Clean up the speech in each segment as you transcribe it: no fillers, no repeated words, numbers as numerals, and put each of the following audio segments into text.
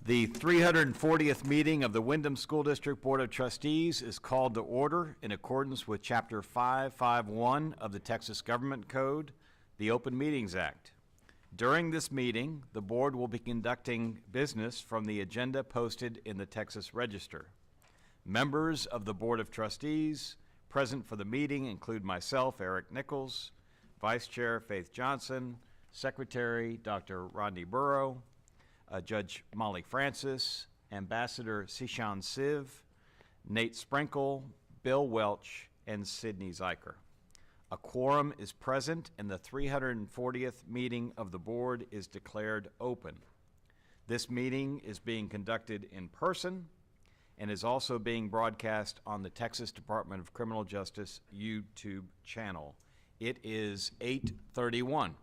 The 340th meeting of the Windham School District Board of Trustees is called to order in accordance with Chapter 551 of the Texas Government Code, the Open Meetings Act. During this meeting, the board will be conducting business from the agenda posted in the Texas Register. Members of the Board of Trustees present for the meeting include myself, Eric Nichols, Vice Chair Faith Johnson, Secretary Dr. Rodney Burrow, Judge Molly Francis, Ambassador Sishan Siv, Nate Sprinkle, Bill Welch, and Sidney Zeiker. A quorum is present and the 340th meeting of the board is declared open. This meeting is being conducted in person and is also being broadcast on the Texas Department of Criminal Justice YouTube channel. It is 8:31.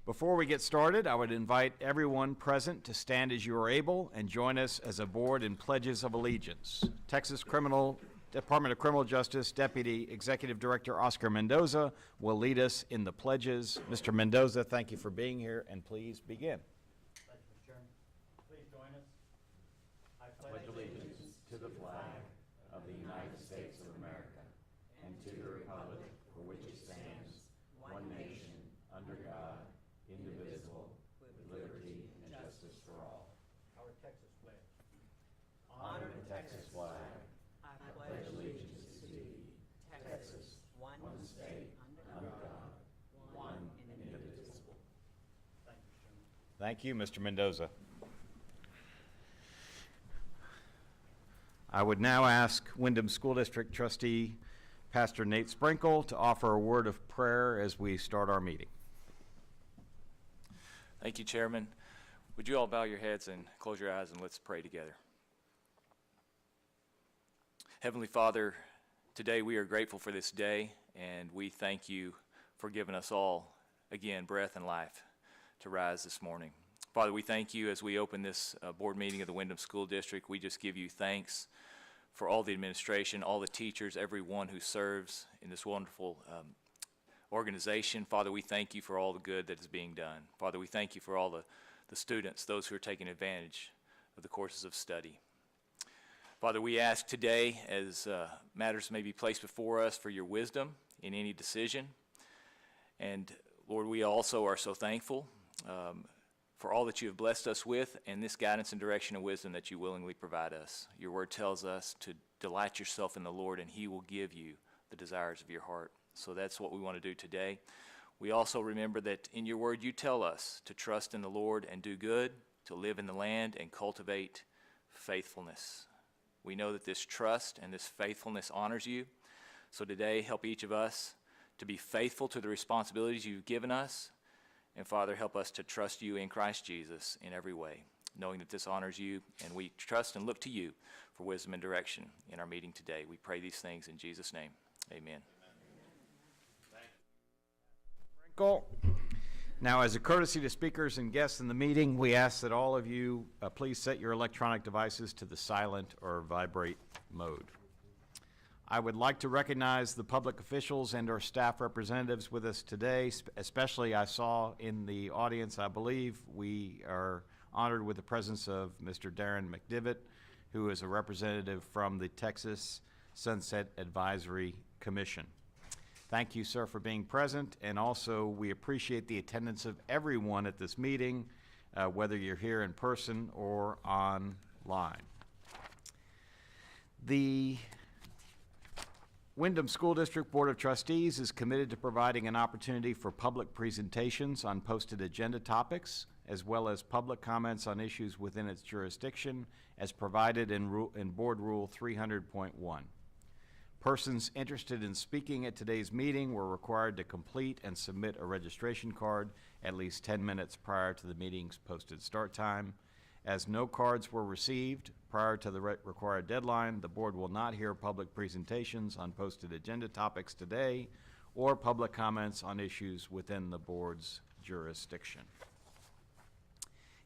Before we get started, I would invite everyone present to stand as you are able and join us as a board in pledges of allegiance. Texas Department of Criminal Justice Deputy Executive Director Oscar Mendoza will lead us in the pledges. Mr. Mendoza, thank you for being here, and please begin. Thank you, Mr. Chairman. Please join us. I pledge allegiance to the flag of the United States of America and to the republic for which it stands, one nation, under God, indivisible, with liberty and justice for all. Our Texas pledge. Honor the Texas flag. I pledge allegiance to thee, Texas, one state, under God, one and indivisible. Thank you, Chairman. Thank you, Mr. Mendoza. I would now ask Windham School District Trustee Pastor Nate Sprinkle to offer a word of prayer as we start our meeting. Thank you, Chairman. Would you all bow your heads and close your eyes and let's pray together. Heavenly Father, today we are grateful for this day and we thank you for giving us all, again, breath and life to rise this morning. Father, we thank you as we open this board meeting of the Windham School District. We just give you thanks for all the administration, all the teachers, everyone who serves in this wonderful organization. Father, we thank you for all the good that is being done. Father, we thank you for all the students, those who are taking advantage of the courses of study. Father, we ask today, as matters may be placed before us, for your wisdom in any decision. And Lord, we also are so thankful for all that you have blessed us with and this guidance and direction and wisdom that you willingly provide us. Your word tells us to delight yourself in the Lord and he will give you the desires of your heart. So that's what we want to do today. We also remember that in your word you tell us to trust in the Lord and do good, to live in the land and cultivate faithfulness. We know that this trust and this faithfulness honors you. So today help each of us to be faithful to the responsibilities you've given us. And Father, help us to trust you in Christ Jesus in every way, knowing that this honors you, and we trust and look to you for wisdom and direction in our meeting today. We pray these things in Jesus' name. Amen. Now, as a courtesy to speakers and guests in the meeting, we ask that all of you please set your electronic devices to the silent or vibrate mode. I would like to recognize the public officials and our staff representatives with us today, especially I saw in the audience, I believe, we are honored with the presence of Mr. Darren McDivitt, who is a representative from the Texas Sunset Advisory Commission. Thank you, sir, for being present, and also we appreciate the attendance of everyone at this meeting, whether you're here in person or online. The Windham School District Board of Trustees is committed to providing an opportunity for public presentations on posted agenda topics, as well as public comments on issues within its jurisdiction, as provided in Board Rule 300.1. Persons interested in speaking at today's meeting were required to complete and submit a registration card at least 10 minutes prior to the meeting's posted start time. As no cards were received prior to the required deadline, the board will not hear public presentations on posted agenda topics today or public comments on issues within the board's jurisdiction.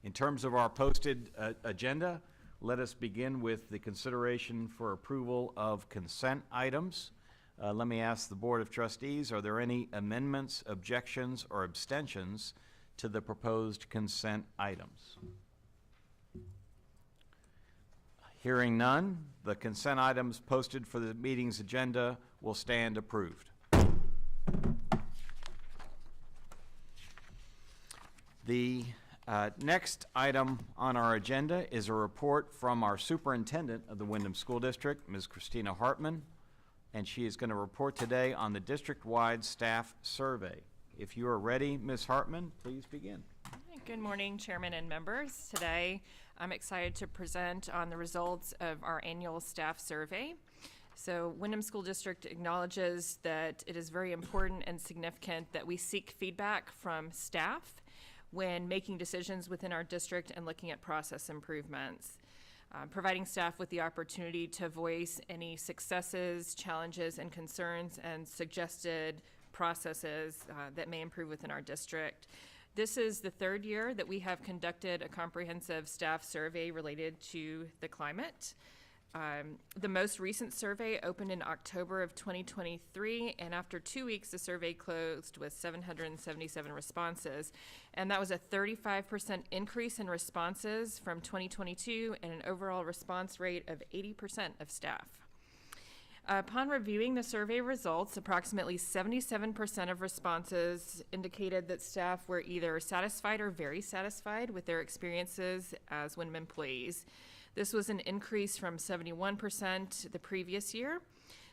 In terms of our posted agenda, let us begin with the consideration for approval of consent items. Let me ask the Board of Trustees, are there any amendments, objections, or abstentions to the proposed consent items? Hearing none, the consent items posted for the meeting's agenda will stand approved. The next item on our agenda is a report from our superintendent of the Windham School District, Ms. Christina Hartman, and she is going to report today on the district-wide staff survey. If you are ready, Ms. Hartman, please begin. Good morning, Chairman and members. Today, I'm excited to present on the results of our annual staff survey. So Windham School District acknowledges that it is very important and significant that we seek feedback from staff when making decisions within our district and looking at process improvements. Providing staff with the opportunity to voice any successes, challenges, and concerns and suggested processes that may improve within our district. This is the third year that we have conducted a comprehensive staff survey related to the climate. The most recent survey opened in October of 2023, and after 2 weeks, the survey closed with 777 responses. And that was a 35% increase in responses from 2022 and an overall response rate of 80% of staff. Upon reviewing the survey results, approximately 77% of responses indicated that staff were either satisfied or very satisfied with their experiences as Windham employees. This was an increase from 71% the previous year.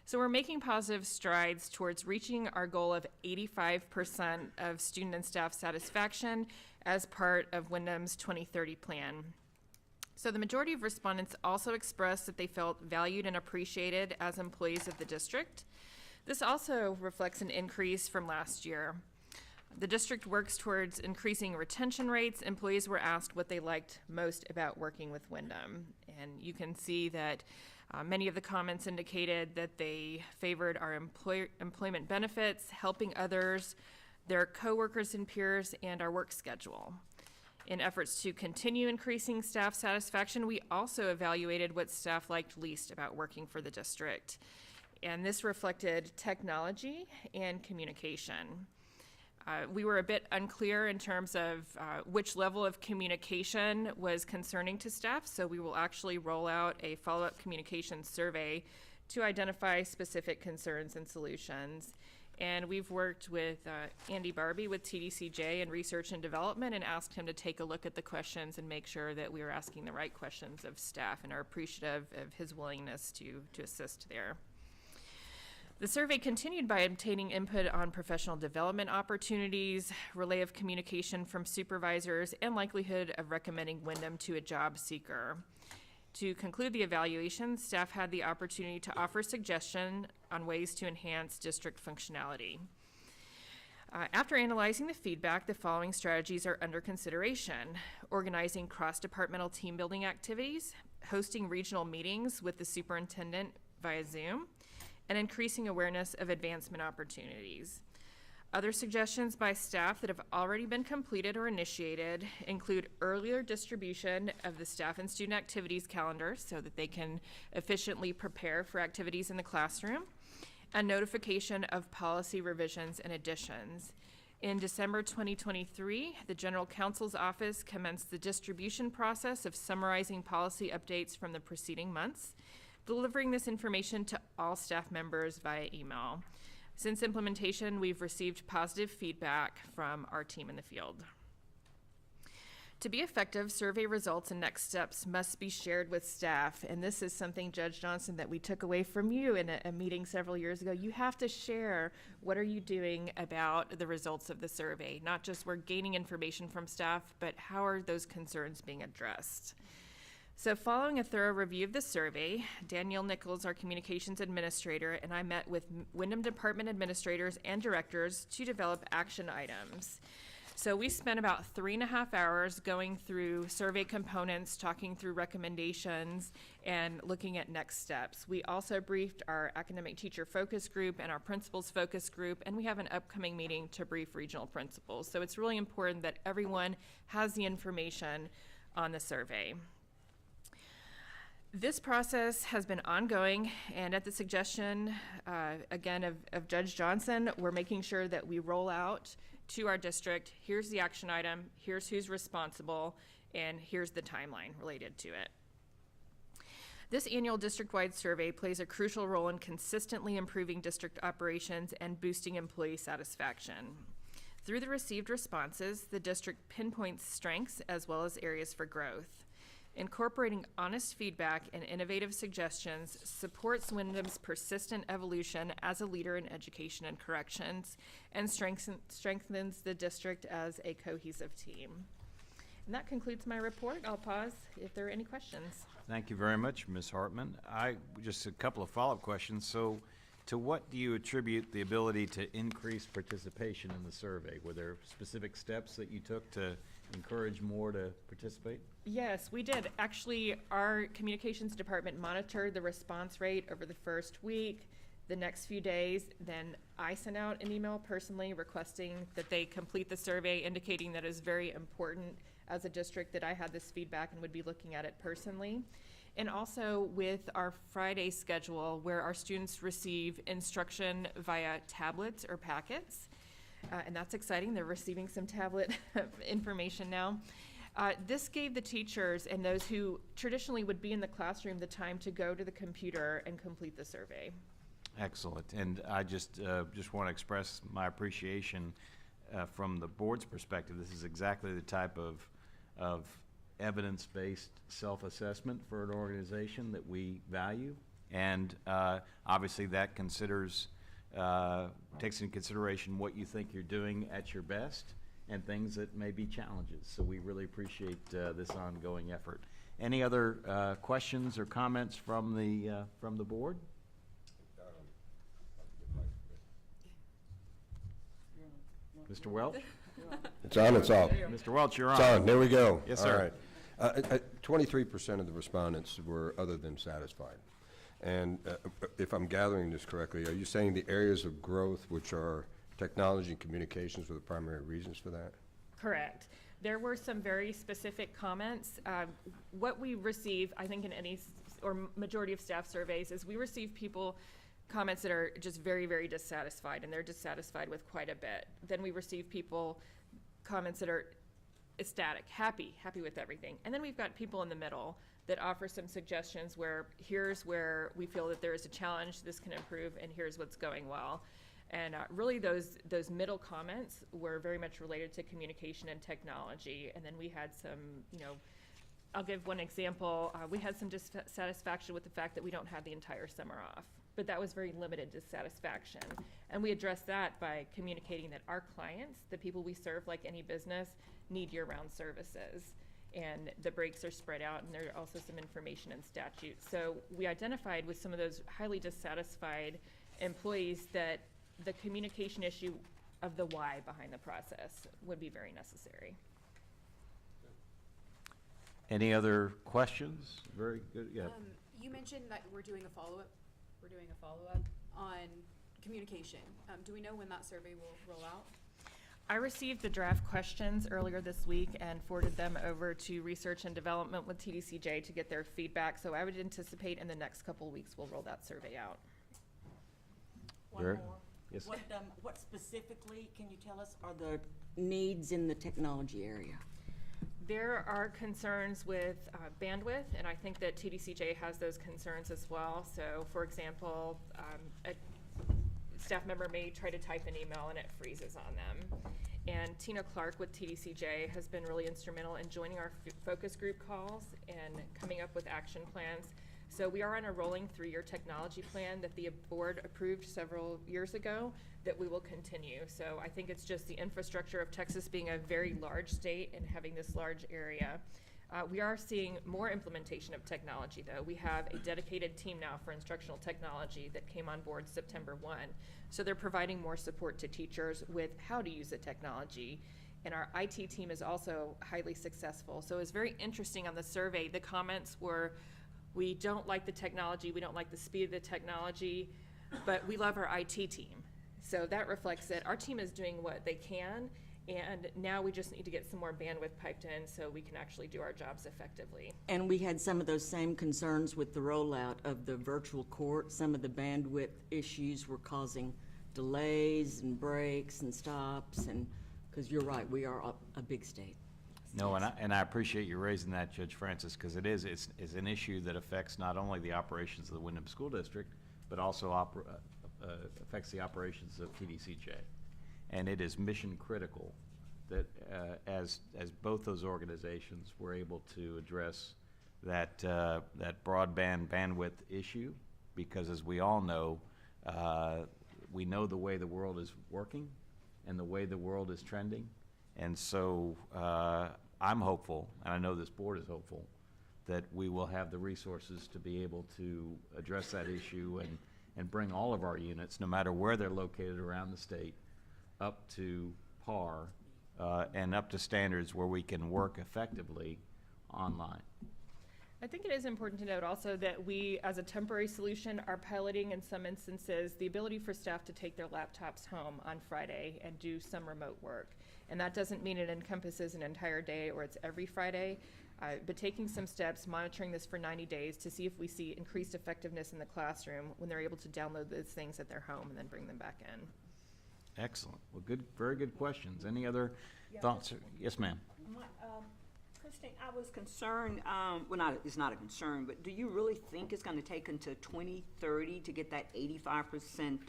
So we're making positive strides towards reaching our goal of 85% of student and staff satisfaction as part of Windham's 2030 plan. So the majority of respondents also expressed that they felt valued and appreciated as employees of the district. This also reflects an increase from last year. The district works towards increasing retention rates. Employees were asked what they liked most about working with Windham. And you can see that many of the comments indicated that they favored our employment benefits, helping others, their coworkers and peers, and our work schedule. In efforts to continue increasing staff satisfaction, we also evaluated what staff liked least about working for the district. And this reflected technology and communication. We were a bit unclear in terms of which level of communication was concerning to staff, so we will actually roll out a follow-up communication survey to identify specific concerns and solutions. And we've worked with Andy Barbie with TBCJ in research and development and asked him to take a look at the questions and make sure that we are asking the right questions of staff and are appreciative of his willingness to assist there. The survey continued by obtaining input on professional development opportunities, relay of communication from supervisors, and likelihood of recommending Windham to a job seeker. To conclude the evaluation, staff had the opportunity to offer suggestion on ways to enhance district functionality. After analyzing the feedback, the following strategies are under consideration: organizing cross-departmental team building activities, hosting regional meetings with the superintendent via Zoom, and increasing awareness of advancement opportunities. Other suggestions by staff that have already been completed or initiated include earlier distribution of the staff and student activities calendar so that they can efficiently prepare for activities in the classroom, and notification of policy revisions and additions. In December 2023, the General Counsel's Office commenced the distribution process of summarizing policy updates from the preceding months, delivering this information to all staff members via email. Since implementation, we've received positive feedback from our team in the field. To be effective, survey results and next steps must be shared with staff. And this is something, Judge Johnson, that we took away from you in a meeting several years ago. You have to share what are you doing about the results of the survey. Not just we're gaining information from staff, but how are those concerns being addressed? So following a thorough review of the survey, Danielle Nichols, our communications administrator, and I met with Windham department administrators and directors to develop action items. So we spent about 3.5 hours going through survey components, talking through recommendations, and looking at next steps. We also briefed our academic teacher focus group and our principals focus group, and we have an upcoming meeting to brief regional principals. So it's really important that everyone has the information on the survey. This process has been ongoing, and at the suggestion, again, of Judge Johnson, we're making sure that we roll out to our district, here's the action item, here's who's responsible, and here's the timeline related to it. This annual district-wide survey plays a crucial role in consistently improving district operations and boosting employee satisfaction. Through the received responses, the district pinpoints strengths as well as areas for growth. Incorporating honest feedback and innovative suggestions supports Windham's persistent evolution as a leader in education and corrections and strengthens the district as a cohesive team. And that concludes my report. I'll pause if there are any questions. Thank you very much, Ms. Hartman. Just a couple of follow-up questions. So to what do you attribute the ability to increase participation in the survey? Were there specific steps that you took to encourage more to participate? Yes, we did. Actually, our communications department monitored the response rate over the first week, the next few days. Then I sent out an email personally requesting that they complete the survey, indicating that it is very important as a district that I had this feedback and would be looking at it personally. And also with our Friday schedule, where our students receive instruction via tablets or packets. And that's exciting. They're receiving some tablet information now. This gave the teachers and those who traditionally would be in the classroom the time to go to the computer and complete the survey. Excellent. And I just want to express my appreciation from the board's perspective. This is exactly the type of evidence-based self-assessment for an organization that we value. And obviously that takes into consideration what you think you're doing at your best and things that may be challenges. So we really appreciate this ongoing effort. Any other questions or comments from the board? Mr. Welch? It's on, it's off. Mr. Welch, you're It's on. on, there we go. Yes, sir. All right. 23% of the respondents were other than satisfied. And if I'm gathering this correctly, are you saying the areas of growth, which are technology and communications, were the primary reasons for that? Correct. There were some very specific comments. What we receive, I think in any or majority of staff surveys, is we receive comments that are just very, very dissatisfied, and they're dissatisfied with quite a bit. Then we receive comments that are ecstatic, happy with everything. And then we've got people in the middle that offer some suggestions where here's where we feel that there is a challenge, this can improve, and here's what's going well. And really those middle comments were very much related to communication and technology. And then we had some, I'll give one example. We had some dissatisfaction with the fact that we don't have the entire summer off, but that was very limited dissatisfaction. And we addressed that by communicating that our clients, the people we serve like any business, need year-round services. And the breaks are spread out, and there are also some information in statute. So we identified with some of those highly dissatisfied employees that the communication issue of the why behind the process would be very necessary. Any other questions? Very good, yeah. You mentioned that we're doing a follow-up. We're doing a follow-up on communication. Do we know when that survey will roll out? I received the draft questions earlier this week and forwarded them over to research and development with TBCJ to get their feedback. So I would anticipate in the next couple of weeks we'll roll that survey out. One Very- more. Yes. What specifically, can you tell us, are the needs in the technology area? There are concerns with bandwidth, and I think that TBCJ has those concerns as well. So, for example, a staff member may try to type an email and it freezes on them. And Tina Clark with TBCJ has been really instrumental in joining our focus group calls and coming up with action plans. So we are on a rolling 3-year technology plan that the board approved several years ago that we will continue. So I think it's just the infrastructure of Texas being a very large state and having this large area. We are seeing more implementation of technology though. We have a dedicated team now for instructional technology that came on board September 1. So they're providing more support to teachers with how to use the technology. And our IT team is also highly successful. So it was very interesting on the survey. The comments were, we don't like the technology, we don't like the speed of the technology, but we love our IT team. So that reflects that our team is doing what they can, And now we just need to get some more bandwidth piped in so we can actually do our jobs effectively. And we had some of those same concerns with the rollout of the virtual court. Some of the bandwidth issues were causing delays and breaks and stops, and, because you're right, we are a big state. No, and I appreciate you raising that, Judge Francis, because it's an issue that affects not only the operations of the Windham School District, but also affects the operations of TBCJ. And it is mission critical that as both those organizations were able to address that broadband bandwidth issue, because as we all know, we know the way the world is working and the way the world is trending. And so I'm hopeful, and I know this board is hopeful, that we will have the resources to be able to address that issue and bring all of our units, no matter where they're located around the state, up to par and up to standards where we can work effectively online. I think it is important to note also that we, as a temporary solution, are piloting in some instances the ability for staff to take their laptops home on Friday and do some remote work. And that doesn't mean it encompasses an entire day or it's every Friday, but taking some steps, monitoring this for 90 days to see if we see increased effectiveness in the classroom when they're able to download those things at their home and then bring them back in. Excellent. Well, good, very good questions. Any other thoughts? Yes, ma'am. Christine, I was concerned, it's not a concern, but do you really think it's gonna take until 2030 to get that 85%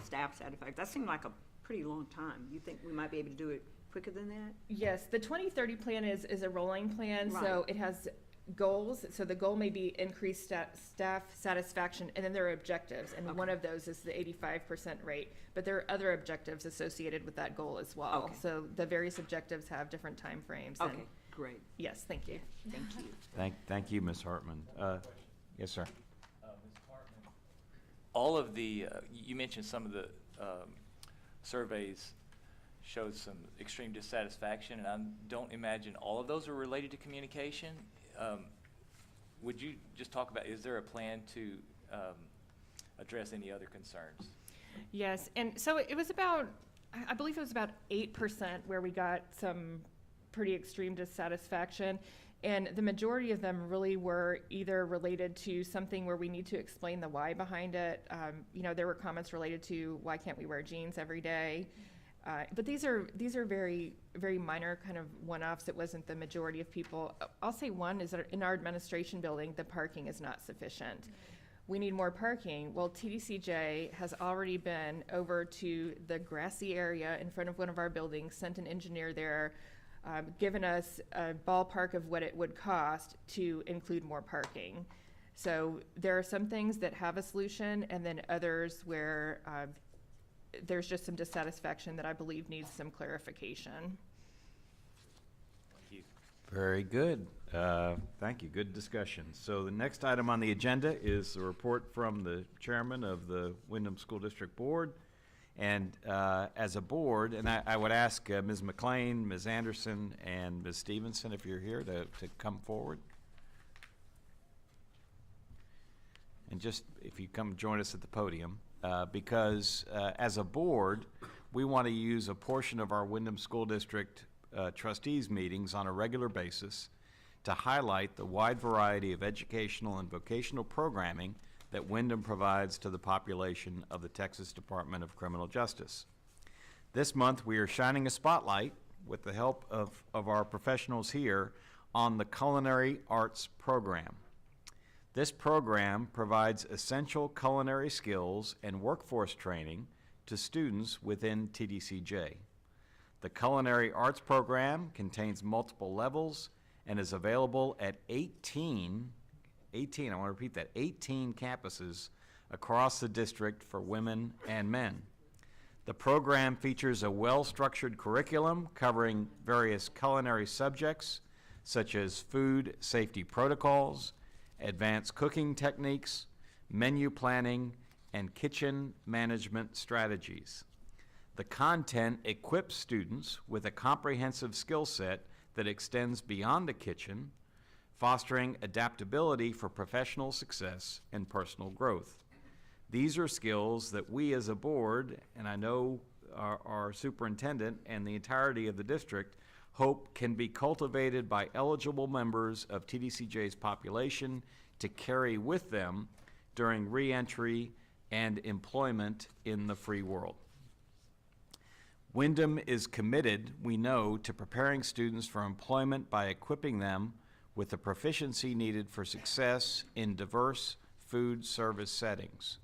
staff satisfaction? That seemed like a pretty long time. You think we might be able to do it quicker than that? Yes, the 2030 plan is a rolling plan, so Right. it has goals. So the goal may be increased staff satisfaction, and then there are objectives, and one of those is the 85% rate. But there are other objectives associated with that goal as well. Okay. So the various objectives have different timeframes. and- Okay, great, Yes, thank you. thank you. Thank you, Ms. Hartman. Yes, sir. Ms. Hartman, all of the, you mentioned some of the surveys showed some extreme dissatisfaction, and I don't imagine all of those are related to communication. Would you just talk about, is there a plan to address any other concerns? Yes, and so it was about, I believe it was about 8% where we got some pretty extreme dissatisfaction. And the majority of them really were either related to something where we need to explain the why behind it. There were comments related to why can't we wear jeans every day? But these are very, very minor kind of one-offs. It wasn't the majority of people. I'll say one is that in our administration building, the parking is not sufficient. We need more parking. Well, TDCJ has already been over to the grassy area in front of one of our buildings, sent an engineer there, given us a ballpark of what it would cost to include more parking. So there are some things that have a solution, and then others where there's just some dissatisfaction that I believe needs some clarification. Thank you. Very good. Thank you. Good discussion. So the next item on the agenda is the report from the chairman of the Windham School District Board. And as a board, and I would ask Ms. McLean, Ms. Anderson, and Ms. Stevenson, if you're here, to come forward. And just, if you come join us at the podium, because as a board, we want to use a portion of our Windham School District trustees meetings on a regular basis to highlight the wide variety of educational and vocational programming that Windham provides to the population of the Texas Department of Criminal Justice. This month, we are shining a spotlight, with the help of our professionals here, on the Culinary Arts Program. This program provides essential culinary skills and workforce training to students within TDCJ. The Culinary Arts Program contains multiple levels and is available at 18, I want to repeat that, 18 campuses across the district for women and men. The program features a well-structured curriculum covering various culinary subjects such as food safety protocols, advanced cooking techniques, menu planning, and kitchen management strategies. The content equips students with a comprehensive skill set that extends beyond the kitchen, fostering adaptability for professional success and personal growth. These are skills that we as a board, and I know our superintendent and the entirety of the district, hope can be cultivated by eligible members of TDCJ's population to carry with them during reentry and employment in the free world. Windham is committed, we know, to preparing students for employment by equipping them with the proficiency needed for success in diverse food service settings.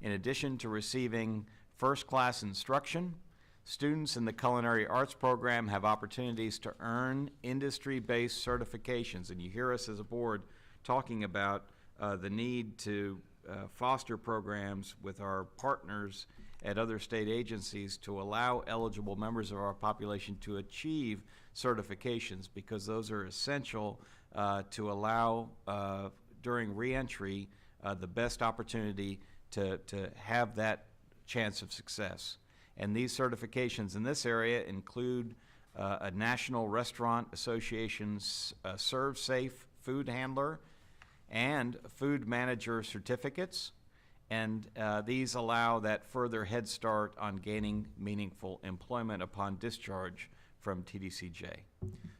In addition to receiving first-class instruction, students in the culinary arts program have opportunities to earn industry-based certifications. And you hear us as a board talking about the need to foster programs with our partners at other state agencies to allow eligible members of our population to achieve certifications, because those are essential to allow during reentry the best opportunity to have that chance of success. And these certifications in this area include a National Restaurant Association's Serve Safe Food Handler and Food Manager certificates, and these allow that further head start on gaining meaningful employment upon discharge from TDCJ.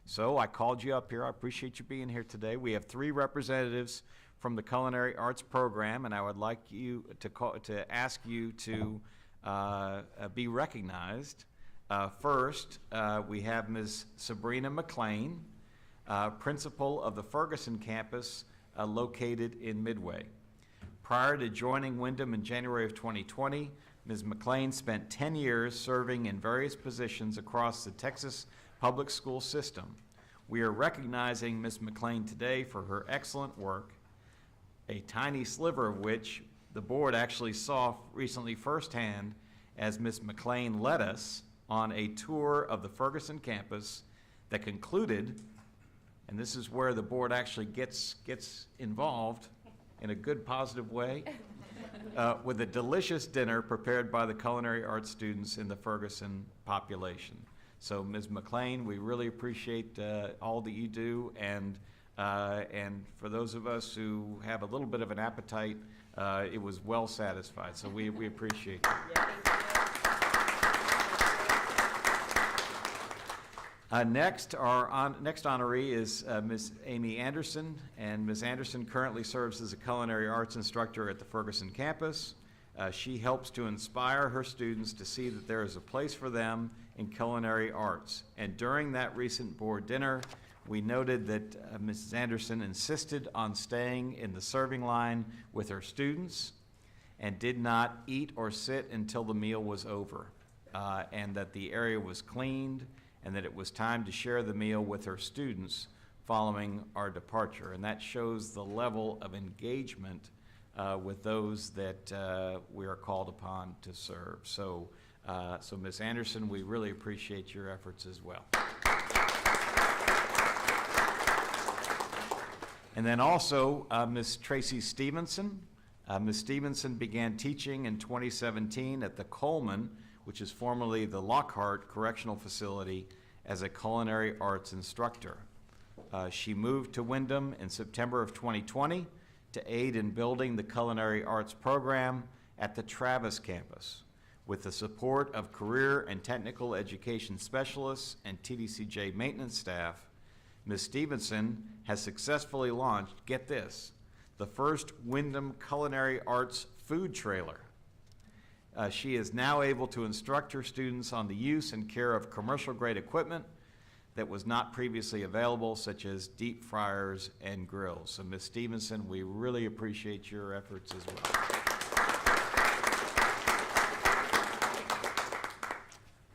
So I called you up here. I appreciate you being here today. We have 3 representatives from the Culinary Arts Program, and I would like you to ask you to be recognized. First, we have Ms. Sabrina McLean, principal of the Ferguson campus located in Midway. Prior to joining Windham in January of 2020, Ms. McLean spent 10 years serving in various positions across the Texas public school system. We are recognizing Ms. McLean today for her excellent work, a tiny sliver of which the board actually saw recently firsthand as Ms. McLean led us on a tour of the Ferguson campus that concluded, and this is where the board actually gets involved in a good, positive way, with a delicious dinner prepared by the culinary arts students in the Ferguson population. So Ms. McLean, we really appreciate all that you do, and for those of us who have a little bit of an appetite, it was well satisfied, so we appreciate it. Next, our next honoree is Ms. Amy Anderson, and Ms. Anderson currently serves as a culinary arts instructor at the Ferguson campus. She helps to inspire her students to see that there is a place for them in culinary arts. And during that recent board dinner, we noted that Mrs. Anderson insisted on staying in the serving line with her students and did not eat or sit until the meal was over, and that the area was cleaned, and that it was time to share the meal with her students following our departure. And that shows the level of engagement with those that we are called upon to serve. So, Ms. Anderson, we really appreciate your efforts as well. And then also, Ms. Tracy Stevenson. Ms. Stevenson began teaching in 2017 at the Coleman, which is formerly the Lockhart Correctional Facility, as a culinary arts instructor. She moved to Windham in September of 2020 to aid in building the culinary arts program at the Travis campus. With the support of career and technical education specialists and TDCJ maintenance staff, Ms. Stevenson has successfully launched, get this, the first Windham Culinary Arts food trailer. She is now able to instruct her students on the use and care of commercial-grade equipment that was not previously available, such as deep fryers and grills. So, Ms. Stevenson, we really appreciate your efforts as well.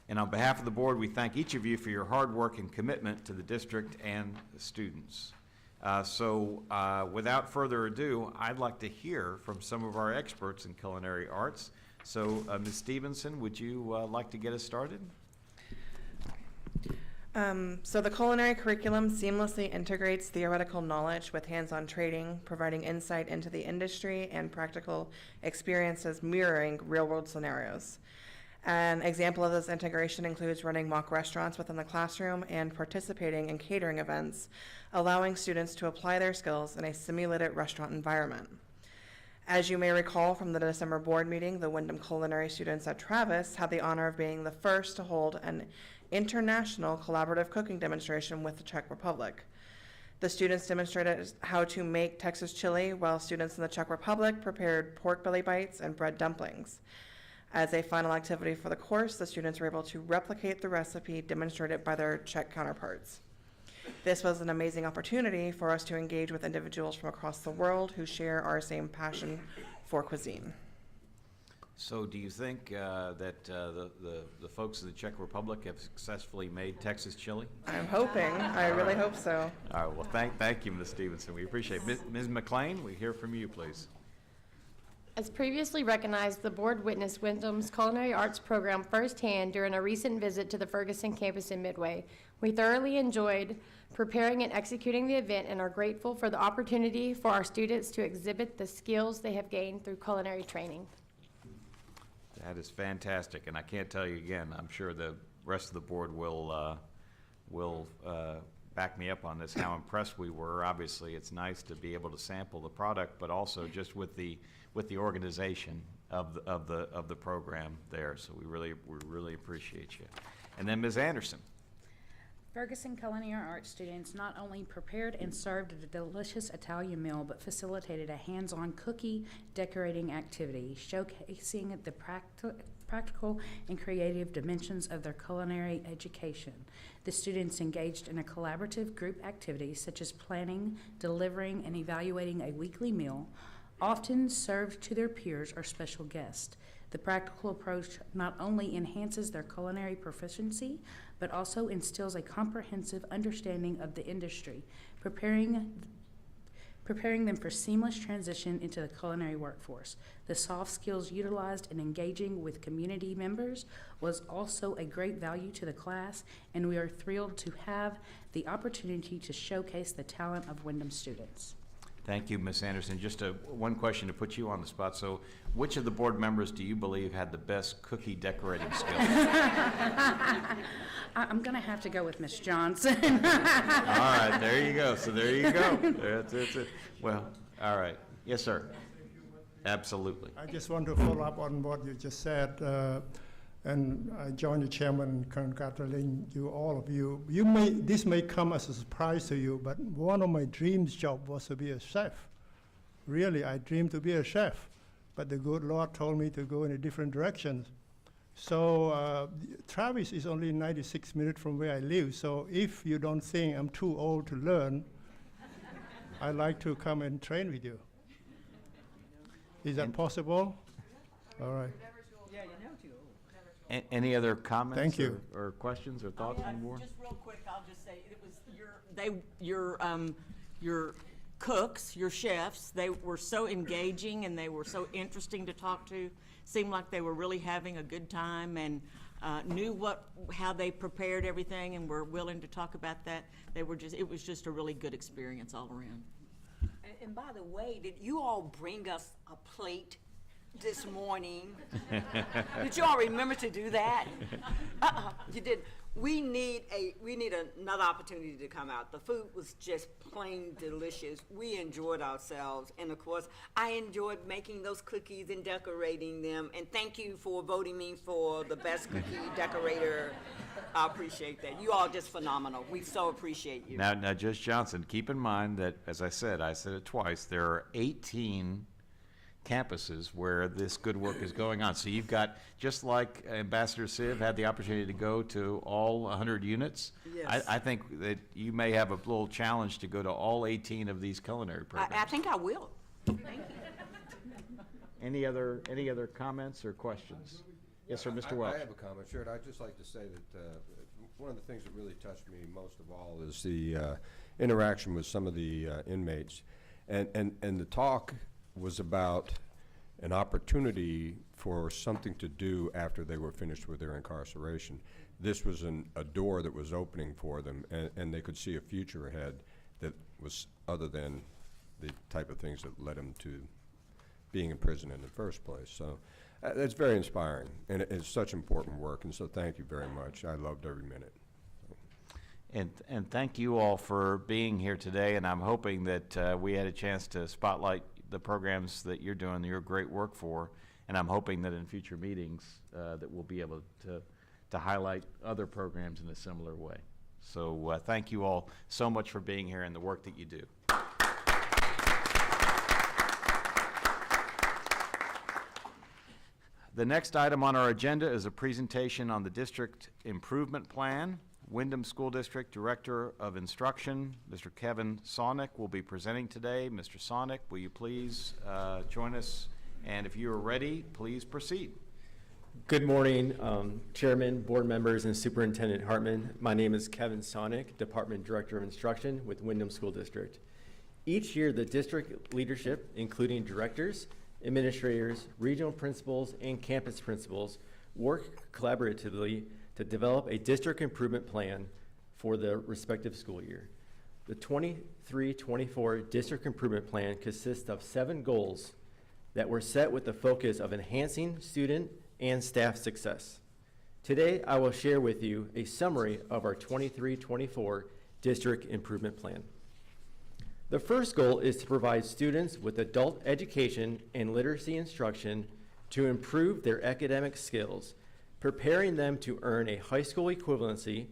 And on behalf of the board, we thank each of you for your hard work and commitment to the district and the students. Without further ado, I'd like to hear from some of our experts in culinary arts. So, Ms. Stevenson, would you like to get us started? So the culinary curriculum seamlessly integrates theoretical knowledge with hands-on training, providing insight into the industry and practical experiences mirroring real-world scenarios. An example of this integration includes running mock restaurants within the classroom and participating in catering events, allowing students to apply their skills in a simulated restaurant environment. As you may recall from the December board meeting, the Windham culinary students at Travis had the honor of being the first to hold an international collaborative cooking demonstration with the Czech Republic. The students demonstrated how to make Texas chili, while students in the Czech Republic prepared pork belly bites and bread dumplings. As a final activity for the course, the students were able to replicate the recipe demonstrated by their Czech counterparts. This was an amazing opportunity for us to engage with individuals from across the world who share our same passion for cuisine. So do you think that the folks of the Czech Republic have successfully made Texas chili? I'm hoping. I really hope so. All right, well, thank you, Ms. Stevenson. We appreciate it. Ms. McLean, we hear from you, please. As previously recognized, the board witnessed Windham's culinary arts program firsthand during a recent visit to the Ferguson campus in Midway. We thoroughly enjoyed preparing and executing the event and are grateful for the opportunity for our students to exhibit the skills they have gained through culinary training. That is fantastic, and I can't tell you again, I'm sure the rest of the board will back me up on this, how impressed we were. Obviously, it's nice to be able to sample the product, but also just with the organization of the program there. So we really appreciate you. And then Ms. Anderson. Ferguson Culinary Arts students not only prepared and served a delicious Italian meal, but facilitated a hands-on cookie decorating activity, showcasing the practical and creative dimensions of their culinary education. The students engaged in a collaborative group activity such as planning, delivering, and evaluating a weekly meal, often served to their peers or special guests. The practical approach not only enhances their culinary proficiency, but also instills a comprehensive understanding of the industry, preparing them for seamless transition into the culinary workforce. The soft skills utilized in engaging with community members was also a great value to the class, and we are thrilled to have the opportunity to showcase the talent of Windham students. Thank you, Ms. Anderson. Just one question to put you on the spot. So which of the board members do you believe had the best cookie decorating skills? I'm going to have to go with Miss Johnson. All right, there you go. So there you go. That's it. Well, all right. Yes, sir. Absolutely. I just want to follow up on what you just said, and I join the chairman congratulating you, all of you. This may come as a surprise to you, but one of my dreams job was to be a chef. Really, I dreamed to be a chef, but the good Lord told me to go in a different direction. So Travis is only 96 minutes from where I live, so if you don't think I'm too old to learn, I'd like to come and train with you. Is that possible? All right. Yeah, you know too. Any other comments? Thank you. Or questions or thoughts on the board? Just real quick, I'll just say, it was your cooks, your chefs, they were so engaging and they were so interesting to talk to. Seemed like they were really having a good time and knew how they prepared everything and were willing to talk about that. It was just a really good experience all around. And by the way, did you all bring us a plate this morning? Did you all remember to do that? You did. We need another opportunity to come out. The food was just plain delicious. We enjoyed ourselves, and of course, I enjoyed making those cookies and decorating them. And thank you for voting me for the best cookie decorator. I appreciate that. You all just phenomenal. We so appreciate you. Now, Judge Johnson, keep in mind that, as I said it twice, there are 18 campuses where this good work is going on. So you've got, just like Ambassador Siv had the opportunity to go to all 100 units, Yes. I think that you may have a little challenge to go to all 18 of these culinary programs. I think I will. Thank you. Any other comments or questions? Yes, sir, Mr. Welch. I have a comment, sure. I'd just like to say that one of the things that really touched me most of all is the interaction with some of the inmates. And the talk was about an opportunity for something to do after they were finished with their incarceration. This was a door that was opening for them, and they could see a future ahead that was other than the type of things that led them to being in prison in the first place. So that's very inspiring, and it's such important work, and so thank you very much. I loved every minute. And thank you all for being here today, and I'm hoping that we had a chance to spotlight the programs that you're doing, your great work for, and I'm hoping that in future meetings that we'll be able to highlight other programs in a similar way. So thank you all so much for being here and the work that you do. The next item on our agenda is a presentation on the district improvement plan. Windham School District Director of Instruction, Mr. Kevin Sonic, will be presenting today. Mr. Sonic, will you please join us? And if you are ready, please proceed. Good morning, Chairman, board members, and Superintendent Hartman. My name is Kevin Sonic, Department Director of Instruction with Windham School District. Each year, the district leadership, including directors, administrators, regional principals, and campus principals, work collaboratively to develop a district improvement plan for the respective school year. The 23-24 district improvement plan consists of 7 goals that were set with the focus of enhancing student and staff success. Today, I will share with you a summary of our 23-24 district improvement plan. The first goal is to provide students with adult education and literacy instruction to improve their academic skills, preparing them to earn a high school equivalency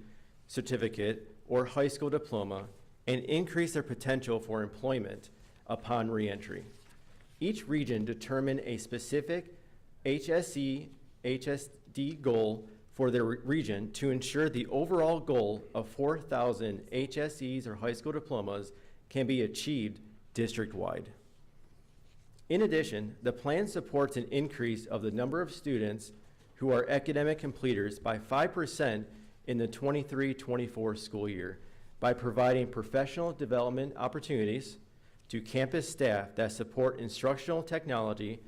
certificate or high school diploma and increase their potential for employment upon reentry. Each region determined a specific HSE, HSD goal for their region to ensure the overall goal of 4,000 HSEs or high school diplomas can be achieved district-wide. In addition, the plan supports an increase of the number of students who are academic completers by 5% in the 23-24 school year by providing professional development opportunities to campus staff that support instructional technology,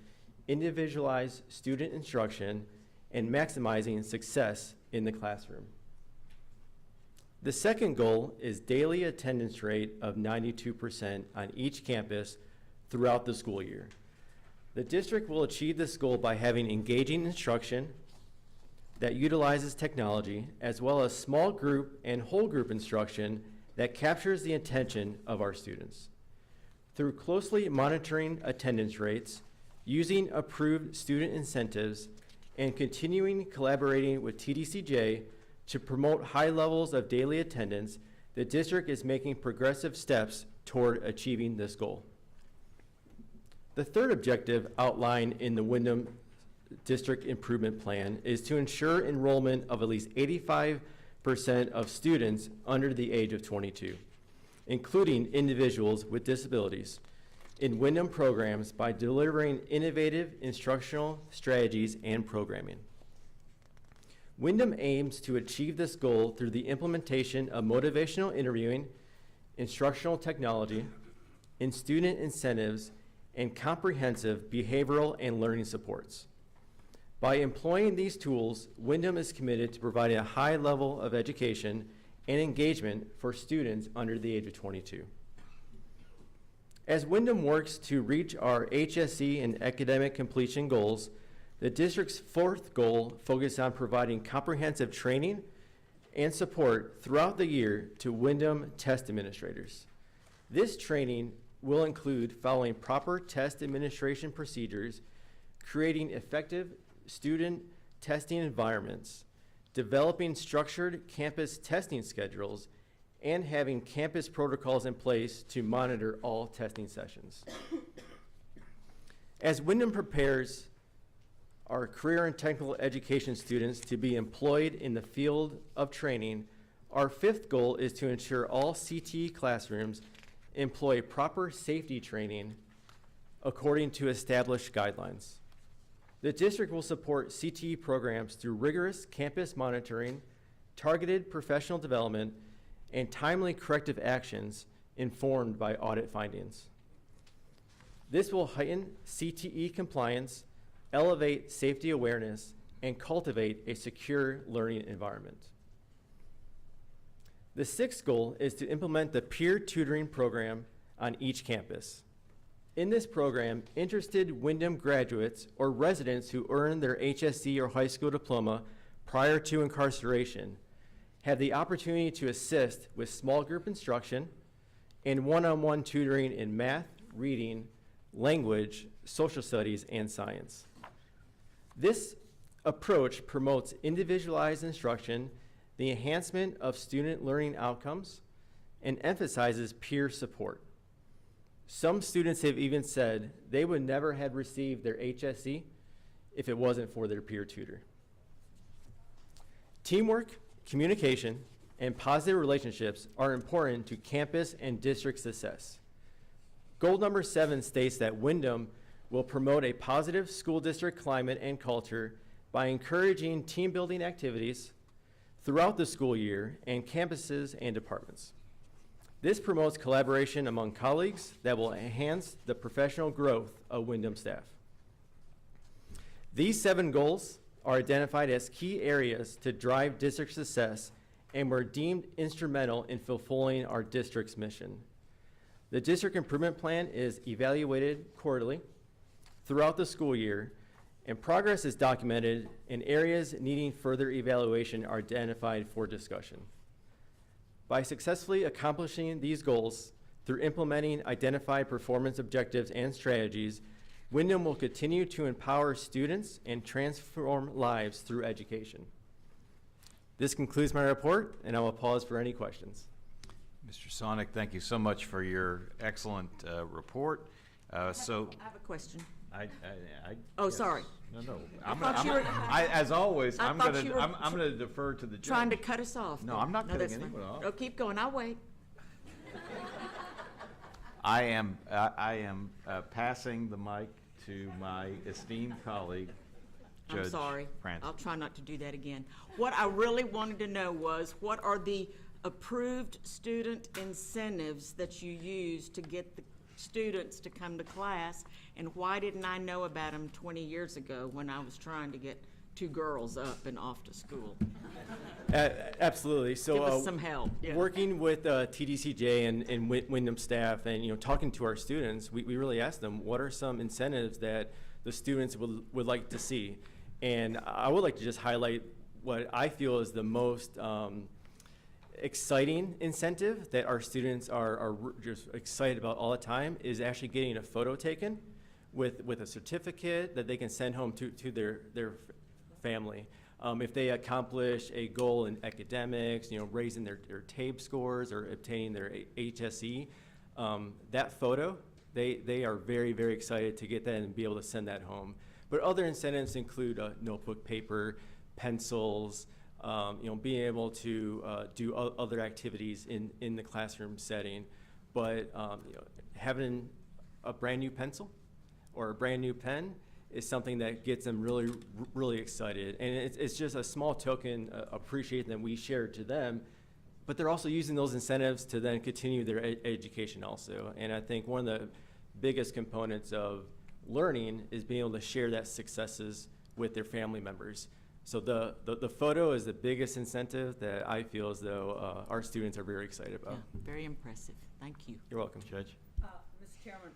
individualized student instruction, and maximizing success in the classroom. The second goal is daily attendance rate of 92% on each campus throughout the school year. The district will achieve this goal by having engaging instruction that utilizes technology, as well as small group and whole group instruction that captures the attention of our students. Through closely monitoring attendance rates, using approved student incentives, and continuing collaborating with TBCJ to promote high levels of daily attendance, the district is making progressive steps toward achieving this goal. The third objective outlined in the Windham District Improvement Plan is to ensure enrollment of at least 85% of students under the age of 22, including individuals with disabilities, in Windham programs by delivering innovative instructional strategies and programming. Windham aims to achieve this goal through the implementation of motivational interviewing, instructional technology, and student incentives, and comprehensive behavioral and learning supports. By employing these tools, Windham is committed to providing a high level of education and engagement for students under the age of 22. As Windham works to reach our HSE and academic completion goals, the district's fourth goal focuses on providing comprehensive training and support throughout the year to Windham test administrators. This training will include following proper test administration procedures, creating effective student testing environments, developing structured campus testing schedules, and having campus protocols in place to monitor all testing sessions. As Windham prepares our career and technical education students to be employed in the field of training, our fifth goal is to ensure all CTE classrooms employ proper safety training according to established guidelines. The district will support CTE programs through rigorous campus monitoring, targeted professional development, and timely corrective actions informed by audit findings. This will heighten CTE compliance, elevate safety awareness, and cultivate a secure learning environment. The sixth goal is to implement the peer tutoring program on each campus. In this program, interested Windham graduates or residents who earn their HSE or high school diploma prior to incarceration have the opportunity to assist with small group instruction and one-on-one tutoring in math, reading, language, social studies, and science. This approach promotes individualized instruction, the enhancement of student learning outcomes, and emphasizes peer support. Some students have even said they would never have received their HSE if it wasn't for their peer tutor. Teamwork, communication, and positive relationships are important to campus and district success. Goal number 7 states that Windham will promote a positive school district climate and culture by encouraging team building activities throughout the school year and campuses and departments. This promotes collaboration among colleagues that will enhance the professional growth of Windham staff. These 7 goals are identified as key areas to drive district success and were deemed instrumental in fulfilling our district's mission. The district improvement plan is evaluated quarterly throughout the school year, and progress is documented, and areas needing further evaluation are identified for discussion. By successfully accomplishing these goals through implementing identified performance objectives and strategies, Windham will continue to empower students and transform lives through education. This concludes my report, and I will pause for any questions. Mr. Sonic, thank you so much for your excellent report. I have a question. Oh, yes. Sorry. No. As always, I'm gonna defer to the judge. Trying to cut us off. No, I'm not cutting anyone off. Oh, keep going. I'll wait. I am passing the mic to my esteemed colleague, Judge I'm sorry. Francis. I'll try not to do that again. What I really wanted to know was, what are the approved student incentives that you use to get the students to come to class, and why didn't I know about them 20 years ago when I was trying to get 2 girls up and off to school? Absolutely. So, give us some help. Yeah. Working with TDCJ and Windham staff, and talking to our students, we really asked them what are some incentives that the students would like to see, and I would like to just highlight what I feel is the most exciting incentive that our students are just excited about all the time is actually getting a photo taken with a certificate that they can send home to their family. If they accomplish a goal in academics, raising their TABE scores or obtaining their HSE, that photo, they are very, very excited to get that and be able to send that home. But other incentives include notebook paper, pencils, being able to do other activities in the classroom setting. But having a brand new pencil or a brand new pen is something that gets them really, really excited. And it's just a small token appreciation that we share to them, but they're also using those incentives to then continue their education also. And I think one of the biggest components of learning is being able to share that successes with their family members. So the photo is the biggest incentive that I feel as though our students are very excited about. Yeah, very impressive. Thank you. You're welcome. Judge? Mr. Chairman,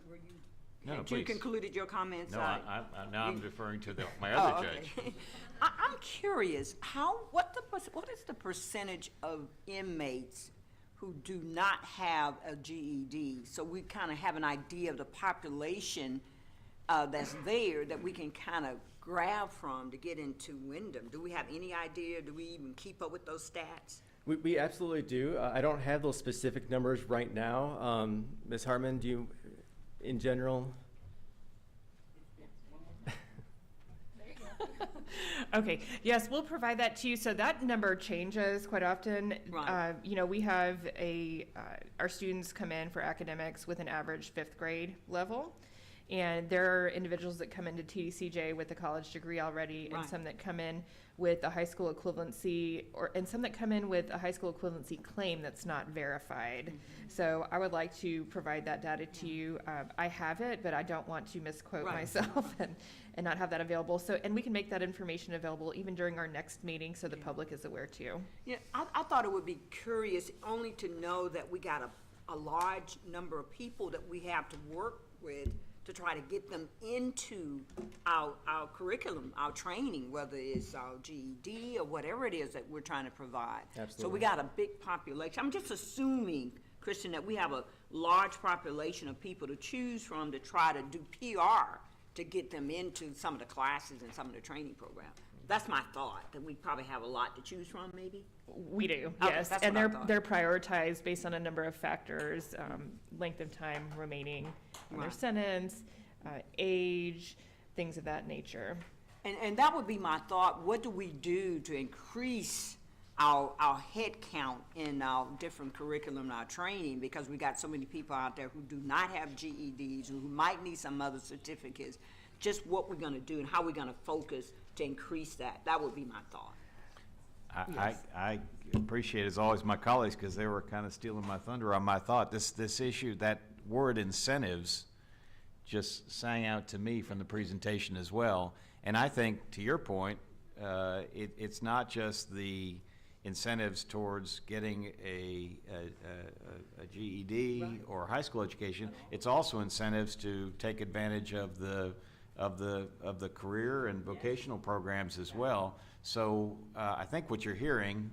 No, had please. you concluded your comments? No, now I'm deferring to my other judge. Okay. I'm curious, what is the percentage of inmates who do not have a GED? So we kind of have an idea of the population that's there that we can kind of grab from to get into Windham. Do we have any idea? Do we even keep up with those stats? We absolutely do. I don't have those specific numbers right now. Ms. Hartman, do you, in general? Okay, yes, we'll provide that to you. So that number changes quite often. Right. We have our students come in for academics with an average 5th grade level. And there are individuals that come into TDCJ with a college degree already, Right. and some that come in with a high school equivalency, and some that come in with a high school equivalency claim that's not verified. Mm-hmm. So I would like to provide that data to you. I have it, but I don't want to misquote Right. myself and not have that available. So, and we can make that information available even during our next meeting, so the public is aware too. Yeah, I thought it would be curious only to know that we got a large number of people that we have to work with to try to get them into our curriculum, our training, whether it's our GED or whatever it is that we're trying to provide. Absolutely. So we got a big population. I'm just assuming Christian, that we have a large population of people to choose from to try to do PR to get them into some of the classes and some of the training programs. That's my thought, that we probably have a lot to choose from, maybe? We do, Okay, yes, that's and what I thought. they're prioritized based on a number of factors, length of time remaining on their Right. sentence, age, things of that nature. And that would be my thought. What do we do to increase our head count in our different curriculum and our training? Because we got so many people out there who do not have GEDs, who might need some other certificates. Just what we're gonna do and how we're gonna focus to increase that. That would be my thought. I appreciate, as always, my colleagues, because they were kind of stealing my thunder on my thought. This issue, that word incentives, just sang out to me from the presentation as well. And I think, to your point, it's not just the incentives towards getting a GED or high school education. It's also incentives to take advantage of the career and vocational programs as well. So I think what you're hearing,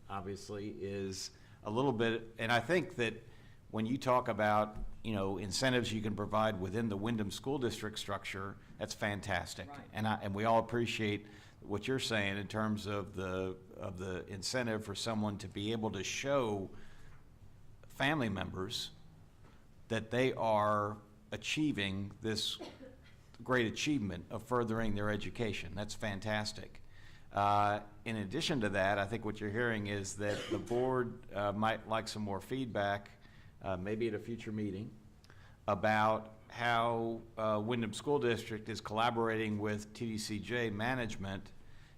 obviously, is a little bit, and I think that when you talk about, you know, incentives you can provide within the Windham School District structure, that's fantastic. Right. And we all appreciate what you're saying in terms of the incentive for someone to be able to show family members that they are achieving this great achievement of furthering their education. That's fantastic. In addition to that, I think what you're hearing is that the board might like some more feedback, maybe at a future meeting, about how Windham School District is collaborating with TBCJ management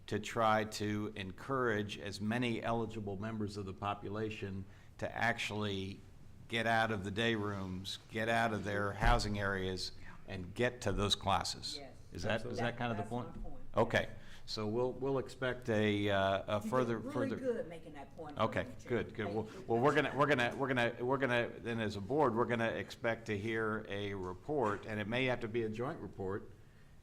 to try to encourage as many eligible members of the population to actually get out of the day rooms, get out of their housing areas, and get to those classes. Yes. Is that kind of the That's point? my point. Okay, so we'll expect a further. Really good making that point. Okay, good. Well, we're gonna, then as a board, we're gonna expect to hear a report, and it may have to be a joint report,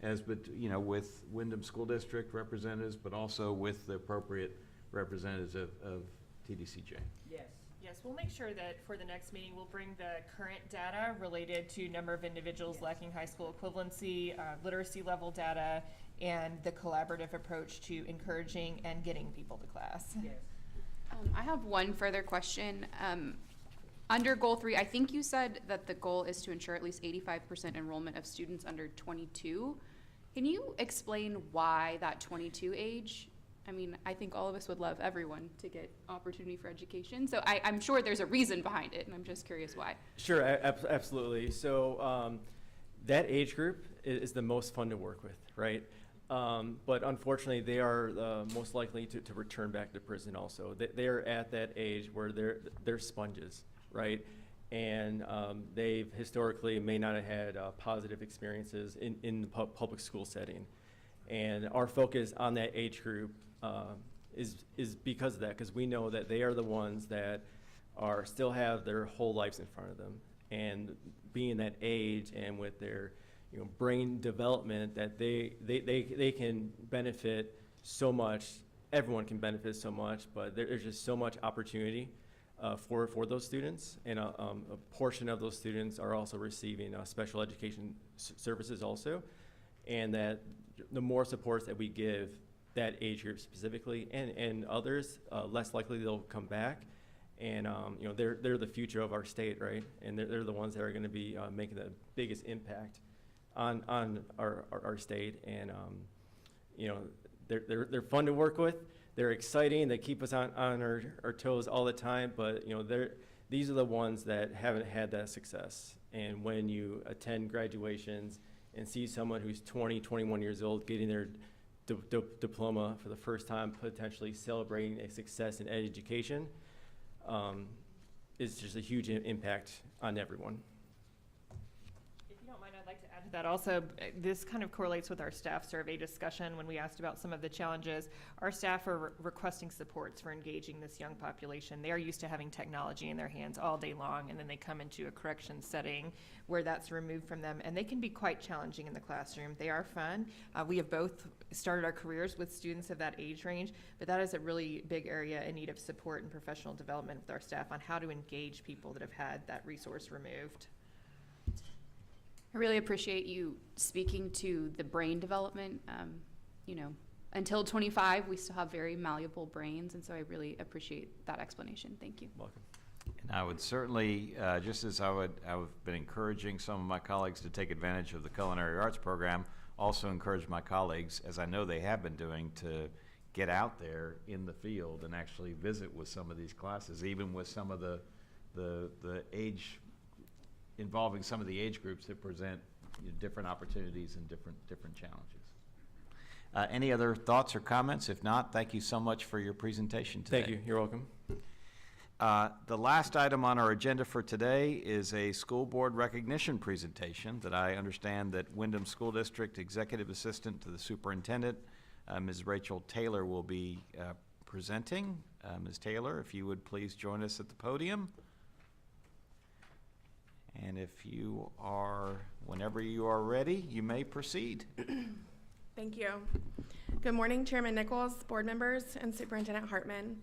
you know, with Windham School District representatives, but also with the appropriate representatives of TBCJ. Yes. Yes, we'll make sure that for the next meeting, we'll bring the current data related to number of individuals lacking high school equivalency, literacy level data, and the collaborative approach to encouraging and getting people to class. Yes. I have one further question. Under goal 3, I think you said that the goal is to ensure at least 85% enrollment of students under 22. Can you explain why that 22 age? I mean, I think all of us would love everyone to get opportunity for education. So I'm sure there's a reason behind it, and I'm just curious why. Sure, absolutely. So that age group is the most fun to work with, right? But unfortunately, they are most likely to return back to prison also. They are at that age where they're sponges, right? And they've historically may not have had positive experiences in the public school setting. And our focus on that age group is because of that, because we know that they are the ones that still have their whole lives in front of them. And being that age and with their brain development, that they can benefit so much. Everyone can benefit so much, but there's just so much opportunity for those students, and a portion of those students are also receiving special education services also, and that the more supports that we give that age group specifically, and others, less likely they'll come back. And they're the future of our state, right? And they're the ones that are going to be making the biggest impact on our state. And they're fun to work with. They're exciting. They keep us on our toes all the time. But these are the ones that haven't had that success. And when you attend graduations and see someone who's 20, 21 years old getting their diploma for the first time, potentially celebrating a success in education, is just a huge impact on everyone. If you don't mind, I'd like like to add to that also, this kind of correlates with our staff survey discussion when we asked about some of the challenges. Our staff are requesting supports for engaging this young population. They are used to having technology in their hands all day long, and then they come into a correction setting where that's removed from them, and they can be quite challenging in the classroom. They are fun. We have both started our careers with students of that age range, but that is a really big area in need of support and professional development with our staff on how to engage people that have had that resource removed. I really appreciate you speaking to the brain development. You know, until 25, we still have very malleable brains, and so I really appreciate that explanation. Thank you. Welcome. And I would certainly, just as I've been encouraging some of my colleagues to take advantage of the culinary arts program, also encourage my colleagues, as I know they have been doing, to get out there in the field and actually visit with some of these classes, even with some of the age, involving some of the age groups that present different opportunities and different challenges. Any other thoughts or comments? If not, thank you so much for your presentation today. Thank you. You're welcome. The last item on our agenda for today is a school board recognition presentation that I understand that Windham School District Executive Assistant to the Superintendent, Ms. Rachel Taylor, will be presenting. Ms. Taylor, if you would please join us at the podium. And if you are, whenever you are ready, you may proceed. Thank you. Good morning, Chairman Nichols, board members, and Superintendent Hartman.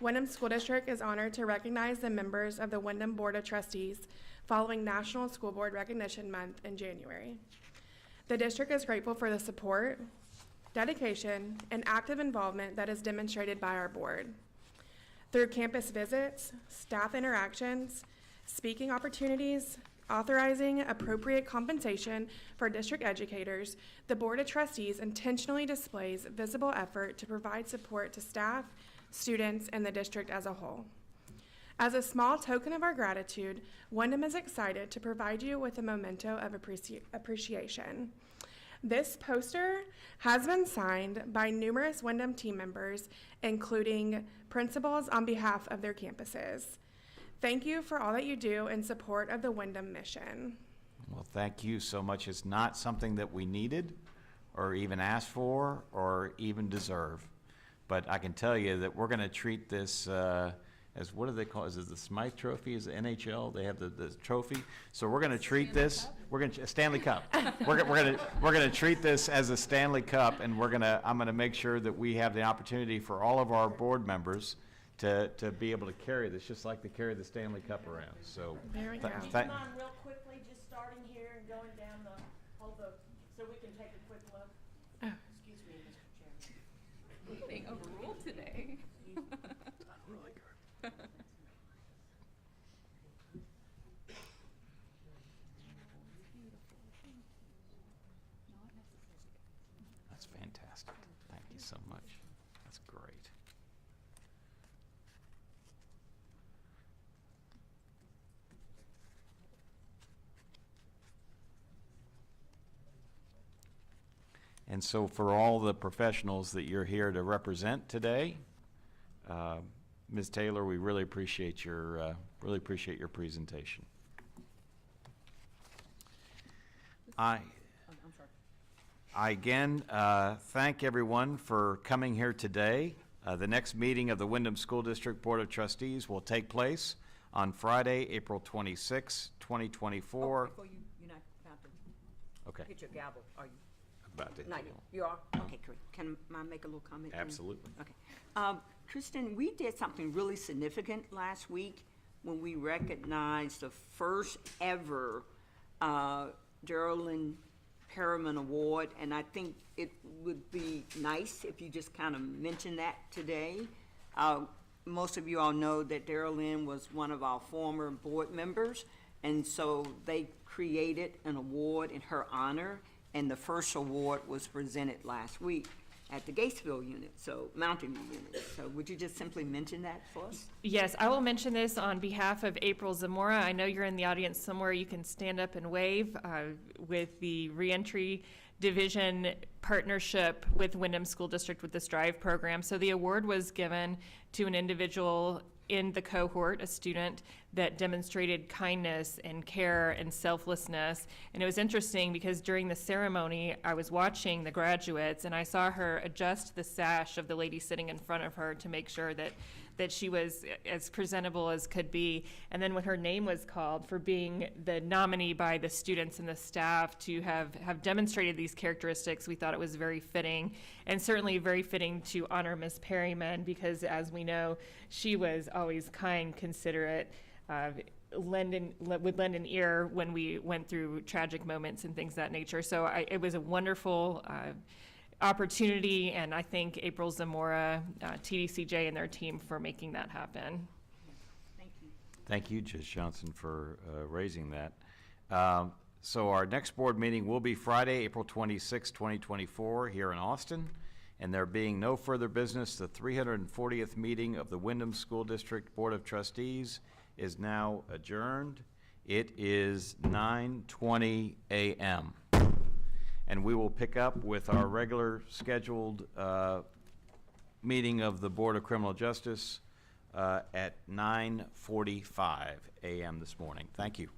Windham School District is honored to recognize the members of the Windham Board of Trustees following National School Board Recognition Month in January. The district is grateful for the support, dedication, and active involvement that is demonstrated by our board. Through campus visits, staff interactions, speaking opportunities, authorizing appropriate compensation for district educators, the Board of Trustees intentionally displays visible effort to provide support to staff, students, and the district as a whole. As a small token of our gratitude, Windham is excited to provide you with a memento of appreciation. This poster has been signed by numerous Windham team members, including principals on behalf of their campuses. Thank you for all that you do in support of the Windham mission. Well, thank you so much. It's not something that we needed or even asked for or even deserve. But I can tell you that we're going to treat this as, what do they call it? Is it the Smythe Trophy? Is the NHL? They have the trophy. So we're going to treat this. We're going to Stanley Cup. we're going to treat this as a Stanley Cup, and I'm going to make sure that we have the opportunity for all of our board members to be able to carry this, just like they carry the Stanley Cup around. So there we go. Do you mind real quickly just starting here and going down so we can take a quick look? Oh. Excuse me, Mr. Chairman. We're being overruled today. that's fantastic. Thank you so much. That's great. And so for all the professionals that you're here to represent today, Ms. Taylor, we really appreciate your presentation. I again thank everyone for coming here today. The next meeting of the Windham School District Board of Trustees will take place on Friday, April 26, 2024. Before you're not about to Okay. hit your gavel, are you? About to. Not you. You are? Okay, great. Can I make a little comment? Absolutely. Okay. Tristan, we did something really significant last week when we recognized the first ever Geraldine Perriman Award, and I think it would be nice if you just kind of mention that today. Most of you all know that Geraldine was one of our former board members, and so they created an award in her honor, and the first award was presented last week at the Gatesville unit, so Mountain View unit. So would you just simply mention that for us? Yes, I will mention this on behalf of April Zamora. I know you're in the audience somewhere. You can stand up and wave with the Reentry Division partnership with Windham School District with the STRIVE program. So the award was given to an individual in the cohort a student that demonstrated kindness and care and selflessness. And it was interesting because during the ceremony, I was watching the graduates and I saw her adjust the sash of the lady sitting in front of her to make sure that she was as presentable as could be. And then when her name was called, for being the nominee by the students and the staff to have demonstrated these characteristics, we thought it was very fitting, and certainly very fitting to honor Miss Perryman, because as we know, she was always kind, considerate, would lend an ear when we went through tragic moments and things of that nature. So it was a wonderful opportunity, and I thank April Zamora, TBCJ, and their team for making that happen. Thank you. Thank you, Judge Johnson, for raising that. So our next board meeting will be Friday, April 26, 2024, here in Austin. And there being no further business, the 340th meeting of the Windham School District Board of Trustees is now adjourned. It is 9:20 a.m. And we will pick up with our regular scheduled meeting of the Board of Criminal Justice at 9:45 a.m. this morning. Thank you.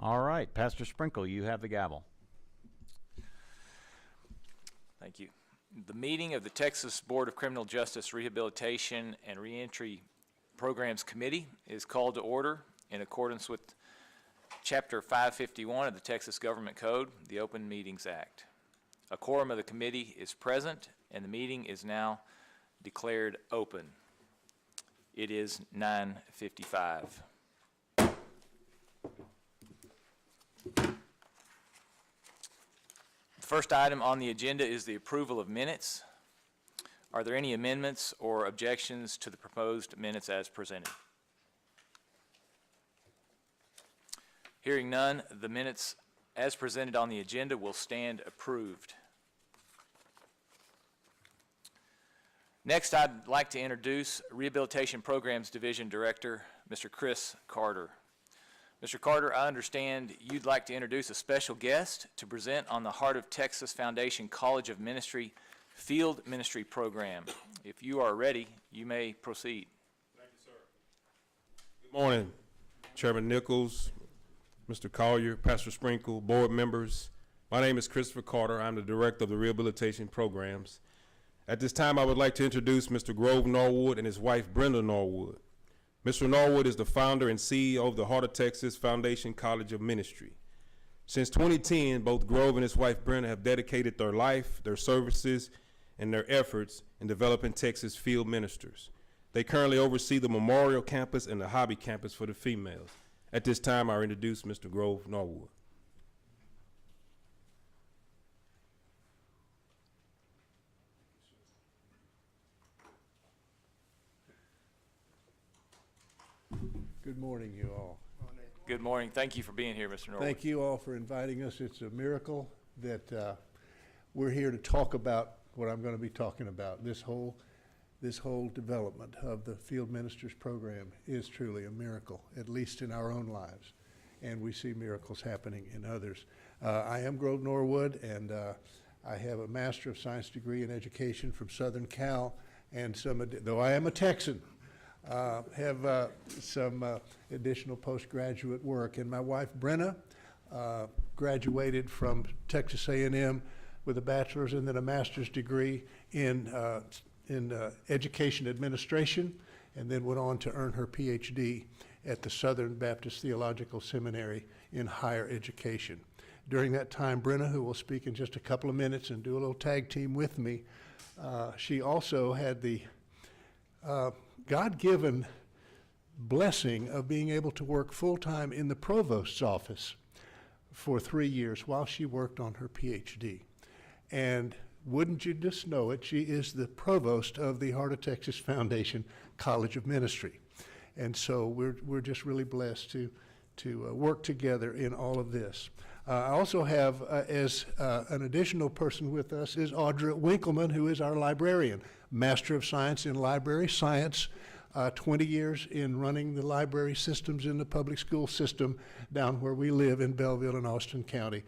All right, Pastor Sprinkle, you have the gavel. Thank you. The meeting of the Texas Board of Criminal Justice Rehabilitation and Reentry Programs Committee is called to order in accordance with Chapter 551 of the Texas Government Code, the Open Meetings Act. A quorum of the committee is present, and the meeting is now declared open. It is 9:55. The first item on the agenda is the approval of minutes. Are there any amendments or objections to the proposed minutes as presented? Hearing none, the minutes as presented on the agenda will stand approved. Next, I'd like to introduce Rehabilitation Programs Division Director, Mr. Chris Carter. Mr. Carter, I understand you'd like to introduce a special guest to present on the Heart of Texas Foundation College of Ministry Field Ministry Program. If you are ready, you may proceed. Thank you, sir. Good morning, Chairman Nichols, Mr. Collier, Pastor Sprinkle, board members. My name is Christopher Carter. I'm the Director of the Rehabilitation Programs. At this time, I would like to introduce Mr. Grove Norwood and his wife, Brenda Norwood. Mr. Norwood is the founder and CEO of the Heart of Texas Foundation College of Ministry. Since 2010, both Grove and his wife, Brenda, have dedicated their life, their services, and their efforts in developing Texas field ministers. They currently oversee the Memorial Campus and the Hobby Campus for the females. At this time, I introduce Mr. Grove Norwood. Good morning, you all. Good morning. Thank you for being here, Mr. Norwood. Thank you all for inviting us. It's a miracle that we're here to talk about what I'm going to be talking about. This whole development of the Field Ministers Program is truly a miracle, at least in our own lives, and we see miracles happening in others. I am Grove Norwood, and I have a Master of Science degree in Education from Southern Cal, and though I am a Texan, have some additional postgraduate work. And my wife, Brenna, graduated from Texas A&M with a bachelor's and then a master's degree in education administration, and then went on to earn her PhD at the Southern Baptist Theological Seminary in higher education. During that time, Brenna, who will speak in just a couple of minutes and do a little tag team with me, she also had the God-given blessing of being able to work full-time in the provost's office for 3 years while she worked on her PhD. And wouldn't you just know it, she is the provost of the Heart of Texas Foundation College of Ministry. And so we're just really blessed to work together in all of this. I also have, as an additional person with us, is Audra Winkleman, who is our librarian, Master of Science in Library Science, 20 years in running the library systems in the public school system down where we live in Belleville and Austin County.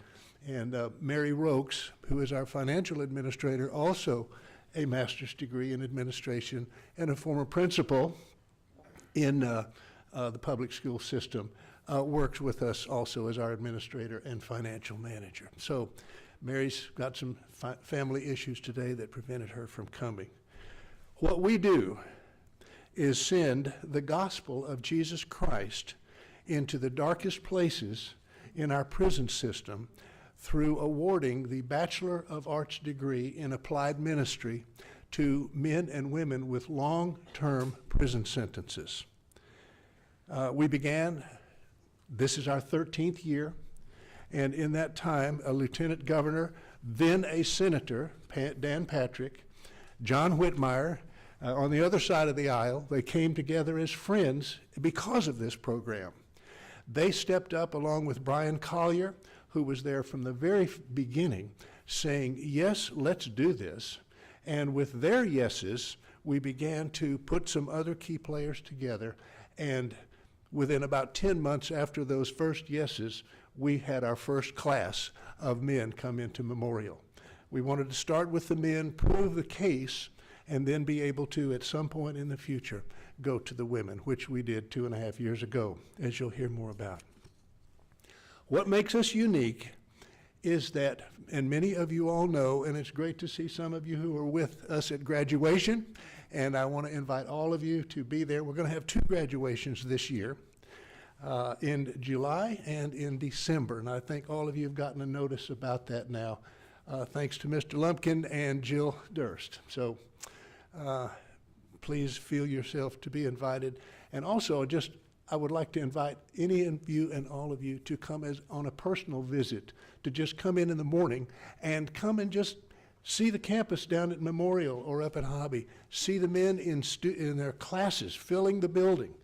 And Mary Rokes, who is our financial administrator, also a master's degree in administration and a former principal in the public school system, works with us also as our administrator and financial manager. So Mary's got some family issues today that prevented her from coming. What we do is send the gospel of Jesus Christ into the darkest places in our prison system through awarding the Bachelor of Arts degree in Applied Ministry to men and women with long-term prison sentences. We began, this is our 13th year, and in that time, a lieutenant governor, then a senator, Dan Patrick, John Whitmire, on the other side of the aisle, they came together as friends because of this program. They stepped up along with Brian Collier, who was there from the very beginning, saying, yes, let's do this. And with their yeses, we began to put some other key players together. And within about 10 months after those first yeses, we had our first class of men come into Memorial. We wanted to start with the men, prove the case, and then be able to, at some point in the future, go to the women, which we did 2.5 years ago, as you'll hear more about. What makes us unique is that, and many of you all know, and it's great to see some of you who are with us at graduation, and I want to invite all of you to be there. We're going to have 2 graduations this year, in July and in December, and I think all of you have gotten a notice about that now, thanks to Mr. Lumpkin and Jill Durst. So please feel yourself to be invited. And also, I would like to invite any of you and all of you to come on a personal visit, to just come in the morning and come and just see the campus down at Memorial or up at Hobby. See the men in their classes filling the building.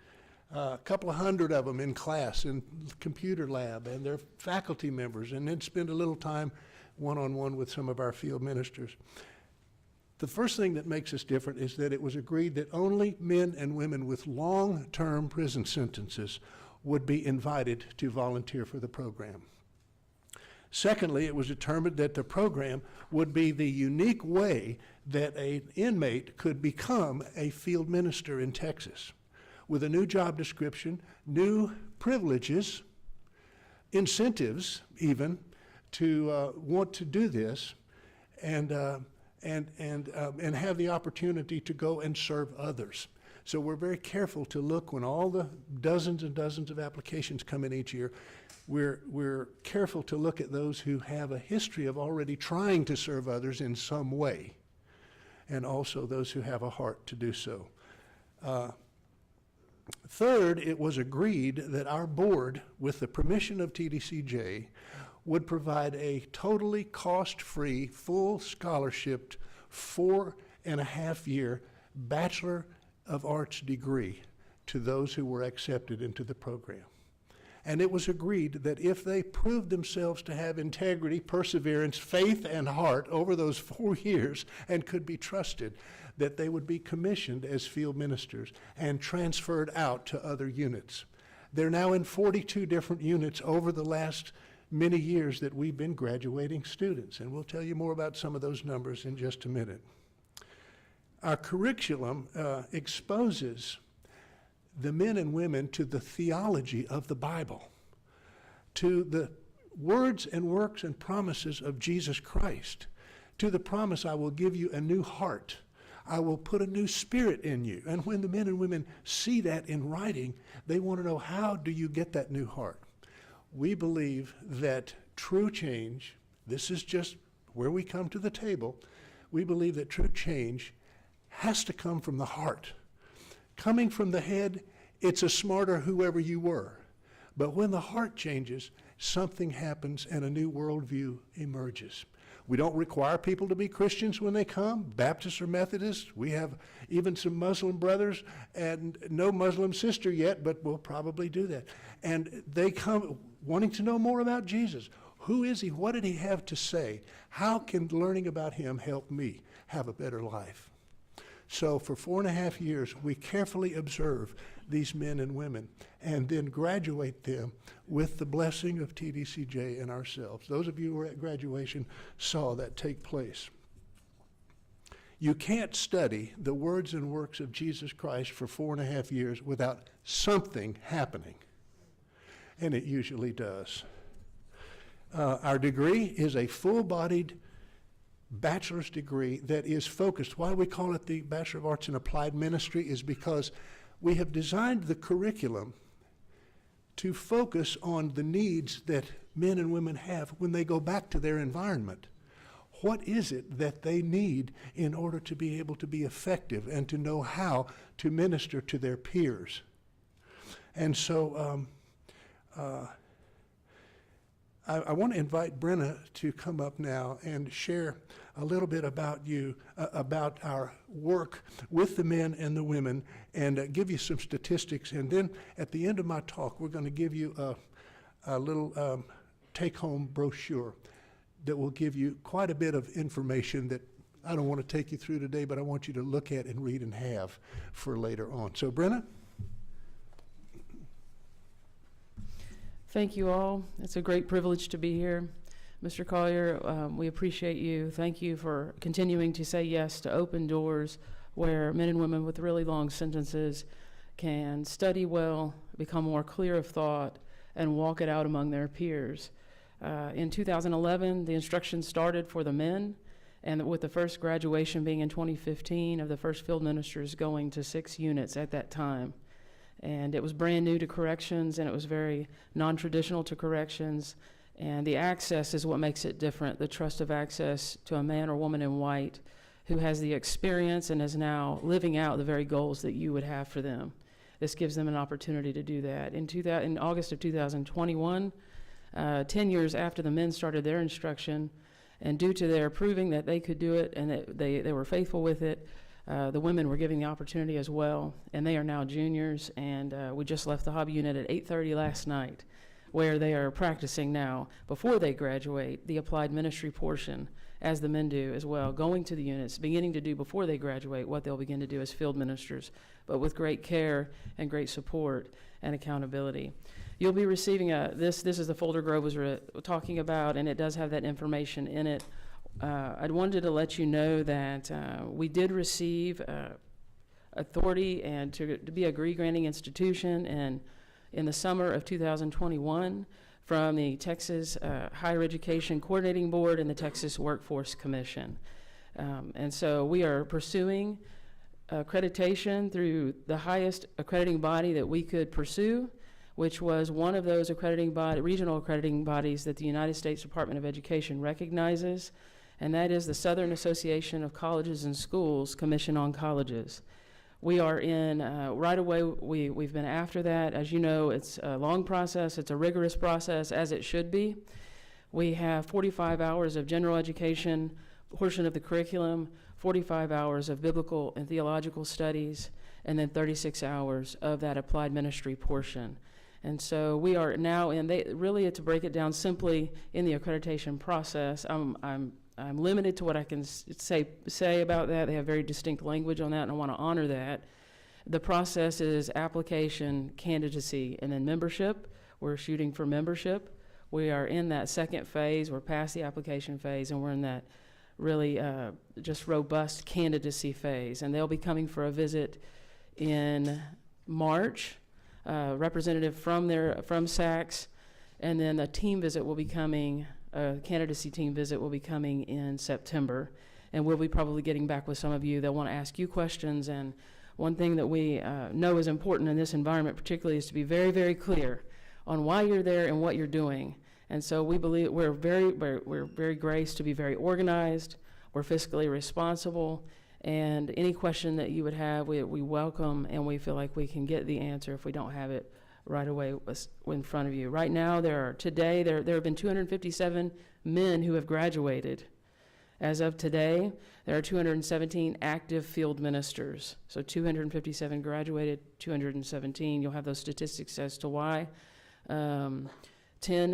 A couple of hundred of them in class in computer lab, and their faculty members, and then spend a little time one-on-one with some of our field ministers. The first thing that makes us different is that it was agreed that only men and women with long-term prison sentences would be invited to volunteer for the program. Secondly, it was determined that the program would be the unique way that an inmate could become a field minister in Texas, with a new job description, new privileges, incentives even, to want to do this, and have the opportunity to go and serve others. So we're very careful to look when all the dozens and dozens of applications come in each year. We're careful to look at those who have a history of already trying to serve others in some way, and also those who have a heart to do so. Third, it was agreed that our board, with the permission of TBCJ, would provide a totally cost-free, full scholarship, 4.5-year Bachelor of Arts degree to those who were accepted into the program. And it was agreed that if they proved themselves to have integrity, perseverance, faith, and heart over those 4 years and could be trusted, that they would be commissioned as field ministers and transferred out to other units. They're now in 42 different units over the last many years that we've been graduating students, and we'll tell you more about some of those numbers in just a minute. Our curriculum exposes the men and women to the theology of the Bible, to the words and works and promises of Jesus Christ, to the promise, I will give you a new heart, I will put a new spirit in you. And when the men and women see that in writing, they want to know, how do you get that new heart? We believe that true change, this is just where we come to the table, we believe that true change has to come from the heart. Coming from the head, it's a smarter whoever you were. But when the heart changes, something happens and a new worldview emerges. We don't require people to be Christians when they come, Baptists or Methodists. We have even some Muslim brothers and no Muslim sister yet, but we'll probably do that. And they come wanting to know more about Jesus. Who is he? What did he have to say? How can learning about him help me have a better life? So for 4.5 years, we carefully observe these men and women and then graduate them with the blessing of TBCJ and ourselves. Those of you who were at graduation saw that take place. You can't study the words and works of Jesus Christ for 4.5 years without something happening, and it usually does. Our degree is a full-bodied bachelor's degree that is focused. Why we call it the Bachelor of Arts in Applied Ministry is because we have designed the curriculum to focus on the needs that men and women have when they go back to their environment. What is it that they need in order to be able to be effective and to know how to minister to their peers? And so I want to invite Brenna to come up now and share a little bit about about our work with the men and the women, and give you some statistics. And then at the end of my talk, we're going to give you a little take-home brochure that will give you quite a bit of information that I don't want to take you through today, but I want you to look at and read and have for later on. So Brenna? Thank you all. It's a great privilege to be here. Mr. Collier, we appreciate you. Thank you for continuing to say yes to open doors where men and women with really long sentences can study well, become more clear of thought, and walk it out among their peers. In 2011, the instruction started for the men, and with the first graduation being in 2015 of the first field ministers going to 6 units at that time. And it was brand new to corrections, and it was very non-traditional to corrections. And the access is what makes it different, the trust of access to a man or woman in white who has the experience and is now living out the very goals that you would have for them. This gives them an opportunity to do that. In August of 2021, 10 years after the men started their instruction, and due to their proving that they could do it and that they were faithful with it, the women were given the opportunity as well, and they are now juniors, and we just left the hobby unit at 8:30 last night, where they are practicing now, before they graduate, the applied ministry portion, as the men do as well, going to the units, beginning to do before they graduate what they'll begin to do as field ministers, but with great care and great support and accountability. You'll be receiving this is the folder Grove was talking about, and it does have that information in it. I wanted to let you know that we did receive authority and to be a grant-granting institution, and in the summer of 2021 from the Texas Higher Education Coordinating Board and the Texas Workforce Commission. And so we are pursuing accreditation through the highest accrediting body that we could pursue, which was one of those regional accrediting bodies that the United States Department of Education recognizes, and that is the Southern Association of Colleges and Schools Commission on Colleges. We are in, right away, we've been after that. As you know, it's a long process, it's a rigorous process, as it should be. We have 45 hours of general education portion of the curriculum, 45 hours of biblical and theological studies, and then 36 hours of that applied ministry portion. And so we are now in, really to break it down simply in the accreditation process, I'm limited to what I can say about that. They have very distinct language on that, and I want to honor that. The process is application, candidacy, and then membership. We're shooting for membership. We are in that second phase. We're past the application phase, and we're in that really just robust candidacy phase. And they'll be coming for a visit in March, representative from SACS, and then a team visit will be coming. A candidacy team visit will be coming in September, and we'll be probably getting back with some of you. They'll want to ask you questions, and one thing that we know is important in this environment particularly is to be very, very clear on why you're there and what you're doing. And so we believe we're very graced to be very organized, we're fiscally responsible, and any question that you would have, we welcome, and we feel like we can get the answer if we don't have it right away in front of you. Right now, there have been 257 men who have graduated. As of today, there are 217 active field ministers. So 257 graduated, 217. You'll have those statistics as to why. 10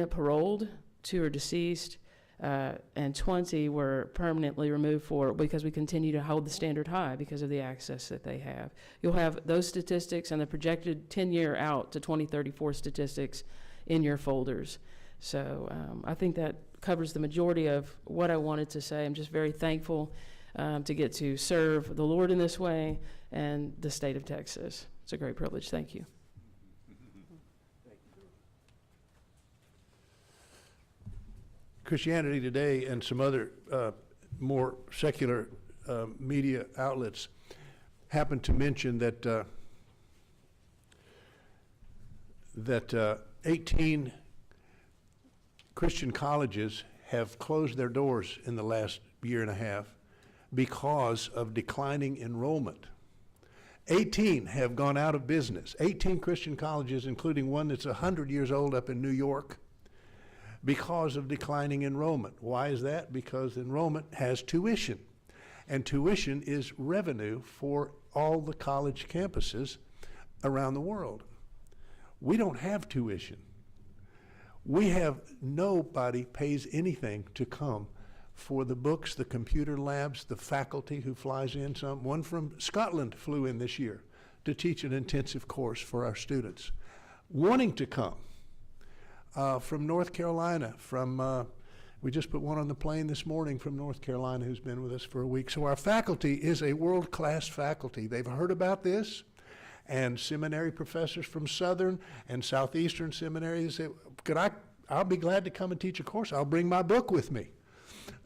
paroled, 2 are deceased, and 20 were permanently removed because we continue to hold the standard high because of the access that they have. You'll have those statistics and the projected 10-year out to 2034 statistics in your folders. So I think that covers the majority of what I wanted to say. I'm just very thankful to get to serve the Lord in this way and the state of Texas. It's a great privilege. Thank you. Christianity Today and some other more secular media outlets happen to mention that 18 Christian colleges have closed their doors in the last year and a half because of declining enrollment. 18 have gone out of business. 18 Christian colleges, including one that's 100 years old up in New York, because of declining enrollment. Why is that? Because enrollment has tuition, and tuition is revenue for all the college campuses around the world. We don't have tuition. Nobody pays anything to come for the books, the computer labs, the faculty who flies in. One from Scotland flew in this year to teach an intensive course for our students. Wanting to come from North Carolina, we just put one on the plane this morning from North Carolina who's been with us for a week. So our faculty is a world-class faculty. They've heard about this, and seminary professors from Southern and Southeastern seminaries say, I'll be glad to come and teach a course. I'll bring my book with me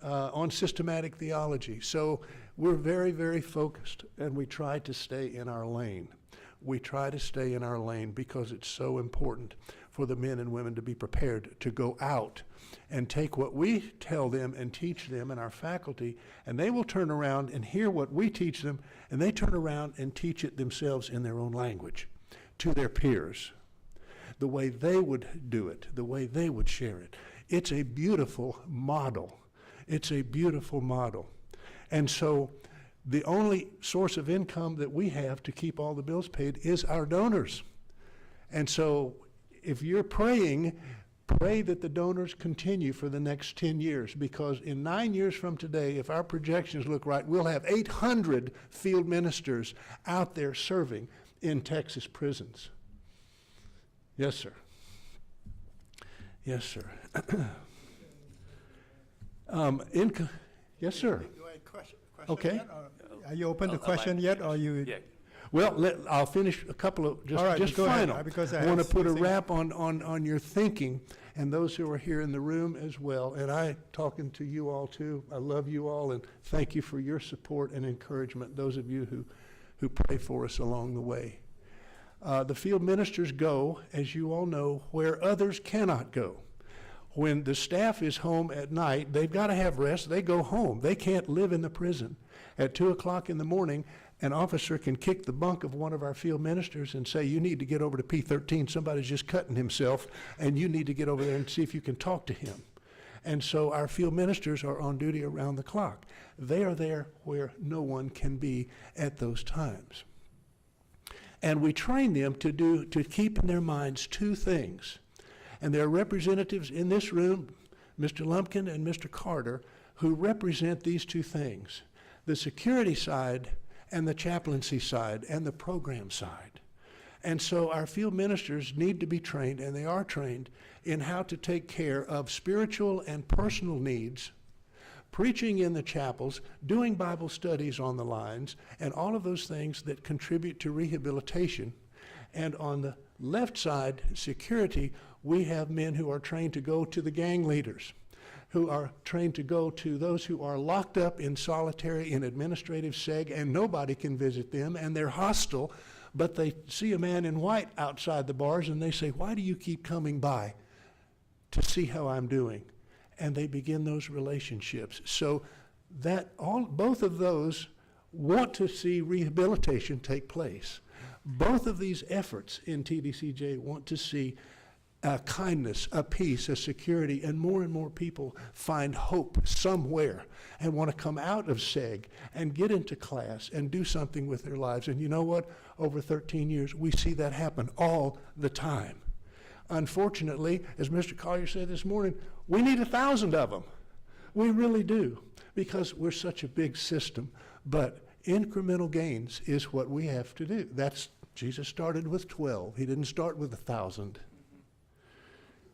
on systematic theology. So we're very, very focused, and we try to stay in our lane. We try to stay in our lane because it's so important for the men and women to be prepared to go out and take what we tell them and teach them and our faculty, and they will turn around and hear what we teach them, and they turn around and teach it themselves in their own language to their peers, the way they would do it, the way they would share it. It's a beautiful model. It's a beautiful model. And so the only source of income that we have to keep all the bills paid is our donors. And so if you're praying, pray that the donors continue for the next 10 years, because in 9 years from today, if our projections look right, we'll have 800 field ministers out there serving in Texas prisons. Yes, sir. Yes, sir. Yes, sir. Okay. Are you open to question yet, or you? Yeah. Well, I'll finish a couple of, All right, just go ahead, final. because I I want to have put a something- wrap on your thinking, and those who are here in the room as well. And I, talking to you all too, I love you all, and thank you for your support and encouragement, those of you who pray for us along the way. The field ministers go, as you all know, where others cannot go. When the staff is home at night, they've got to have rest. They go home. They can't live in the prison. At 2 o'clock in the morning, an officer can kick the bunk of one of our field ministers and say, you need to get over to P13. Somebody's just cutting himself, and you need to get over there and see if you can talk to him. And so our field ministers are on duty around the clock. They are there where no one can be at those times. And we train them to keep in their minds two things. And there are representatives in this room, Mr. Lumpkin and Mr. Carter, who represent these two things: the security side and the chaplaincy side and the program side. And so our field ministers need to be trained, and they are trained, in how to take care of spiritual and personal needs, preaching in the chapels, doing Bible studies on the lines, and all of those things that contribute to rehabilitation. And on the left side, security, we have men who are trained to go to the gang leaders, who are trained to go to those who are locked up in solitary in administrative seg, and nobody can visit them, and they're hostile, but they see a man in white outside the bars, and they say, why do you keep coming by to see how I'm doing? And they begin those relationships. So that both of those want to see rehabilitation take place. Both of these efforts in TBCJ want to see a kindness, a peace, a security, and more people find hope somewhere and want to come out of SEG and get into class and do something with their lives. And you know what? Over 13 years, we see that happen all the time. Unfortunately, as Mr. Collier said this morning, we need 1,000 of them. We really do, because we're such a big system. But incremental gains is what we have to do. Jesus started with 12. He didn't start with 1,000.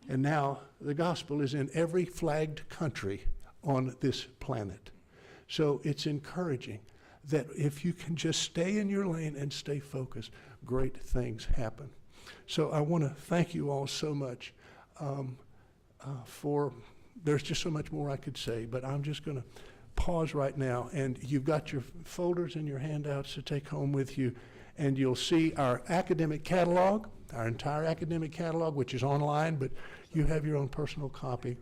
And now the gospel is in every flagged country on this planet. So it's encouraging that if you can just stay in your lane and stay focused, great things happen. So I want to thank you all so much there's just so much more I could say, but I'm just going to pause right now. And you've got your folders and your handouts to take home with you, and you'll see our academic catalog, our entire academic catalog, which is online, but you have your own personal copy,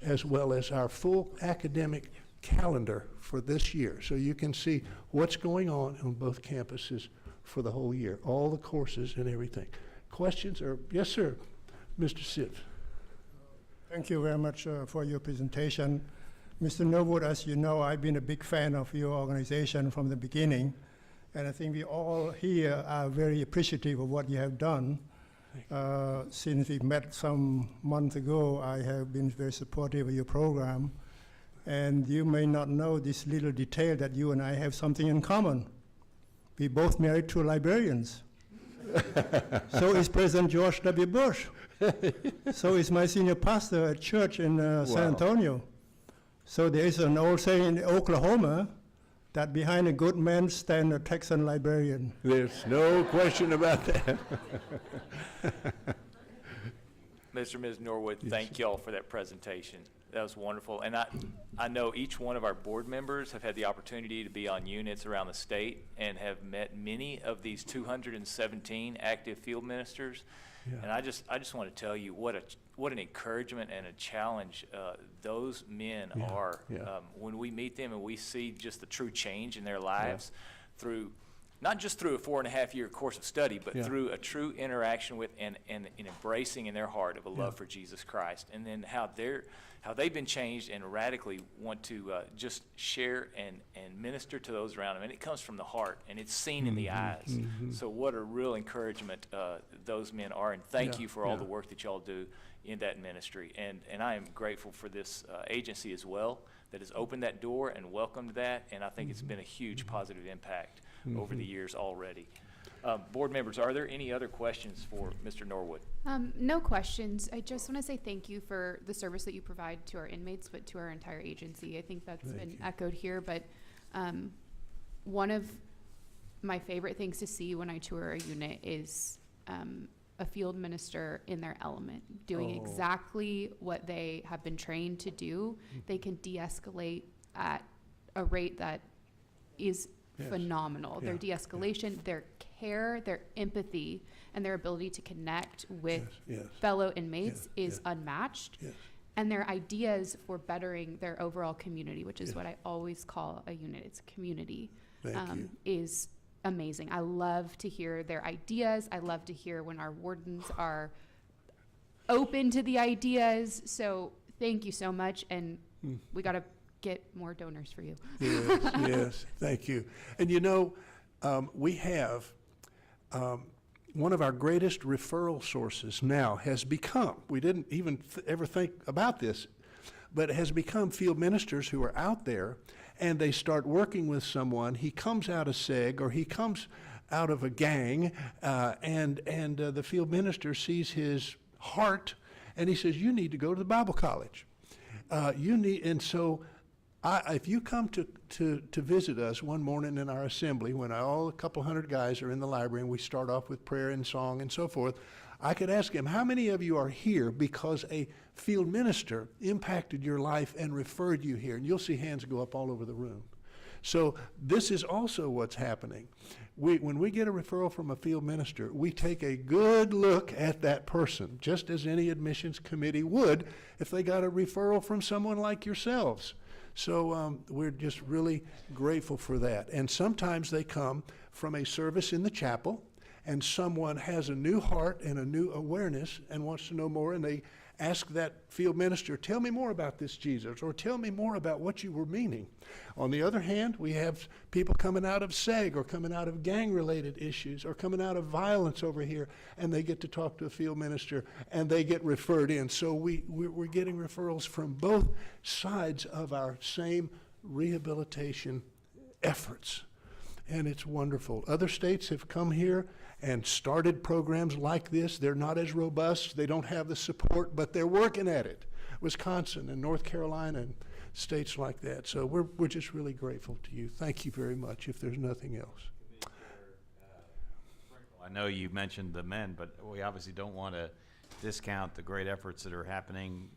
as well as our full academic calendar for this year. So you can see what's going on both campuses for the whole year, all the courses and everything. Questions? Or yes, sir, Mr. Siv. Thank you very much for your presentation. Mr. Norwood, as you know, I've been a big fan of your organization from the beginning, and I think we all here are very appreciative of what you have done. Since we met some months ago, I have been very supportive of your program, and you may not know this little detail that you and I have something in common. We both married to librarians. So is President George W. Bush. So is my senior pastor at church in San Antonio. So there is an old saying in Oklahoma that behind a good man stand a Texan librarian. There's no question about that. Mr. and Ms. Norwood, thank y'all for that presentation. That was wonderful. And I know each one of our board members have had the opportunity to be on units around the state and have met many of these 217 active field ministers. Yeah. And I just want to tell you what an encouragement and a challenge those men are. Yeah. When we meet them and we see just the true change in their lives through, not just through a 4.5-year course of study, but through a true interaction with and embracing in their heart of a love for Jesus Christ, and then how they've been changed and radically want to just share and minister to those around them. And it comes from the heart, and it's seen in the eyes. So what a real encouragement those men are, and thank you for all the work that y'all do in that ministry. And I am grateful for this agency as well that has opened that door and welcomed that, and I think it's been a huge positive impact over the years already. Board members, are there any other questions for Mr. Norwood? No questions. I just want to say thank you for the service that you provide to our inmates, but to our entire agency. I think that's been echoed here, but one of my favorite things to see when I tour a unit is a field minister in their element, doing exactly what they have been trained to do. They can de-escalate at a rate that is phenomenal. Their de-escalation, their care, their empathy, and their ability to connect with fellow inmates is unmatched. And their ideas for bettering their overall community, which is what I always call a unit, it's a community, is amazing. I love to hear their ideas. I love to hear when our wardens are open to the ideas. So thank you so much, and we got to get more donors for you. Yes, thank you. And you know, we have one of our greatest referral sources now has become, we didn't even ever think about this, but it has become field ministers who are out there and they start working with someone. He comes out of SEG or he comes out of a gang, and the field minister sees his heart and he says, you need to go to the Bible college. And so if you come to visit us one morning in our assembly, when a couple hundred guys are in the library and we start off with prayer and song and so forth, I could ask him, how many of you are here because a field minister impacted your life and referred you here? And you'll see hands go up all over the room. So this is also what's happening. When we get a referral from a field minister, we take a good look at that person, just as any admissions committee would if they got a referral from someone like yourselves. So we're just really grateful for that. And sometimes they come from a service in the chapel, and someone has a new heart and a new awareness and wants to know more, and they ask that field minister, tell me more about this Jesus, or tell me more about what you were meaning. On the other hand, we have people coming out of SEG or coming out of gang-related issues or coming out of violence over here, and they get to talk to a field minister, and they get referred in. So we're getting referrals from both sides of our same rehabilitation efforts, and it's wonderful. Other states have come here and started programs like this. They're not as robust, they don't have the support, but they're working at it. Wisconsin and North Carolina and states like that. So we're just really grateful to you. Thank you very much, if there's nothing else. I know you mentioned the men, but we obviously don't want to discount the great efforts that are happening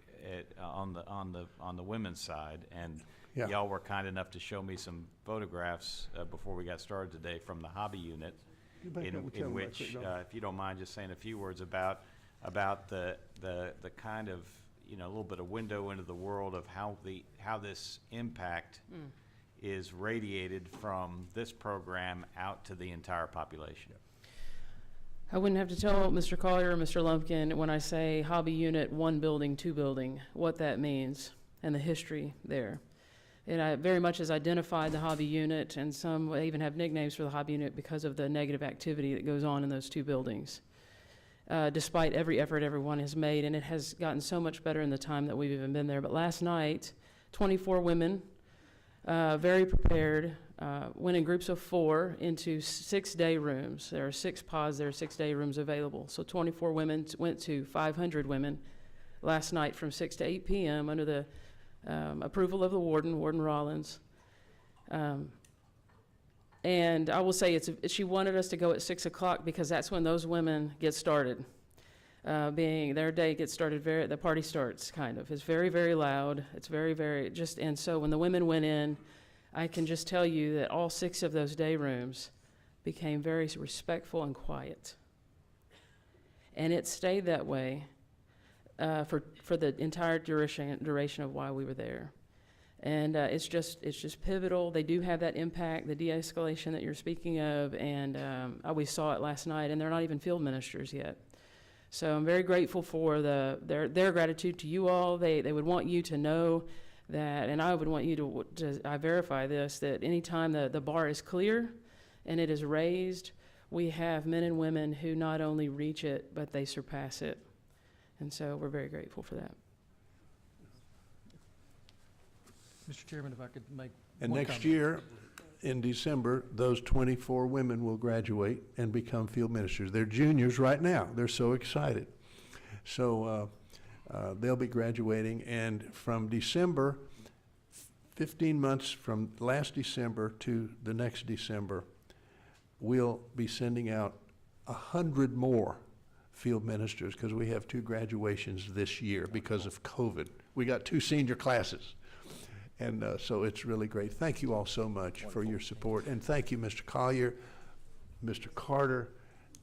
on the women's side. And y'all were kind enough to show me some photographs before we got started today from the hobby unit, in which, if you don't mind just saying a few words about the kind of, a little bit of window into the world of how this impact is radiated from this program out to the entire population. I wouldn't have to tell Mr. Collier or Mr. Lumpkin when I say hobby unit, 1 building, 2 building, what that means and the history there. And I very much has identified the hobby unit, and some even have nicknames for the hobby unit because of the negative activity that goes on in those 2 buildings. Despite every effort everyone has made, and it has gotten so much better in the time that we've even been there. But last night, 24 women, very prepared, went in groups of 4 into 6-day rooms. There are 6 pods, there are 6-day rooms available. So 24 women went to 500 women last night from 6 to 8 p.m. under the approval of the Warden Rollins. And I will say, she wanted us to go at 6 o'clock because that's when those women get started. Being their day gets started, the party starts kind of. It's very, very loud. It's very, very and so when the women went in, I can just tell you that all 6 of those day rooms became very respectful and quiet. And it stayed that way for the entire duration of why we were there. And it's just pivotal. They do have that impact, the de-escalation that you're speaking of, and we saw it last night, and they're not even field ministers yet. So I'm very grateful for their gratitude to you all. They would want you to know that, and I would want you I verify this, that anytime the bar is clear and it is raised, we have men and women who not only reach it, but they surpass it. And so we're very grateful for that. Mr. Chairman, if I could make And one next comment. year, in December, those 24 women will graduate and become field ministers. They're juniors right now. They're so excited. So they'll be graduating, and from December, 15 months from last December to the next December, we'll be sending out 100 more field ministers because we have 2 graduations this year because of COVID. We got 2 senior classes. And so it's really great. Thank you all so much for your support. And thank you, Mr. Collier, Mr. Carter,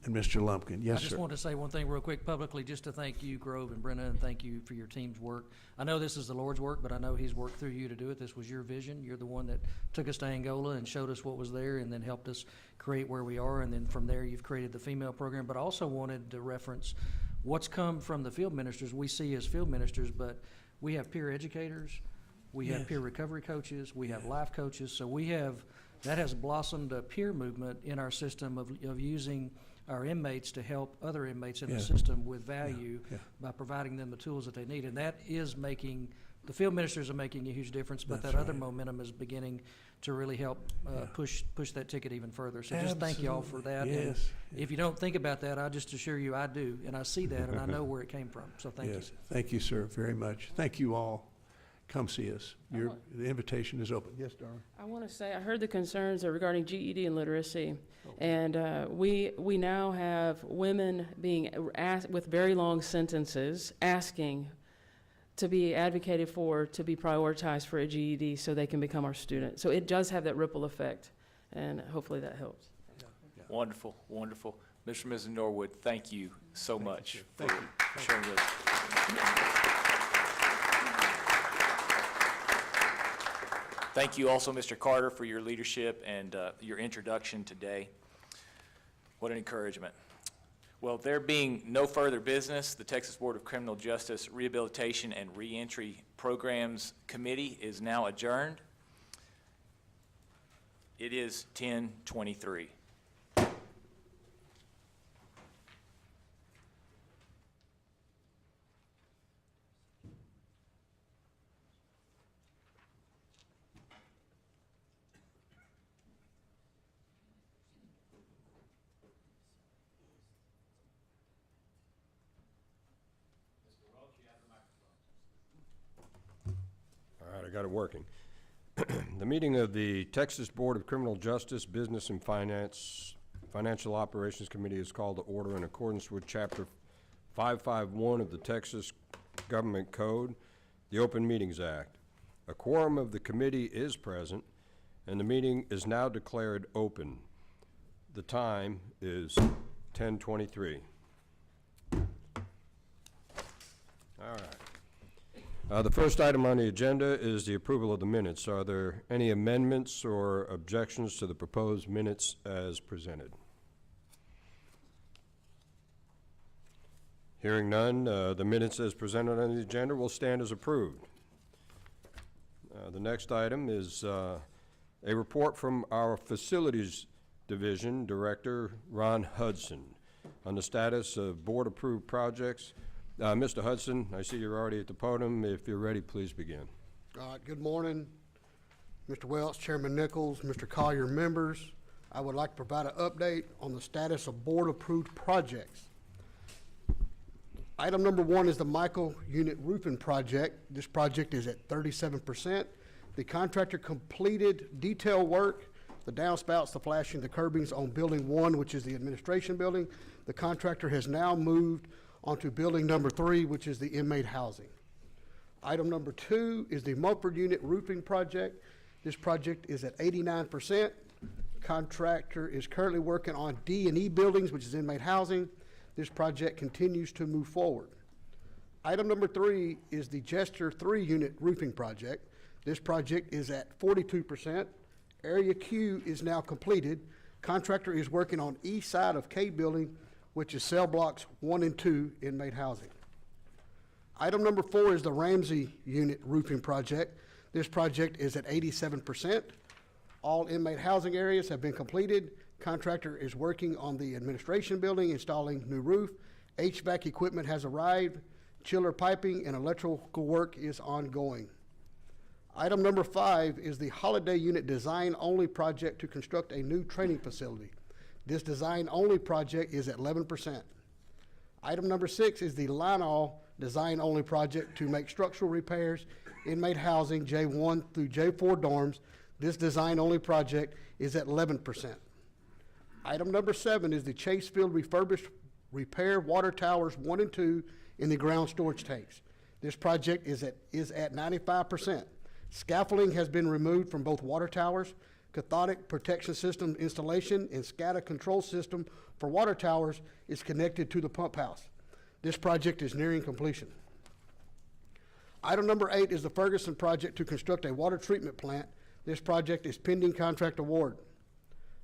and Mr. Lumpkin. Yes, I just sir. want to say one thing real quick publicly, just to thank you, Grove and Brenna, and thank you for your team's work. I know this is the Lord's work, but I know He's worked through you to do it. This was your vision. You're the one that took us to Angola and showed us what was there and then helped us create where we are. And then from there, you've created the female program. But I also wanted to reference what's come from the field ministers. We see as field ministers, but we have peer educators. We have peer recovery coaches, we have life coaches, so that has blossomed a peer movement in our system of using our inmates to help other inmates in the system with value by providing them the tools that they need. And that is the field ministers are making a huge difference, but that other momentum is beginning to really help push that ticket even further. So just thank you all for that. Yes. And if you don't think about that, I just assure you I do, and I see that, and I know where it came from. So thank you. Thank you, sir, very much. Thank you all. Come see us. The invitation is open. Yes, darling. I want to say, I heard the concerns regarding GED and literacy, and we now have women being asked with very long sentences asking to be advocated for, to be prioritized for a GED so they can become our student. So it does have that ripple effect, and hopefully that helps. Wonderful, wonderful. Mr. and Mrs. Norwood, thank you so much for sharing this. Thank you also, Mr. Carter, for your leadership and your introduction today. What an encouragement. Well, there being no further business, the Texas Board of Criminal Justice Rehabilitation and Reentry Programs Committee is now adjourned. It is 10:23. All right, I got it working. The meeting of the Texas Board of Criminal Justice, Business and Financial Operations Committee is called to order in accordance with Chapter 551 of the Texas Government Code, the Open Meetings Act. A quorum of the committee is present, and the meeting is now declared open. The time is 10:23. All right. The first item on the agenda is the approval of the minutes. Are there any amendments or objections to the proposed minutes as presented? Hearing none, the minutes as presented on the agenda will stand as approved. The next item is a report from our Facilities Division Director, Ron Hudson, on the status of board-approved projects. Mr. Hudson, I see you're already at the podium. If you're ready, please begin. Good morning, Mr. Welch, Chairman Nichols, Mr. Collier, members. I would like to provide an update on the status of board-approved projects. Item number 1 is the Michael Unit Roofing Project. This project is at 37%. The contractor completed detail work the downspouts, the flashing, the curbings on Building 1, which is the administration building. The contractor has now moved onto Building number 3, which is the inmate housing. Item number 2 is the Mumford Unit Roofing Project. This project is at 89%. Contractor is currently working on D and E buildings, which is inmate housing. This project continues to move forward. Item number 3 is the Jester 3 Unit Roofing Project. This project is at 42%. Area Q is now completed. Contractor is working on east side of K building, which is cell blocks 1 and 2 inmate housing. Item number 4 is the Ramsey Unit Roofing Project. This project is at 87%. All inmate housing areas have been completed. Contractor is working on the administration building, installing new roof. HVAC equipment has arrived. Chiller piping and electrical work is ongoing. Item number 5 is the Holiday Unit Design Only Project to construct a new training facility. This design only project is at 11%. Item number 6 is the Lionel Design Only Project to make structural repairs, inmate housing, J1 through J4 dorms. This design only project is at 11%. Item number 7 is the Chasefield Refurbished Repair Water Towers 1 and 2 in the ground storage tanks. This project is at 95%. Scaffolding has been removed from both water towers. Cathodic protection system installation and SCADA control system for water towers is connected to the pump house. This project is nearing completion. Item number 8 is the Ferguson project to construct a water treatment plant. This project is pending contract award.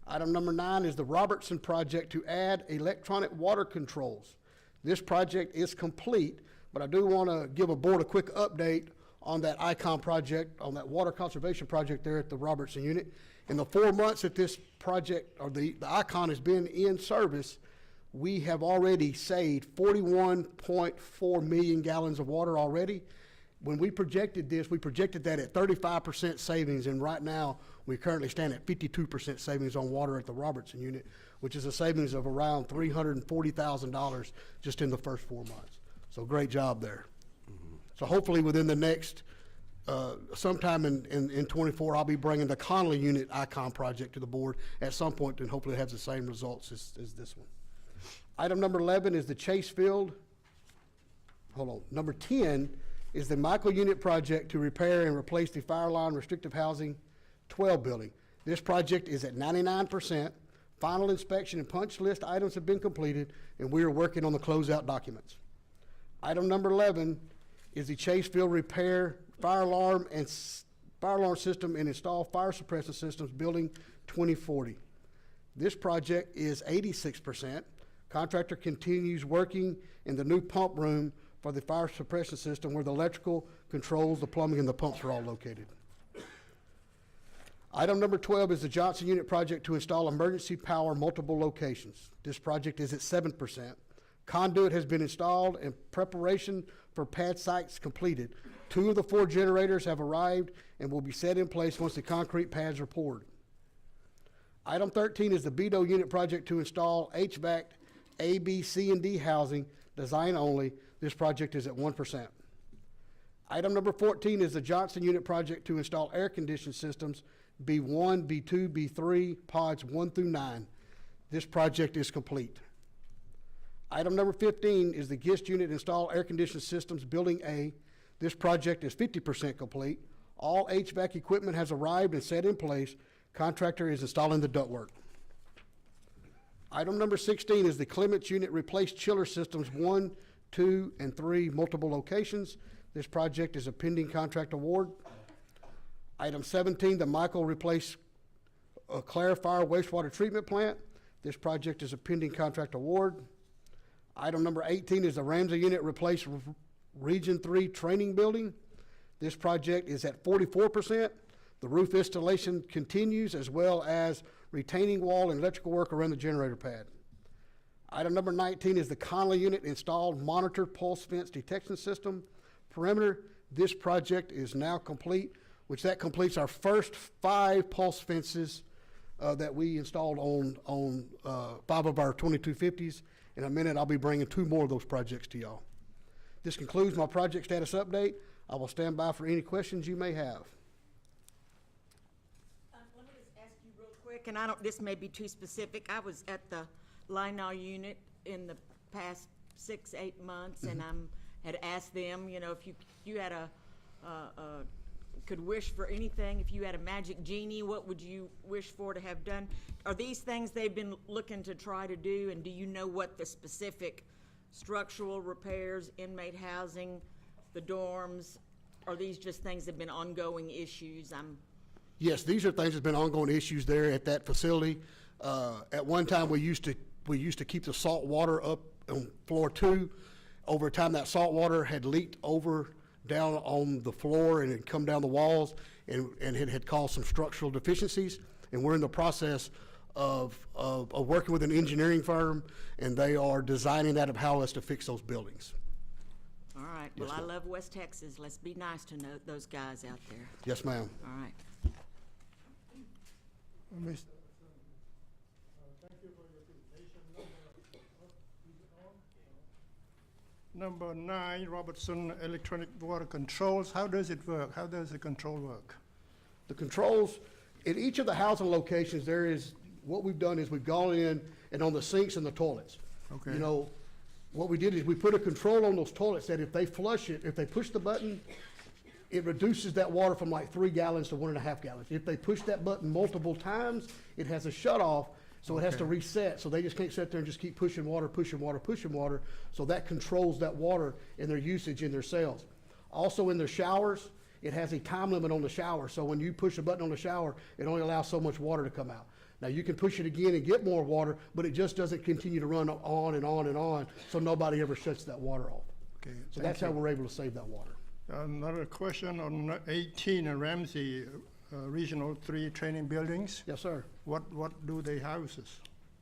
Item number 9 is the Robertson project to add electronic water controls. This project is complete, but I do want to give a board a quick update on that ICON project, on that water conservation project there at the Robertson unit. In the 4 months that this project, or the ICON has been in service, we have already saved 41.4 million gallons of water already. When we projected this, we projected that at 35% savings, and right now, we currently stand at 52% savings on water at the Robertson unit, which is a savings of around $340,000 just in the first 4 months. So great job there. So hopefully within the next, sometime in 24, I'll be bringing the Conley Unit ICON project to the board at some point, and hopefully it has the same results as this one. Item number 11 is the Chasefield, number 10 is the Michael Unit project to repair and replace the fire line restrictive housing 12 building. This project is at 99%. Final inspection and punch list items have been completed, and we are working on the closeout documents. Item number 11 is the Chasefield repair fire alarm system and install fire suppression systems building 2040. This project is 86%. Contractor continues working in the new pump room for the fire suppression system where the electrical controls, the plumbing, and the pumps are all located. Item number 12 is the Johnson Unit project to install emergency power multiple locations. This project is at 7%. Conduit has been installed and preparation for pad sites completed. 2 of the 4 generators have arrived and will be set in place once the concrete pads are poured. Item 13 is the Beto Unit project to install HVAC A, B, C, and D housing, design only. This project is at 1%. Item number 14 is the Johnson Unit project to install air conditioning systems, B1, B2, B3, pods 1 through 9. This project is complete. Item number 15 is the GIST Unit install air conditioning systems, building A. This project is 50% complete. All HVAC equipment has arrived and set in place. Contractor is installing the ductwork. Item number 16 is the Clements Unit replace chiller systems 1, 2, and 3 multiple locations. This project is a pending contract award. Item 17, the Michael replace clarifier wastewater treatment plant. This project is a pending contract award. Item number 18 is the Ramsey Unit replace Region 3 training building. This project is at 44%. The roof installation continues, as well as retaining wall and electrical work around the generator pad. Item number 19 is the Conley Unit installed monitored pulse fence detection system perimeter. This project is now complete, which that completes our first 5 pulse fences that we installed on 5 of our 2250s. In a minute, I'll be bringing 2 more of those projects to y'all. This concludes my project status update. I will stand by for any questions you may have. Let me just ask you real quick. quick, and this may be too specific. I was at the Lionel unit in the past 6-8 months, and had asked them, if you had could wish for anything, if you had a magic genie, what would you wish for to have done? Are these things they've been looking to try to do, and do you know what the specific structural repairs, inmate housing, the dorms, are these just things that have been ongoing issues? Yes, these are things that's been ongoing issues there at that facility. At one time, we used to keep the salt water up on floor 2. Over time, that salt water had leaked over down on the floor and had come down the walls, and it had caused some structural deficiencies. And we're in the process of working with an engineering firm, and they are designing that of how us to fix those buildings. All right. Yes, Well, I ma'am. love West Texas. Let's be nice to those guys out there. Yes, ma'am. All right. Miss- Number 9, Robertson Electronic Water Controls. How does it work? How does the control work? The controls, in each of the housing locations, what we've done is we've gone in and on the sinks and the toilets. Okay. You know, what we did is we put a control on those toilets that if they flush it, if they push the button, it reduces that water from like 3 gallons to 1.5 gallons. If they push that button multiple times, it has a shut off, so it has to reset. So they just can't sit there and just keep pushing water, pushing water, pushing water. So that controls that water in their usage in their cells. Also in their showers, it has a time limit on the shower. So when you push a button on the shower, it only allows so much water to come out. Now you can push it again and get more water, but it just doesn't continue to run on and on and on, so nobody ever shuts that water off. Okay, So that's how we're able to save that water. Another question on 18 Ramsey Regional 3 training buildings. Yes, sir. What do they house?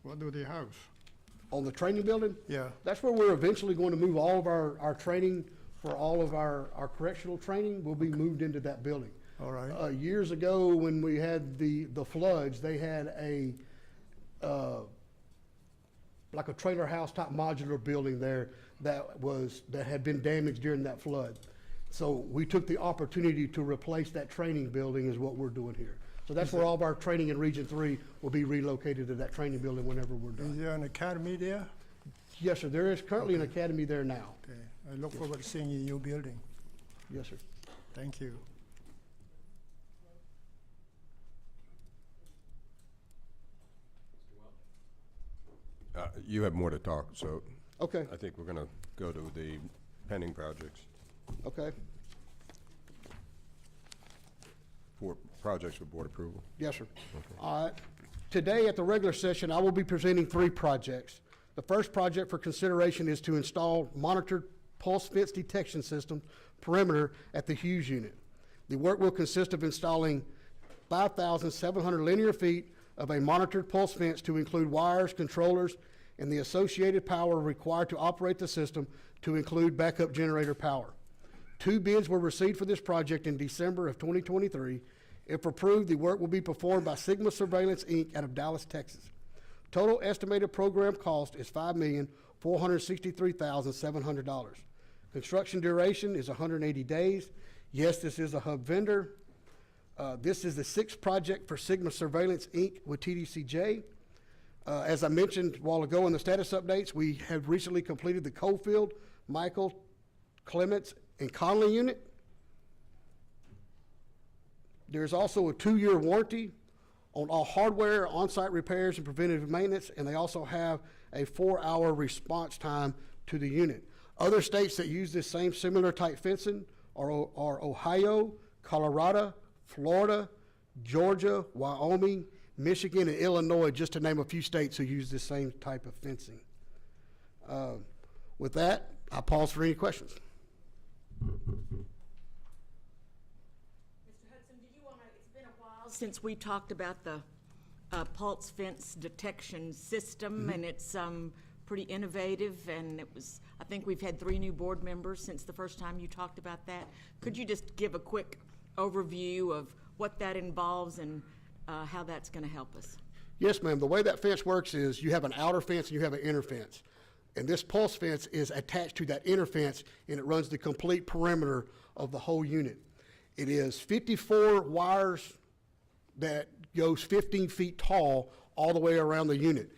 What do they house? On the training building? Yeah. That's where we're eventually going to move all of our training for all of our correctional training will be moved into that building. All right. Years ago, when we had the floods, they had like a trailer house type modular building there that had been damaged during that flood. So we took the opportunity to replace that training building is what we're doing here. So that's where all of our training in Region 3 will be relocated to that training building whenever we're Is done. there an academy there? Yes, sir. There is currently an academy there now. Okay. I look forward to seeing your new building. Yes, sir. Thank you. You have more to talk, so Okay. I think we're going to go to the pending projects, Okay. for projects with board approval. Yes, sir. All right. Today, at the regular session, I will be presenting 3 projects. The first project for consideration is to install monitored pulse fence detection system perimeter at the Hughes unit. The work will consist of installing 5,700 linear feet of a monitored pulse fence to include wires, controllers, and the associated power required to operate the system to include backup generator power. 2 bids were received for this project in December of 2023. If approved, the work will be performed by Sigma Surveillance, Inc. out of Dallas, Texas. Total estimated program cost is $5,463,700. Construction duration is 180 days. Yes, this is a hub vendor. This is the 6th project for Sigma Surveillance, Inc. with TBCJ. As I mentioned a while ago in the status updates, we have recently completed the Coalfield, Michael, Clements, and Conley unit. There's also a 2-year warranty on all hardware, on-site repairs, and preventative maintenance, and they also have a 4-hour response time to the unit. Other states that use this same similar type fencing are Ohio, Colorado, Florida, Georgia, Wyoming, Michigan, and Illinois, just to name a few states who use this same type of fencing. With that, I pause for any questions. Mr. Hudson, did you want to, it's been a while since we talked about the pulse fence detection system, and it's pretty innovative, and it was, I think we've had 3 new board members since the first time you talked about that. Could you just give a quick overview of what that involves and how that's going to help us? Yes, ma'am. The way that fence works is you have an outer fence and you have an inner fence. And this pulse fence is attached to that inner fence, and it runs the complete perimeter of the whole unit. It is 54 wires that goes 15 feet tall all the way around the unit.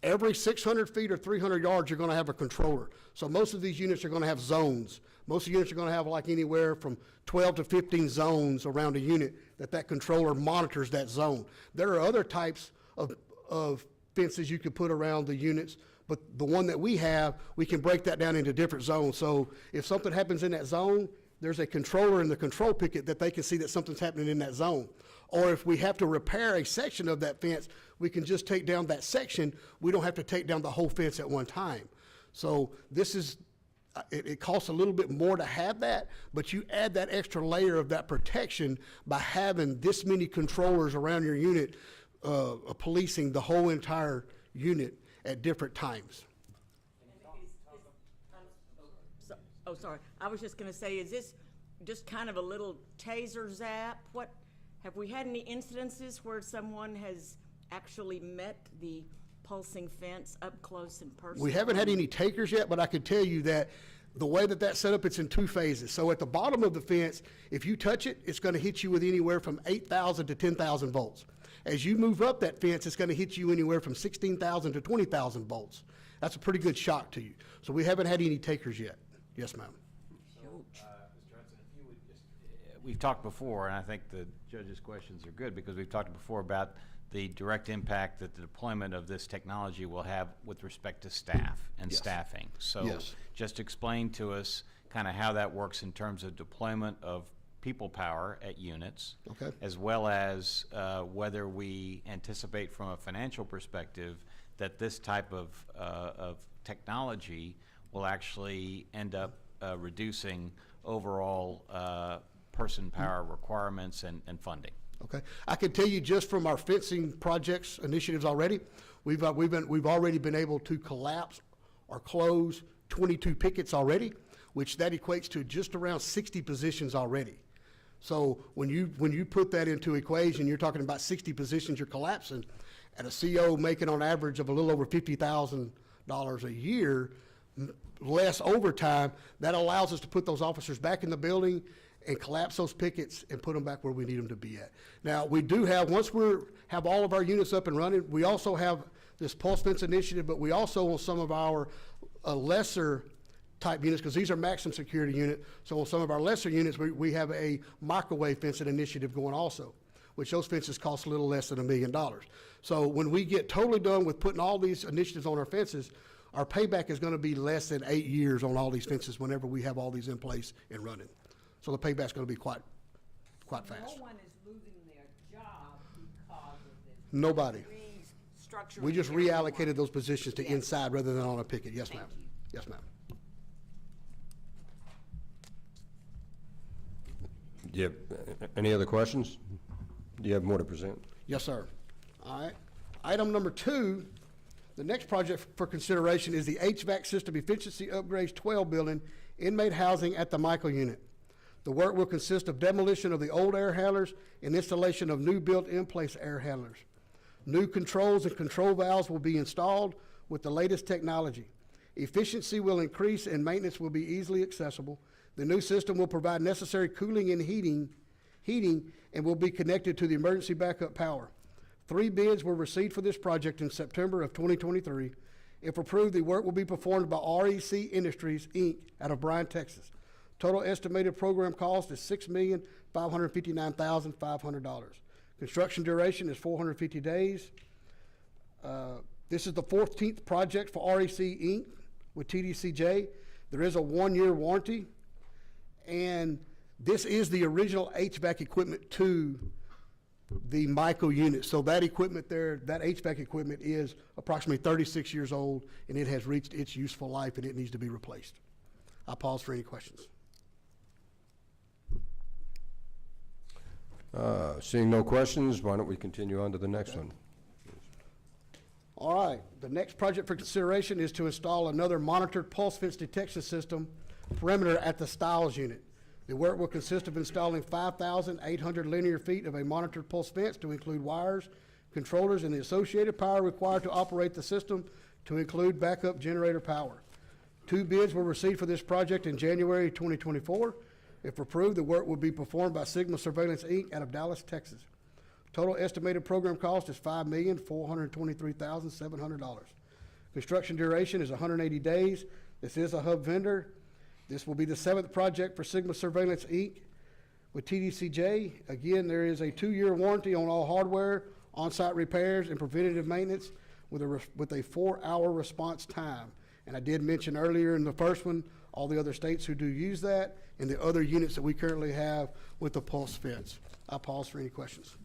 Every 600 feet or 300 yards, you're going to have a controller. So most of these units are going to have zones. Most of the units are going to have like anywhere from 12 to 15 zones around a unit that controller monitors that zone. There are other types of fences you could put around the units, but the one that we have, we can break that down into different zones. So if something happens in that zone, there's a controller in the control picket that they can see that something's happening in that zone. Or if we have to repair a section of that fence, we can just take down that section. We don't have to take down the whole fence at one time. So this is, it costs a little bit more to have that, but you add that extra layer of that protection by having this many controllers around your unit, policing the whole entire unit at different times. Oh, sorry. I was just going to say, is this just kind of a little taser zap? What, have we had any incidences where someone has actually met the pulsing fence up close and personal? We haven't had any takers yet, but I can tell you that the way that that's set up, it's in two phases. So at the bottom of the fence, if you touch it, it's going to hit you with anywhere from 8,000 to 10,000 volts. As you move up that fence, it's going to hit you anywhere from 16,000 to 20,000 volts. That's a pretty good shock to you. So we haven't had any takers yet. Yes, ma'am. So, Mr. Hudson, if you would just, we've talked before, and I think the judge's questions are good because we've talked before about the direct impact that the deployment of this technology will have with respect to staff and Yes. staffing. So Yes. just explain to us kind of how that works in terms of deployment of people power at units, Okay. as well as whether we anticipate from a financial perspective that this type of technology will actually end up reducing overall person power requirements and funding. Okay, I can tell you just from our fencing projects initiatives already, we've already been able to collapse or close 22 pickets already, which that equates to just around 60 positions already. So when you put that into equation, you're talking about 60 positions you're collapsing, at a CO making on average of a little over $50,000 a year, less overtime. That allows us to put those officers back in the building and collapse those pickets and put them back where we need them to be at. Now, we do have, once we have all of our units up and running, we also have this pulse fence initiative, but we also, on some of our lesser type units, because these are maximum security unit, so on some of our lesser units, we have a microwave fencing initiative going also, which those fences cost a little less than $1 million. So when we get totally done with putting all these initiatives on our fences, our payback is going to be less than 8 years on all these fences whenever we have all these in place and running. So the payback's going to be quite fast. No one is losing their job because of this. Nobody. Restructuring We just everyone. reallocated those positions to Yes. inside rather than on a picket. Yes, Thank ma'am. you. Yes, ma'am. Do you have any other questions? Do you have more to present? Yes, sir. All right. Item number 2, the next project for consideration is the HVAC system efficiency upgrades 12 building, inmate housing at the Michael unit. The work will consist of demolition of the old air handlers and installation of new built in-place air handlers. New controls and control valves will be installed with the latest technology. Efficiency will increase and maintenance will be easily accessible. The new system will provide necessary cooling and heating and will be connected to the emergency backup power. 3 bids were received for this project in September of 2023. If approved, the work will be performed by REC Industries, Inc. out of Bryan, Texas. Total estimated program cost is $6,559,500. Construction duration is 450 days. This is the 14th project for REC Inc. with TBCJ. There is a 1-year warranty, and this is the original HVAC equipment to the Michael unit. So that equipment there, that HVAC equipment is approximately 36 years old, and it has reached its useful life, and it needs to be replaced. I'll pause for any questions. Seeing no questions, why don't we continue on to the next one? All right, the next project for consideration is to install another monitored pulse fence detection system perimeter at the Stiles unit. The work will consist of installing 5,800 linear feet of a monitored pulse fence to include wires, controllers, and the associated power required to operate the system to include backup generator power. 2 bids were received for this project in January 2024. If approved, the work will be performed by Sigma Surveillance, Inc. out of Dallas, Texas. Total estimated program cost is $5,423,700. Construction duration is 180 days. This is a hub vendor. This will be the 7th project for Sigma Surveillance, Inc. with TBCJ. Again, there is a 2-year warranty on all hardware, on-site repairs, and preventative maintenance with a 4-hour response time. And I did mention earlier in the first one, all the other states who do use that, and the other units that we currently have with the pulse fence. I'll pause for any questions.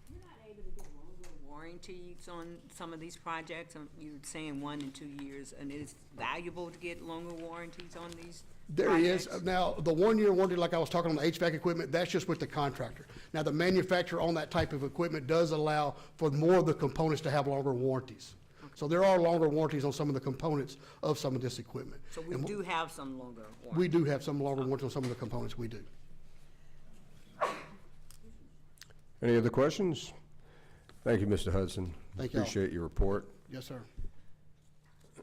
You're not able to get longer warranties on some of these projects? You're saying 1 and 2 years, and it's valuable to get longer warranties on these There is. projects? Now, the 1-year warranty, like I was talking on the HVAC equipment, that's just with the contractor. Now, the manufacturer on that type of equipment does allow for more of the components to have longer warranties. So there are longer warranties on some of the components of some of this equipment. So we do have some longer warranties? We do have some longer warranties on some of the components, we do. Any other questions? Thank you, Mr. Hudson. Thank y'all. Appreciate your report. Yes, sir.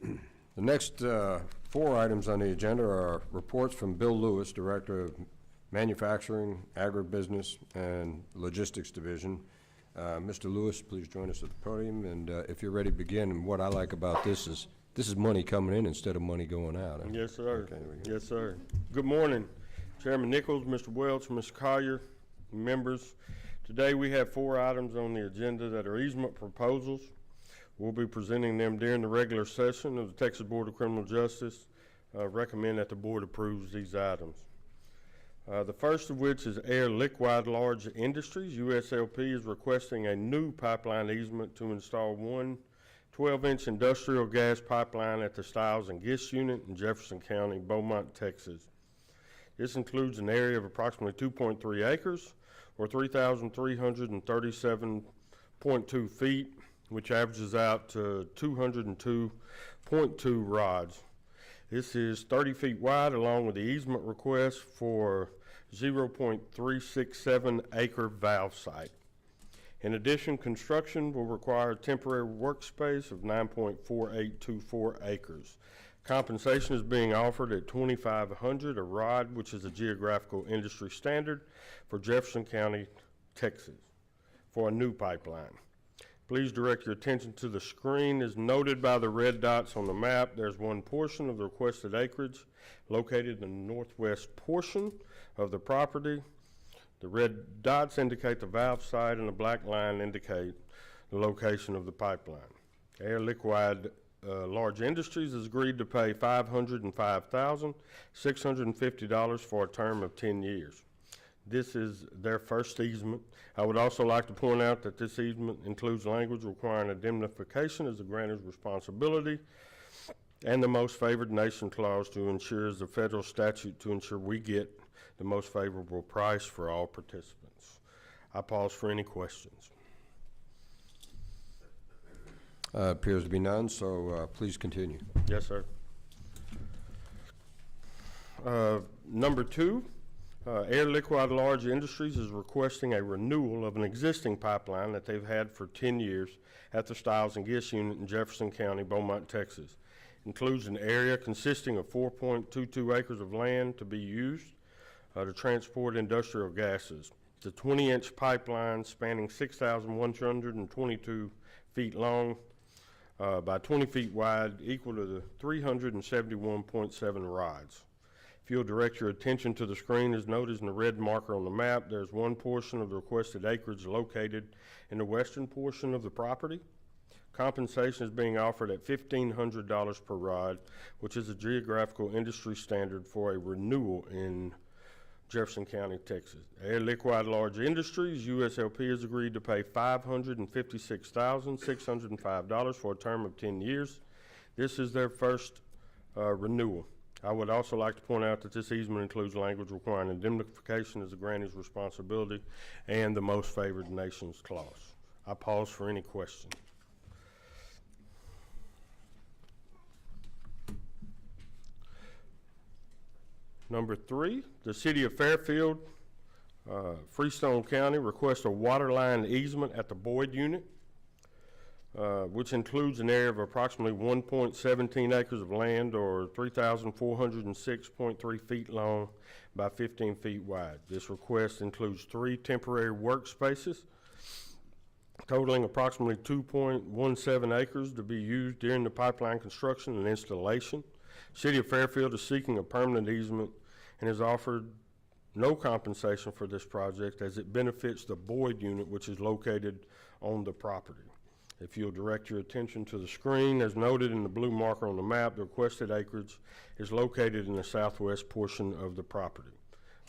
The next 4 items on the agenda are reports from Bill Lewis, Director of Manufacturing, Agribusiness, and Logistics Division. Mr. Lewis, please join us at the podium, and if you're ready to begin, and what I like about this is money coming in instead of money going out. Yes, sir. Okay, there we go. Yes, sir. Good morning, Chairman Nichols, Mr. Welch, Mr. Collier, members. Today we have 4 items on the agenda that are easement proposals. We'll be presenting them during the regular session of the Texas Board of Criminal Justice. Recommend that the board approves these items. The first of which is Air Liquide Large Industries. USLP is requesting a new pipeline easement to install one 12-inch industrial gas pipeline at the Stiles and Gist unit in Jefferson County, Beaumont, Texas. This includes an area of approximately 2.3 acres or 3,337.2 feet, which averages out to 202.2 rods. This is 30 feet wide, along with the easement request for 0.367 acre valve site. In addition, construction will require a temporary workspace of 9.4824 acres. Compensation is being offered at $2,500 a rod, which is a geographical industry standard for Jefferson County, Texas, for a new pipeline. Please direct your attention to the screen. As noted by the red dots on the map, there's one portion of the requested acreage located in the northwest portion of the property. The red dots indicate the valve site, and the black line indicate the location of the pipeline. Air Liquide Large Industries has agreed to pay $505,650 for a term of 10 years. This is their first easement. I would also like to point out that this easement includes language requiring indemnification as the grantor's responsibility, and the most favored nation clause to ensure is the federal statute to ensure we get the most favorable price for all participants. I pause for any questions. Appears to be none, so please continue. Yes, sir. Number 2. Air Liquide Large Industries is requesting a renewal of an existing pipeline that they've had for 10 years at the Stiles and Gist unit in Jefferson County, Beaumont, Texas. Includes an area consisting of 4.22 acres of land to be used to transport industrial gases. It's a 20-inch pipeline spanning 6,122 feet long by 20 feet wide, equal to the 371.7 rods. If you'll direct your attention to the screen, as noted in the red marker on the map, there's one portion of the requested acreage located in the western portion of the property. Compensation is being offered at $1,500 per rod, which is a geographical industry standard for a renewal in Jefferson County, Texas. Air Liquide Large Industries, USLP, has agreed to pay $556,605 for a term of 10 years. This is their first renewal. I would also like to point out that this easement includes language requiring indemnification as the grantor's responsibility and the most favored nations clause. I pause for any questions. Number 3, the City of Fairfield, Freestone County requests a water line easement at the Boyd unit. which includes an area of approximately 1.17 acres of land or 3,406.3 feet long by 15 feet wide. This request includes 3 temporary workspaces totaling approximately 2.17 acres to be used during the pipeline construction and installation. City of Fairfield is seeking a permanent easement and has offered no compensation for this project as it benefits the Boyd unit, which is located on the property. If you'll direct your attention to the screen, as noted in the blue marker on the map, the requested acreage is located in the southwest portion of the property.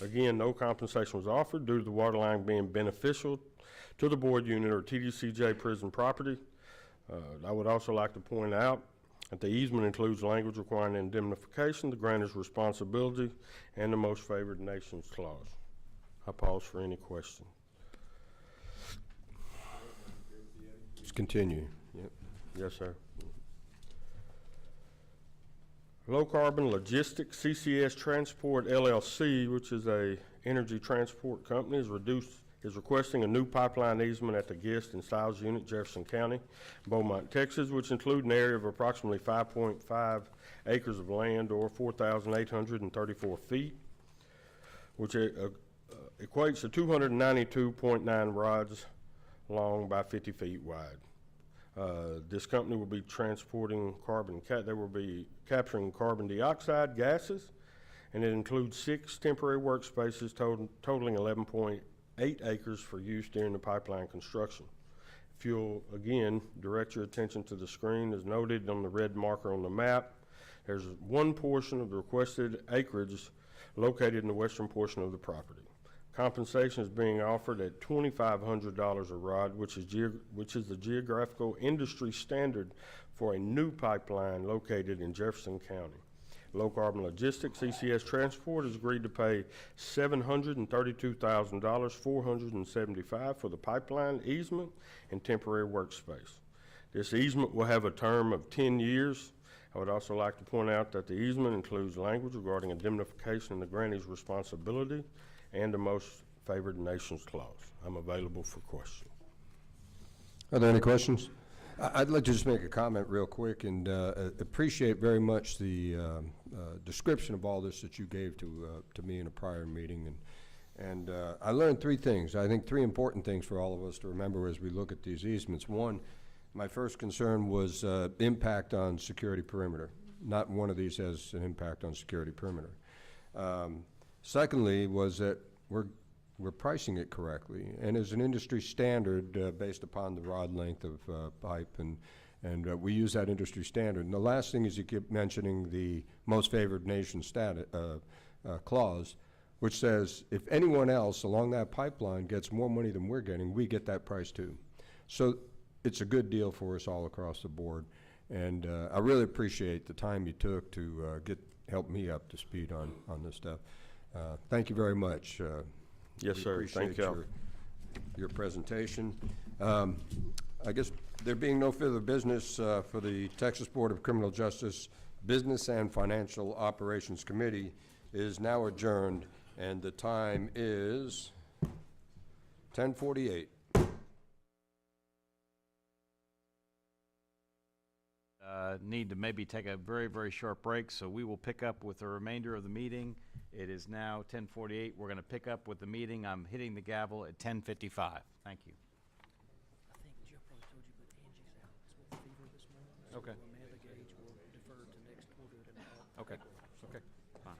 Again, no compensation was offered due to the water line being beneficial to the Boyd unit or TBCJ prison property. I would also like to point out that the easement includes language requiring indemnification, the grantor's responsibility, and the most favored nations clause. I pause for any questions. Let's continue. Yep. Yes, sir. Low Carbon Logistics CCS Transport LLC, which is a energy transport company, is requesting a new pipeline easement at the Gist and Stiles Unit, Jefferson County, Beaumont, Texas, which include an area of approximately 5.5 acres of land or 4,834 feet, which equates to 292.9 rods long by 50 feet wide. This company will be transporting they will be capturing carbon dioxide gases, and it includes 6 temporary workspaces totaling 11.8 acres for use during the pipeline construction. If you'll, again, direct your attention to the screen as noted on the red marker on the map, there's one portion of the requested acreage located in the western portion of the property. Compensation is being offered at $2,500 a rod, which is the geographical industry standard for a new pipeline located in Jefferson County. Low Carbon Logistics, CCS Transport, has agreed to pay $732,475 for the pipeline easement and temporary workspace. This easement will have a term of 10 years. I would also like to point out that the easement includes language regarding indemnification and the grantee's responsibility and the most favored nations clause. I'm available for questions. Are there any questions? I'd like to just make a comment real quick and appreciate very much the description of all this that you gave to me in a prior meeting. And I learned 3 things. I think 3 important things for all of us to remember as we look at these easements. One, my first concern was impact on security perimeter. Not one of these has an impact on security perimeter. Secondly was that we're pricing it correctly and as an industry standard based upon the rod length of pipe, and we use that industry standard. And the last thing is you keep mentioning the most favored nation clause, which says if anyone else along that pipeline gets more money than we're getting, we get that price too. So it's a good deal for us all across the board. And I really appreciate the time you took to help me up to speed on this stuff. Thank you very much. Yes, sir. Thank you. Your presentation. I guess there being no further business for the Texas Board of Criminal Justice Business and Financial Operations Committee is now adjourned, and the time is 10:48. Need to maybe take a very, very short break, so we will pick up with the remainder of the meeting. It is now 10:48. We're going to pick up with the meeting. I'm hitting the gavel at 10:55. Thank you. I think Joe probably told you, but Angie's out with fever this morning. So Okay. Amanda Gage will defer to next, we'll do it in a Okay. Okay. Fine.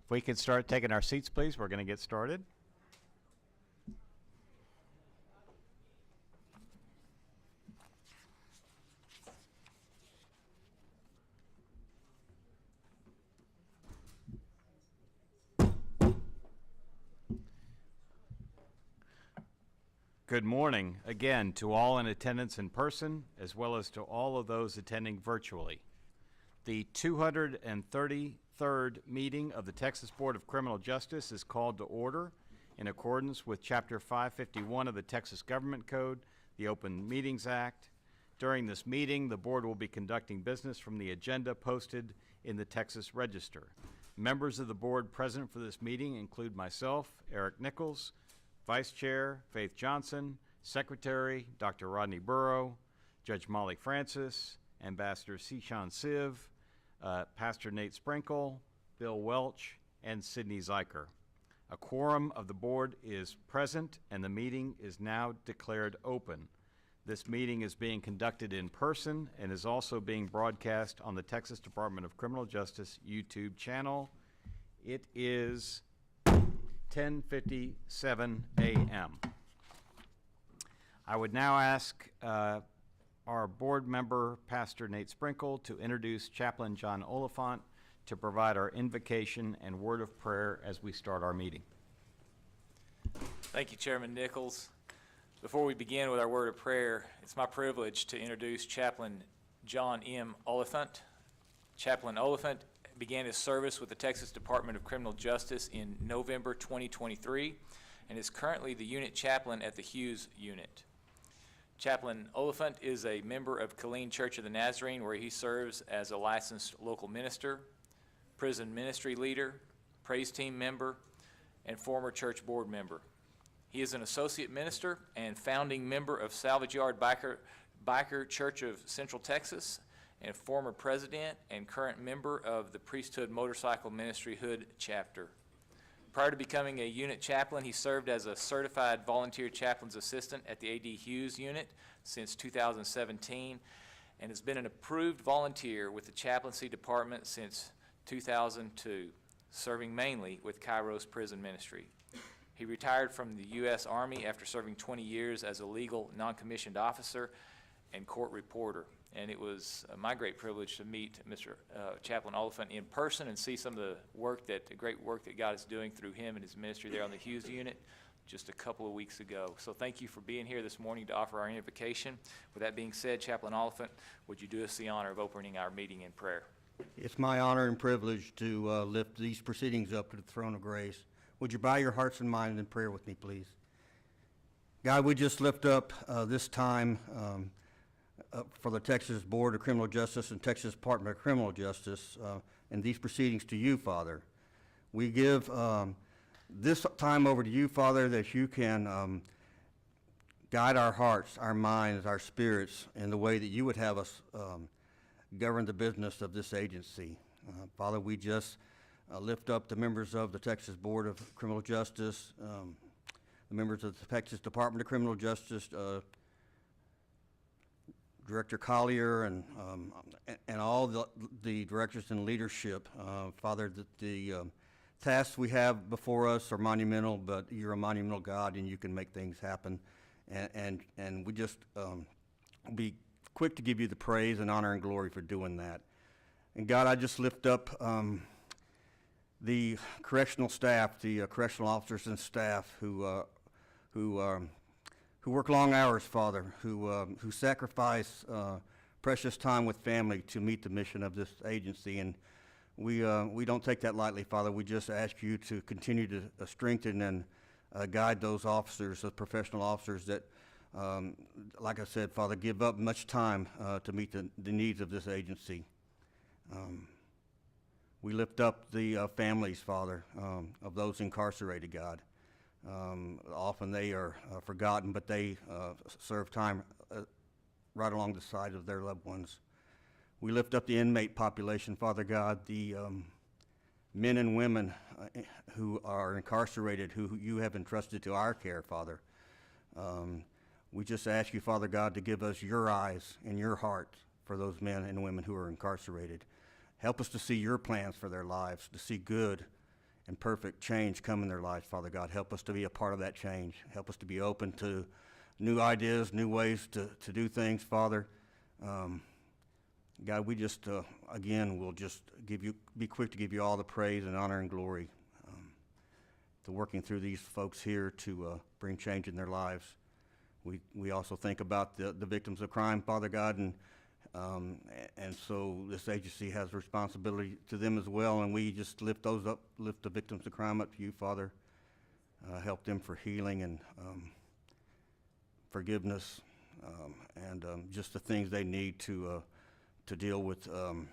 If we could start taking our seats, please, we're going to get started. Good morning again to all in attendance in person, as well as to all of those attending virtually. The 233rd meeting of the Texas Board of Criminal Justice is called to order in accordance with Chapter 551 of the Texas Government Code, the Open Meetings Act. During this meeting, the board will be conducting business from the agenda posted in the Texas Register. Members of the board present for this meeting include myself, Eric Nichols, Vice Chair Faith Johnson, Secretary Dr. Rodney Burrow, Judge Molly Francis, Ambassador Sishan Siv, Pastor Nate Sprinkle, Bill Welch, and Sidney Zeiker. A quorum of the board is present and the meeting is now declared open. This meeting is being conducted in person and is also being broadcast on the Texas Department of Criminal Justice YouTube channel. It is 10:57 a.m. I would now ask our board member, Pastor Nate Sprinkle, to introduce Chaplain John Oliphant to provide our invocation and word of prayer as we start our meeting. Thank you, Chairman Nichols. Before we begin with our word of prayer, it's my privilege to introduce Chaplain John M. Oliphant. Chaplain Oliphant began his service with the Texas Department of Criminal Justice in November 2023 and is currently the unit chaplain at the Hughes Unit. Chaplain Oliphant is a member of Killeen Church of the Nazarene, where he serves as a licensed local minister, prison ministry leader, praise team member, and former church board member. He is an associate minister and founding member of Salvage Yard Biker Church of Central Texas, and former president and current member of the Priesthood Motorcycle Ministry Hood chapter. Prior to becoming a unit chaplain, he served as a certified volunteer chaplain's assistant at the A.D. Hughes unit since 2017 and has been an approved volunteer with the chaplaincy department since 2002, serving mainly with Kairos Prison Ministry. He retired from the U.S. Army after serving 20 years as a legal non-commissioned officer and court reporter. And it was my great privilege to meet Mr. Chaplain Oliphant in person and see some of the great work that God is doing through him and his ministry there on the Hughes unit just a couple of weeks ago. So thank you for being here this morning to offer our invocation. With that being said, Chaplain Oliphant, would you do us the honor of opening our meeting in prayer? It's my honor and privilege to lift these proceedings up to the throne of grace. Would you bow your hearts and minds in prayer with me, please? God, we just lift up this time for the Texas Board of Criminal Justice and Texas Department of Criminal Justice and these proceedings to you, Father. We give this time over to you, Father, that you can guide our hearts, our minds, our spirits in the way that you would have us govern the business of this agency. Father, we just lift up the members of the Texas Board of Criminal Justice, the members of the Texas Department of Criminal Justice, Director Collier and all the directors and leadership. Father, the tasks we have before us are monumental, but you're a monumental God and you can make things happen. And we just be quick to give you the praise and honor and glory for doing that. And God, I just lift up the correctional staff, the correctional officers and staff who work long hours, Father, who sacrifice precious time with family to meet the mission of this agency. And we don't take that lightly, Father. We just ask you to continue to strengthen and guide those officers, those professional officers that, like I said, Father, give up much time to meet the needs of this agency. We lift up the families, Father, of those incarcerated, God. Often they are forgotten, but they serve time right along the side of their loved ones. We lift up the inmate population, Father God, the men and women who are incarcerated, who you have entrusted to our care, Father. We just ask you, Father God, to give us your eyes and your heart for those men and women who are incarcerated. Help us to see your plans for their lives, to see good and perfect change come in their lives, Father God. Help us to be a part of that change. Help us to be open to new ideas, new ways to do things, Father. God, we just, again, we'll just be quick to give you all the praise and honor and glory to working through these folks here to bring change in their lives. We also think about the victims of crime, Father God, and so this agency has a responsibility to them as well, and we just lift those up, lift the victims of crime up to you, Father. Help them for healing and forgiveness, and just the things they need to deal with the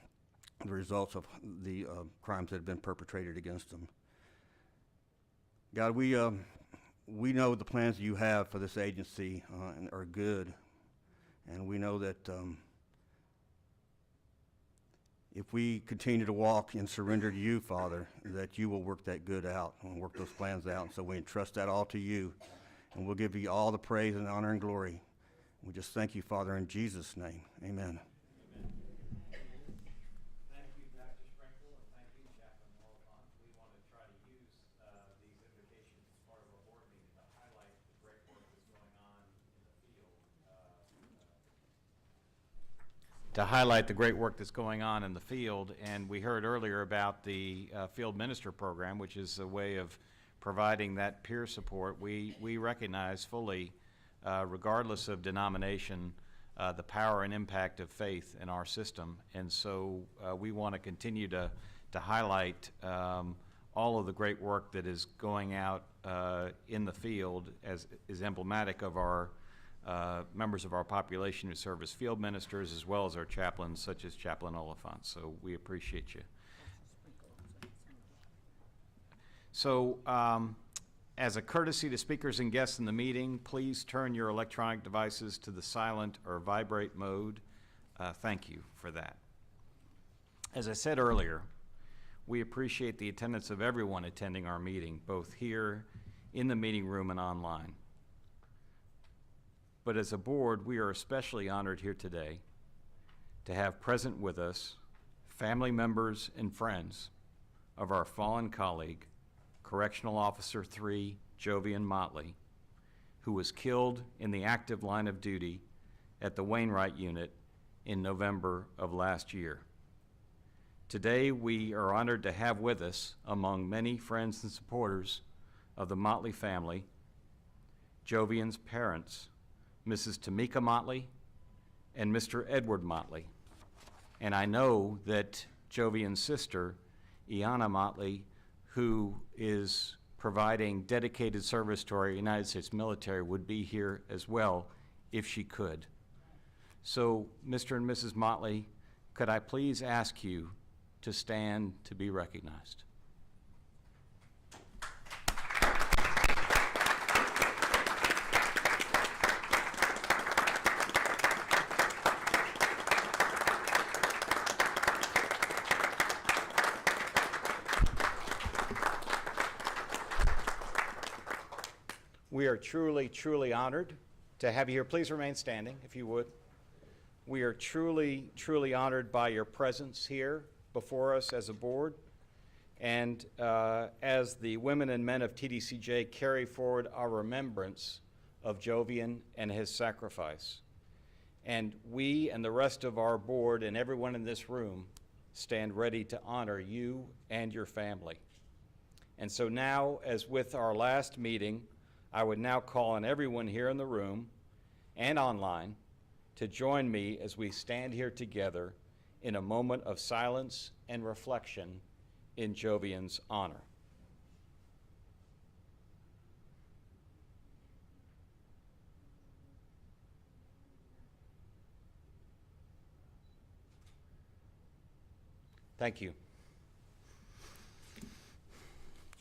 results of the crimes that have been perpetrated against them. God, we know the plans you have for this agency are good, and we know that if we continue to walk and surrender to you, Father, that you will work that good out and work those plans out. And so we entrust that all to you, and we'll give you all the praise and honor and glory. We just thank you, Father, in Jesus' name. Amen. Thank you, Dr. Sprinkle, and thank you, Chaplain Oliphant. We want to try to use these invitations as part of our board meeting to highlight the great work that's going on in the field. And we heard earlier about the Field Minister Program, which is a way of providing that peer support. We recognize fully, regardless of denomination, the power and impact of faith in our system. And so we want to continue to highlight all of the great work that is going out in the field as is emblematic of our members of our population who serve as field ministers, as well as our chaplains, such as Chaplain Oliphant. So we appreciate you. So as a courtesy to speakers and guests in the meeting, please turn your electronic devices to the silent or vibrate mode. Thank you for that. As I said earlier, we appreciate the attendance of everyone attending our meeting, both here in the meeting room and online. But as a board, we are especially honored here today to have present with us family members and friends of our fallen colleague, Correctional Officer 3, Jovian Motley, who was killed in the active line of duty at the Wainwright Unit in November of last year. Today, we are honored to have with us, among many friends and supporters of the Motley family, Jovian's parents, Mrs. Tamika Motley and Mr. Edward Motley. And I know that Jovian's sister, Iana Motley, who is providing dedicated service to our United States military, would be here as well if she could. So, Mr. and Mrs. Motley, could I please ask you to stand to be recognized? We are truly, truly honored to have you here. Please remain standing, if you would. We are truly, truly honored by your presence here before us as a board. And as the women and men of TBCJ carry forward our remembrance of Jovian and his sacrifice. And we and the rest of our board and everyone in this room stand ready to honor you and your family. And so now, as with our last meeting, I would now call on everyone here in the room and online to join me as we stand here together in a moment of silence and reflection in Jovian's honor. Thank you.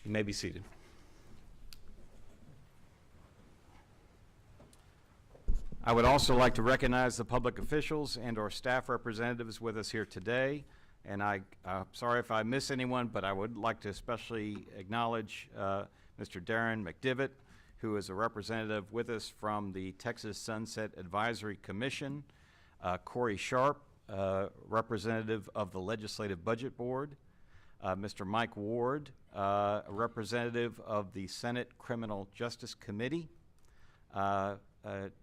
You may be seated. I would also like to recognize the public officials and our staff representatives with us here today. And I'm sorry if I miss anyone, but I would like to especially acknowledge Mr. Darren McDivitt, who is a representative with us from the Texas Sunset Advisory Commission, Corey Sharp, representative of the Legislative Budget Board, Mr. Mike Ward, a representative of the Senate Criminal Justice Committee,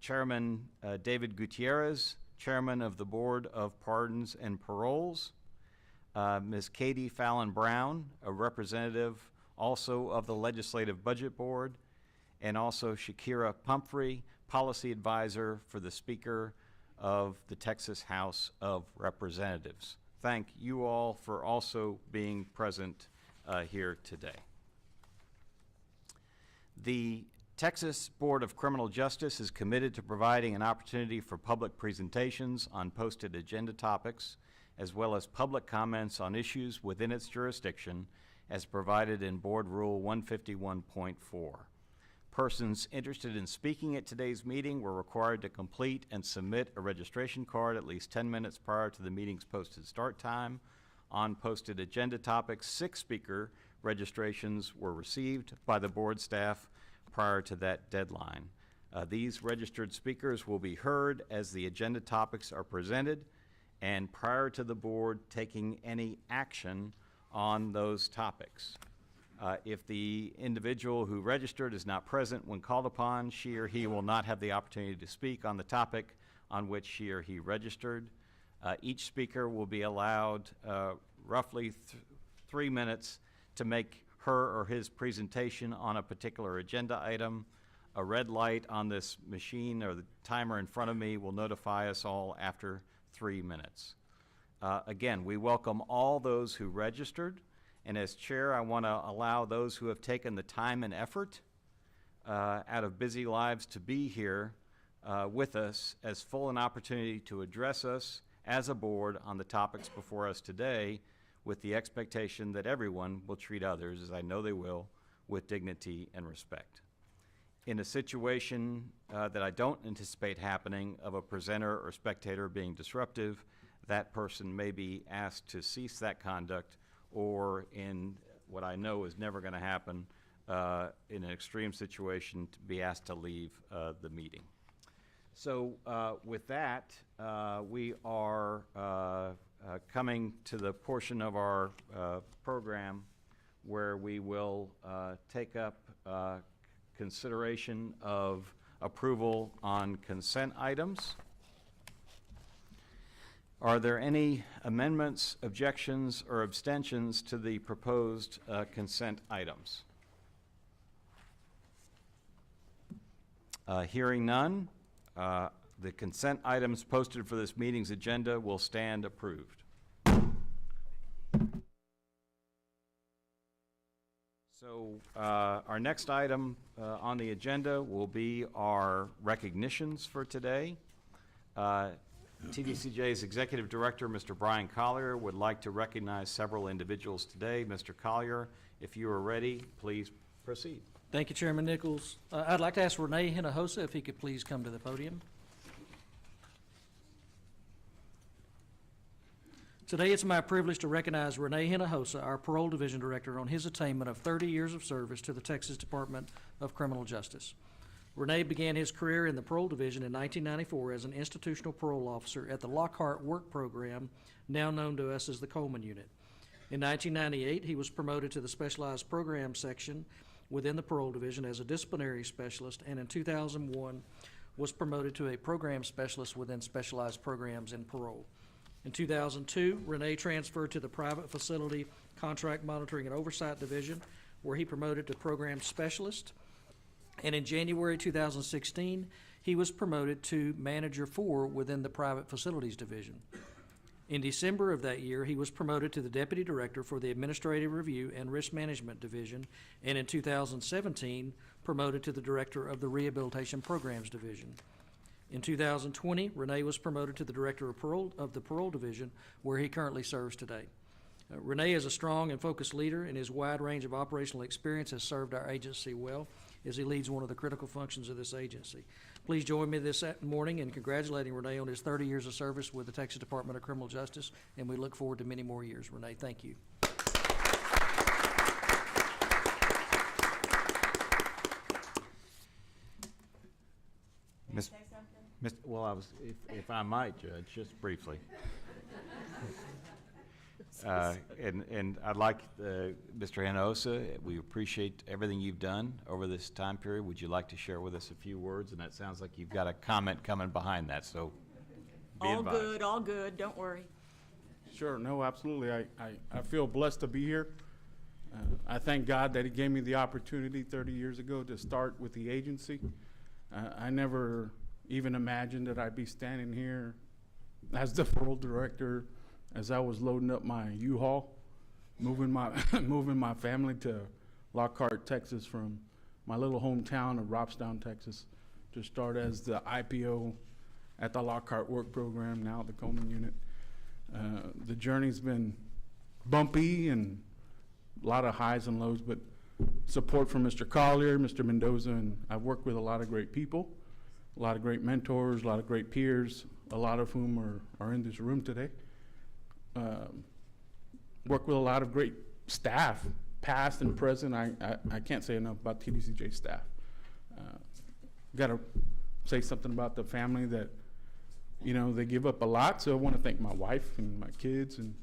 Chairman David Gutierrez, Chairman of the Board of Pardons and Paroles, Ms. Katie Fallon Brown, a representative also of the Legislative Budget Board, and also Shakira Pumphrey, Policy Advisor for the Speaker of the Texas House of Representatives. Thank you all for also being present here today. The Texas Board of Criminal Justice is committed to providing an opportunity for public presentations on posted agenda topics, as well as public comments on issues within its jurisdiction, as provided in Board Rule 151.4. Persons interested in speaking at today's meeting were required to complete and submit a registration card at least 10 minutes prior to the meeting's posted start time. On posted agenda topics, 6 speaker registrations were received by the board staff prior to that deadline. These registered speakers will be heard as the agenda topics are presented and prior to the board taking any action on those topics. If the individual who registered is not present when called upon, she or he will not have the opportunity to speak on the topic on which she or he registered. Each speaker will be allowed roughly 3 minutes to make her or his presentation on a particular agenda item. A red light on this machine or the timer in front of me will notify us all after 3 minutes. Again, we welcome all those who registered, and as chair, I want to allow those who have taken the time and effort out of busy lives to be here with us as full an opportunity to address us as a board on the topics before us today, with the expectation that everyone will treat others, as I know they will, with dignity and respect. In a situation that I don't anticipate happening of a presenter or spectator being disruptive, that person may be asked to cease that conduct, or in what I know is never going to happen, in an extreme situation, to be asked to leave the meeting. So with that, we are coming to the portion of our program where we will take up consideration of approval on consent items. Are there any amendments, objections, or abstentions to the proposed consent items? Hearing none, the consent items posted for this meeting's agenda will stand approved. So our next item on the agenda will be our recognitions for today. TBCJ's Executive Director, Mr. Brian Collier, would like to recognize several individuals today. Mr. Collier, if you are ready, please proceed. Thank you, Chairman Nichols. I'd like to ask Renee Hinojosa if he could please come to the podium. Today, it's my privilege to recognize Renee Hinojosa, our Parole Division Director, on his attainment of 30 years of service to the Texas Department of Criminal Justice. Renee began his career in the Parole Division in 1994 as an institutional parole officer at the Lockhart Work Program, now known to us as the Coleman Unit. In 1998, he was promoted to the Specialized Program Section within the Parole Division as a disciplinary specialist, and in 2001 was promoted to a program specialist within Specialized Programs in Parole. In 2002, Renee transferred to the Private Facility Contract Monitoring and Oversight Division, where he promoted to program specialist. And in January 2016, he was promoted to Manager 4 within the Private Facilities Division. In December of that year, he was promoted to the Deputy Director for the Administrative Review and Risk Management Division, and in 2017, promoted to the Director of the Rehabilitation Programs Division. In 2020, Renee was promoted to the Director of the Parole Division, where he currently serves today. Renee is a strong and focused leader, and his wide range of operational experience has served our agency well as he leads one of the critical functions of this agency. Please join me this morning in congratulating Renee on his 30 years of service with the Texas Department of Criminal Justice, and we look forward to many more years. Renee, thank you. Well, if I might, Judge, just briefly. And I'd like, Mr. Hinojosa, we appreciate everything you've done over this time period. Would you like to share with us a few words? And that sounds like you've got a comment coming behind that, so be advised. All good, don't worry. Sure, no, absolutely. I feel blessed to be here. I thank God that He gave me the opportunity 30 years ago to start with the agency. I never even imagined that I'd be standing here as the world director as I was loading up my U-Haul, moving my family to Lockhart, Texas from my little hometown of Robstown, Texas, to start as the IPO at the Lockhart Work Program, now the Coleman Unit. The journey's been bumpy and a lot of highs and lows, but support from Mr. Collier, Mr. Mendoza, and I've worked with a lot of great people, a lot of great mentors, a lot of great peers, a lot of whom are in this room today. Work with a lot of great staff, past and present. I can't say enough about TBCJ staff. Got to say something about the family that, you know, they give up a lot, so I want to thank my wife and my kids and,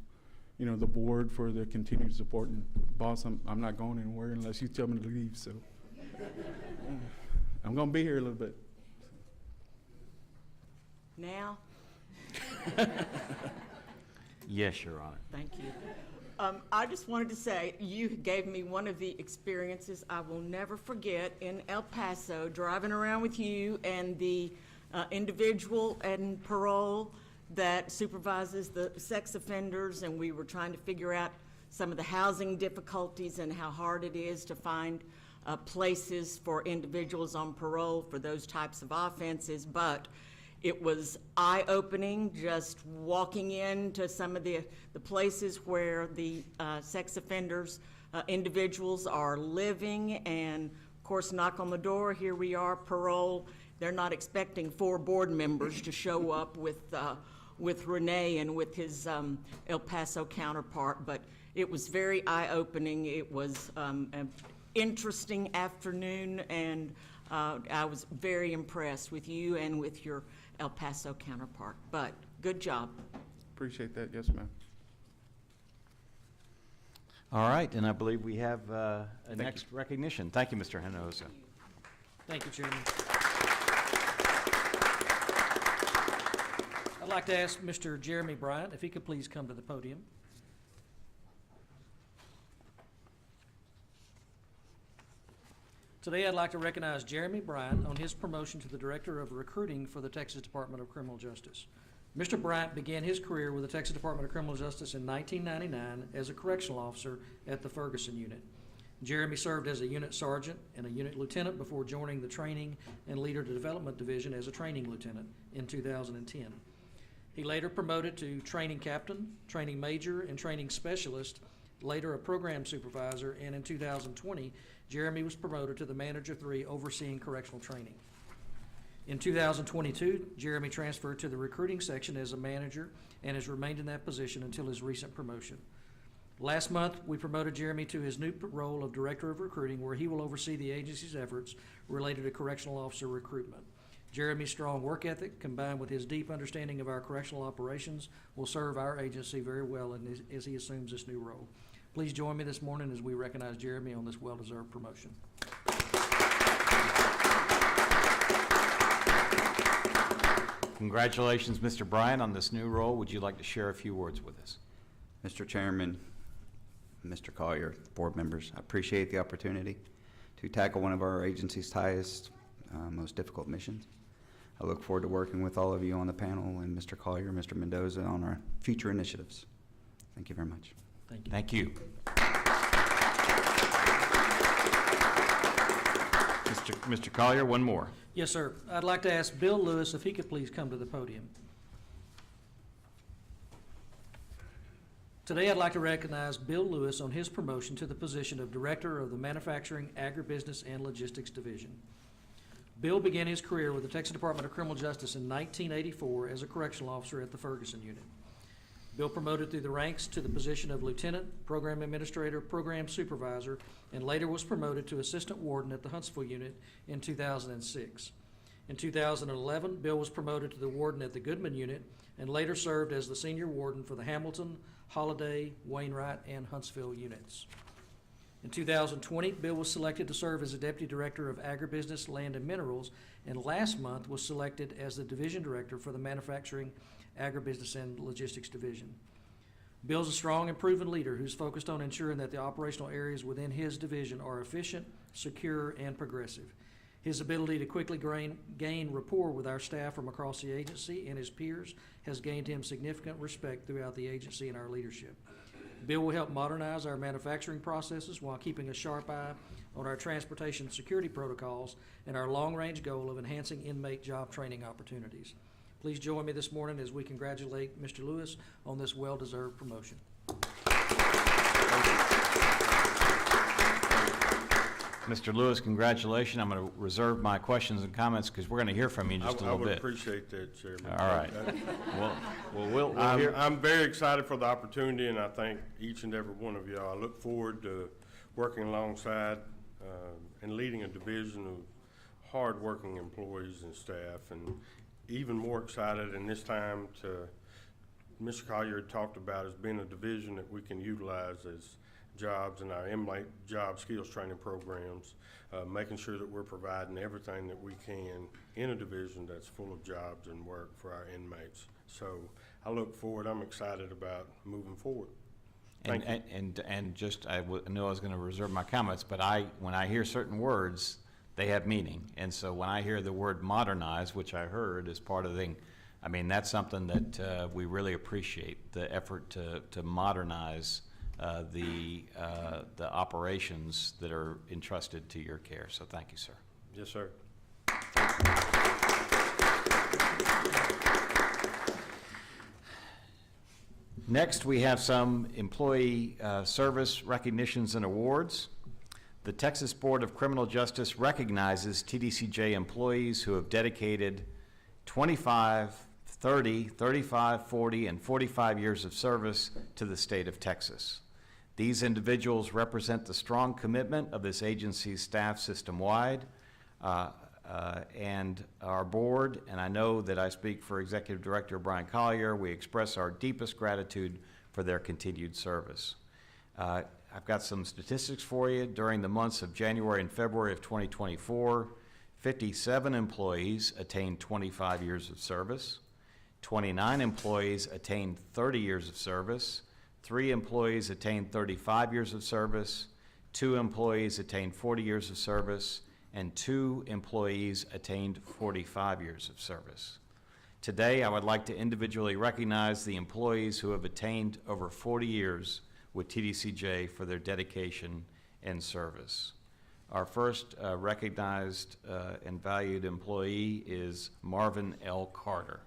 you know, the board for their continued support. And boss, I'm not going anywhere unless you tell me to leave, so I'm going to be here a little bit. Now? Yes, Your Honor. Thank you. I just wanted to say, you gave me one of the experiences I will never forget in El Paso, driving around with you and the individual and parole that supervises the sex offenders, and we were trying to figure out some of the housing difficulties and how hard it is to find places for individuals on parole for those types of offenses. But it was eye-opening just walking into some of the places where the sex offenders, individuals are living, and of course, knock on the door, here we are, parole. They're not expecting 4 board members to show up with Renee and with his El Paso counterpart, but it was very eye-opening. It was an interesting afternoon, and I was very impressed with you and with your El Paso counterpart, but good job. Appreciate that. Yes, ma'am. All right, and I believe we have a next recognition. Thank you, Mr. Hinojosa. Thank you, Chairman. I'd like to ask Mr. Jeremy Bryant if he could please come to the podium. Today, I'd like to recognize Jeremy Bryant on his promotion to the Director of Recruiting for the Texas Department of Criminal Justice. Mr. Bryant began his career with the Texas Department of Criminal Justice in 1999 as a correctional officer at the Ferguson Unit. Jeremy served as a unit sergeant and a unit lieutenant before joining the Training and Leader Development Division as a training lieutenant in 2010. He later promoted to training captain, training major, and training specialist, later a program supervisor, and in 2020, Jeremy was promoted to the Manager 3 overseeing correctional training. In 2022, Jeremy transferred to the recruiting section as a manager and has remained in that position until his recent promotion. Last month, we promoted Jeremy to his new role of Director of Recruiting, where he will oversee the agency's efforts related to correctional officer recruitment. Jeremy's strong work ethic, combined with his deep understanding of our correctional operations, will serve our agency very well as he assumes this new role. Please join me this morning as we recognize Jeremy on this well-deserved promotion. Congratulations, Mr. Bryant, on this new role. Would you like to share a few words with us? Mr. Chairman, Mr. Collier, board members, I appreciate the opportunity to tackle one of our agency's highest, most difficult missions. I look forward to working with all of you on the panel and Mr. Collier, Mr. Mendoza on our future initiatives. Thank you very much. Thank you. Thank you. Mr. Collier, one more. Yes, sir. I'd like to ask Bill Lewis if he could please come to the podium. Today, I'd like to recognize Bill Lewis on his promotion to the position of Director of the Manufacturing, Agribusiness, and Logistics Division. Bill began his career with the Texas Department of Criminal Justice in 1984 as a correctional officer at the Ferguson Unit. Bill promoted through the ranks to the position of Lieutenant, Program Administrator, Program Supervisor, and later was promoted to Assistant Warden at the Huntsville Unit in 2006. In 2011, Bill was promoted to the warden at the Goodman unit and later served as the senior warden for the Hamilton, Holiday, Wainwright, and Huntsville units. In 2020, Bill was selected to serve as the Deputy Director of Agribusiness, Land, and Minerals, and last month was selected as the Division Director for the Manufacturing, Agribusiness, and Logistics Division. Bill's a strong and proven leader who's focused on ensuring that the operational areas within his division are efficient, secure, and progressive. His ability to quickly gain rapport with our staff from across the agency and his peers has gained him significant respect throughout the agency and our leadership. Bill will help modernize our manufacturing processes while keeping a sharp eye on our transportation security protocols and our long-range goal of enhancing inmate job training opportunities. Please join me this morning as we congratulate Mr. Lewis on this well-deserved promotion. Mr. Lewis, congratulations. I'm going to reserve my questions and comments because we're going to hear from you in just a little I would bit. appreciate that, Chairman. All right. We'll hear. I'm very excited for the opportunity, and I thank each and every one of y'all. I look forward to working alongside and leading a division of hard-working employees and staff, and even more excited in this time to, Mr. Collier talked about as being a division that we can utilize as jobs in our inmate job skills training programs, making sure that we're providing everything that we can in a division that's full of jobs and work for our inmates. So I look forward, I'm excited about moving forward. Thank you. And just, I know I was going to reserve my comments, but when I hear certain words, they have meaning. And so when I hear the word modernize, which I heard as part of the thing, I mean, that's something that we really appreciate, the effort to modernize the operations that are entrusted to your care. So thank you, sir. Yes, sir. Next, we have some employee service recognitions and awards. The Texas Board of Criminal Justice recognizes TDCJ employees who have dedicated 25, 30, 35, 40, and 45 years of service to the state of Texas. These individuals represent the strong commitment of this agency's staff system-wide, and our board, and I know that I speak for Executive Director Brian Collier, we express our deepest gratitude for their continued service. I've got some statistics for you. During the months of January and February of 2024, 57 employees attained 25 years of service, 29 employees attained 30 years of service, 3 employees attained 35 years of service, 2 employees attained 40 years of service, and 2 employees attained 45 years of service. Today, I would like to individually recognize the employees who have attained over 40 years with TDCJ for their dedication and service. Our first recognized and valued employee is Marvin L. Carter.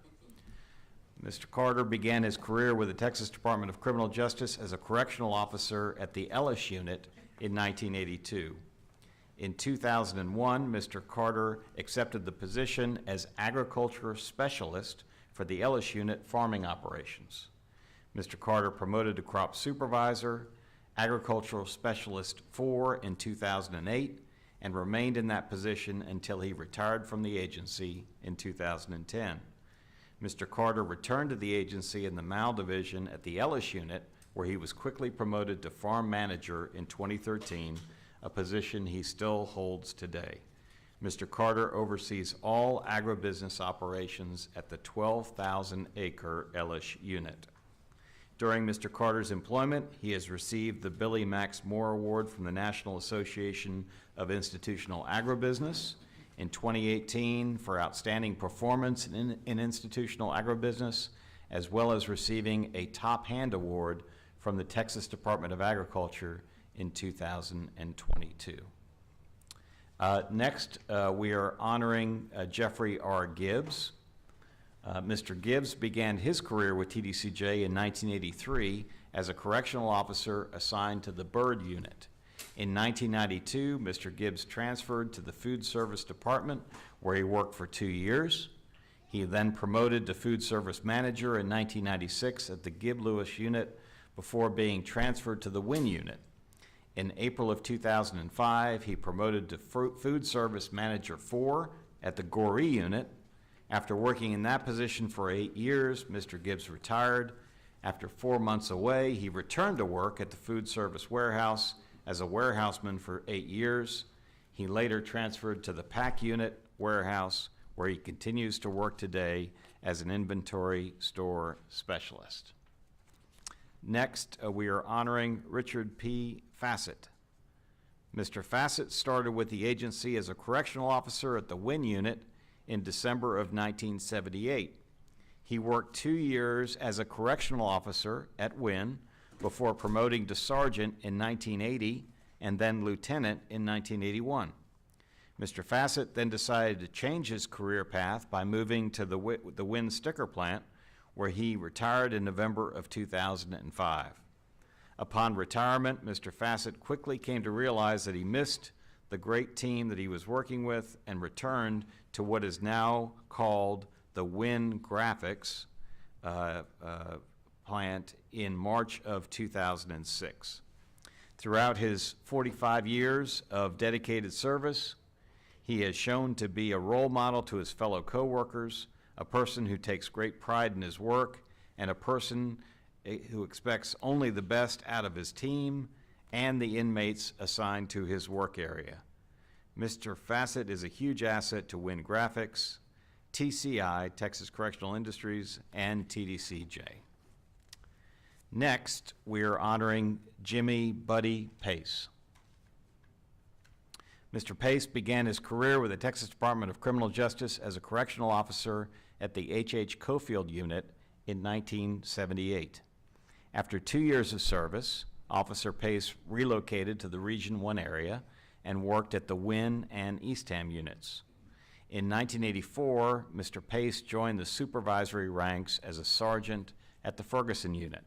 Mr. Carter began his career with the Texas Department of Criminal Justice as a correctional officer at the Ellis Unit in 1982. In 2001, Mr. Carter accepted the position as agriculture specialist for the Ellis Unit farming operations. Mr. Carter promoted to crop supervisor, agricultural specialist 4 in 2008, and remained in that position until he retired from the agency in 2010. Mr. Carter returned to the agency in the MAL division at the Ellis Unit, where he was quickly promoted to farm manager in 2013, a position he still holds today. Mr. Carter oversees all agribusiness operations at the 12,000-acre Ellis Unit. During Mr. Carter's employment, he has received the Billy Max Moore Award from the National Association of Institutional Agribusiness in 2018 for outstanding performance in institutional agribusiness, as well as receiving a Top Hand Award from the Texas Department of Agriculture in 2022. Next, we are honoring Jeffrey R. Gibbs. Mr. Gibbs began his career with TDCJ in 1983 as a correctional officer assigned to the Byrd Unit. In 1992, Mr. Gibbs transferred to the Food Service Department, where he worked for 2 years. He then promoted to Food Service Manager in 1996 at the Gibb Lewis Unit before being transferred to the Wynn Unit. In April of 2005, he promoted to Food Service Manager 4 at the Goree unit. After working in that position for 8 years, Mr. Gibbs retired. After 4 months away, he returned to work at the food service warehouse as a warehouseman for 8 years. He later transferred to the pack unit warehouse, where he continues to work today as an inventory store specialist. Next, we are honoring Richard P. Fassett. Mr. Fassett started with the agency as a correctional officer at the Wynn unit in December of 1978. He worked 2 years as a correctional officer at Wynn before promoting to sergeant in 1980 and then lieutenant in 1981. Mr. Fassett then decided to change his career path by moving to the Wynn sticker plant, where he retired in November of 2005. Upon retirement, Mr. Fassett quickly came to realize that he missed the great team that he was working with and returned to what is now called the Wynn Graphics plant in March of 2006. Throughout his 45 years of dedicated service, he has shown to be a role model to his fellow coworkers, a person who takes great pride in his work, and a person who expects only the best out of his team and the inmates assigned to his work area. Mr. Fassett is a huge asset to Wynn Graphics, TCI, Texas Correctional Industries, and TDCJ. Next, we are honoring Jimmy Buddy Pace. Mr. Pace began his career with the Texas Department of Criminal Justice as a correctional officer at the H.H. Cofield unit in 1978. After 2 years of service, Officer Pace relocated to the Region 1 area and worked at the Wynn and Eastham units. In 1984, Mr. Pace joined the supervisory ranks as a sergeant at the Ferguson unit.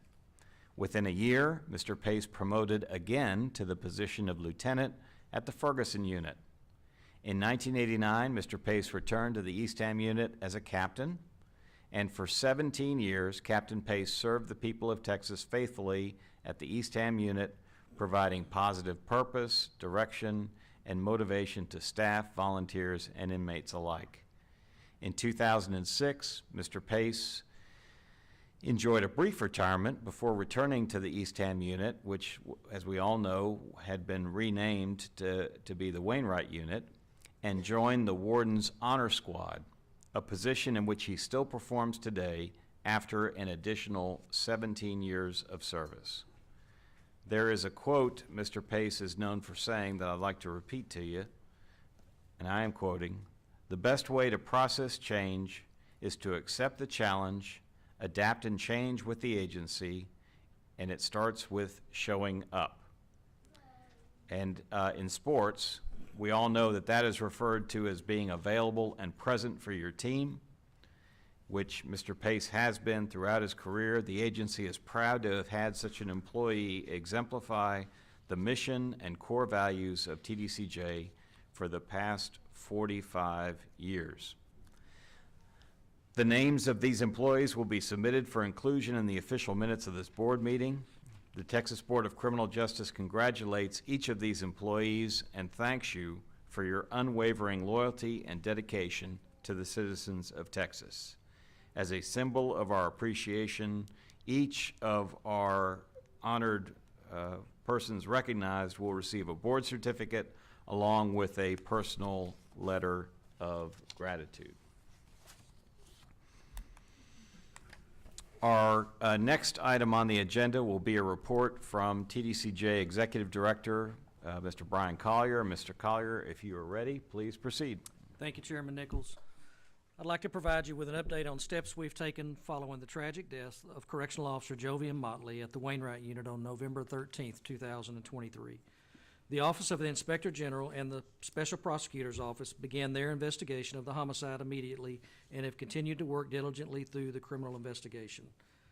Within a year, Mr. Pace promoted again to the position of lieutenant at the Ferguson unit. In 1989, Mr. Pace returned to the Eastham unit as a captain, and for 17 years, Captain Pace served the people of Texas faithfully at the Eastham unit, providing positive purpose, direction, and motivation to staff, volunteers, and inmates alike. In 2006, Mr. Pace enjoyed a brief retirement before returning to the Eastham unit, which, as we all know, had been renamed to be the Wainwright unit, and joined the Warden's Honor Squad, a position in which he still performs today after an additional 17 years of service. There is a quote Mr. Pace is known for saying that I'd like to repeat to you, and I am quoting, "The best way to process change is to accept the challenge, adapt and change with the agency, and it starts with showing up." And in sports, we all know that that is referred to as being available and present for your team, which Mr. Pace has been throughout his career. The agency is proud to have had such an employee exemplify the mission and core values of TDCJ for the past 45 years. The names of these employees will be submitted for inclusion in the official minutes of this board meeting. The Texas Board of Criminal Justice congratulates each of these employees and thanks you for your unwavering loyalty and dedication to the citizens of Texas. As a symbol of our appreciation, each of our honored persons recognized will receive a board certificate along with a personal letter of gratitude. Our next item on the agenda will be a report from TDCJ Executive Director, Mr. Brian Collier. Mr. Collier, if you are ready, please proceed. Thank you, Chairman Nichols. I'd like to provide you with an update on steps we've taken following the tragic death of Correctional Officer Jovian Motley at the Wainwright Unit on November 13th, 2023. The Office of the Inspector General and the Special Prosecutor's Office began their investigation of the homicide immediately and have continued to work diligently through the criminal investigation.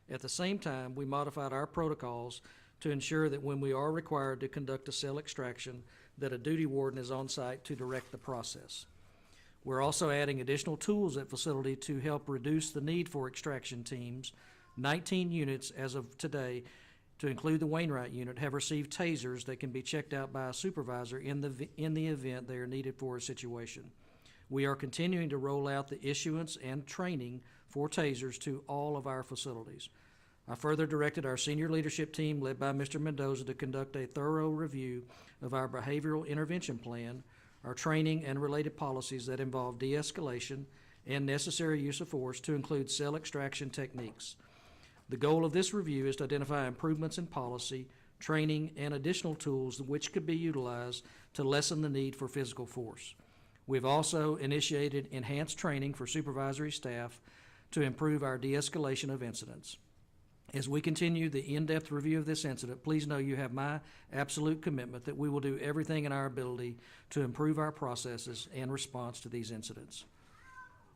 At the same time, we modified our protocols to ensure that when we are required to conduct a cell extraction, that a duty warden is on site to direct the process. We're also adding additional tools at facility to help reduce the need for extraction teams. 19 units as of today, to include the Wainwright unit, have received tasers that can be checked out by a supervisor in the event they are needed for a situation. we are continuing to roll out the issuance and training for tasers to all of our facilities. I further directed our senior leadership team, led by Mr. Mendoza, to conduct a thorough review of our behavioral intervention plan, our training and related policies that involve de-escalation and necessary use of force to include cell extraction techniques. The goal of this review is to identify improvements in policy, training, and additional tools which could be utilized to lessen the need for physical force. We've also initiated enhanced training for supervisory staff to improve our de-escalation of incidents. As we continue the in-depth review of this incident, please know you have my absolute commitment that we will do everything in our ability to improve our processes and response to these incidents.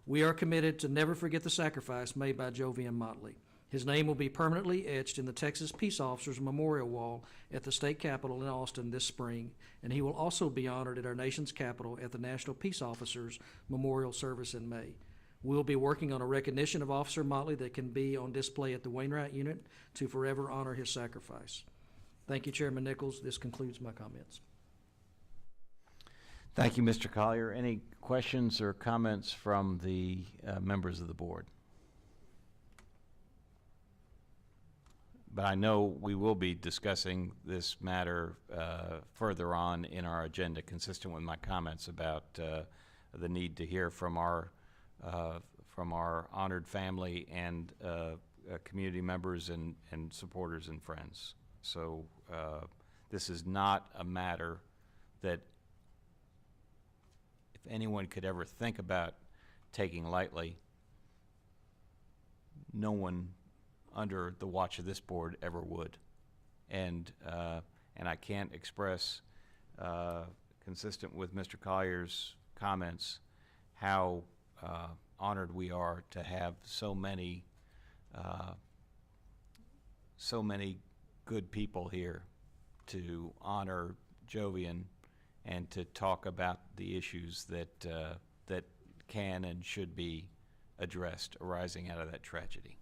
We are committed to never forget the sacrifice made by Jovian Motley. His name will be permanently etched in the Texas Peace Officers Memorial Wall at the state capitol in Austin this spring, and he will also be honored at our nation's capital at the National Peace Officers Memorial Service in May. We'll be working on a recognition of Officer Motley that can be on display at the Wainwright Unit to forever honor his sacrifice. Thank you, Chairman Nichols. This concludes my comments. Thank you, Mr. Collier. Any questions or comments from the members of the board? But I know we will be discussing this matter further on in our agenda, consistent with my comments about the need to hear from our honored family and community members and supporters and friends. So this is not a matter that, if anyone could ever think about taking lightly, no one under the watch of this board ever would. And I can't express, consistent with Mr. Collier's comments, how honored we are to have so many good people here to honor Jovian and to talk about the issues that that can and should be addressed arising out of that tragedy.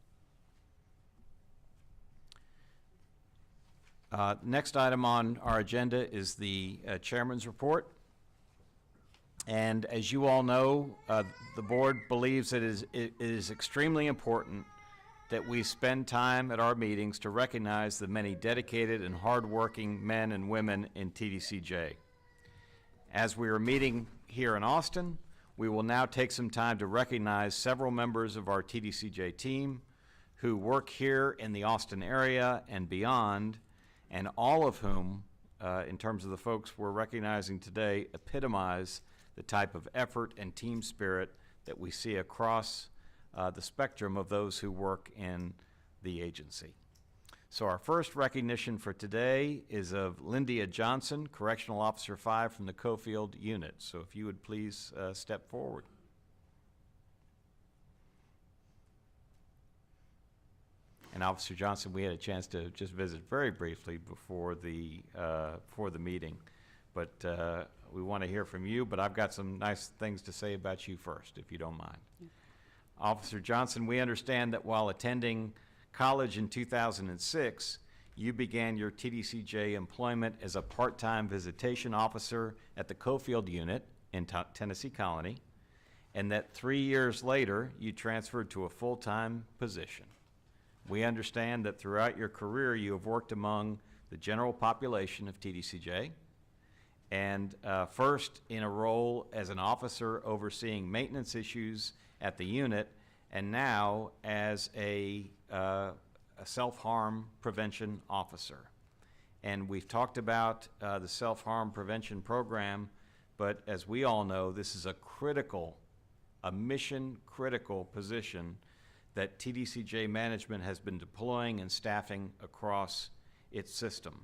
Next item on our agenda is the chairman's report. And as you all know, the board believes it is extremely important that we spend time at our meetings to recognize the many dedicated and hardworking men and women in TDCJ. As we are meeting here in Austin, we will now take some time to recognize several members of our TDCJ team who work here in the Austin area and beyond, and all of whom, in terms of the folks we're recognizing today, epitomize the type of effort and team spirit that we see across the spectrum of those who work in the agency. So our first recognition for today is of Lyndia Johnson, Correctional Officer 5 from the Cofield Unit. So if you would please step forward. And Officer Johnson, we had a chance to just visit very briefly before the meeting, but we want to hear from you, but I've got some nice things to say about you first, if you don't mind. Yeah. Officer Johnson, we understand that while attending college in 2006, you began your TDCJ employment as a part-time visitation officer at the Cofield Unit in Tennessee Colony, and that 3 years later, you transferred to a full-time position. We understand that throughout your career, you have worked among the general population of TDCJ, and first in a role as an officer overseeing maintenance issues at the unit, and now as a self-harm prevention officer. And we've talked about the self-harm prevention program, but as we all know, this is a mission-critical position that TDCJ management has been deploying and staffing across its system.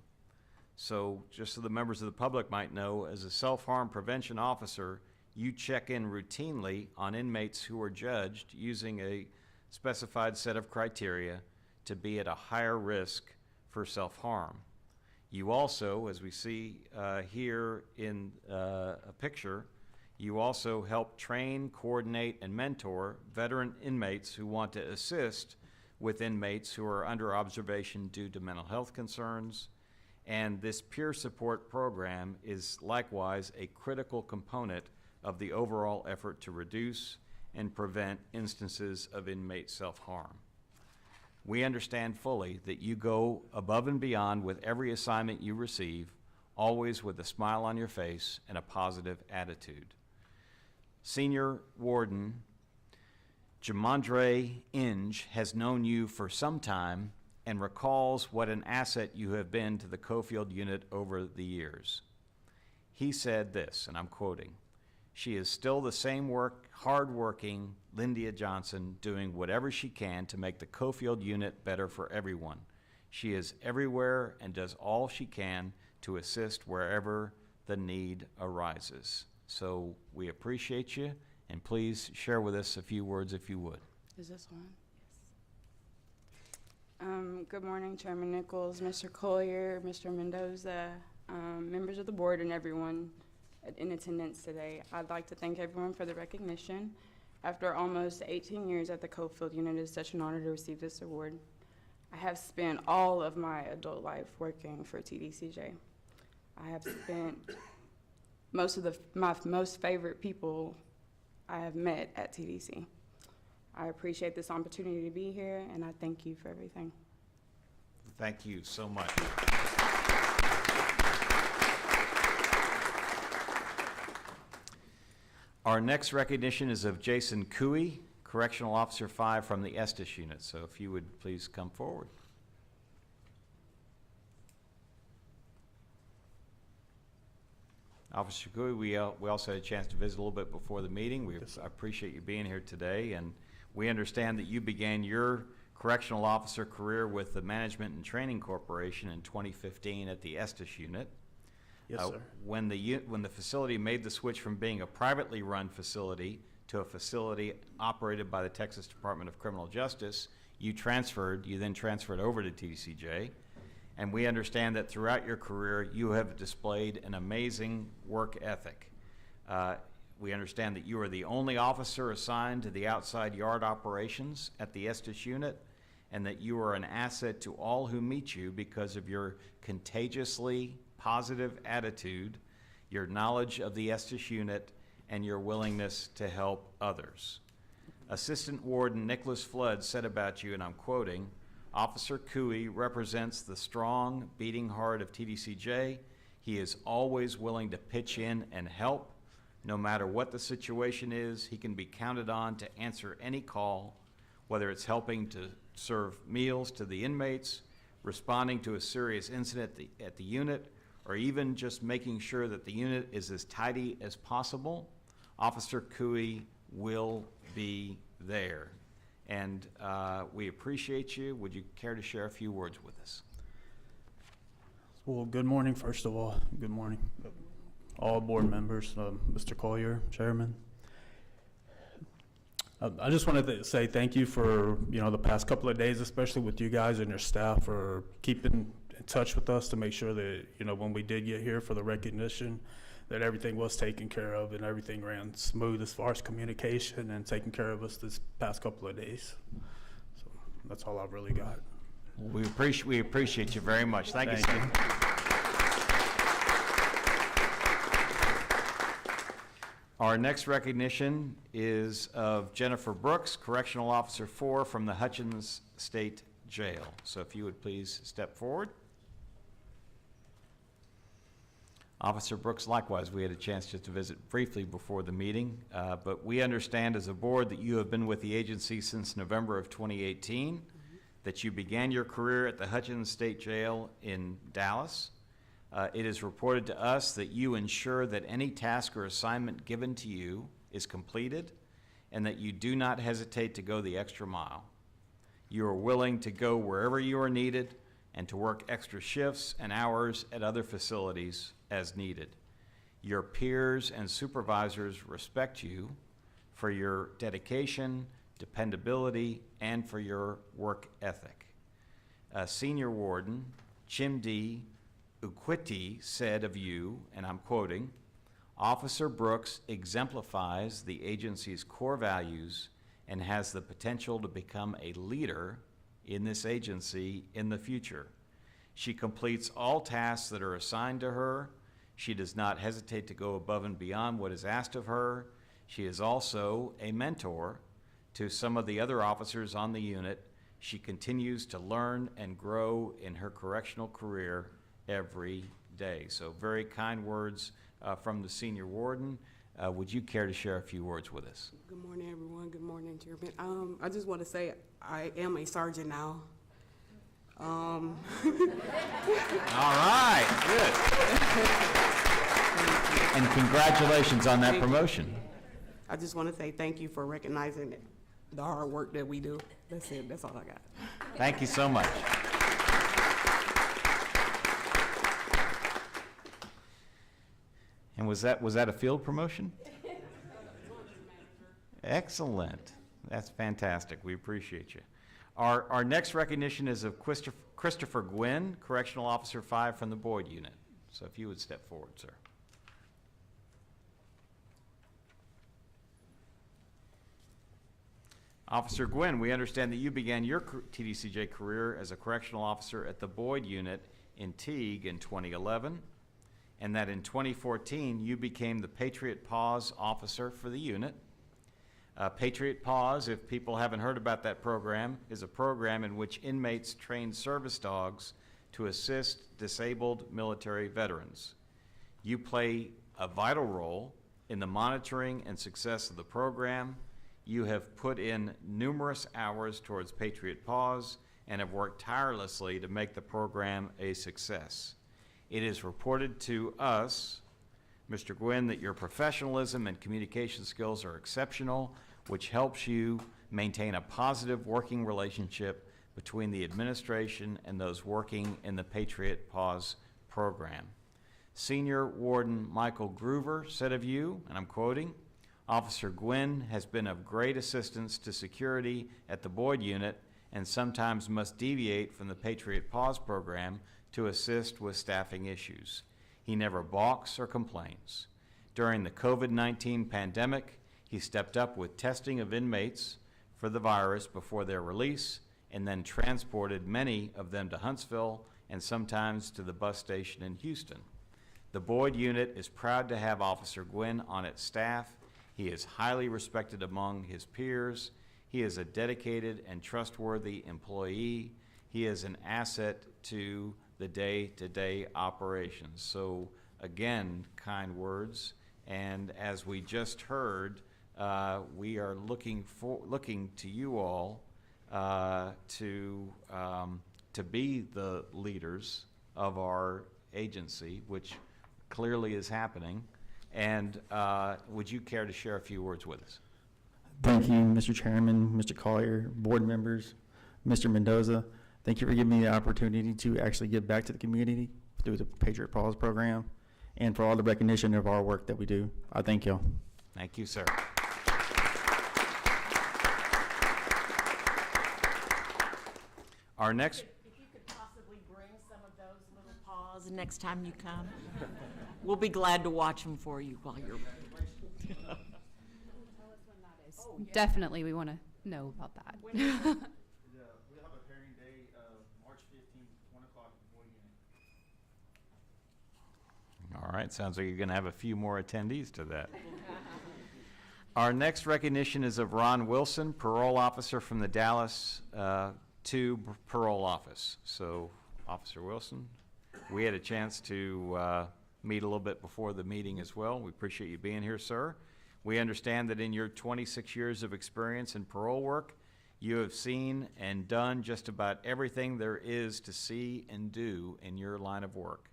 So just so the members of the public might know, as a self-harm prevention officer, you check in routinely on inmates who are judged using a specified set of criteria to be at a higher risk for self-harm. You also, as we see here in a picture, you also help train, coordinate, and mentor veteran inmates who want to assist with inmates who are under observation due to mental health concerns. And this peer support program is likewise a critical component of the overall effort to reduce and prevent instances of inmate self-harm. We understand fully that you go above and beyond with every assignment you receive, always with a smile on your face and a positive attitude. Senior Warden Jamondre Inge has known you for some time and recalls what an asset you have been to the Cofield unit over the years. He said this, and I'm quoting, "She is still the same hard-working Lyndia Johnson doing whatever she can to make the Cofield unit better for everyone. She is everywhere and does all she can to assist wherever the need arises." So we appreciate you, and please share with us a few words if you would. Is this on? Yes. Good morning, Chairman Nichols, Mr. Collier, Mr. Mendoza, members of the board, and everyone in attendance today. I'd like to thank everyone for the recognition. After almost 18 years at the Cofield unit, it is such an honor to receive this award. I have spent all of my adult life working for TBCJ. I have spent my most favorite people I have met at TDC. I appreciate this opportunity to be here, and I thank you for everything. Thank you so much. Our next recognition is of Jason Cooey, Correctional Officer 5 from the Estes unit. So if you would please come forward. Officer Cooey, we also had a chance to visit a little bit before the meeting. I appreciate you being here today, and we understand that you began your correctional officer career with the Management and Training Corporation in 2015 at the Estes unit. Yes, sir. When the facility made the switch from being a privately run facility to a facility operated by the Texas Department of Criminal Justice, you then transferred over to TBCJ. And we understand that throughout your career, you have displayed an amazing work ethic. We understand that you are the only officer assigned to the outside yard operations at the Estes unit, and that you are an asset to all who meet you because of your contagiously positive attitude, your knowledge of the Estes unit, and your willingness to help others. Assistant Warden Nicholas Flood said about you, and I'm quoting, "Officer Cooey represents the strong, beating heart of TDCJ. He is always willing to pitch in and help. No matter what the situation is, he can be counted on to answer any call, whether it's helping to serve meals to the inmates, responding to a serious incident at the unit, or even just making sure that the unit is as tidy as possible. Officer Cooey will be there." And we appreciate you. Would you care to share a few words with us? Well, good morning, first of all. Good morning. All board members, Mr. Collier, Chairman. I just wanted to say thank you for, the past couple of days, especially with you guys and your staff for keeping in touch with us to make sure that, when we did get here for the recognition, that everything was taken care of and everything ran smooth as far as communication and taking care of us this past couple of days. So that's all I've really got. We appreciate you very much. Thank you, sir. Our next recognition is of Jennifer Brooks, Correctional Officer 4 from the Hutchins State Jail. So if you would please step forward. Officer Brooks, likewise, we had a chance just to visit briefly before the meeting, but we understand as a board that you have been with the agency since November of 2018, that you began your career at the Hutchins State Jail in Dallas. It is reported to us that you ensure that any task or assignment given to you is completed and that you do not hesitate to go the extra mile. You are willing to go wherever you are needed and to work extra shifts and hours at other facilities as needed. Your peers and supervisors respect you for your dedication, dependability, and for your work ethic. Senior Warden Chimdi Ukwiti said of you, and I'm quoting, "Officer Brooks exemplifies the agency's core values and has the potential to become a leader in this agency in the future. She completes all tasks that are assigned to her. She does not hesitate to go above and beyond what is asked of her. She is also a mentor to some of the other officers on the unit. She continues to learn and grow in her correctional career every day. So very kind words from the senior warden. Would you care to share a few words with us? Good morning, everyone. Good morning, Chairman. I just want to say I am a sergeant now. All right, good. And congratulations on that promotion. I just want to say thank you for recognizing the hard work that we do. That's it. That's all I got. Thank you so much. And was that a field promotion? Excellent. That's fantastic. We appreciate you. Our next recognition is of Christopher Gwynn, Correctional Officer 5 from the Boyd Unit. So if you would step forward, sir. Officer Gwynn, we understand that you began your TDCJ career as a correctional officer at the Boyd Unit in Teague in 2011, and that in 2014 you became the Patriot Paws officer for the unit. Patriot Paws, if people haven't heard about that program, is a program in which inmates train service dogs to assist disabled military veterans. You play a vital role in the monitoring and success of the program. You have put in numerous hours towards Patriot Paws and have worked tirelessly to make the program a success. It is reported to us, Mr. Gwynn, that your professionalism and communication skills are exceptional, which helps you maintain a positive working relationship between the administration and those working in the Patriot Paws program. Senior Warden Michael Groover said of you, and I'm quoting, "Officer Gwynn has been of great assistance to security at the Boyd Unit and sometimes must deviate from the Patriot Paws program to assist with staffing issues. He never balks or complains. During the COVID-19 pandemic, he stepped up with testing of inmates for the virus before their release and then transported many of them to Huntsville and sometimes to the bus station in Houston. The Boyd Unit is proud to have Officer Gwynn on its staff. He is highly respected among his peers. He is a dedicated and trustworthy employee. He is an asset to the day-to-day operations." So again, kind words. And as we just heard, we are looking to you all to be the leaders of our agency, which clearly is happening. And would you care to share a few words with us? Thank you, Mr. Chairman, Mr. Collier, board members, Mr. Mendoza. Thank you for giving me the opportunity to actually give back to the community through the Patriot Paws program and for all the recognition of our work that we do. I thank y'all. Thank you, sir. Our next... If you could possibly bring some of those little paws next time you come, we'll be glad to watch them for you while you're... Definitely, we want to know about that. We'll have a pairing day, March 15th, 1 o'clock at Boyd Unit. All right, sounds like you're going to have a few more attendees to that. Our next recognition is of Ron Wilson, parole officer from the Dallas 2 parole office. So, Officer Wilson, we had a chance to meet a little bit before the meeting as well. We appreciate you being here, sir. We understand that in your 26 years of experience in parole work, you have seen and done just about everything there is to see and do in your line of work.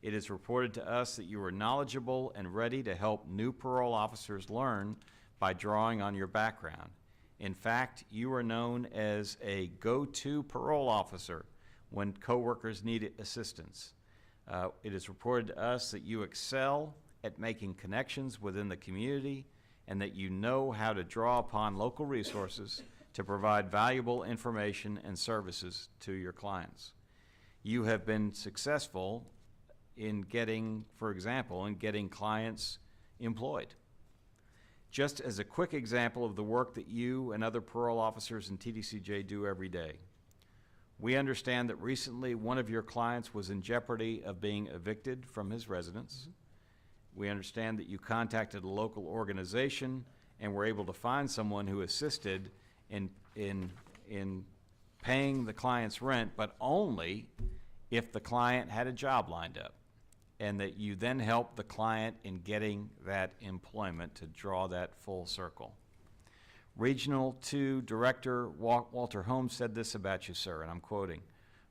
It is reported to us that you are knowledgeable and ready to help new parole officers learn by drawing on your background. In fact, you are known as a go-to parole officer when coworkers need assistance. It is reported to us that you excel at making connections within the community and that you know how to draw upon local resources to provide valuable information and services to your clients. You have been successful in getting, for example, in getting clients employed. Just as a quick example of the work that you and other parole officers in TDCJ do every day, We understand that recently one of your clients was in jeopardy of being evicted from his residence. We understand that you contacted a local organization and were able to find someone who assisted in paying the client's rent, but only if the client had a job lined up, and that you then helped the client in getting that employment to draw that full circle. Regional 2 Director Walter Holmes said this about you, sir, and I'm quoting,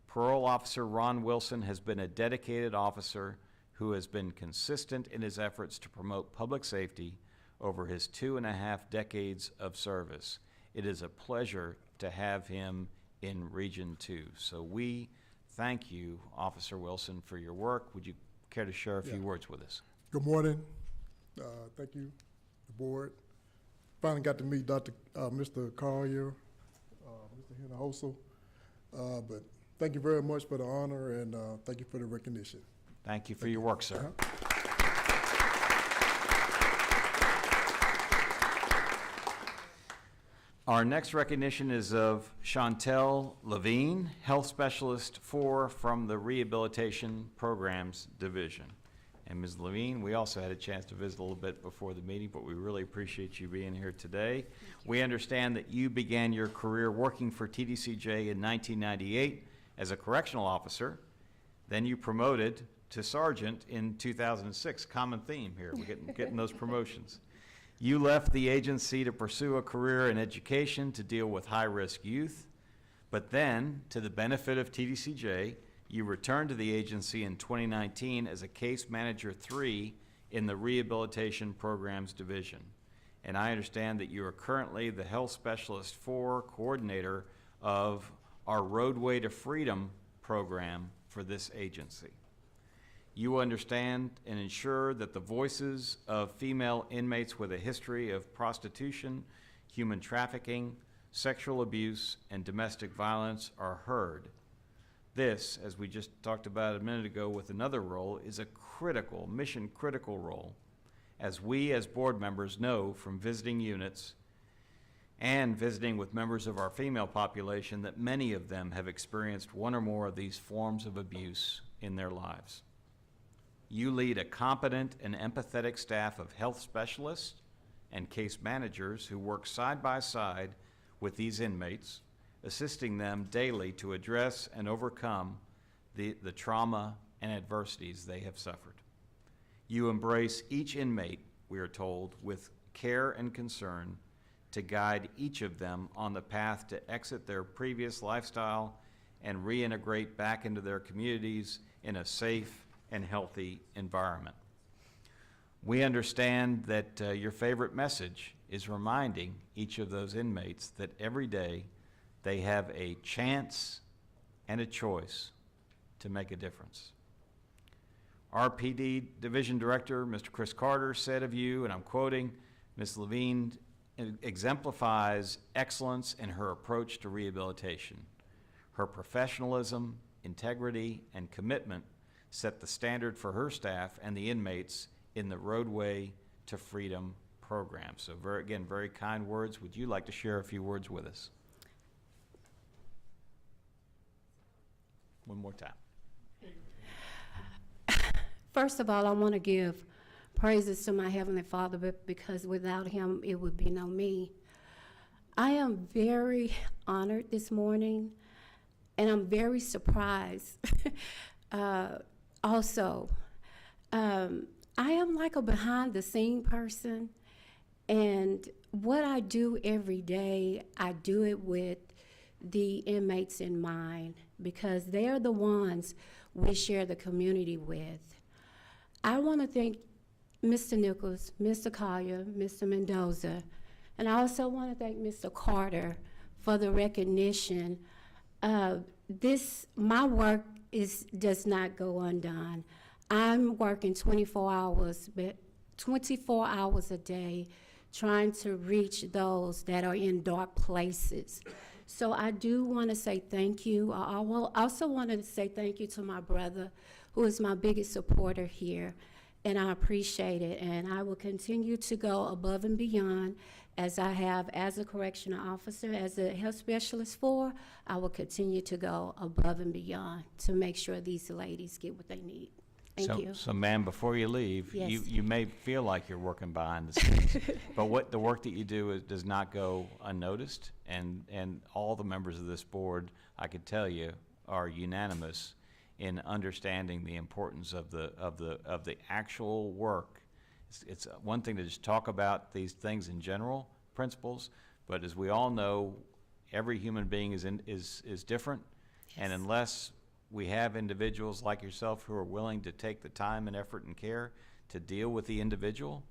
"Parole Officer Ron Wilson has been a dedicated officer who has been consistent in his efforts to promote public safety over his 2.5 decades of service. It is a pleasure to have him in Region 2. So we thank you, Officer Wilson, for your work. Would you care to share a few words with us? Good morning. Thank you, the board. Finally got to meet Mr. Collier, Mr. Hinojosa. But thank you very much for the honor, and thank you for the recognition. Thank you for your work, sir. Our next recognition is of Chantel Levine, Health Specialist 4 from the Rehabilitation Programs Division. And Ms. Levine, we also had a chance to visit a little bit before the meeting, but we really appreciate you being here today. We understand that you began your career working for TBCJ in 1998 as a correctional officer. Then you promoted to sergeant in 2006. Common theme here, we're getting those promotions. You left the agency to pursue a career in education to deal with high-risk youth, but then, to the benefit of TBCJ, you returned to the agency in 2019 as a Case Manager 3 in the Rehabilitation Programs Division. And I understand that you are currently the Health Specialist 4 coordinator of our Roadway to Freedom program for this agency. You understand and ensure that the voices of female inmates with a history of prostitution, human trafficking, sexual abuse, and domestic violence are heard. This, as we just talked about a minute ago with another role, is a critical, mission-critical role, as we as board members know from visiting units and visiting with members of our female population that many of them have experienced one or more of these forms of abuse in their lives. You lead a competent and empathetic staff of health specialists and case managers who work side by side with these inmates, assisting them daily to address and overcome the trauma and adversities they have suffered. You embrace each inmate, we are told, with care and concern to guide each of them on the path to exit their previous lifestyle and reintegrate back into their communities in a safe and healthy environment. We understand that your favorite message is reminding each of those inmates that every day they have a chance and a choice to make a difference. Our PD Division Director, Mr. Chris Carter, said of you, and I'm quoting, Ms. Levine exemplifies excellence in her approach to rehabilitation. Her professionalism, integrity, and commitment set the standard for her staff and the inmates in the Roadway to Freedom program. So again, very kind words. Would you like to share a few words with us? One more time. First of all, I want to give praises to my Heavenly Father, because without him, it would be no me. I am very honored this morning, and I'm very surprised. Also, I am like a behind-the-scene person, and what I do every day, I do it with the inmates in mind, because they're the ones we share the community with. I want to thank Mr. Nichols, Mr. Collier, Mr. Mendoza, and I also want to thank Mr. Carter for the recognition. My work does not go undone. I'm working 24 hours a day, trying to reach those that are in dark places. So I do want to say thank you. I will also want to say thank you to my brother, who is my biggest supporter here. and I appreciate it. And I will continue to go above and beyond as I have as a correctional officer, as a health specialist I will continue to go above and beyond to make sure these ladies get what they need. Thank you. So ma'am, before you leave, Yes. you may feel like you're working behind the scenes, but the work that you do does not go unnoticed, and all the members of this board, I could tell you, are unanimous in understanding the importance of the actual work. It's one thing to just talk about these things in general, principles, but as we all know, every human being is different, and unless we have individuals like yourself who are willing to take the time and effort and care to deal with the individual,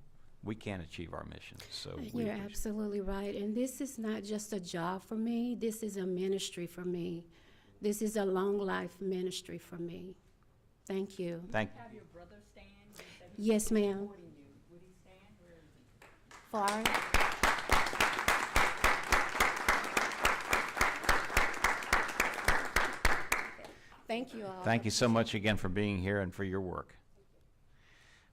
we can't achieve our mission. So You're absolutely right. And this is not just a job for me. This is a ministry for me. This is a long life ministry for me. Thank you. Thank Have your brother stand? You said Yes, ma'am. supporting you. Would he stand? Where is he? Far. Thank you all. Thank you so much again for being here and for your work.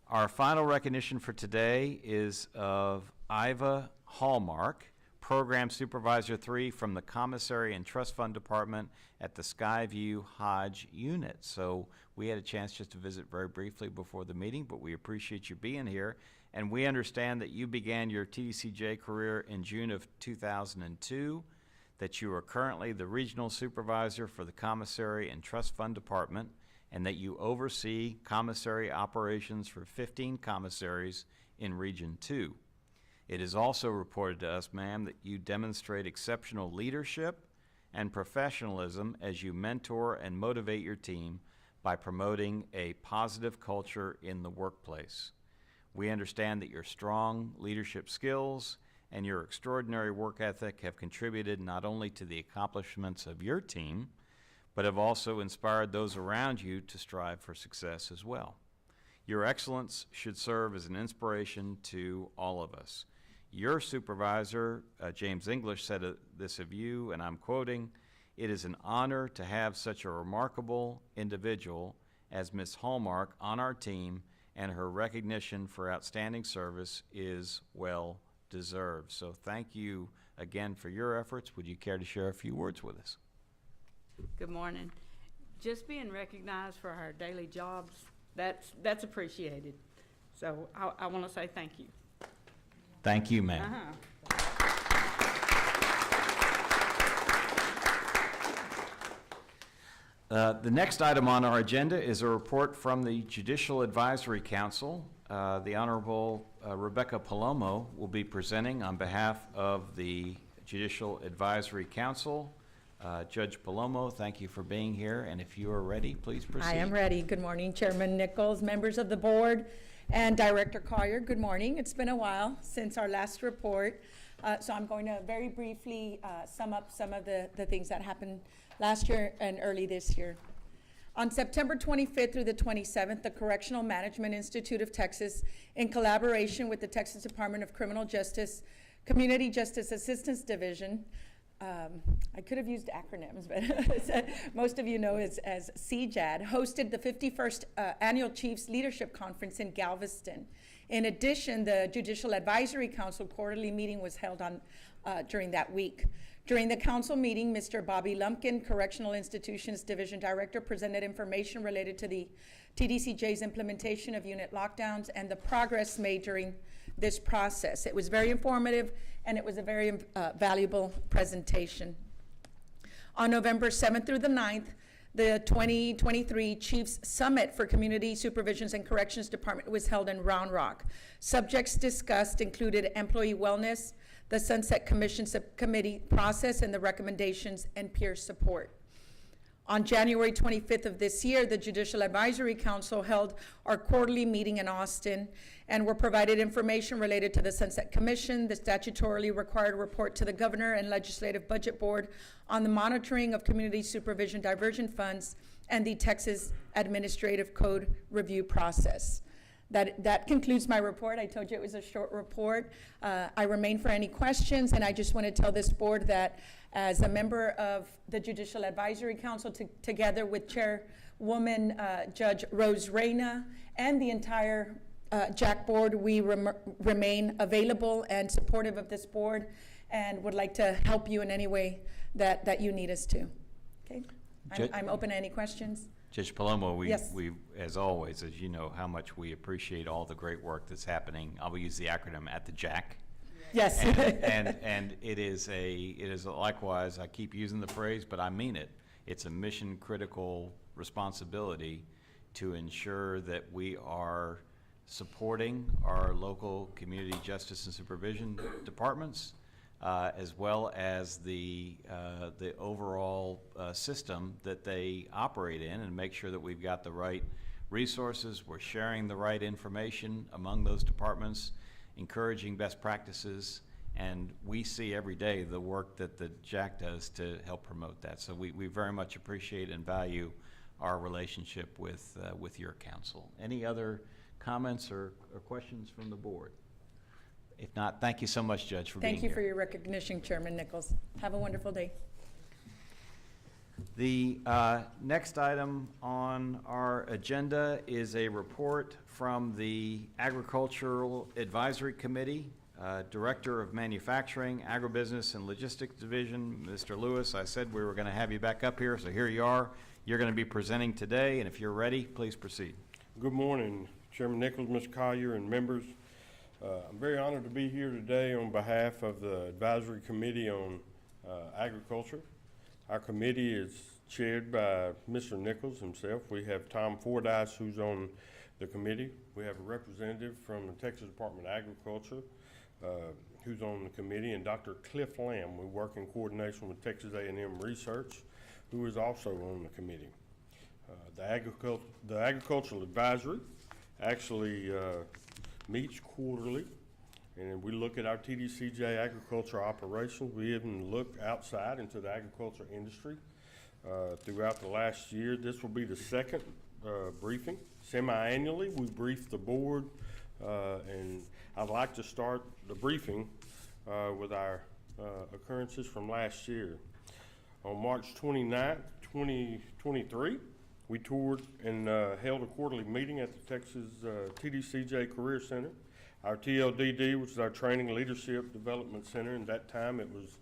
Our final recognition for today is of Iva Hallmark, Program Supervisor 3 from the Commissary and Trust Fund Department at the Skyview Hodge Unit. So we had a chance just to visit very briefly before the meeting, but we appreciate you being here. And we understand that you began your TBCJ career in June of 2002, that you are currently the Regional Supervisor for the Commissary and Trust Fund Department, and that you oversee commissary operations for 15 commissaries in Region 2. It is also reported to us, ma'am, that you demonstrate exceptional leadership and professionalism as you mentor and motivate your team by promoting a positive culture in the workplace. We understand that your strong leadership skills and your extraordinary work ethic have contributed not only to the accomplishments of your team, but have also inspired those around you to strive for success as well. Your excellence should serve as an inspiration to all of us. Your supervisor, James English, said this of you, and I'm quoting, "It is an honor to have such a remarkable individual as Ms. Hallmark on our team, and her recognition for outstanding service is well deserved." So thank you again for your efforts. Would you care to share a few words with us? Good morning. Just being recognized for our daily jobs, that's appreciated. So I want to say thank you. Thank you, ma'am. The next item on our agenda is a report from the Judicial Advisory Council. The Honorable Rebecca Palomo will be presenting on behalf of the Judicial Advisory Council. Judge Palomo, thank you for being here, and if you are ready, please proceed. I am ready. Good morning, Chairman Nichols, members of the board, and Director Collier. Good morning. It's been a while since our last report, so I'm going to very briefly sum up some of the things that happened last year and early this year. On September 25th through the 27th, the Correctional Management Institute of Texas, in collaboration with the Texas Department of Criminal Justice, Community Justice Assistance Division, I could have used acronyms, but most of you know it as CJAD, hosted the 51st Annual Chiefs Leadership Conference in Galveston. In addition, the Judicial Advisory Council quarterly meeting was held during that week. During the council meeting, Mr. Bobby Lumpkin, Correctional Institutions Division Director, presented information related to the TDCJ's implementation of unit lockdowns and the progress made during this process. It was very informative, and it was a very valuable presentation. On November 7th through the 9th, the 2023 Chiefs Summit for Community Supervisions and Corrections Department was held in Round Rock. Subjects discussed included employee wellness, the Sunset Commission Subcommittee process, and the recommendations and peer support. On January 25th of this year, the Judicial Advisory Council held our quarterly meeting in Austin, and were provided information related to the Sunset Commission, the statutorily required report to the Governor and Legislative Budget Board on the monitoring of community supervision diversion funds, and the Texas Administrative Code review process. That concludes my report. I told you it was a short report. I remain for any questions, and I just want to tell this board that as a member of the Judicial Advisory Council, together with Chairwoman Judge Rose Reyna and the entire Jack Board, we remain available and supportive of this board and would like to help you in any way that you need us to. Okay? I'm open to any questions. Judge Palomo, Yes. we, as always, as you know, how much we appreciate all the great work that's happening. I will use the acronym at the Jack. Yes. And it is likewise, I keep using the phrase, but I mean it. It's a mission critical responsibility to ensure that we are supporting our local community justice and supervision departments, as well as the overall system that they operate in, and make sure that we've got the right resources, we're sharing the right information among those departments, encouraging best practices, and we see every day the work that the JAC does to help promote that. So we very much appreciate and value our relationship with your council. Any other comments or questions from the board? If not, thank you so much, Judge, for being here. Thank you for your recognition, Chairman Nichols. Have a wonderful day. The next item on our agenda is a report from the Agricultural Advisory Committee. Director of Manufacturing, Agribusiness, and Logistics Division, Mr. Lewis. I said we were going to have you back up here, so here you are. You're going to be presenting today, and if you're ready, please proceed. Good morning, Chairman Nichols, Mr. Collier, and members. I'm very honored to be here today on behalf of the Advisory Committee on Agriculture. Our committee is chaired by Mr. Nichols himself. We have Tom Fordyce, who's on the committee. We have a representative from the Texas Department of Agriculture, who's on the committee, and Dr. Cliff Lamb. We work in coordination with Texas A&M Research, who is also on the committee. The Agricultural Advisory actually meets quarterly, and we look at our TBCJ agriculture operations. We even look outside into the agriculture industry throughout the last year. This will be the second briefing. Semi-annually, we brief the board, and I'd like to start the briefing with our occurrences from last year. On March 29th, 2023, we toured and held a quarterly meeting at the Texas TBCJ Career Center, our TLDD, which is our Training Leadership Development Center, and that time it was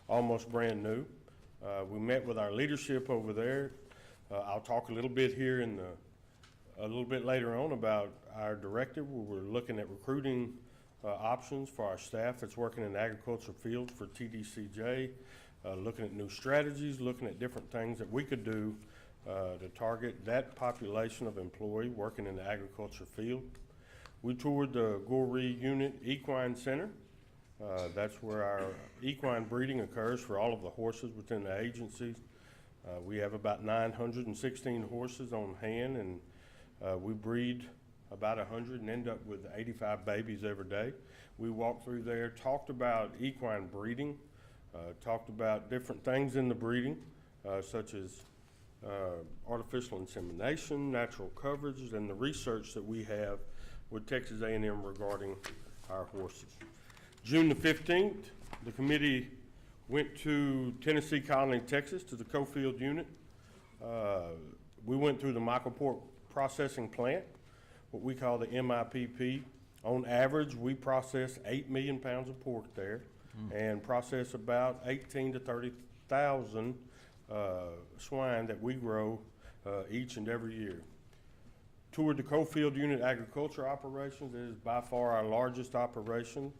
almost brand new. We met with our leadership over there. I'll talk a little bit here a little bit later on about our directive, where we're looking at recruiting options for our staff that's working in the agriculture field for TBCJ, looking at new strategies, looking at different things that we could do to target that population of employee working in the agriculture field. We toured the Goree Unit Equine Center. That's where our equine breeding occurs for all of the horses within the agencies. We have about 916 horses on hand, and we breed about 100 and end up with 85 babies every day. We walked through there, talked about equine breeding, talked about different things in the breeding, such as artificial insemination, natural coverage, and the research that we have with Texas A&M regarding our horses. June the 15th, the committee went to Tennessee Colony, Texas, to the Cofield unit. We went through the Michael Pork processing plant, what we call the MIPP. On average, we process 8 million pounds of pork there and process about 18 to 30,000 swine that we grow each and every year. Toured the Cofield Unit Agriculture Operations. It is by far our largest operation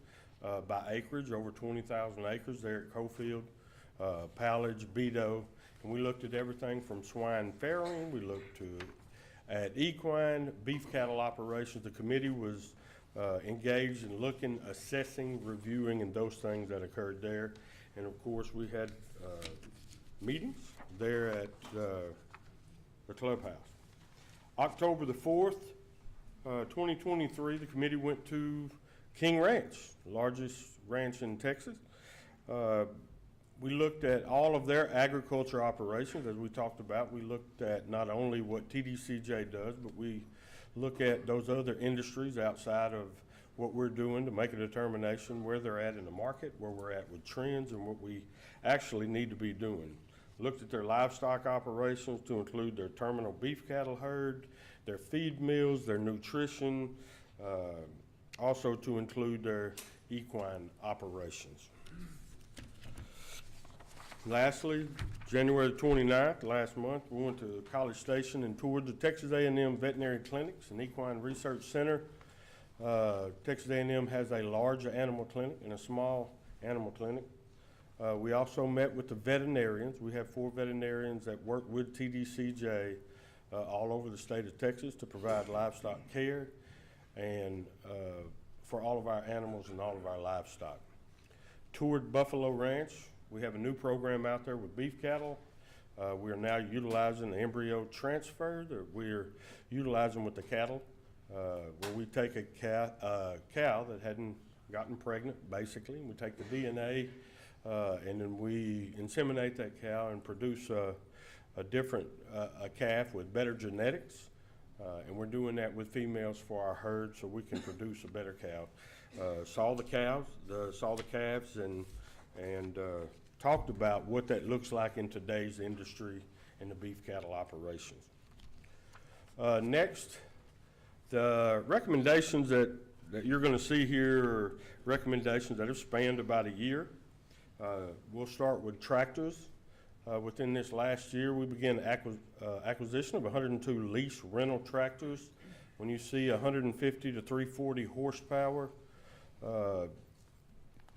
by acreage, over 20,000 acres there at Cofield, Pallage, Beto, and we looked at everything from swine farrowing. We looked at equine, beef cattle operations. The committee was engaged in looking, assessing, reviewing, and those things that occurred there. And of course, we had meetings there at the clubhouse. October the 4th, 2023, the committee went to King Ranch, the largest ranch in Texas. We looked at all of their agriculture operations, as we talked about. We looked at not only what TBCJ does, but we look at those other industries outside of what we're doing to make a determination where they're at in the market, where we're at with trends, and what we actually need to be doing. Looked at their livestock operations to include their terminal beef cattle herd, their feed mills, their nutrition, also to include their equine operations. Lastly, January 29th, last month, we went to College Station and toured the Texas A&M Veterinary Clinics and Equine Research Center. Texas A&M has a large animal clinic and a small animal clinic. We also met with the veterinarians. We have 4 veterinarians that work with TBCJ all over the state of Texas to provide livestock care and for all of our animals and all of our livestock. Toured Buffalo Ranch. We have a new program out there with beef cattle. We are now utilizing the embryo transfer that we're utilizing with the cattle, where we take a cow that hadn't gotten pregnant, basically. We take the DNA and then we inseminate that cow and produce a calf with better genetics. And we're doing that with females for our herd so we can produce a better cow. Saw the calves and talked about what that looks like in today's industry in the beef cattle operations. Next, the recommendations that you're going to see here are recommendations that have spanned about a year. We'll start with tractors. Within this last year, we began acquisition of 102 lease rental tractors. When you see 150 to 340 horsepower,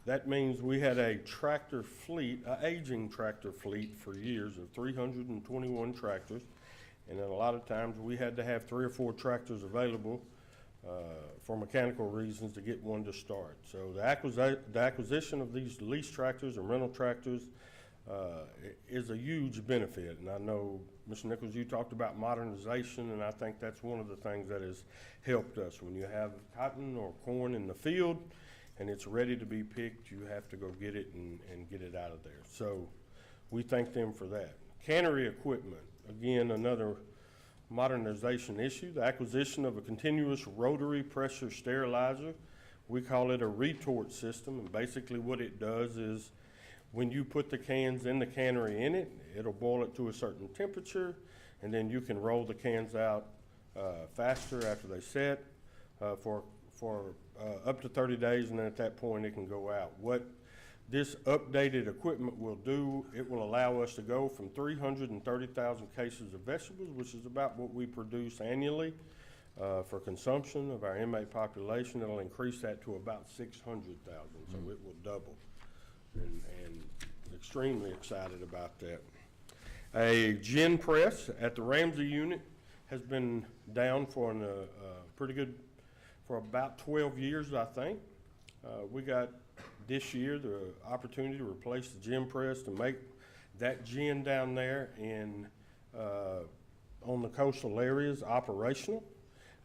that means we had a tractor fleet, an aging tractor fleet for years of 321 tractors. And then a lot of times we had to have 3 or 4 tractors available for mechanical reasons to get one to start. So the acquisition of these lease tractors and rental tractors is a huge benefit. And I know, Mr. Nichols, you talked about modernization, and I think that's one of the things that has helped us. When you have cotton or corn in the field and it's ready to be picked, you have to go get it and get it out of there. So we thank them for that. Cannery equipment, again, another modernization issue. The acquisition of a continuous rotary pressure sterilizer. We call it a retort system, and basically what it does is when you put the cans in the cannery in it, it'll boil it to a certain temperature, and then you can roll the cans out faster after they set for up to 30 days, and then at that point it can go out. What this updated equipment will do, it will allow us to go from 330,000 cases of vegetables, which is about what we produce annually for consumption of our inmate population. It'll increase that to about 600,000, so it will double. And extremely excited about that. A gin press at the Ramsey unit has been down for for about 12 years, I think. We got this year the opportunity to replace the gin press to make that gin down there on the coastal areas operational,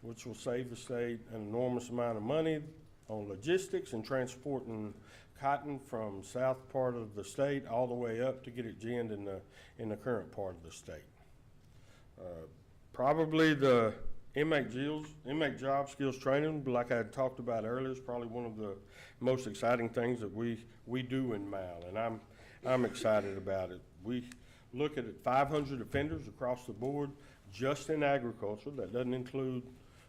which will save the state an enormous amount of money on logistics and transporting cotton from south part of the state all the way up to get it ginned in the current part of the state. Probably the inmate job skills training, like I had talked about earlier, is probably one of the most exciting things that we do in MAL, and I'm excited about it. We look at 500 offenders across the board just in agriculture. That doesn't include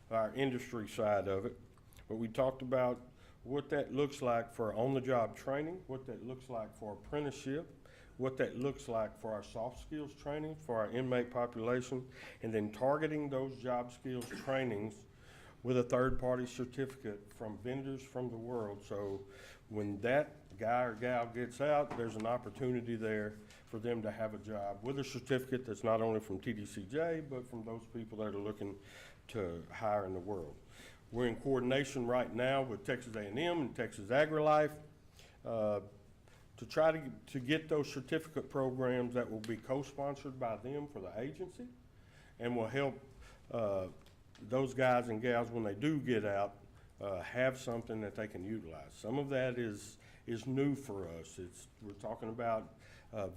our industry side of it, but we talked about what that looks like for on-the-job training, what that looks like for apprenticeship, what that looks like for our soft skills training for our inmate population, and then targeting those job skills trainings with a third-party certificate from vendors from the world. So when that guy or gal gets out, there's an opportunity there for them to have a job with a certificate that's not only from TBCJ, but from those people that are looking to hire in the world. We're in coordination right now with Texas A&M and Texas AgriLife to try to get those certificate programs that will be co-sponsored by them for the agency and will help those guys and gals, when they do get out, have something that they can utilize. Some of that is new for us. We're talking about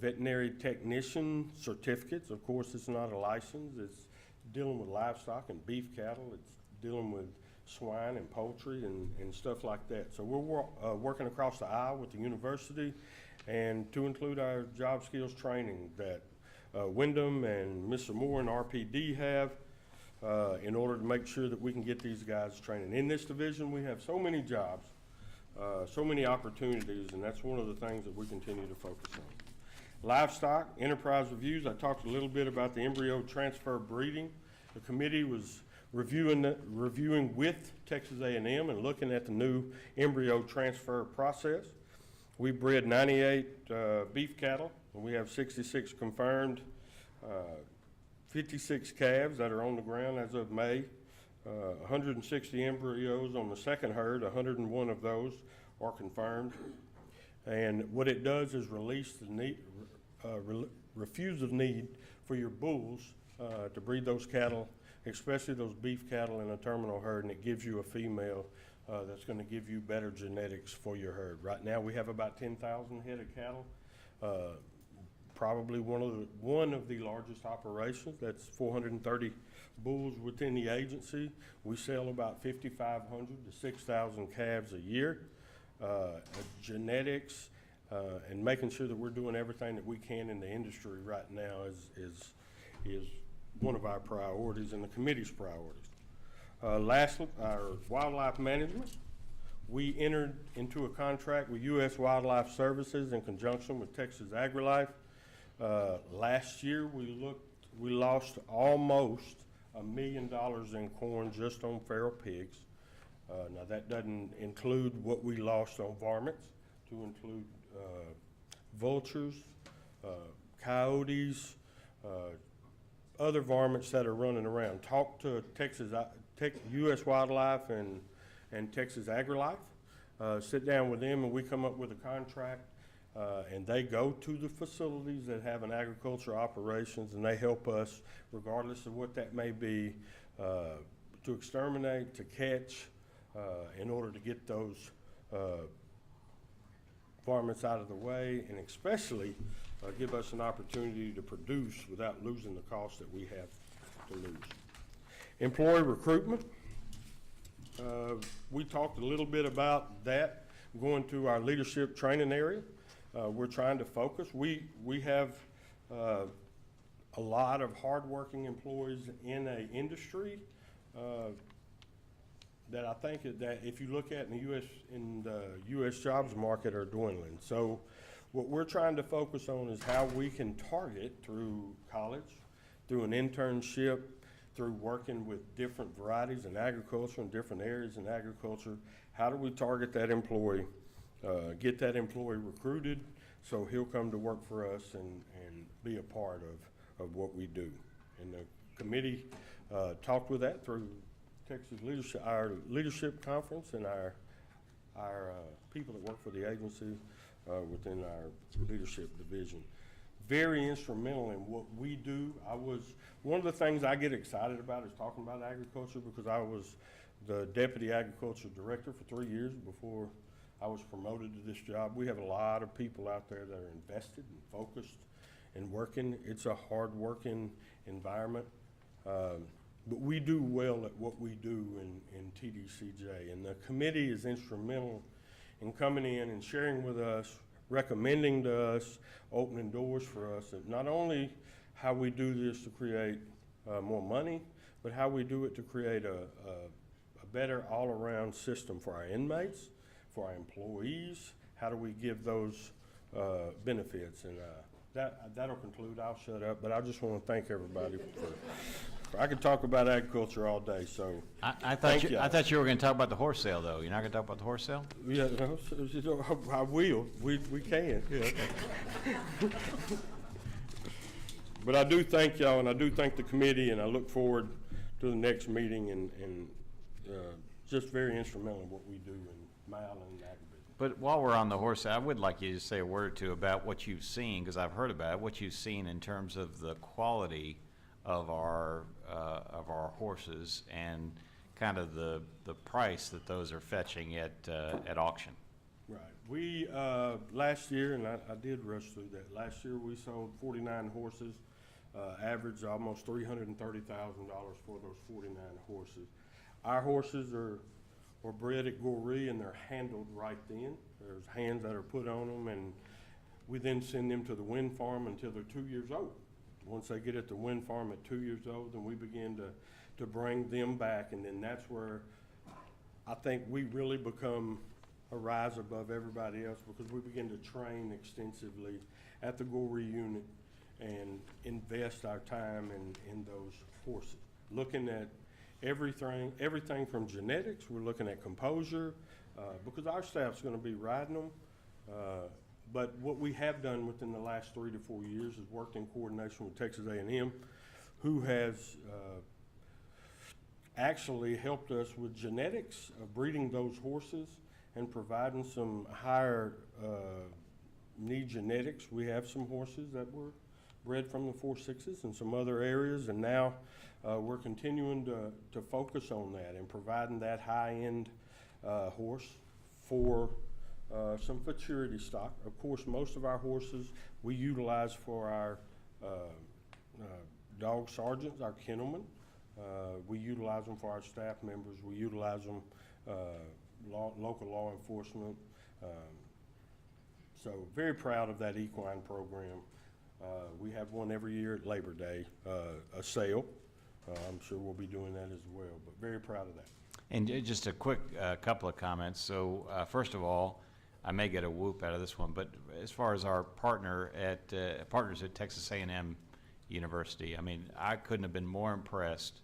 veterinary technician certificates. Of course, it's not a license. It's dealing with livestock and beef cattle. It's dealing with swine and poultry and stuff like that. So we're working across the aisle with the university and to include our job skills training that Windham and Mr. Moore and RPD have. in order to make sure that we can get these guys training. In this division, we have so many jobs, so many opportunities, and that's one of the things that we continue to focus on. Livestock, enterprise reviews, I talked a little bit about the embryo transfer breeding. The committee was reviewing with Texas A&M and looking at the new embryo transfer process. We bred 98 beef cattle, and we have 66 confirmed, 56 calves that are on the ground as of May, 160 embryos on the second herd, 101 of those are confirmed. And what it does is release the need, refuse of need for your bulls to breed those cattle, especially those beef cattle in a terminal herd, and it gives you a female that's going to give you better genetics for your herd. Right now we have about 10,000 head of cattle, probably one of the largest operations. That's 430 bulls within the agency. We sell about 5,500 to 6,000 calves a year. Genetics and making sure that we're doing everything that we can in the industry right now is one of our priorities and the committee's priorities. Lastly, our wildlife management. We entered into a contract with U.S. Wildlife Services in conjunction with Texas AgriLife. Last year, we lost almost $1 million in corn just on feral pigs. Now that doesn't include what we lost on varmints, to include vultures, coyotes, other varmints that are running around. Talk to U.S. Wildlife and Texas AgriLife. Sit down with them and we come up with a contract, and they go to the facilities that have an agriculture operations, and they help us, regardless of what that may be, to exterminate, to catch, in order to get those varmints out of the way, and especially give us an opportunity to produce without losing the cost that we have to lose. Employee recruitment. We talked a little bit about that going to our leadership training area. We're trying to focus. We have a lot of hardworking employees in an industry that I think that if you look at in the U.S. jobs market are dwindling. So what we're trying to focus on is how we can target through college, through an internship, through working with different varieties in agriculture and different areas in agriculture. How do we target that employee, get that employee recruited so he'll come to work for us and be a part of what we do. And the committee talked with that through Texas Leadership, our leadership conference, and our people that work for the agency within our leadership division. Very instrumental in what we do. One of the things I get excited about is talking about agriculture, because I was the deputy agriculture director for 3 years before I was promoted to this job. We have a lot of people out there that are invested and focused and working. It's a hard working environment. But we do well at what we do in TBCJ, and the committee is instrumental in coming in and sharing with us, recommending to us, opening doors for us, of not only how we do this to create more money, but how we do it to create a better all-around system for our inmates, for our employees. How do we give those benefits? And that'll conclude. I'll shut up, but I just want to thank everybody for I could talk about agriculture all day, so I thought you were going to talk about the horse sale, though. You're not going to talk about the horse sale? Yeah, no, I will. We can. Yeah. But I do thank y'all, and I do thank the committee, and I look forward to the next meeting, and just very instrumental in what we do in Mile and agribusiness. But while we're on the horse sale, I would like you to say a word or two about what you've seen, because I've heard about it, what you've seen in terms of the quality of our horses and kind of the price that those are fetching at auction. Right. We last year, and I did rush through that. Last year we sold 49 horses, average almost $330,000 for those 49 horses. Our horses are bred at Goree, and they're handled right then. There's hands that are put on them, and we then send them to the wind farm until they're 2 years old. Once they get at the wind farm at 2 years old, then we begin to to bring them back, and then that's where I think we really become a rise above everybody else, because we begin to train extensively at the Goree unit and invest our time in those horses. Looking at everything from genetics, we're looking at composure, because our staff's gonna be riding them. But what we have done within the last 3 to 4 years is worked in coordination with Texas A&M, who has actually helped us with genetics, breeding those horses and providing some higher need genetics. We have some horses that were bred from the 4-6s in some other areas, and now we're continuing to focus on that and providing that high-end horse for some futurity stock. Of course, most of our horses we utilize for our dog sergeants, our kennelmen. We utilize them for our staff members. We utilize them local law enforcement. So very proud of that equine program. We have one every year at Labor Day, a sale. I'm sure we'll be doing that as well, but very proud of that. And just a quick couple of comments. So first of all, I may get a whoop out of this one, but as far as our partners at Texas A&M University, I mean, I couldn't have been more impressed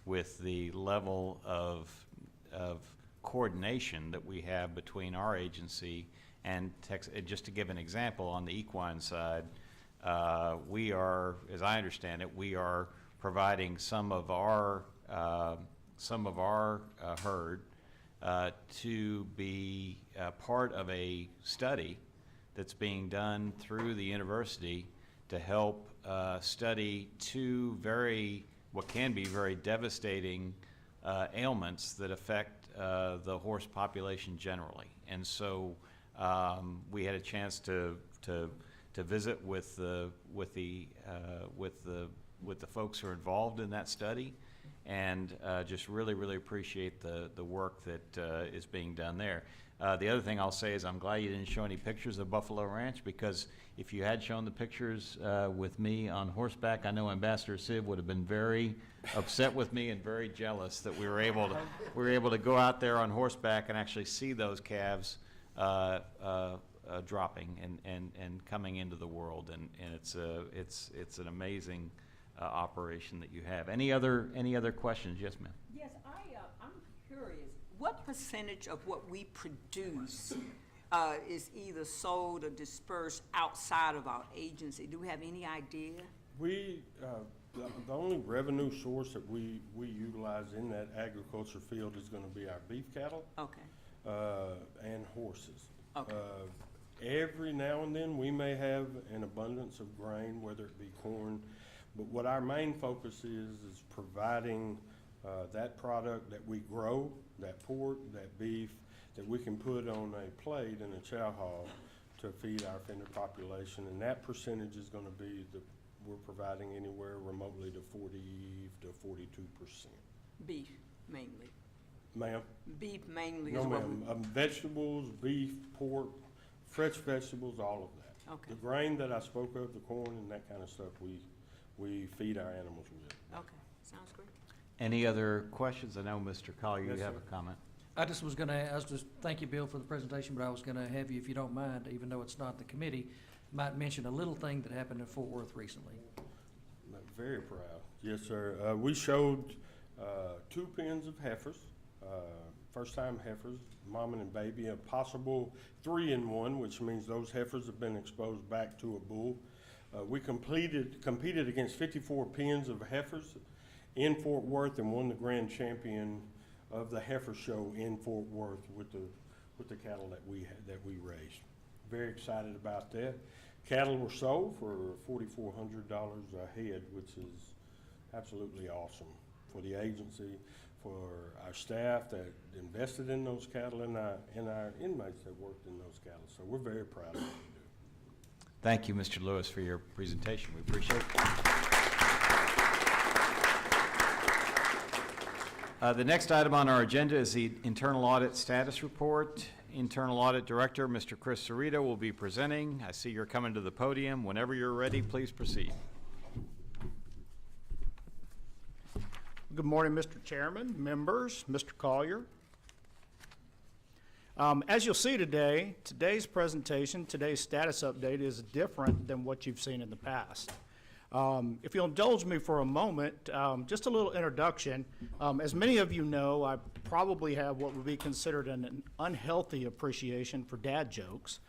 with the level of coordination that we have between our agency and Texas. Just to give an example, on the equine side, we are, as I understand it, we are providing some of our herd to be part of a study that's being done through the university to help study two what can be very devastating ailments that affect the horse population generally. And so we had a chance to visit with the folks who are involved in that study, and just really appreciate the work that is being done there. The other thing I'll say is I'm glad you didn't show any pictures of Buffalo Ranch, because if you had shown the pictures with me on horseback, I know Ambassador Siv would have been very upset with me and very jealous that we were able to go out there on horseback and actually see those calves dropping and coming into the world, and it's an amazing operation that you have. Any other questions? Yes, ma'am. Yes, I'm curious. What percentage of what we produce is either sold or dispersed outside of our agency? Do we have any idea? We the only revenue source that we utilize in that agriculture field is going to be our beef cattle. Okay. And horses. Okay. Every now and then we may have an abundance of grain, whether it be corn, but what our main focus is providing that product that we grow, that pork, that beef, that we can put on a plate in a chow hall to feed our offender population, and that percentage is going to be we're providing anywhere remotely to 40 to 42%. Beef, mainly. Ma'am? Beef mainly. No, is what ma'am. Vegetables, beef, pork, fresh vegetables, all of that. Okay. The grain that I spoke of, the corn and that kind of stuff, we feed our animals with. Okay, sounds great. Any other questions? I know, Mr. Collier, Yes, you have sir. a comment. I was just, thank you, Bill, for the presentation, but I was gonna have you, if you don't mind, even though it's not the committee, might mention a little thing that happened in Fort Worth recently. I'm very proud. Yes, sir. We showed 2 pens of heifers, first-time heifers, mom and baby, a possible 3-in-1, which means those heifers have been exposed back to a bull. We competed against 54 pens of heifers in Fort Worth and won the grand champion of the heifer show in Fort Worth with the cattle that we raised. Very excited about that. Cattle were sold for $4,400 a head, which is absolutely awesome for the agency, for our staff that invested in those cattle, and our inmates that worked in those cattle. So we're very proud of what we do. Thank you, Mr. Lewis, for your presentation. We appreciate it. The next item on our agenda is the Internal Audit Status Report. Internal Audit Director, Mr. Chris Cerrito, will be presenting. I see you're coming to the podium. Whenever you're ready, please proceed. Good morning, Mr. Chairman, members, Mr. Collier. As you'll see today, today's presentation, today's status update is different than what you've seen in the past. If you'll indulge me for a moment, just a little introduction. As many of you know, I probably have what would be considered an unhealthy appreciation for dad jokes.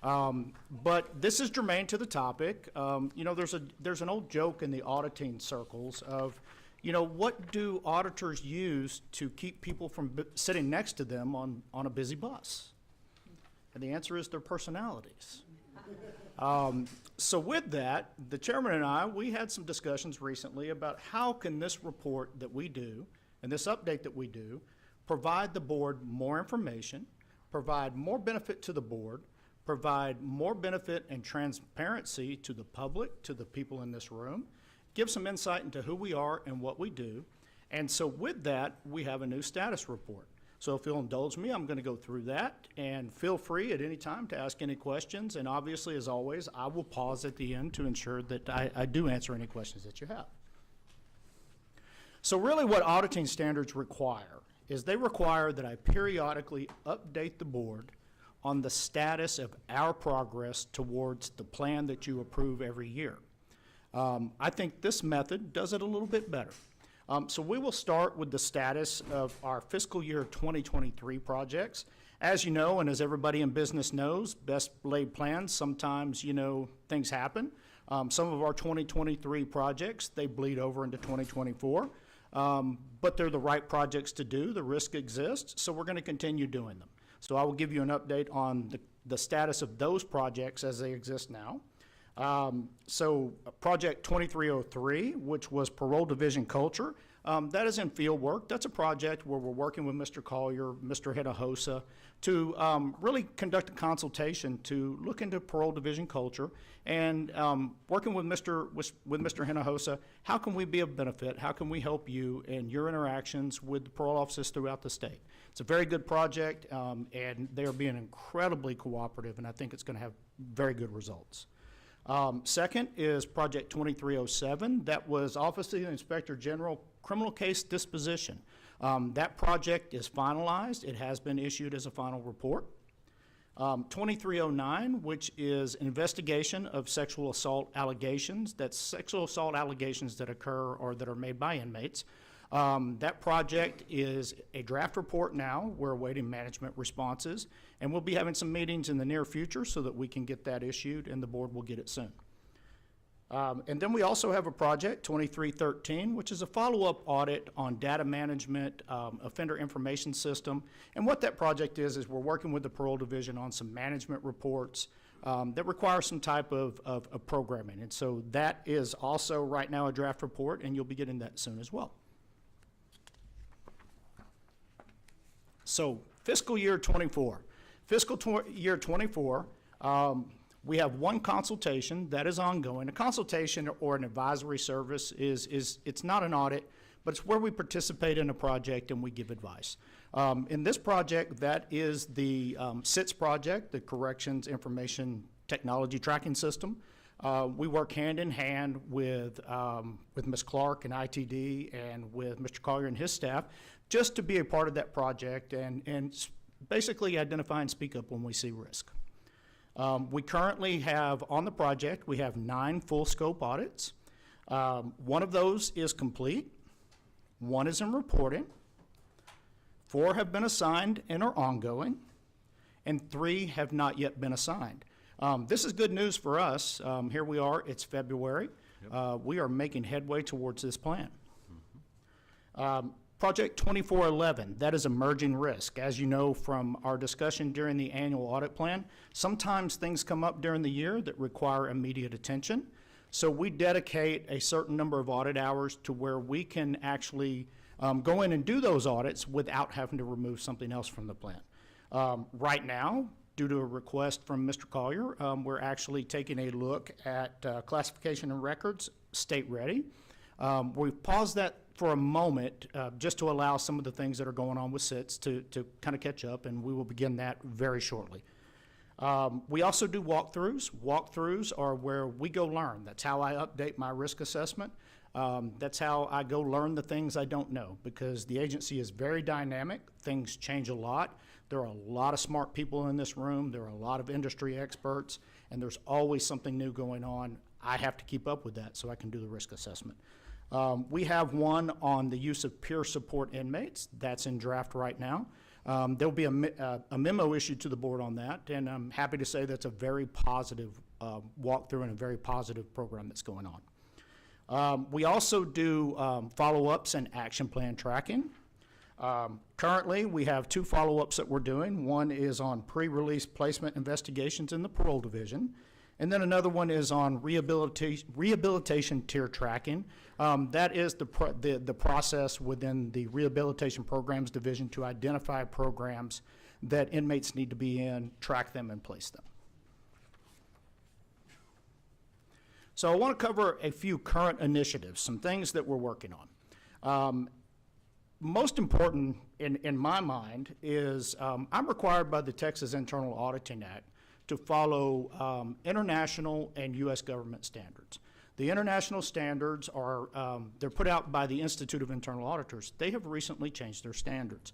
But this is germane to the topic. You know, there's an old joke in the auditing circles of, you know, what do auditors use to keep people from sitting next to them on a busy bus? And the answer is their personalities. So with that, the chairman and I, we had some discussions recently about how can this report that we do and this update that we do provide the board more information, provide more benefit to the board, provide more benefit and transparency to the public, to the people in this room, give some insight into who we are and what we do. And so with that, we have a new status report. So if you'll indulge me, I'm going to go through that, and feel free at any time to ask any questions. And obviously, as always, I will pause at the end to ensure that I do answer any questions that you have. So really what auditing standards require is they require that I periodically update the board on the status of our progress towards the plan that you approve every year. I think this method does it a little bit better. So we will start with the status of our fiscal year 2023 projects. As you know, and as everybody in business knows, best laid plans, sometimes, you know, things happen. Some of our 2023 projects, they bleed over into 2024, but they're the right projects to do. The risk exists, so we're going to continue doing them. So I will give you an update on the status of those projects as they exist now. So Project 2303, which was Parole Division Culture, that is in field work. That's a project where we're working with Mr. Collier, Mr. Hinojosa, to really conduct a consultation to look into Parole Division Culture, and working with Mr. Hinojosa, how can we be of benefit? How can we help you in your interactions with the parole offices throughout the state? It's a very good project, and they're being incredibly cooperative, and I think it's going to have very good results. Second is Project 2307. That was Office of the Inspector General Criminal Case Disposition. That project is finalized. It has been issued as a final report. 2309, which is investigation of sexual assault allegations. That's sexual assault allegations that occur or that are made by inmates. That project is a draft report now. We're awaiting management responses, and we'll be having some meetings in the near future so that we can get that issued, and the board will get it soon. And then we also have a project, 2313, which is a follow-up audit on data management, offender information system. And what that project is we're working with the Parole Division on some management reports that require some type of programming. And so that is also right now a draft report, and you'll be getting that soon as well. So fiscal year 24. Year 24, we have one consultation that is ongoing. A consultation or an advisory service it's not an audit, but it's where we participate in a project and we give advice. In this project, that is the SITS project, the Corrections Information Technology Tracking System. We work hand in hand with Ms. Clark and ITD and with Mr. Collier and his staff just to be a part of that project and basically identify and speak up when we see risk. We currently have on the project, we have 9 full scope audits. One of those is complete. 1 is in reporting. 4 have been assigned and are ongoing, and 3 have not yet been assigned. This is good news for us. Here we are, it's February. Yep. We are making headway towards this plan. Project 2411, that is emerging risk. As you know from our discussion during the annual audit plan, sometimes things come up during the year that require immediate attention. So we dedicate a certain number of audit hours to where we can actually go in and do those audits without having to remove something else from the plan. Right now, due to a request from Mr. Collier, we're actually taking a look at classification and records, state ready. We've paused that for a moment just to allow some of the things that are going on with SITS to kind of catch up, and we will begin that very shortly. We also do walkthroughs. Walkthroughs are where we go learn. That's how I update my risk assessment. That's how I go learn the things I don't know, because the agency is very dynamic. Things change a lot. There are a lot of smart people in this room. There are a lot of industry experts, and there's always something new going on. I have to keep up with that so I can do the risk assessment. We have one on the use of peer support inmates. That's in draft right now. There'll be a memo issued to the board on that, and I'm happy to say that's a very positive walkthrough and a very positive program that's going on. We also do follow-ups and action plan tracking. Currently, we have 2 follow-ups that we're doing. One is on pre-release placement investigations in the parole division, and then another one is on rehabilitation tier tracking. That is the process within the rehabilitation programs division to identify programs that inmates need to be in, track them, and place them. So I want to cover a few current initiatives, some things that we're working on. Most important in my mind is I'm required by the Texas Internal Auditing Act to follow international and U.S. government standards. The international standards are, they're put out by the Institute of Internal Auditors. They have recently changed their standards.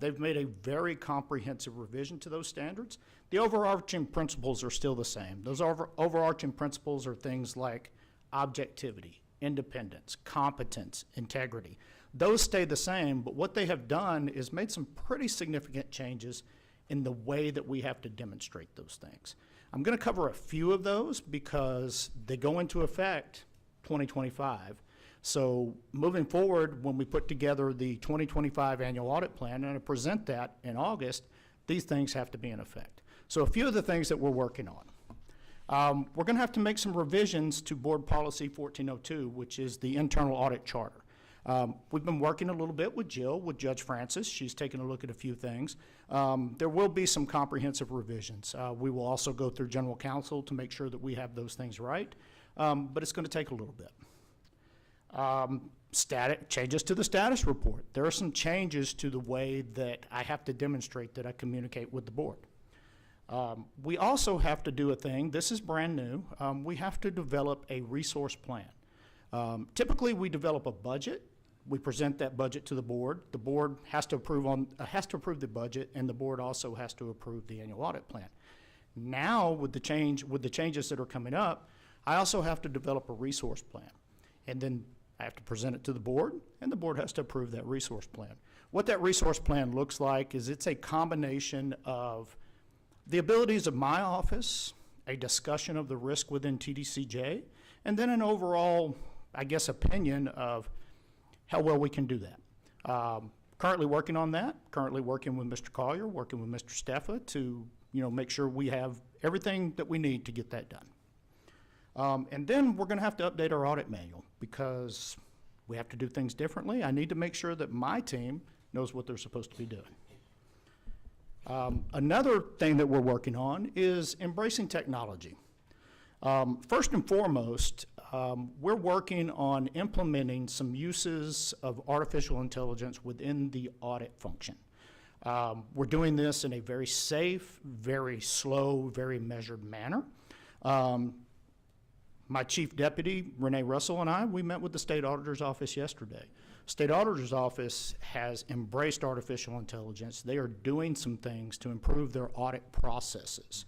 They've made a very comprehensive revision to those standards. The overarching principles are still the same. Those overarching principles are things like objectivity, independence, competence, integrity. Those stay the same, but what they have done is made some pretty significant changes in the way that we have to demonstrate those things. I'm going to cover a few of those because they go into effect 2025. So moving forward, when we put together the 2025 annual audit plan and I present that in August, these things have to be in effect. So a few of the things that we're working on. We're going to have to make some revisions to Board Policy 1402, which is the internal audit charter. We've been working a little bit with Jill, with Judge Francis. She's taken a look at a few things. There will be some comprehensive revisions. We will also go through General Counsel to make sure that we have those things right, but it's going to take a little bit. Changes to the status report. There are some changes to the way that I have to demonstrate that I communicate with the board. We also have to do a thing, this is brand new, we have to develop a resource plan. Typically, we develop a budget. We present that budget to the board. The board has to approve the budget, and the board also has to approve the annual audit plan. Now, with the changes that are coming up, I also have to develop a resource plan, and then I have to present it to the board, and the board has to approve that resource plan. What that resource plan looks like is it's a combination of the abilities of my office, a discussion of the risk within TDCJ, and then an overall, I guess, opinion of how well we can do that. Currently working on that, currently working with Mr. Collier, working with Mr. Steffa to make sure we have everything that we need to get that done. And then we're going to have to update our audit manual because we have to do things differently. I need to make sure that my team knows what they're supposed to be doing. Another thing that we're working on is embracing technology. First and foremost, we're working on implementing some uses of artificial intelligence within the audit function. We're doing this in a very safe, very slow, very measured manner. My chief deputy, Renee Russell, and I, we met with the state auditor's office yesterday. State auditor's office has embraced artificial intelligence. They are doing some things to improve their audit processes.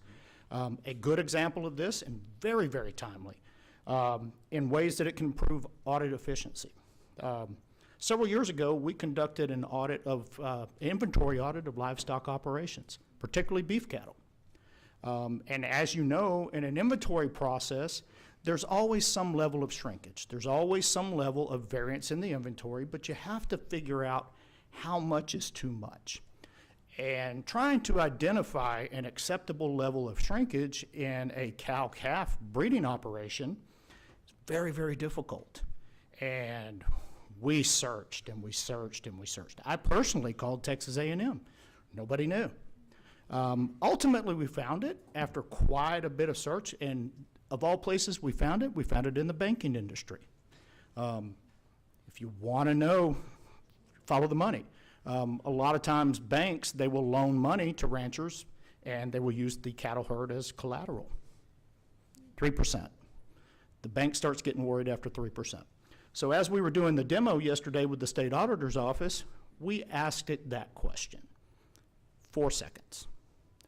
A good example of this, and very, very timely, in ways that it can improve audit efficiency. Several years ago, we conducted an inventory audit of livestock operations, particularly beef cattle. And as you know, in an inventory process, there's always some level of shrinkage. There's always some level of variance in the inventory, but you have to figure out how much is too much. And trying to identify an acceptable level of shrinkage in a cow-calf breeding operation is very, very difficult. And we searched and we searched and we searched. I personally called Texas A&M. Nobody knew. Ultimately, we found it after quite a bit of search, and of all places we found it in the banking industry. If you want to know, follow the money. A lot of times banks, they will loan money to ranchers and they will use the cattle herd as collateral. 3%. The bank starts getting worried after 3%. So as we were doing the demo yesterday with the state auditor's office, we asked it that question. 4 seconds.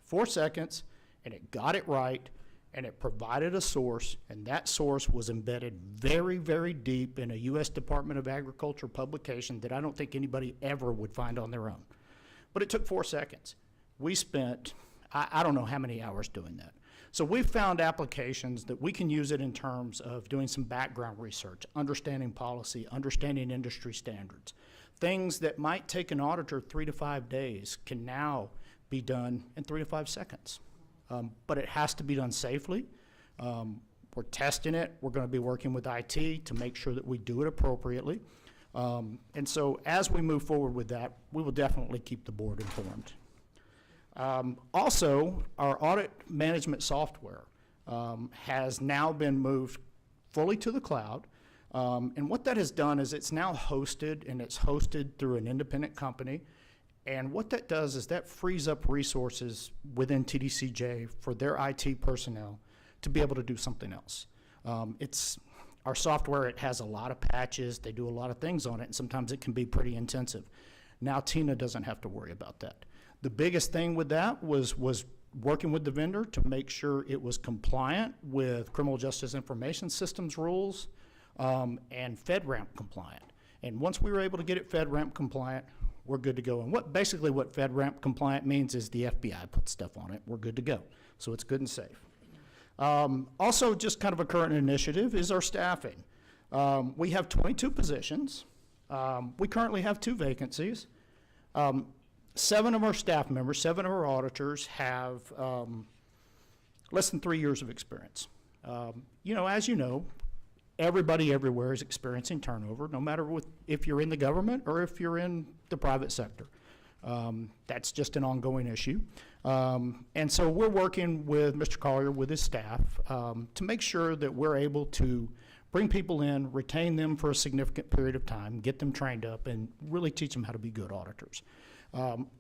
4 seconds, and it got it right, and it provided a source, and that source was embedded very, very deep in a U.S. Department of Agriculture publication that I don't think anybody ever would find on their own. But it took 4 seconds. We spent, I don't know how many hours doing that. So we've found applications that we can use it in terms of doing some background research, understanding policy, understanding industry standards. Things that might take an auditor 3 to 5 days can now be done in 3 to 5 seconds. But it has to be done safely. We're testing it. We're going to be working with IT to make sure that we do it appropriately. And so as we move forward with that, we will definitely keep the board informed. Also, our audit management software has now been moved fully to the cloud. And what that has done is it's now hosted, and it's hosted through an independent company. And what that does is that frees up resources within TDCJ for their IT personnel to be able to do something else. It's our software, it has a lot of patches, they do a lot of things on it, and sometimes it can be pretty intensive. Now Tina doesn't have to worry about that. The biggest thing with that was working with the vendor to make sure it was compliant with Criminal Justice Information Systems rules and FedRAMP compliant. And once we were able to get it FedRAMP compliant, we're good to go. And what FedRAMP compliant means is the FBI puts stuff on it. We're good to go. So it's good and safe. Also, just kind of a current initiative is our staffing. We have 22 positions. We currently have 2 vacancies. 7 of our staff members, 7 of our auditors have less than 3 years of experience. As you know, everybody everywhere is experiencing turnover, no matter if you're in the government or if you're in the private sector. That's just an ongoing issue. And so we're working with Mr. Collier, with his staff, to make sure that we're able to bring people in, retain them for a significant period of time, get them trained up, and really teach them how to be good auditors.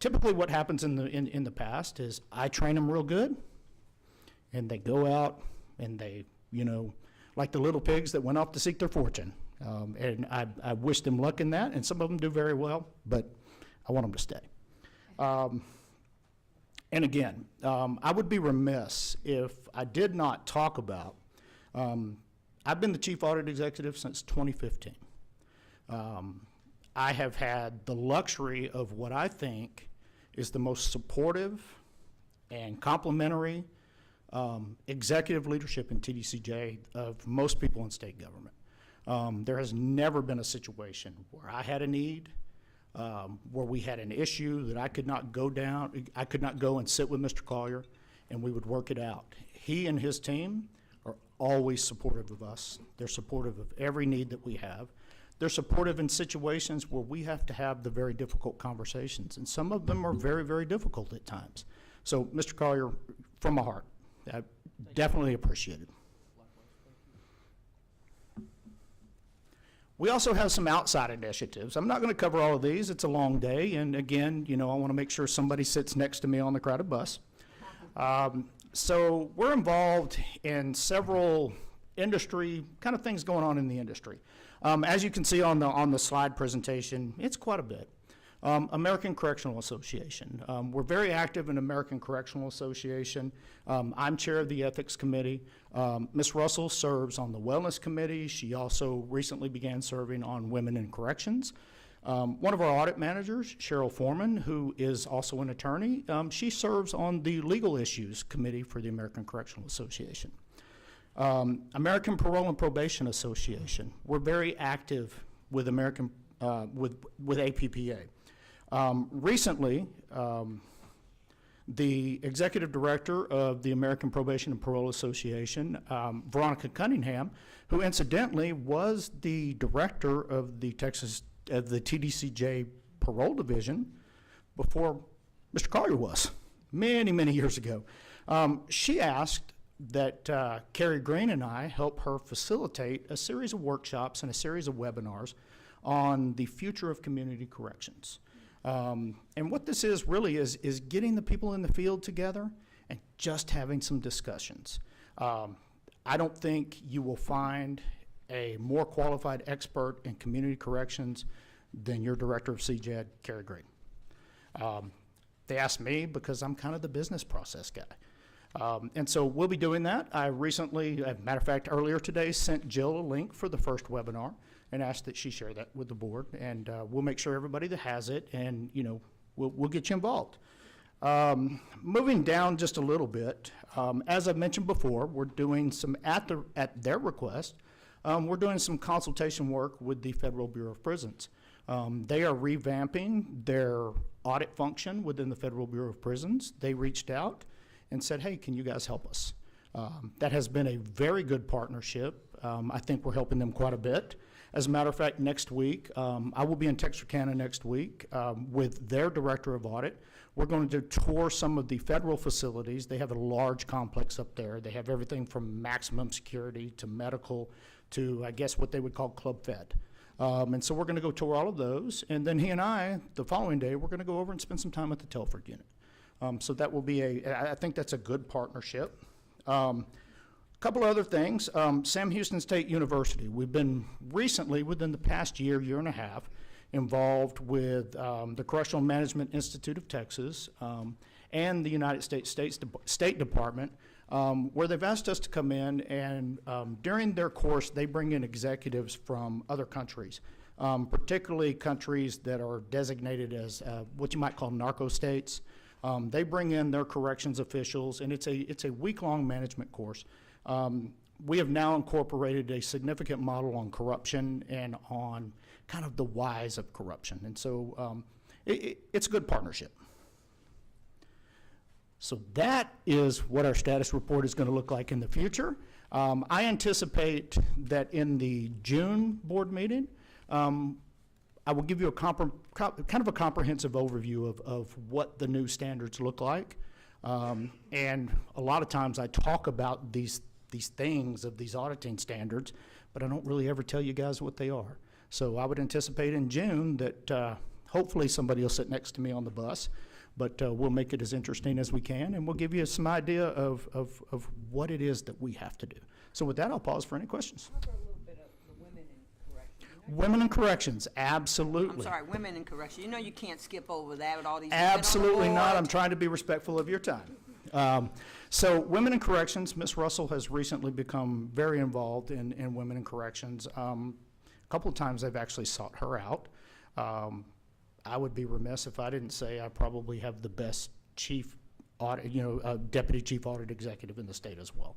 Typically what happens in the past is I train them real good, and they go out and they, like the little pigs that went off to seek their fortune. And I wish them luck in that, and some of them do very well, but I want them to stay. And again, I would be remiss if I did not talk about, I've been the Chief Audit Executive since 2015. I have had the luxury of what I think is the most supportive and complimentary executive leadership in TDCJ of most people in state government. There has never been a situation where I had a need, where we had an issue that I could not go and sit with Mr. Collier and we would work it out. He and his team are always supportive of us. They're supportive of every need that we have. They're supportive in situations where we have to have the very difficult conversations, and some of them are very, very difficult at times. So, Mr. Collier, from my heart, I definitely appreciate it. We also have some outside initiatives. I'm not going to cover all of these. It's a long day, and again, I want to make sure somebody sits next to me on the crowded bus. So we're involved in several industry kind of things going on in the industry. As you can see on the slide presentation, it's quite a bit. American Correctional Association. We're very active in American Correctional Association. I'm chair of the Ethics Committee. Ms. Russell serves on the Wellness Committee. She also recently began serving on Women in Corrections. One of our audit managers, Cheryl Foreman, who is also an attorney, she serves on the Legal Issues Committee for the American Correctional Association. American Parole and Probation Association. We're very active with with APPA. Recently, the executive director of the American Probation and Parole Association, Veronica Cunningham, who incidentally was the director of the TDCJ Parole Division before Mr. Collier was, many, many years ago. She asked that Carrie Green and I help her facilitate a series of workshops and a series of webinars on the future of community corrections. And what this is really is getting the people in the field together and just having some discussions. I don't think you will find a more qualified expert in community corrections than your director of CJED, Carrie Green. They asked me because I'm kind of the business process guy. And so we'll be doing that. I recently, as a matter of fact, earlier today, sent Jill a link for the first webinar and asked that she share that with the board. And we'll make sure everybody that has it, and we'll get you involved. Moving down just a little bit, as I mentioned before, we're doing some, at their request, we're doing some consultation work with the Federal Bureau of Prisons. They are revamping their audit function within the Federal Bureau of Prisons. They reached out and said, hey, can you guys help us? That has been a very good partnership. I think we're helping them quite a bit. As a matter of fact, next week, I will be in Texarkana next week with their director of audit. We're going to tour some of the federal facilities. They have a large complex up there. They have everything from maximum security to medical to, I guess, what they would call Club Fed. And so we're going to go tour all of those. And then he and I, the following day, we're going to go over and spend some time at the Telford unit. So that will be I think that's a good partnership. Couple other things. Sam Houston State University. We've been recently, within the past year and a half, involved with the Correctional Management Institute of Texas and the United States State Department, where they've asked us to come in and during their course, they bring in executives from other countries, particularly countries that are designated as what you might call narco states. They bring in their corrections officials, and it's a week-long management course. We have now incorporated a significant model on corruption and on kind of the whys of corruption. And so it's a good partnership. So that is what our status report is going to look like in the future. I anticipate that in the June board meeting, I will give you a kind of a comprehensive overview of what the new standards look like. And a lot of times I talk about these things of these auditing standards, but I don't really ever tell you guys what they are. So I would anticipate in June that hopefully somebody will sit next to me on the bus, but we'll make it as interesting as we can, and we'll give you some idea of what it is that we have to do. So with that, I'll pause for any questions. Talk a little bit of the women in corrections. Women in corrections, absolutely. I'm sorry, women in corrections. You know you can't skip over that with all these. Absolutely not. I'm trying to be respectful of your time. So women in corrections, Ms. Russell has recently become very involved in women in corrections. A couple of times I've actually sought her out. I would be remiss if I didn't say I probably have the best chief audit, deputy chief audit executive in the state as well.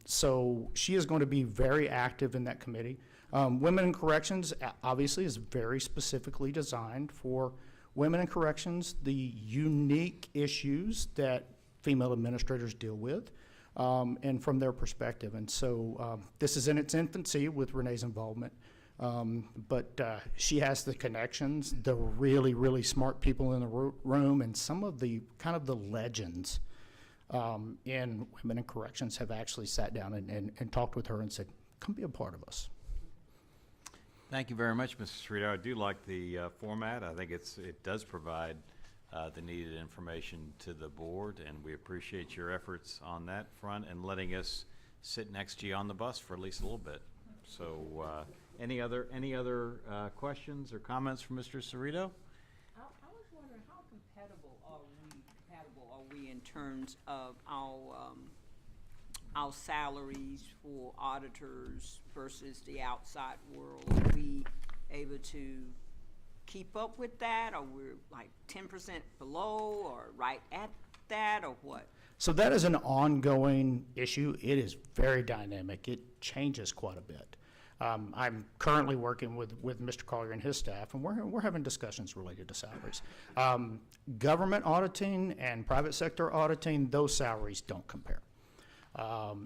So she is going to be very active in that committee. Women in corrections obviously is very specifically designed for women in corrections, the unique issues that female administrators deal with, and from their perspective. And so this is in its infancy with Renee's involvement. But she has the connections, the really, really smart people in the room, and some of the kind of the legends in women in corrections have actually sat down and talked with her and said, come be a part of us. Thank you very much, Mr. Cerrito. I do like the format. I think it does provide the needed information to the board, and we appreciate your efforts on that front and letting us sit next to you on the bus for at least a little bit. So any other questions or comments from Mr. Cerrito? I was wondering how compatible are we in terms of our salaries for auditors versus the outside world? Are we able to keep up with that, or we're like 10% below, or right at that, or what? So that is an ongoing issue. It is very dynamic. It changes quite a bit. I'm currently working with Mr. Collier and his staff, and we're having discussions related to salaries. Government auditing and private sector auditing, those salaries don't compare.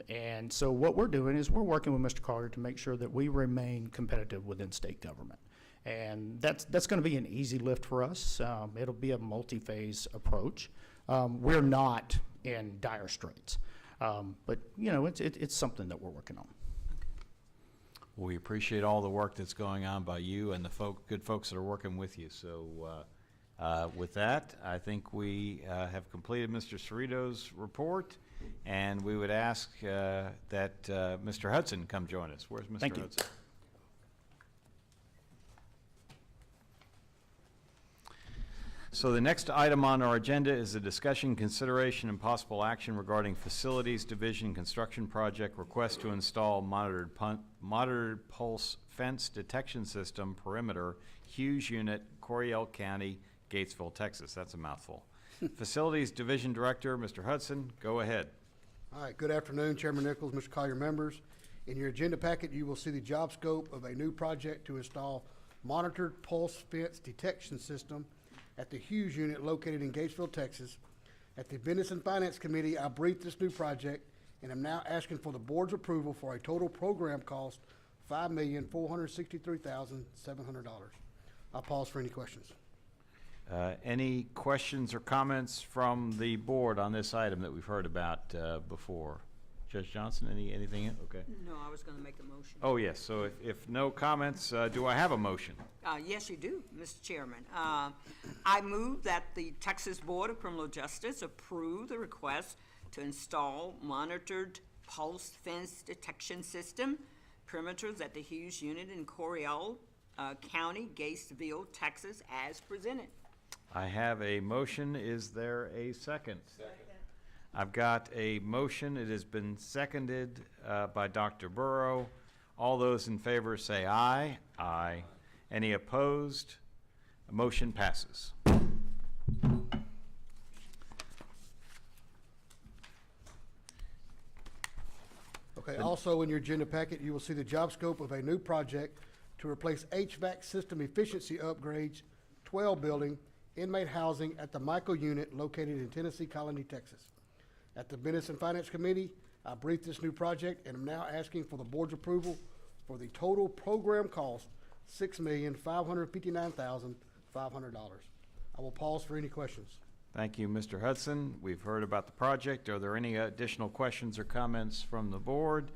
And so what we're doing is we're working with Mr. Collier to make sure that we remain competitive within state government. And that's going to be an easy lift for us. It'll be a multi-phase approach. We're not in dire straits, but it's something that we're working on. Well, we appreciate all the work that's going on by you and the good folks that are working with you. So With that, I think we have completed Mr. Cerrito's report, and we would ask that Mr. Hudson come join us. Where's Mr. Thank you. Hudson? So the next item on our agenda is a discussion, consideration, and possible action regarding Facilities Division construction project request to install monitored pulse fence detection system perimeter Hughes Unit, Coryell County, Gatesville, Texas. That's a mouthful. Facilities Division Director, Mr. Hudson, go ahead. All right, good afternoon, Chairman Nichols, Mr. Collier, members. In your agenda packet, you will see the job scope of a new project to install monitored pulse fence detection system at the Hughes Unit located in Gatesville, Texas. At the Business and Finance Committee, I briefed this new project and am now asking for the board's approval for a total program cost $5,463,700. I'll pause for any questions. Any questions or comments from the board on this item that we've heard about before? Judge Johnson, anything? Okay. No, I was going to make a motion. Oh, yes. So if no comments, do I have a motion? Yes, you do, Mr. Chairman. I move that the Texas Board of Criminal Justice approve the request to install monitored pulse fence detection system perimeters at the Hughes Unit in Coryell County, Gatesville, Texas, as presented. I have a motion. Is there a second? Second. I've got a motion. It has been seconded by Dr. Burrow. All those in favor say aye. Aye. Any opposed? A motion passes. Okay, also in your agenda packet, you will see the job scope of a new project to replace HVAC system efficiency upgrades, 12 building, inmate housing at the Michael Unit located in Tennessee Colony, Texas. At the Business and Finance Committee, I briefed this new project and am now asking for the board's approval for the total program cost, $6,559,500. I will pause for any questions. Thank you, Mr. Hudson. We've heard about the project. Are there any additional questions or comments from the board?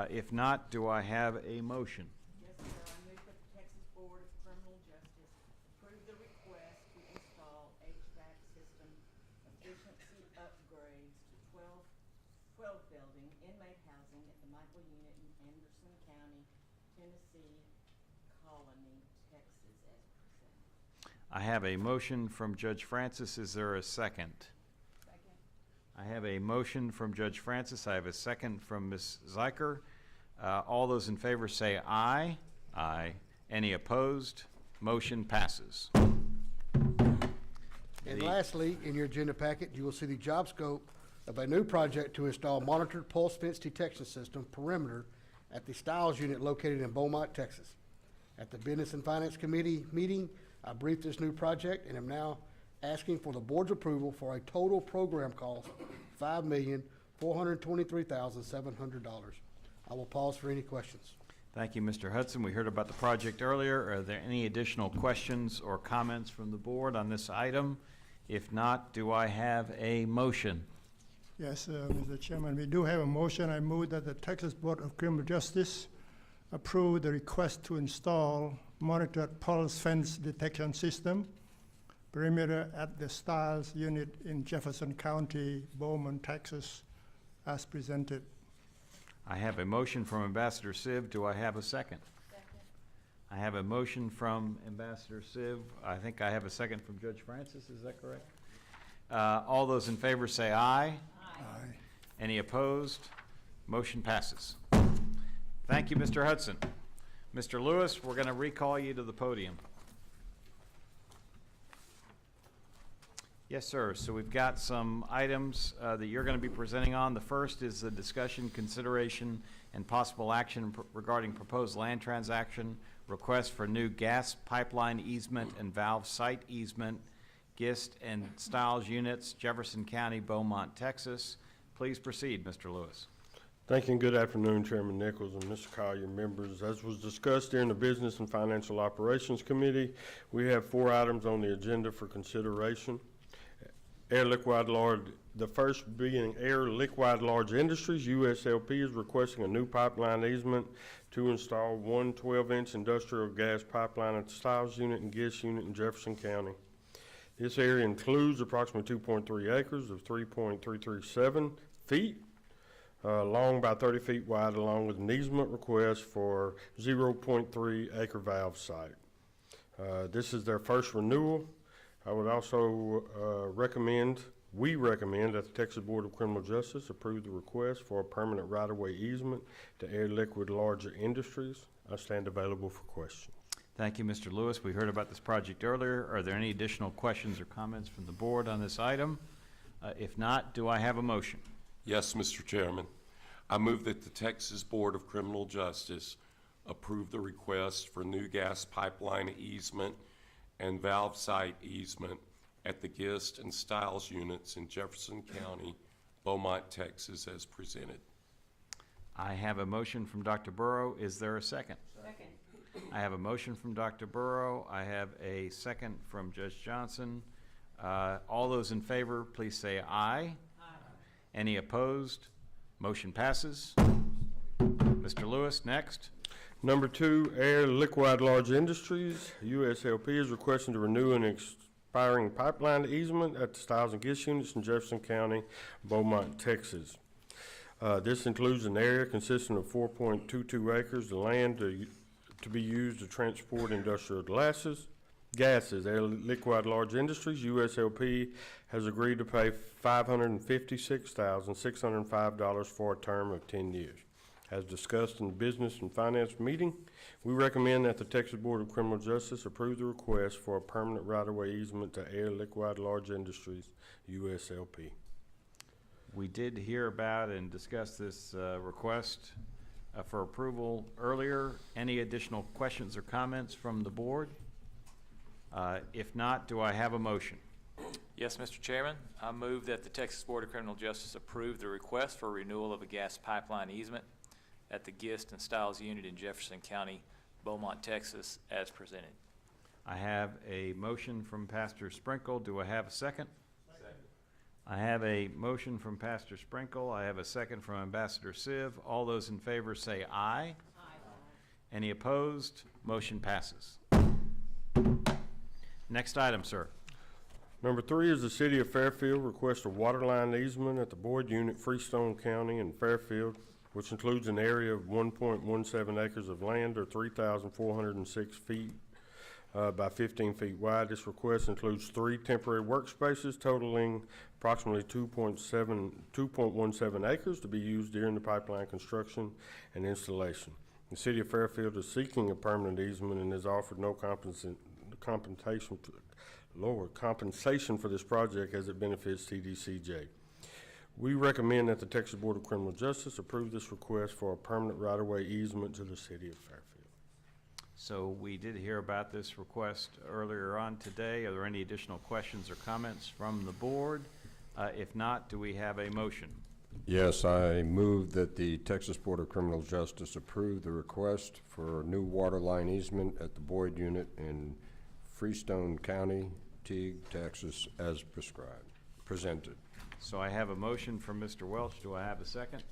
If not, do I have a motion? Yes, sir. I move that the Texas Board of Criminal Justice approve the request to install HVAC system efficiency upgrades to 12 building inmate housing at the Michael Unit in Anderson County, Tennessee Colony, Texas, as presented. I have a motion from Judge Francis. Is there a second? Second. I have a motion from Judge Francis. I have a second from Ms. Zeiker. All those in favor say aye. Aye. Any opposed? Motion passes. And lastly, in your agenda packet, you will see the job scope of a new project to install monitored pulse fence detection system perimeter at the Stiles Unit located in Beaumont, Texas. At the Business and Finance Committee meeting, I briefed this new project and am now asking for the board's approval for a total program cost $5,423,700. I will pause for any questions. Thank you, Mr. Hudson. We heard about the project earlier. Are there any additional questions or comments from the board on this item? If not, do I have a motion? Yes, Mr. Chairman, we do have a motion. I move that the Texas Board of Criminal Justice approve the request to install monitored pulse fence detection system perimeter at the Stiles Unit in Jefferson County, Beaumont, Texas, as presented. I have a motion from Ambassador Siv. Do I have a second? Second. I have a motion from Ambassador Siv. I think I have a second from Judge Francis. Is that correct? All those in favor say aye. Aye. Any opposed? Motion passes. Thank you, Mr. Hudson. Mr. Lewis, we're going to recall you to the podium. Yes, sir. So we've got some items that you're going to be presenting on. The first is the discussion, consideration, and possible action regarding proposed land transaction, request for new gas pipeline easement and valve site easement, Gist and Stiles Units, Jefferson County, Beaumont, Texas. Please proceed, Mr. Lewis. Thank you and good afternoon, Chairman Nichols and Mr. Collier, members. As was discussed during the Business and Financial Operations Committee, we have 4 items on the agenda for consideration. Air Liquide Large, the first being Air Liquide Large Industries, USLP, is requesting a new pipeline easement to install one 12-inch industrial gas pipeline at the Stiles Unit and Gist Unit in Jefferson County. This area includes approximately 2.3 acres of 3.337 feet long by 30 feet wide, along with an easement request for 0.3 acre valve site. This is their first renewal. I would also we recommend that the Texas Board of Criminal Justice approve the request for a permanent right-of-way easement to Air Liquid Larger Industries. I stand available for questions. Thank you, Mr. Lewis. We heard about this project earlier. Are there any additional questions or comments from the board on this item? If not, do I have a motion? Yes, Mr. Chairman. I move that the Texas Board of Criminal Justice approve the request for new gas pipeline easement and valve site easement at the Gist and Stiles units in Jefferson County, Beaumont, Texas, as presented. I have a motion from Dr. Burrow. Is there a second? Second. I have a motion from Dr. Burrow. I have a second from Judge Johnson. All those in favor, please say aye. Aye. Any opposed? Motion passes. Mr. Lewis, next. Number 2, Air Liquid Large Industries, USLP, is requesting to renew an expiring pipeline easement at the Stiles and Gist units in Jefferson County, Beaumont, Texas. This includes an area consisting of 4.22 acres of land to be used to transport industrial gases. Air Liquid Large Industries, USLP, has agreed to pay $556,605 for a term of 10 years. As discussed in the Business and Finance meeting, we recommend that the Texas Board of Criminal Justice approve the request for a permanent right-of-way easement to Air Liquid Large Industries, USLP. We did hear about and discuss this request for approval earlier. Any additional questions or comments from the board? If not, do I have a motion? Yes, Mr. Chairman. I move that the Texas Board of Criminal Justice approve the request for renewal of a gas pipeline easement at the Gist and Stiles unit in Jefferson County, Beaumont, Texas, as presented. I have a motion from Pastor Sprinkle. Do I have a second? Second. I have a motion from Pastor Sprinkle. I have a second from Ambassador Siv. All those in favor say aye. Aye. Any opposed? Motion passes. Next item, sir. Number 3 is the City of Fairfield requests a water line easement at the Boyd Unit, Freestone County in Fairfield, which includes an area of 1.17 acres of land, or 3,406 feet by 15 feet wide. This request includes 3 temporary workspaces totaling approximately 2.17 acres to be used during the pipeline construction and installation. The City of Fairfield is seeking a permanent easement and has offered no compensation for this project as it benefits TBCJ. We recommend that the Texas Board of Criminal Justice approve this request for a permanent right-of-way easement to the City of Fairfield. So we did hear about this request earlier on today. Are there any additional questions or comments from the board? If not, do we have a motion? Yes, I move that the Texas Board of Criminal Justice approve the request for a new water line easement at the Boyd unit in Freestone County, Teague, Texas, as presented. So I have a motion from Mr. Welch. Do I have a second?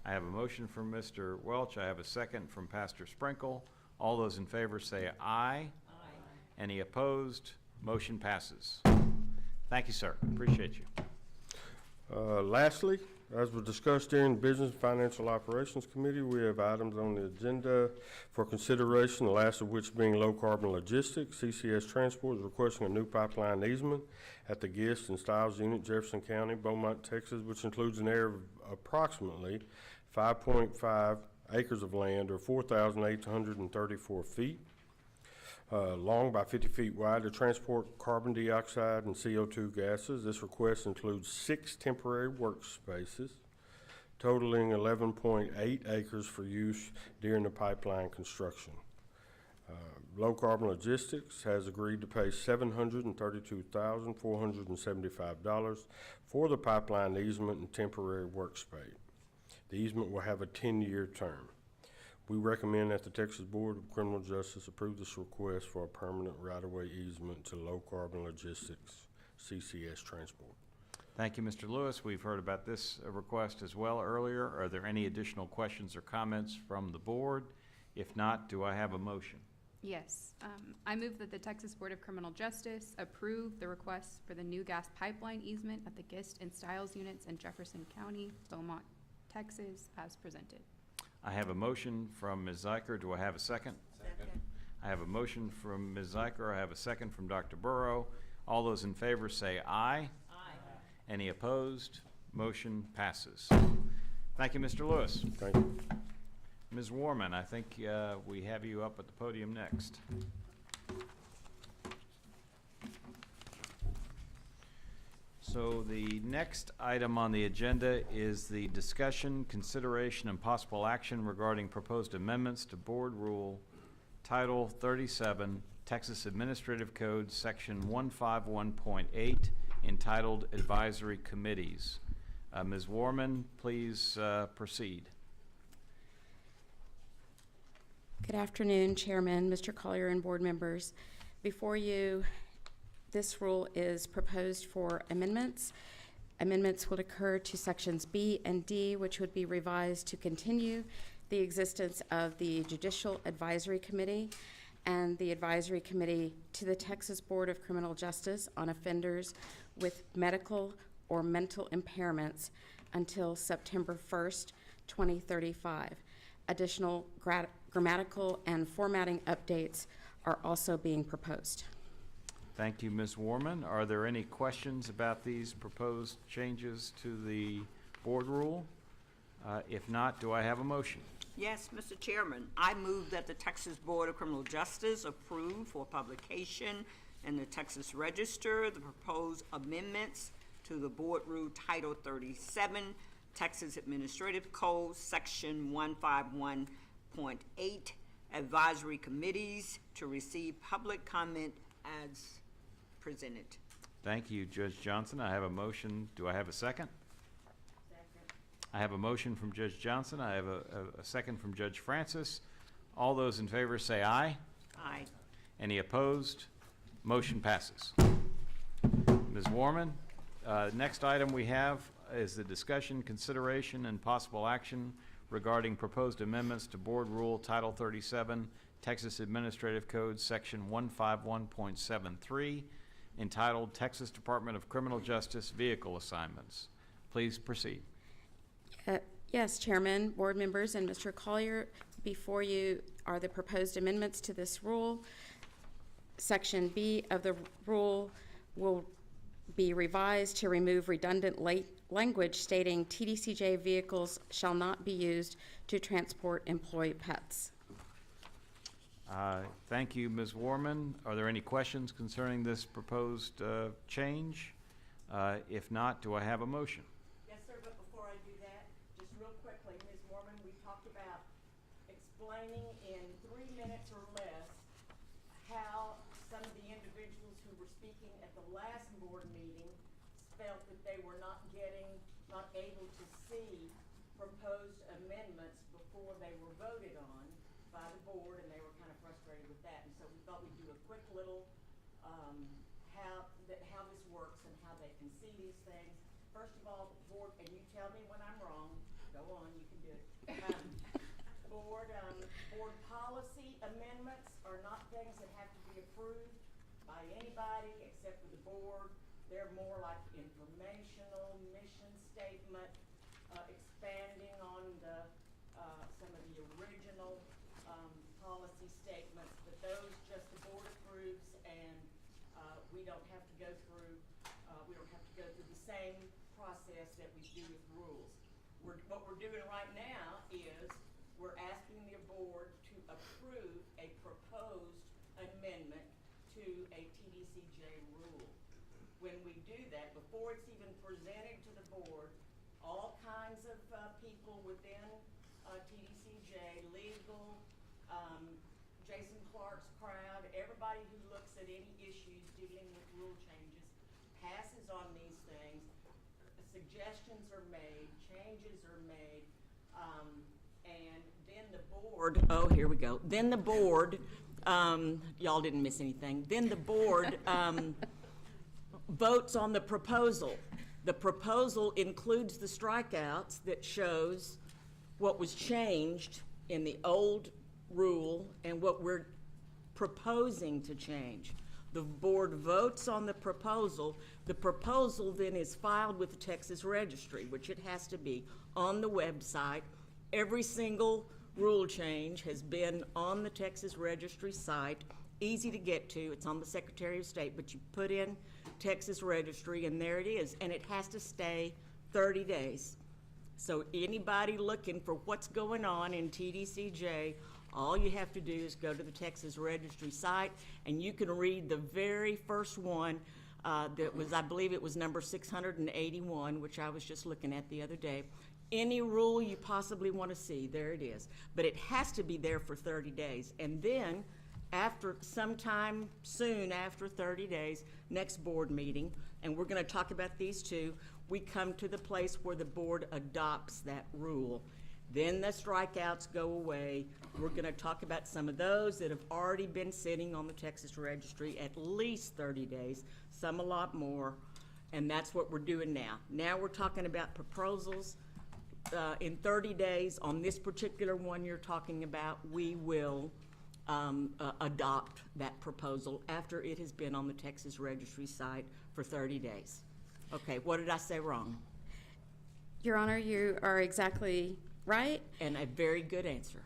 I have a motion from Mr. Welch. I have a second from Pastor Sprinkle. All those in favor say aye. Aye. Any opposed? Motion passes. Thank you, sir. Appreciate you. Lastly, as was discussed during the Business and Financial Operations Committee, we have items on the agenda for consideration, the last of which being Low Carbon Logistics. CCS Transport is requesting a new pipeline easement at the Gist and Stiles unit, Jefferson County, Beaumont, Texas, which includes an area of approximately 5.5 acres of land, or 4,834 feet long by 50 feet wide, to transport carbon dioxide and CO2 gases. This request includes 6 temporary workspaces totaling 11.8 acres for use during the pipeline construction. Low Carbon Logistics has agreed to pay $732,475 for the pipeline easement and temporary workspace. The easement will have a 10-year term. We recommend that the Texas Board of Criminal Justice approve this request for a permanent right-of-way easement to Low Carbon Logistics, CCS Transport. Thank you, Mr. Lewis. We've heard about this request as well earlier. Are there any additional questions or comments from the board? If not, do I have a motion? Yes. I move that the Texas Board of Criminal Justice approve the request for the new gas pipeline easement at the Gist and Stiles units in Jefferson County, Beaumont, Texas, as presented. I have a motion from Ms. Ziker. Do I have a second? Second. I have a motion from Ms. Ziker. I have a second from Dr. Burrow. All those in favor say aye. Aye. Any opposed? Motion passes. Thank you, Mr. Lewis. Thank you. Ms. Warman, I think we have you up at the podium next. So the next item on the agenda is the discussion, consideration, and possible action regarding proposed amendments to Board Rule Title 37, Texas Administrative Code, Section 151.8, entitled Advisory Committees. Ms. Warman, please proceed. Good afternoon, Chairman, Mr. Collier, and board members. Before you, this rule is proposed for amendments. Amendments would occur to sections B and D, which would be revised to continue the existence of the Judicial Advisory Committee and the Advisory Committee to the Texas Board of Criminal Justice on offenders with medical or mental impairments until September 1st, 2035. Additional grammatical and formatting updates are also being proposed. Thank you, Ms. Warman. Are there any questions about these proposed changes to the board rule? If not, do I have a motion? Yes, Mr. Chairman, I move that the Texas Board of Criminal Justice approve for publication in the Texas Register the proposed amendments to the Board Rule Title 37, Texas Administrative Code, Section 151.8, Advisory Committees to receive public comment as presented. Thank you, Judge Johnson. I have a motion. Do I have a second? I have a motion from Judge Johnson. I have a second from Judge Francis. All those in favor say aye. Aye. Any opposed? Motion passes. Ms. Warman, next item we have is the discussion, consideration, and possible action regarding proposed amendments to Board Rule Title 37, Texas Administrative Code, Section 151.73, entitled Texas Department of Criminal Justice Vehicle Assignments. Please proceed. Yes, Chairman, board members, and Mr. Collier, before you are the proposed amendments to this rule. Section B of the rule will be revised to remove redundant language stating TDCJ vehicles shall not be used to transport employee pets. Thank you, Ms. Warman. Are there any questions concerning this proposed change? If not, do I have a motion? Yes, sir, but before I do that, just real quickly, Ms. Mormon, we talked about explaining in 3 minutes or less how some of the individuals who were speaking at the last board meeting felt that they were not able to see proposed amendments before they were voted on by the board, and they were kind of frustrated with that. And so we thought we'd do a quick little how this works and how they can see these things. First of all, the board, and you tell me when I'm wrong. Go on, you can do it. Board policy amendments are not things that have to be approved by anybody except for the board. They're more like informational mission statement, expanding on some of the original policy statements, but those just the board approves, and we don't have to go through the same process that we do with rules. What we're doing right now is we're asking the board to approve a proposed amendment to a TDCJ rule. When we do that, before it's even presented to the board, all kinds of people within TDCJ, legal, Jason Clark's crowd, everybody who looks at any issues dealing with rule changes passes on these things. Suggestions are made, changes are made, and then the board, oh, here we go. Then the board, y'all didn't miss anything. Then the board votes on the proposal. The proposal includes the strikeouts that shows what was changed in the old rule and what we're proposing to change. The board votes on the proposal. The proposal then is filed with the Texas Registry, which it has to be on the website. Every single rule change has been on the Texas Registry site, easy to get to. It's on the Secretary of State, but you put in Texas Registry and there it is, and it has to stay 30 days. So anybody looking for what's going on in TDCJ, all you have to do is go to the Texas Registry site, and you can read the very first one that was, I believe it was number 681, which I was just looking at the other day. Any rule you possibly want to see, there it is. But it has to be there for 30 days. And then, after sometime soon after 30 days, next board meeting, and we're going to talk about these two, we come to the place where the board adopts that rule. Then the strikeouts go away. We're going to talk about some of those that have already been sitting on the Texas Registry at least 30 days, some a lot more, and that's what we're doing now. Now we're talking about proposals. In 30 days, on this particular one you're talking about, we will adopt that proposal after it has been on the Texas Registry site for 30 days. Okay, what did I say wrong? Your Honor, you are exactly right. And a very good answer.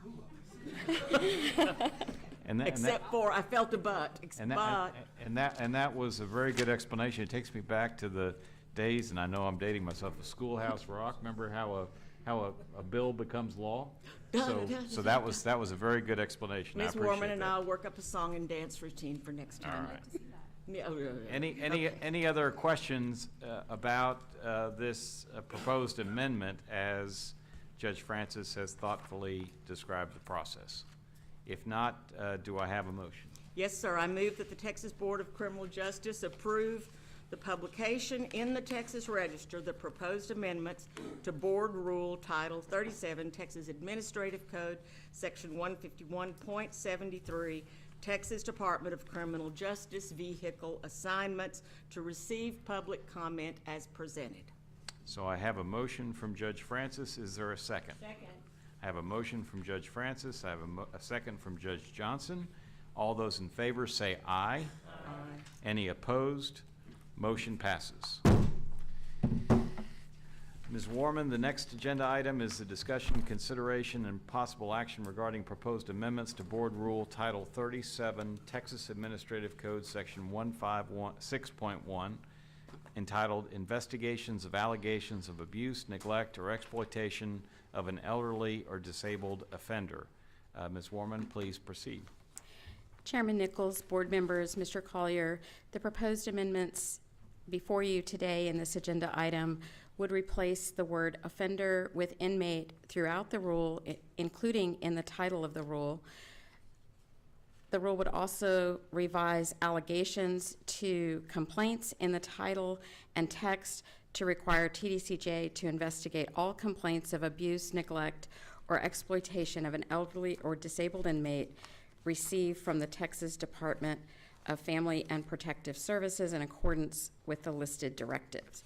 Except for I felt a but. And that was a very good explanation. It takes me back to the days, and I know I'm dating myself, the Schoolhouse Rock. Remember how a bill becomes law? So that was a very good explanation. Ms. I appreciate Warman and that. I'll work up a song and dance routine for next time. All right. Yeah. Any other questions about this proposed amendment as Judge Francis has thoughtfully described the process? If not, do I have a motion? Yes, sir. I move that the Texas Board of Criminal Justice approve the publication in the Texas Register, the proposed amendments to Board Rule Title 37, Texas Administrative Code, Section 151.73, Texas Department of Criminal Justice Vehicle Assignments, to receive public comment as presented. So I have a motion from Judge Francis. Is there a second? Second. I have a motion from Judge Francis. I have a second from Judge Johnson. All those in favor say aye. Aye. Any opposed? Motion passes. Ms. Warman, the next agenda item is the discussion, consideration, and possible action regarding proposed amendments to Board Rule Title 37, Texas Administrative Code, Section 156.1, entitled Investigations of Allegations of Abuse, Neglect, or Exploitation of an Elderly or Disabled Offender. Ms. Warman, please proceed. Chairman Nichols, board members, Mr. Collier, the proposed amendments before you today in this agenda item would replace the word offender with inmate throughout the rule, including in the title of the rule. The rule would also revise allegations to complaints in the title and text to require TDCJ to investigate all complaints of abuse, neglect, or exploitation of an elderly or disabled inmate received from the Texas Department of Family and Protective Services in accordance with the listed directives.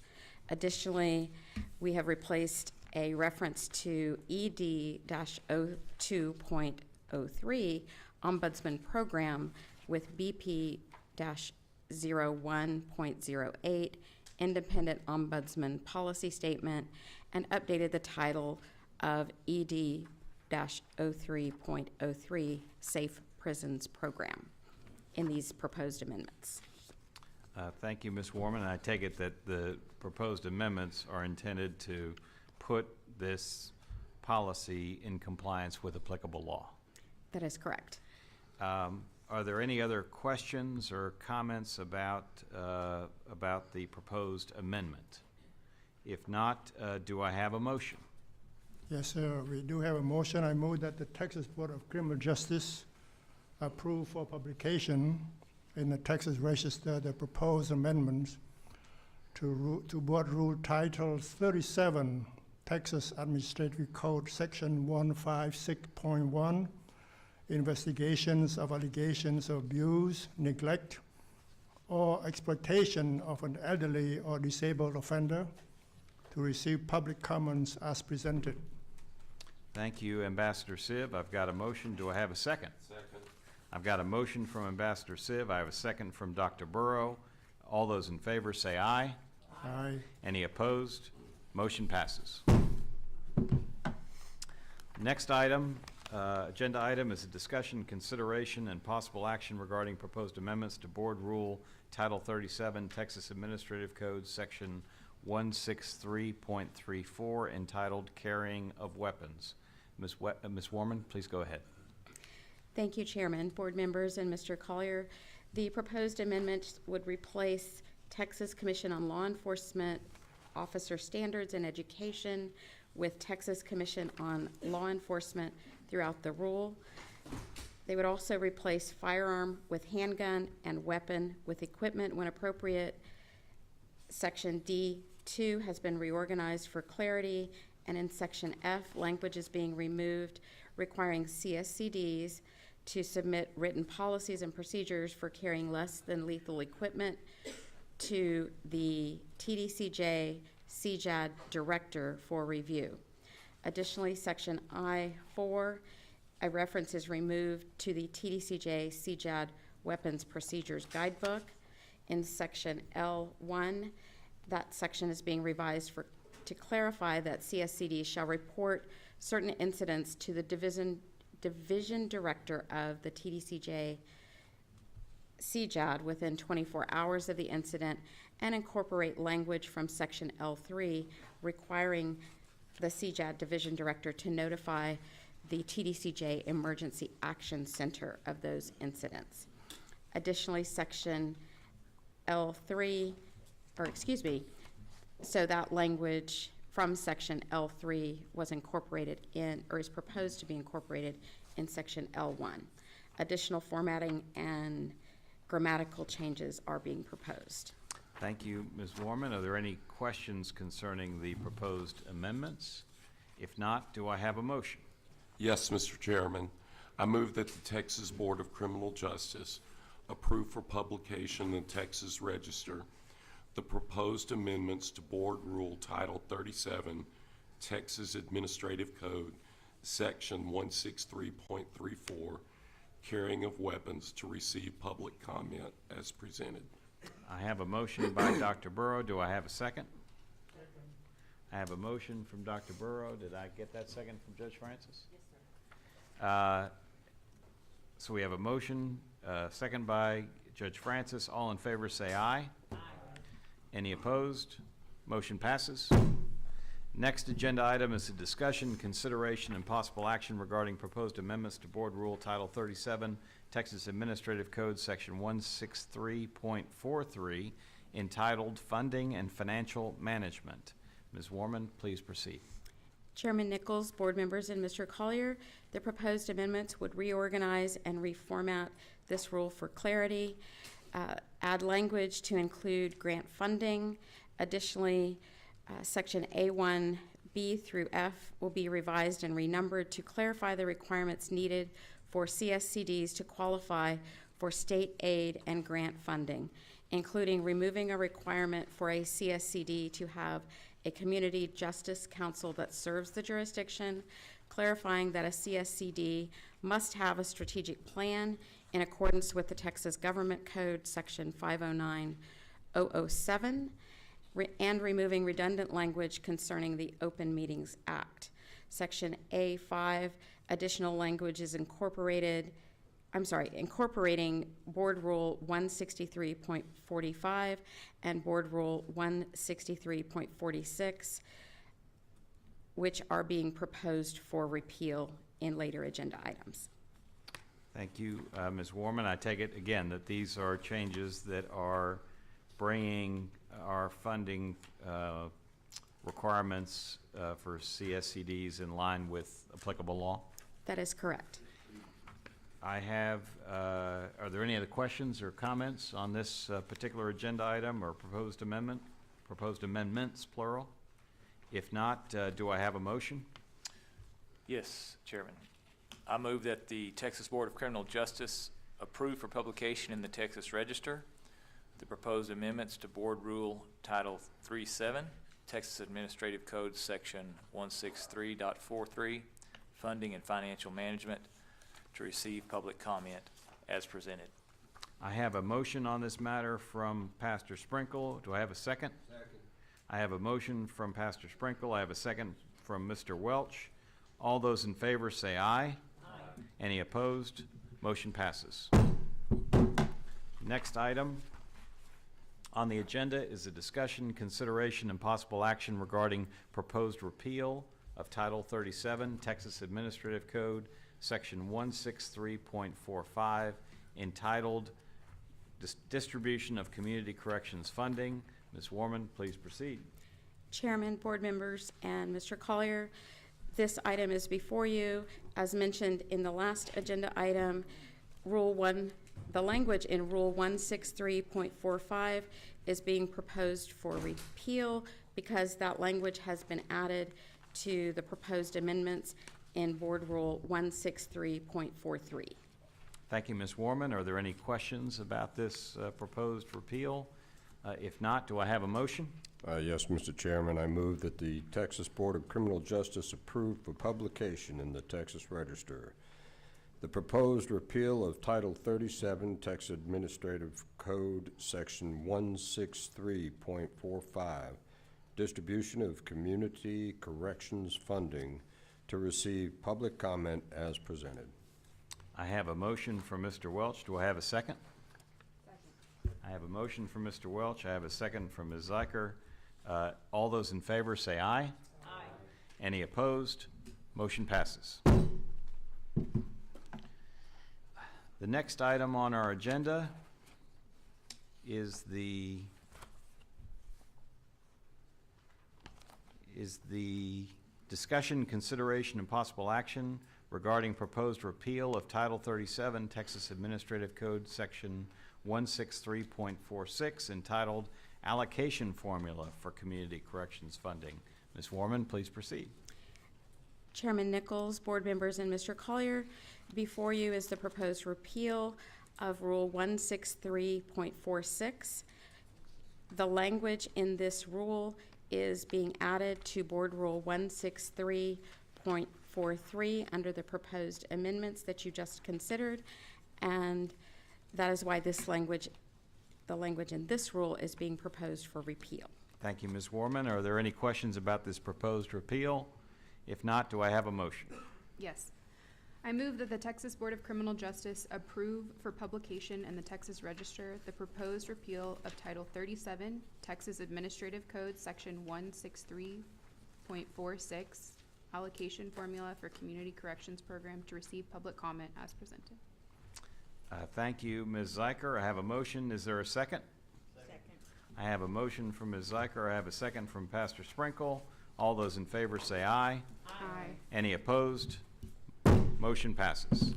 Additionally, we have replaced a reference to ED-02.03 Ombudsman Program with BP-01.08 Independent Ombudsman Policy Statement, and updated the title of ED-03.03 Safe Prisons Program in these proposed amendments. Thank you, Ms. Warman. I take it that the proposed amendments are intended to put this policy in compliance with applicable law. That is correct. Are there any other questions or comments about the proposed amendment? If not, do I have a motion? Yes, sir. We do have a motion. I move that the Texas Board of Criminal Justice approve for publication in the Texas Register the proposed amendments to Board Rule Title 37, Texas Administrative Code, Section 156.1, Investigations of Allegations of Abuse, Neglect, or Exploitation of an Elderly or Disabled Offender, to receive public comments as presented. Thank you, Ambassador Sibb. I've got a motion. Do I have a second? Second. I've got a motion from Ambassador Siv. I have a second from Dr. Burrow. All those in favor say aye. Aye. Any opposed? Motion passes. Next item, agenda item is a discussion, consideration, and possible action regarding proposed amendments to Board Rule Title 37, Texas Administrative Code, Section 163.34, entitled Carrying of Weapons. Ms. Warman, please go ahead. Thank you, Chairman, board members, and Mr. Collier. The proposed amendment would replace Texas Commission on Law Enforcement Officer Standards and Education with Texas Commission on Law Enforcement throughout the rule. They would also replace firearm with handgun and weapon with equipment when appropriate. Section D2 has been reorganized for clarity, and in Section F, language is being removed requiring CSCDs to submit written policies and procedures for carrying less than lethal equipment to the TDCJ CJAD Director for review. Additionally, Section I-4, a reference is removed to the TDCJ CJAD Weapons Procedures Guidebook. In Section L1, that section is being revised to clarify that CSCD shall report certain incidents to the division director of the TDCJ CJAD within 24 hours of the incident, and incorporate language from Section L3 requiring the CJAD division director to notify the TDCJ Emergency Action Center of those incidents. Additionally, Section L3, so that language from Section L3 was incorporated in, or is proposed to be incorporated in Section L1. Additional formatting and grammatical changes are being proposed. Thank you, Ms. Warman. Are there any questions concerning the proposed amendments? If not, do I have a motion? Yes, Mr. Chairman. I move that the Texas Board of Criminal Justice approve for publication in the Texas Register the proposed amendments to Board Rule Title 37, Texas Administrative Code, Section 163.34, Carrying of Weapons, to receive public comment as presented. I have a motion by Dr. Burrow. Do I have a second? I have a motion from Dr. Burrow. Did I get that second from Judge Francis? Yes, sir. So we have a motion, second by Judge Francis. All in favor say aye. Aye. Any opposed? Motion passes. Next agenda item is a discussion, consideration, and possible action regarding proposed amendments to Board Rule Title 37, Texas Administrative Code, Section 163.43, entitled Funding and Financial Management. Ms. Warman, please proceed. Chairman Nichols, board members, and Mr. Collier, the proposed amendments would reorganize and reformat this rule for clarity, add language to include grant funding. Additionally, Section A1B through F will be revised and renumbered to clarify the requirements needed for CSCDs to qualify for state aid and grant funding, including removing a requirement for a CSCD to have a community justice council that serves the jurisdiction, clarifying that a CSCD must have a strategic plan in accordance with the Texas Government Code, Section 509007, and removing redundant language concerning the Open Meetings Act. Section A5, additional language is incorporating Board Rule 163.45 and Board Rule 163.46, which are being proposed for repeal in later agenda items. Thank you, Ms. Warman. I take it again that these are changes that are bringing our funding requirements for CSCDs in line with applicable law? That is correct. I have, are there any other questions or comments on this particular agenda item or proposed amendment? Proposed amendments, plural? If not, do I have a motion? Yes, Chairman. I move that the Texas Board of Criminal Justice approve for publication in the Texas Register the proposed amendments to Board Rule Title 37, Texas Administrative Code, Section 163.43, Funding and Financial Management, to receive public comment as presented. I have a motion on this matter from Pastor Sprinkle. Do I have a second? Second. I have a motion from Pastor Sprinkle. I have a second from Mr. Welch. All those in favor say aye. Aye. Any opposed? Motion passes. Next item on the agenda is a discussion, consideration, and possible action regarding proposed repeal of Title 37, Texas Administrative Code, Section 163.45, entitled Distribution of Community Corrections Funding. Ms. Warman, please proceed. Chairman, board members, and Mr. Collier, this item is before you. As mentioned in the last agenda item, the language in Rule 163.45 is being proposed for repeal because that language has been added to the proposed amendments in Board Rule 163.43. Thank you, Ms. Warman. Are there any questions about this proposed repeal? If not, do I have a motion? Yes, Mr. Chairman, I move that the Texas Board of Criminal Justice approve for publication in the Texas Register the proposed repeal of Title 37, Texas Administrative Code, Section 163.45, Distribution of Community Corrections Funding, to receive public comment as presented. I have a motion from Mr. Welch. Do I have a second? Second. I have a motion from Mr. Welch. I have a second from Ms. Zeiker. All those in favor say aye. Aye. Any opposed? Motion passes. The next item on our agenda is the discussion, consideration, and possible action regarding proposed repeal of Title 37, Texas Administrative Code, Section 163.46, entitled Allocation Formula for Community Corrections Funding. Ms. Warman, please proceed. Chairman Nichols, board members, and Mr. Collier, before you is the proposed repeal of Rule 163.46. The language in this rule is being added to Board Rule 163.43 under the proposed amendments that you just considered, and that is why the language in this rule is being proposed for repeal. Thank you, Ms. Warman. Are there any questions about this proposed repeal? If not, do I have a motion? Yes. I move that the Texas Board of Criminal Justice approve for publication in the Texas Register the proposed repeal of Title 37, Texas Administrative Code, Section 163.46, Allocation Formula for Community Corrections Program, to receive public comment as presented. Thank you, Ms. Zeiker. I have a motion. Is there a second? Second. I have a motion from Ms. Zeiker. I have a second from Pastor Sprinkle. All those in favor say aye. Aye. Any opposed? Motion passes.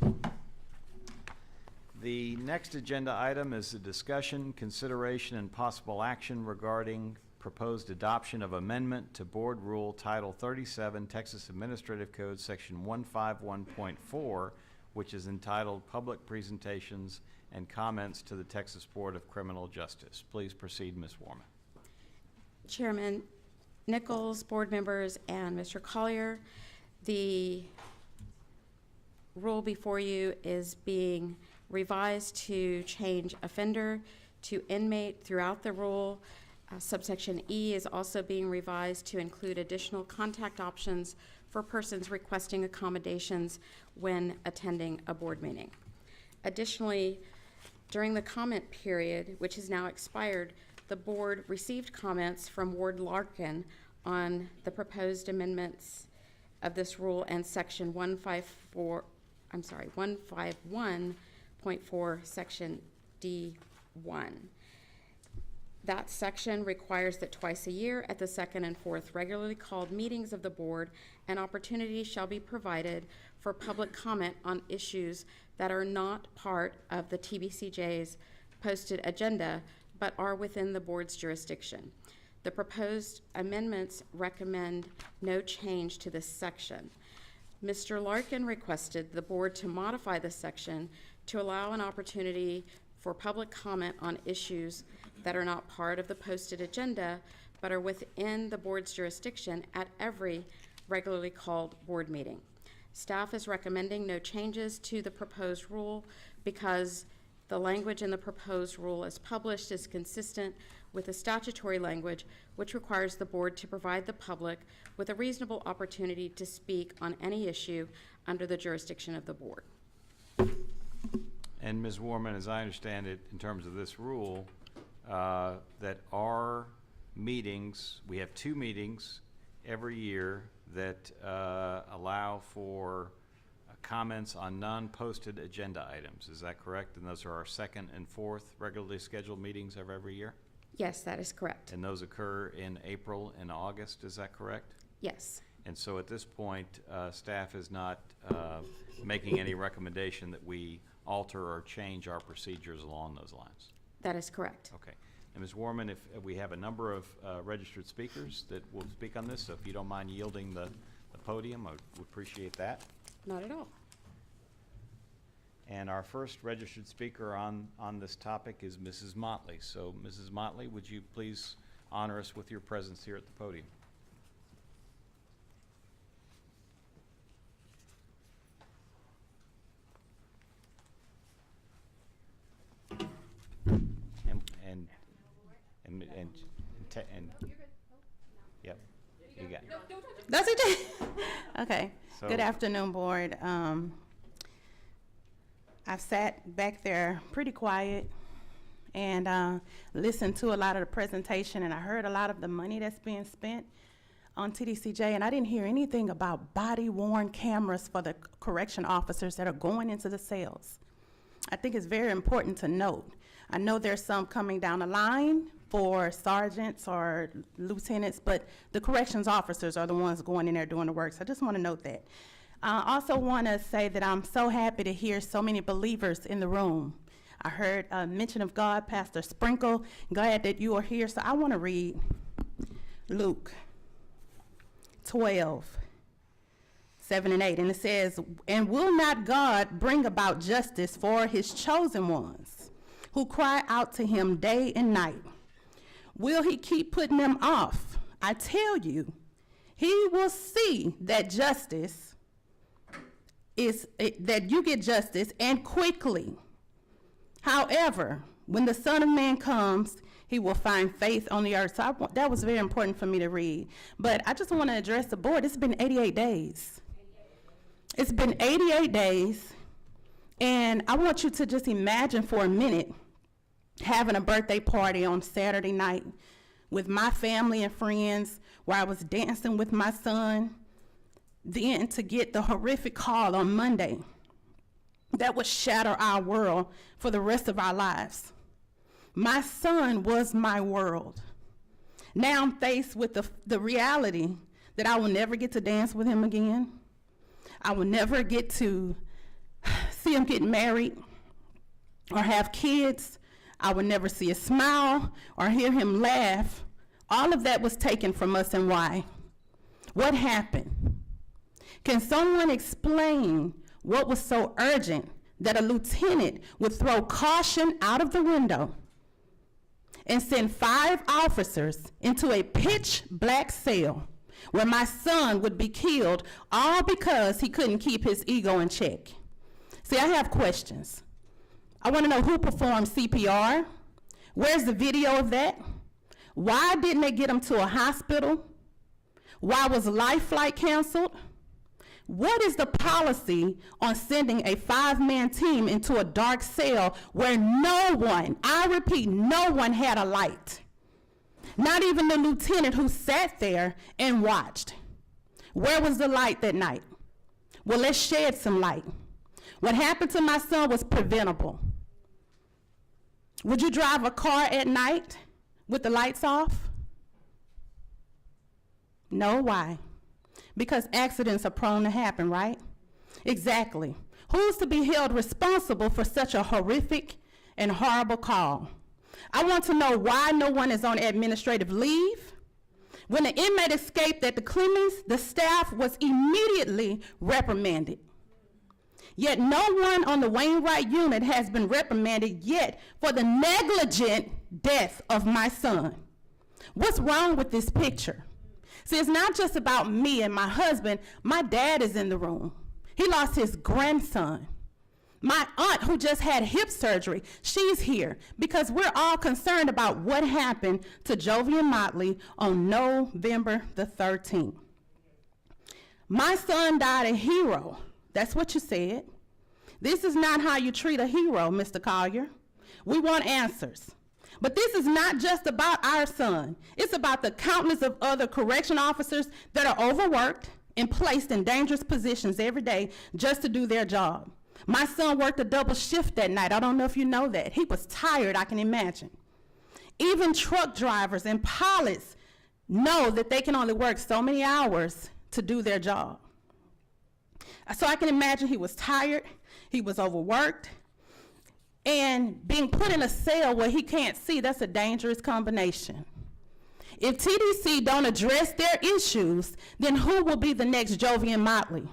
The next agenda item is a discussion, consideration, and possible action regarding proposed adoption of amendment to Board Rule Title 37, Texas Administrative Code, Section 151.4, which is entitled Public Presentations and Comments to the Texas Board of Criminal Justice. Please proceed, Ms. Warman. Chairman Nichols, board members, and Mr. Collier, the rule before you is being revised to change offender to inmate throughout the rule. Subsection E is also being revised to include additional contact options for persons requesting accommodations when attending a board meeting. Additionally, during the comment period, which has now expired, the board received comments from Ward Larkin on the proposed amendments of this rule and Section 151.4, Section D1. That section requires that twice a year at the second and fourth regularly called meetings of the board, an opportunity shall be provided for public comment on issues that are not part of the TBCJ's posted agenda, but are within the board's jurisdiction. The proposed amendments recommend no change to this section. Mr. Larkin requested the board to modify this section to allow an opportunity for public comment on issues that are not part of the posted agenda, but are within the board's jurisdiction at every regularly called board meeting. Staff is recommending no changes to the proposed rule because the language in the proposed rule as published is consistent with the statutory language, which requires the board to provide the public with a reasonable opportunity to speak on any issue under the jurisdiction of the board. And Ms. Warman, as I understand it, in terms of this rule, that our meetings, we have 2 meetings every year that allow for comments on non-posted agenda items. Is that correct? And those are our 2nd and 4th regularly scheduled meetings of every year? Yes, that is correct. And those occur in April and August, is that correct? Yes. And so at this point, staff is not making any recommendation that we alter or change our procedures along those lines? That is correct. Okay. And Ms. Warman, if we have a number of registered speakers that will speak on this, so if you don't mind yielding the podium, I would appreciate that. Not at all. And our first registered speaker on this topic is Mrs. Motley. So Mrs. Motley, would you please honor us with your presence here at the podium? Yep, you got it. That's it. Okay. So- Good afternoon, board. I've sat back there pretty quiet and listened to a lot of the presentation, and I heard a lot of the money that's being spent on TDCJ, and I didn't hear anything about body-worn cameras for the correction officers that are going into the cells. I think it's very important to note. I know there's some coming down the line for sergeants or lieutenants, but the corrections officers are the ones going in there doing the work. So I just want to note that. I also want to say that I'm so happy to hear so many believers in the room. I heard a mention of God, Pastor Sprinkle. Glad that you are here. So I want to read Luke 12:7-8, and it says, "And will not God bring about justice for his chosen ones who cry out to him day and night? Will he keep putting them off? I tell you, he will see that justice is, that you get justice, and quickly. However, when the Son of Man comes, he will find faith on the earth." So that was very important for me to read. But I just want to address the board. It's been 88 days. It's been 88 days, and I want you to just imagine for a minute having a birthday party on Saturday night with my family and friends where I was dancing with my son, then to get the horrific call on Monday that would shatter our world for the rest of our lives. My son was my world. Now I'm faced with the reality that I will never get to dance with him again. I will never get to see him get married or have kids. I would never see a smile or hear him laugh. All of that was taken from us, and why? What happened? Can someone explain what was so urgent that a lieutenant would throw caution out of the window and send 5 officers into a pitch black cell where my son would be killed, all because he couldn't keep his ego in check? See, I have questions. I want to know who performed CPR. Where's the video of that? Why didn't they get him to a hospital? Why was life flight canceled? What is the policy on sending a 5-man team into a dark cell where no one, I repeat, no one had a light? Not even the lieutenant who sat there and watched. Where was the light that night? Well, let's shed some light. What happened to my son was preventable. Would you drive a car at night with the lights off? No, why? Because accidents are prone to happen, right? Exactly. Who's to be held responsible for such a horrific and horrible call? I want to know why no one is on administrative leave. When the inmate escaped at the Clemens, the staff was immediately reprimanded. Yet no one on the Wainwright unit has been reprimanded yet for the negligent death of my son. What's wrong with this picture? See, it's not just about me and my husband. My dad is in the room. He lost his grandson. My aunt, who just had hip surgery, she's here because we're all concerned about what happened to Jovian Motley on November the 13th. My son died a hero. That's what you said. This is not how you treat a hero, Mr. Collier. We want answers. But this is not just about our son. It's about the countless of other correction officers that are overworked and placed in dangerous positions every day just to do their job. My son worked a double shift that night. I don't know if you know that. He was tired, I can imagine. Even truck drivers and pilots know that they can only work so many hours to do their job. So I can imagine he was tired, he was overworked, and being put in a cell where he can't see, that's a dangerous combination. If TDC don't address their issues, then who will be the next Jovian Motley?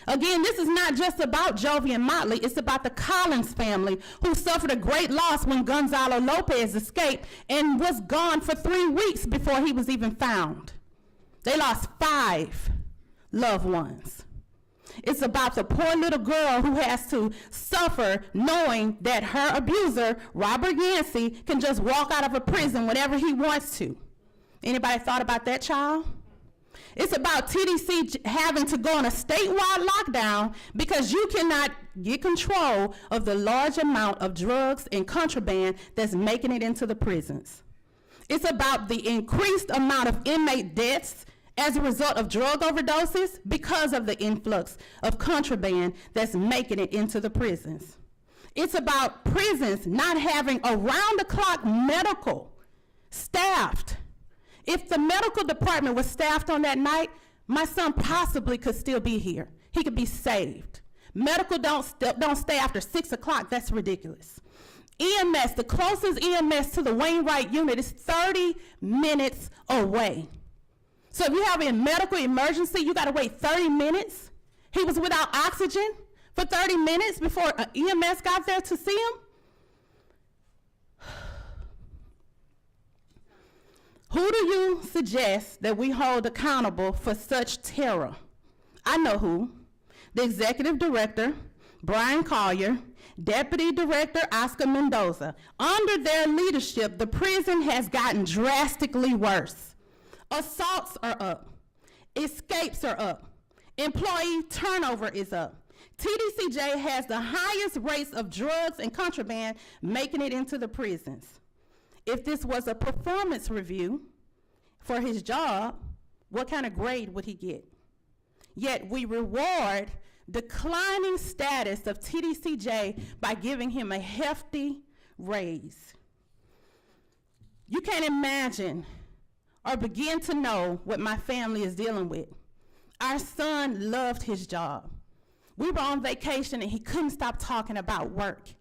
Again, this is not just about Jovian Motley, it's about the Collins family who suffered a great loss when Gonzalo Lopez escaped and was gone for 3 weeks before he was even found. They lost 5 loved ones. It's about the poor little girl who has to suffer knowing that her abuser, Robert Yancey, can just walk out of a prison whenever he wants to. Anybody thought about that child? It's about TDC having to go on a statewide lockdown because you cannot get control of the large amount of drugs and contraband that's making it into the prisons. It's about the increased amount of inmate deaths as a result of drug overdoses because of the influx of contraband that's making it into the prisons. It's about prisons not having around-the-clock medical staffed. If the medical department was staffed on that night, my son possibly could still be here. He could be saved. Medical don't stay after 6 o'clock. That's ridiculous. EMS, the closest EMS to the Wainwright unit is 30 minutes away. So if you have a medical emergency, you gotta wait 30 minutes. He was without oxygen for 30 minutes before EMS got there to see him. Who do you suggest that we hold accountable for such terror? I know who. The executive director, Brian Collier, deputy director, Oscar Mendoza. Under their leadership, the prison has gotten drastically worse. Assaults are up. Escapes are up. Employee turnover is up. TDCJ has the highest rates of drugs and contraband making it into the prisons. If this was a performance review for his job, what kind of grade would he get? Yet we reward declining status of TDCJ by giving him a hefty raise. You can't imagine or begin to know what my family is dealing with. Our son loved his job. We were on vacation and he couldn't stop talking about work.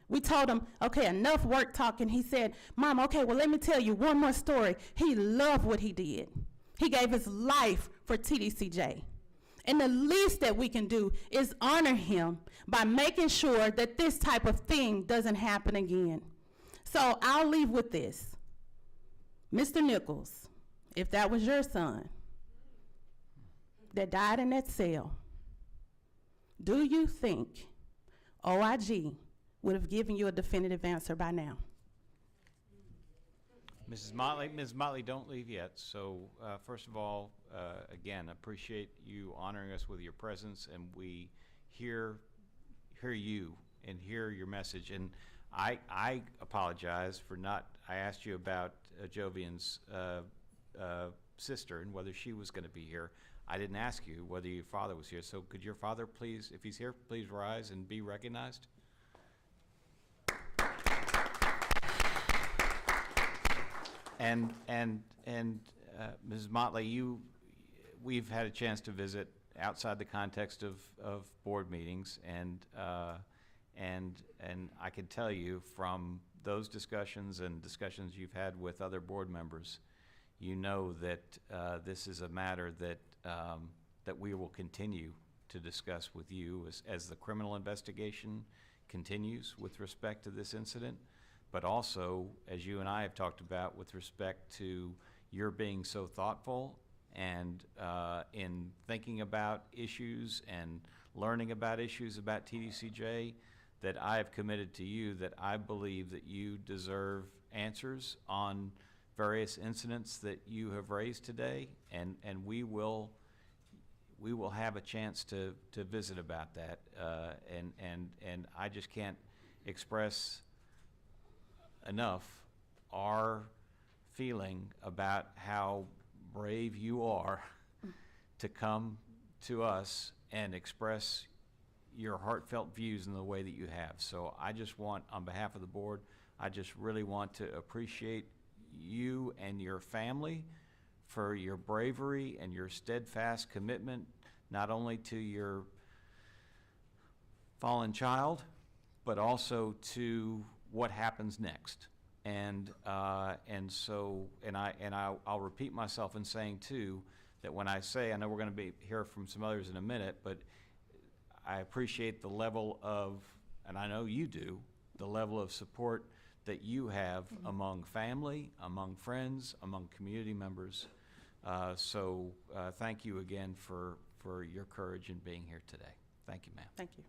We told him, okay, enough work talking. He said, Mom, okay, well, let me tell you one more story. He loved what he did. He gave his life for TDCJ. And the least that we can do is honor him by making sure that this type of thing doesn't happen again. So I'll leave with this. Mr. Nichols, if that was your son that died in that cell, do you think OIG would have given you a definitive answer by now? Ms. Motley, don't leave yet. So first of all, again, appreciate you honoring us with your presence, and we hear you and hear your message. And I apologize for not, I asked you about Jovian's sister and whether she was going to be here. I didn't ask you whether your father was here. So could your father please, if he's here, please rise and be recognized? And Ms. Motley, we've had a chance to visit outside the context of board meetings, and I can tell you from those discussions and discussions you've had with other board members, you know that this is a matter that we will continue to discuss with you as the criminal investigation continues with respect to this incident, but also, as you and I have talked about, with respect to your being so thoughtful and in thinking about issues and learning about issues about TDCJ, that I have committed to you that I believe that you deserve answers on various incidents that you have raised today, and we will have a chance to visit about that, and I just can't express enough our feeling about how brave you are to come to us and express your heartfelt views in the way that you have. So I just want, on behalf of the board, I just really want to appreciate you and your family for your bravery and your steadfast commitment, not only to your fallen child, but also to what happens next. And so I'll repeat myself in saying too that when I say, I know we're going to hear from some others in a minute, but I appreciate the level of, and I know you do, the level of support that you have among family, among friends, among community members. So thank you again for your courage in being here today. Thank you, ma'am. Thank you.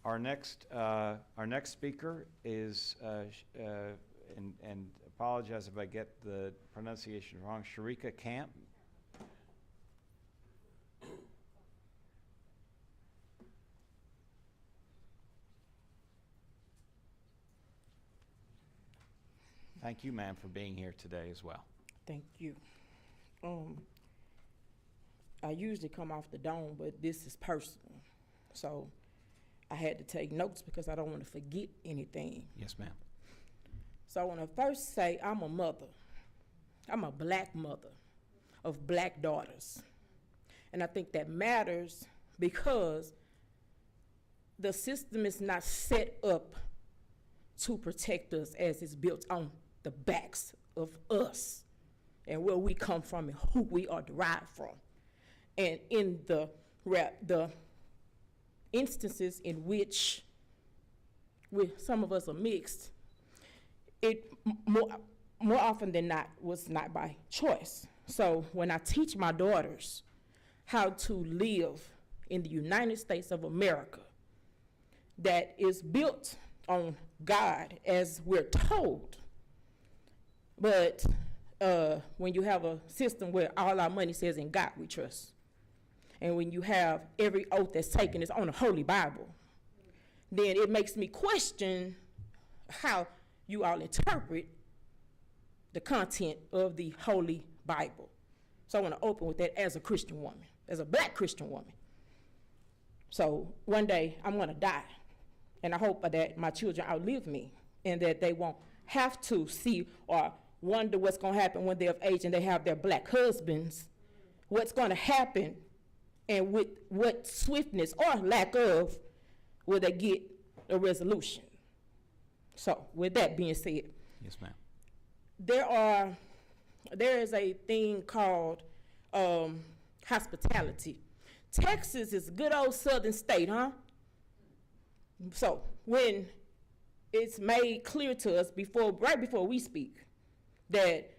Our next speaker is, and apologize if I get the pronunciation wrong, Sharika Camp. Thank you, ma'am, for being here today as well. Thank you. I usually come off the dome, but this is personal. So I had to take notes because I don't want to forget anything. Yes, ma'am. So I want to first say I'm a mother. I'm a black mother of black daughters. And I think that matters because the system is not set up to protect us as it's built on the backs of us and where we come from and who we are derived from. And in the instances in which some of us are mixed, it more often than not was not by choice. So when I teach my daughters how to live in the United States of America that is built on God as we're told, but when you have a system where all our money says in God we trust, and when you have every oath that's taken is on the Holy Bible, then it makes me question how you all interpret the content of the Holy Bible. So I want to open with that as a Christian woman, as a black Christian woman. So one day I'm going to die, and I hope that my children outlive me and that they won't have to see or wonder what's going to happen when they're of age and they have their black husbands, what's going to happen, and with what swiftness or lack of will they get a resolution. So with that being said, yes, ma'am. There is a thing called hospitality. Texas is a good old southern state, huh? So when it's made clear to us right before we speak that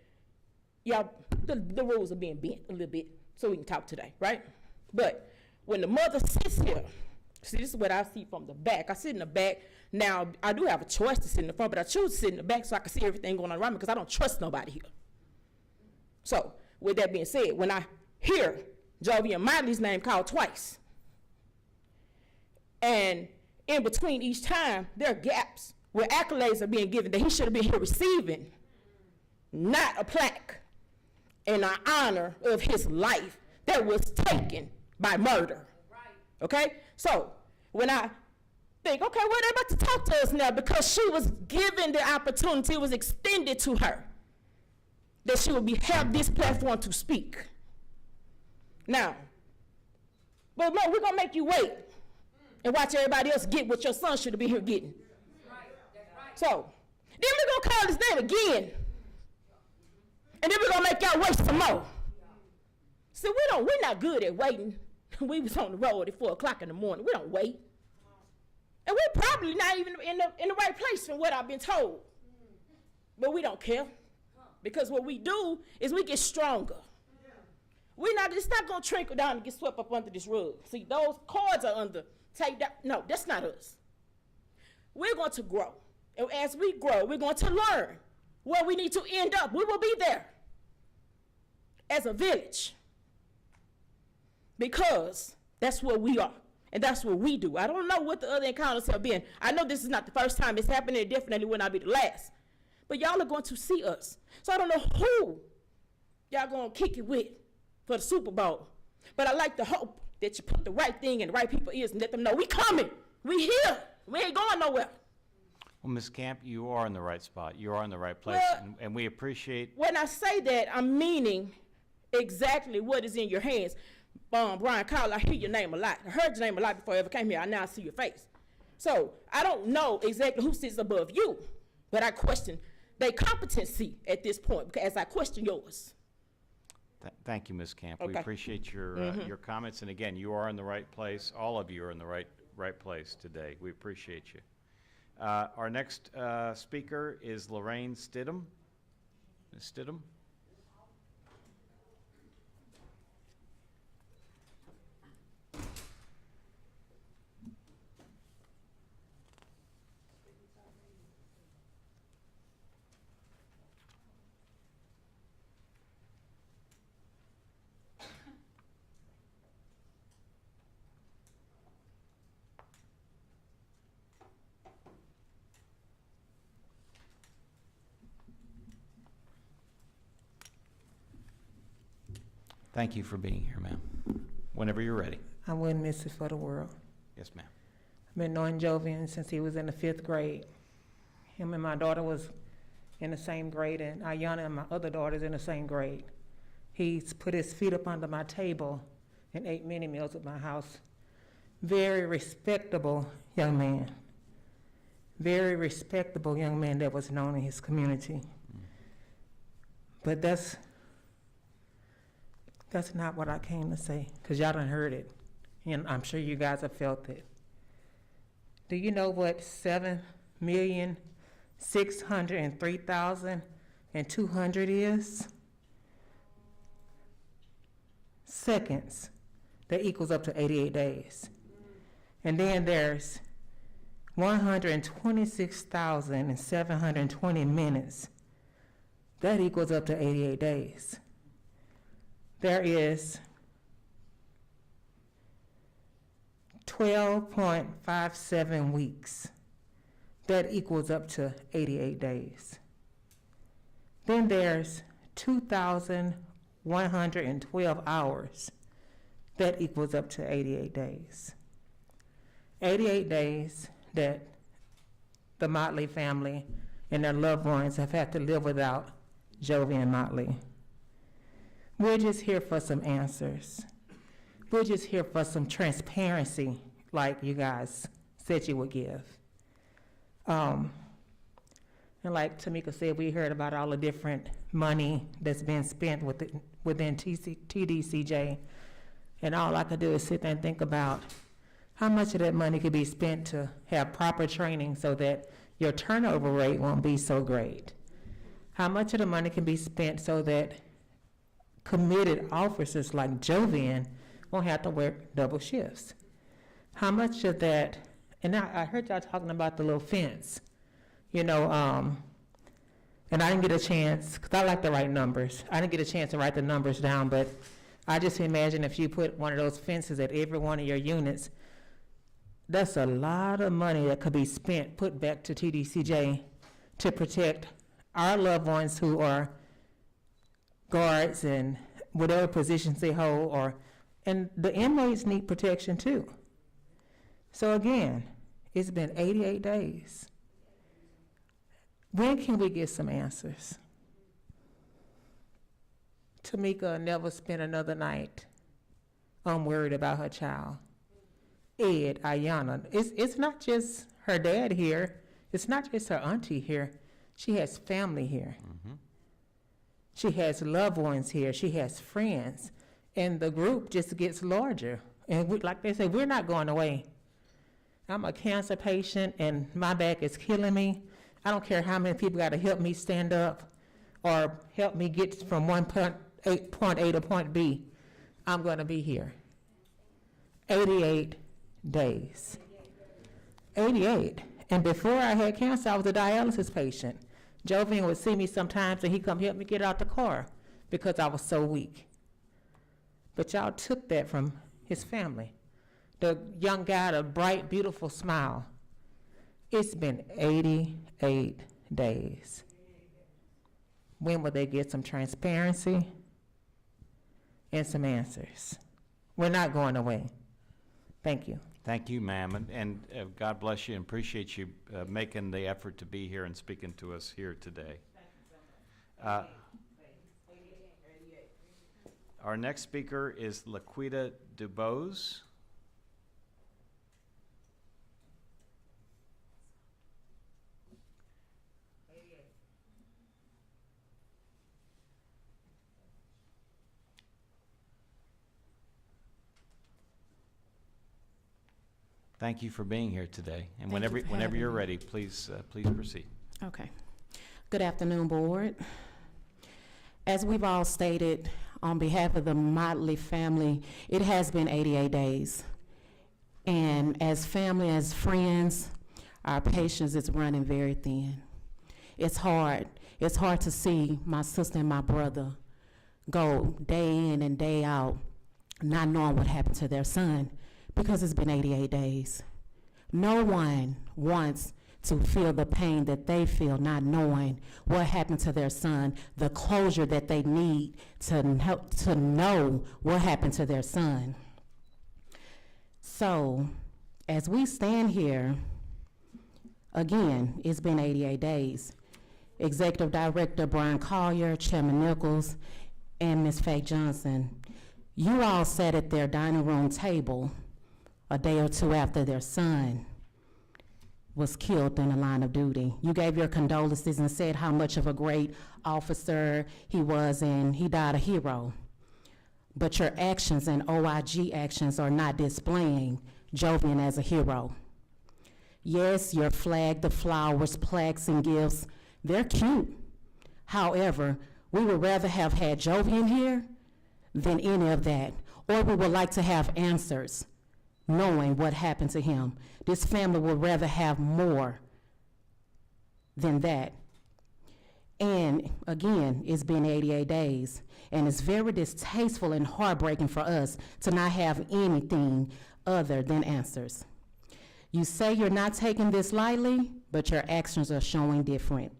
the rules are being bent a little bit so we can talk today, right? But when the mother sits here, see, this is what I see from the back. I sit in the back. Now, I do have a choice to sit in the front, but I choose to sit in the back so I can see everything going on around me because I don't trust nobody here. So, with that being said, when I hear Jovian Miley's name called twice, and in between each time, there are gaps where accolades are being given that he should have been here receiving, not a plaque in honor of his life that was taken by murder. Okay? So, when I think, okay, well, they're about to talk to us now because she was given the opportunity, it was extended to her that she would have this platform to speak. Now, but no, we're going to make you wait and watch everybody else get what your son should have been here getting. So, then we're going to call his name again. And then we're going to make y'all wait some more. See, we're not good at waiting. We was on the road at 4 o'clock in the morning. We don't wait. And we're probably not even in the right place from what I've been told. But we don't care. Because what we do is we get stronger. It's not going to trickle down and get swept up under this rug. See, those cords are under take that. No, that's not us. We're going to grow. And as we grow, we're going to learn where we need to end up. We will be there as a village because that's where we are and that's what we do. I don't know what the other encounters have been. I know this is not the first time it's happening. It definitely will not be the last. But y'all are going to see us. So I don't know who y'all going to kick it with for the Super Bowl. But I like to hope that you put the right thing in the right people's ears and let them know we coming. We here. We ain't going nowhere. Well, Ms. Camp, you are in the right spot. You are in the right place, Well, and we appreciate. When I say that, I'm meaning exactly what is in your hands. Brian Cowell, I hear your name a lot. I heard your name a lot before I ever came here. I now see your face. So I don't know exactly who sits above you, but I question their competency at this point as I question yours. Thank you, Ms. Camp. We Okay. appreciate your your comments, and again, you are in the right place. All of you are in the right place today. We appreciate you. Our next speaker is Lorraine Stidham. Ms. Stidham? Thank you for being here, ma'am. Whenever you're ready. I wouldn't miss it for the world. Yes, ma'am. I've been knowing Jovian since he was in the 5th grade. Him and my daughter was in the same grade, and Ayana and my other daughter's in the same grade. He's put his feet up under my table and ate many meals at my house. Very respectable young man. Very respectable young man that was known in his community. But that's not what I came to say, because y'all done heard it, and I'm sure you guys have felt it. Do you know what 7,603,200 is? Seconds. That equals up to 88 days. And then there's 126,720 minutes. That equals up to 88 days. There is 12.57 weeks. That equals up to 88 days. Then there's 2,112 hours. That equals up to 88 days. 88 days that the Motley family and their loved ones have had to live without Jovian Motley. We're just here for some answers. We're just here for some transparency, like you guys said you would give. And like Tamika said, we heard about all the different money that's been spent within TDCJ. And all I could do is sit there and think about how much of that money could be spent to have proper training so that your turnover rate won't be so great. How much of the money can be spent so that committed officers like Jovian won't have to work double shifts? How much of that, and I heard y'all talking about the little fence, and I didn't get a chance, because I like to write numbers. I didn't get a chance to write the numbers down, but I just imagine if you put one of those fences at every one of your units, that's a lot of money that could be spent, put back to TDCJ to protect our loved ones who are guards and whatever positions they hold, and the inmates need protection too. So again, it's been 88 days. When can we get some answers? Tamika never spent another night unworried about her child. Ed, Ayana, it's not just her dad here. It's not just her auntie here. She has family here. She has loved ones here. She has friends. And the group just gets larger. And like they say, we're not going away. I'm a cancer patient, and my back is killing me. I don't care how many people got to help me stand up or help me get from point A to point B. I'm going to be here. 88 days. 88. And before I had cancer, I was a dialysis patient. Jovian would see me sometimes and he'd come help me get out the car because I was so weak. But y'all took that from his family. The young guy, the bright, beautiful smile. It's been 88 days. When will they get some transparency and some answers? We're not going away. Thank you. Thank you, ma'am, and God bless you and appreciate you making the effort to be here and speaking to us here today. Our next speaker is Laquita DuBose. Thank you for being here today. And whenever you're ready, please proceed. Okay. Good afternoon, Board. As we've all stated, on behalf of the Motley family, it has been 88 days. And as family, as friends, our patience is running very thin. It's hard. It's hard to see my sister and my brother go day in and day out not knowing what happened to their son, because it's been 88 days. No one wants to feel the pain that they feel not knowing what happened to their son, the closure that they need to know what happened to their son. So, as we stand here, again, it's been 88 days. Executive Director Brian Collier, Chairman Nichols, and Ms. Faye Johnson, you all sat at their dining room table a day or two after their son was killed in the line of duty. You gave your condolences and said how much of a great officer he was, and he died a hero. But your actions and OIG actions are not displaying Jovian as a hero. Yes, your flag, the flowers, plaques, and gifts, they're cute. However, we would rather have had Jovian here than any of that, or we would like to have answers knowing what happened to him. This family would rather have more than that. And again, it's been 88 days, and it's very distasteful and heartbreaking for us to not have anything other than answers. You say you're not taking this lightly, but your actions are showing different.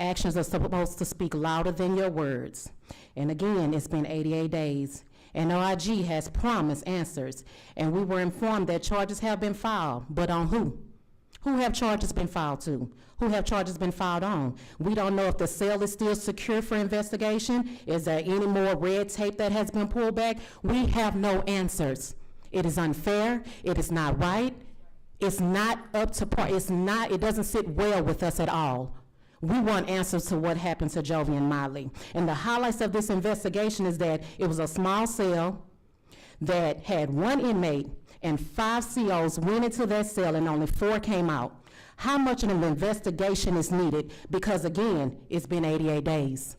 Actions are supposed to speak louder than your words. And again, it's been 88 days. And OIG has promised answers, and we were informed that charges have been filed, but on who? Who have charges been filed to? Who have charges been filed on? We don't know if the sale is still secure for investigation. Is there any more red tape that has been pulled back? We have no answers. It is unfair. It is not right. It's not up to par. It doesn't sit well with us at all. We want answers to what happened to Jovian Motley. And the highlights of this investigation is that it was a small cell that had one inmate, and 5 COs went into that cell and only 4 came out. How much of an investigation is needed? Because again, it's been 88 days.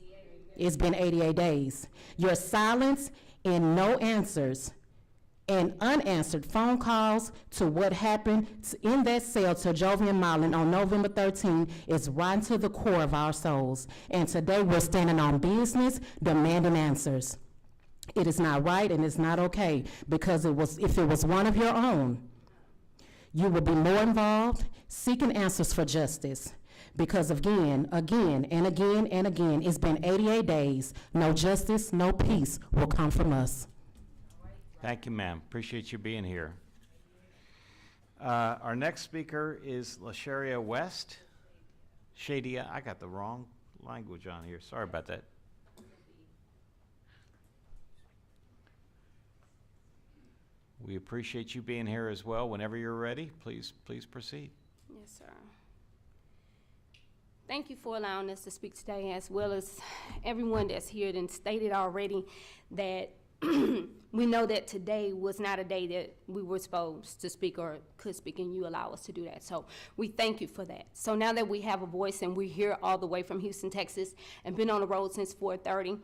It's been 88 days. Your silence and no answers and unanswered phone calls to what happened in that cell to Jovian Motley on November 13 is rotten to the core of our souls. And today we're standing on business, demanding answers. It is not right and it's not okay, because if it was one of your own, you would be more involved seeking answers for justice. Because again, and again, it's been 88 days. No justice, no peace will come from us. Thank you, ma'am. Appreciate you being here. Our next speaker is LaSharia West. Shadia, I got the wrong language on here. Sorry about that. We appreciate you being here as well. Whenever you're ready, please proceed. Yes, sir. Thank you for allowing us to speak today, as well as everyone that's here and stated already that we know that today was not a day that we were supposed to speak or could speak, and you allow us to do that. So we thank you for that. So now that we have a voice and we're here all the way from Houston, Texas, and been on the road since 4:30,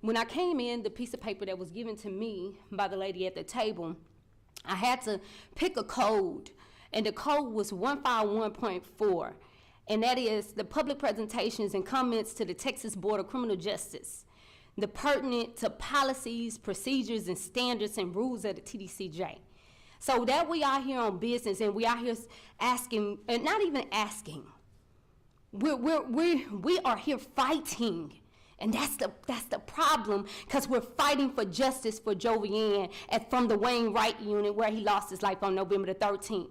when I came in, the piece of paper that was given to me by the lady at the table I had to pick a code, and the code was 151.4, and that is the public presentations and comments to the Texas Board of Criminal Justice, the pertinent to policies, procedures, and standards and rules of the TBCJ. So that we are here on business, and we are here asking, and not even asking, we are here fighting. And that's the problem, because we're fighting for justice for Jovian from the Wayne Wright unit where he lost his life on November the 13th.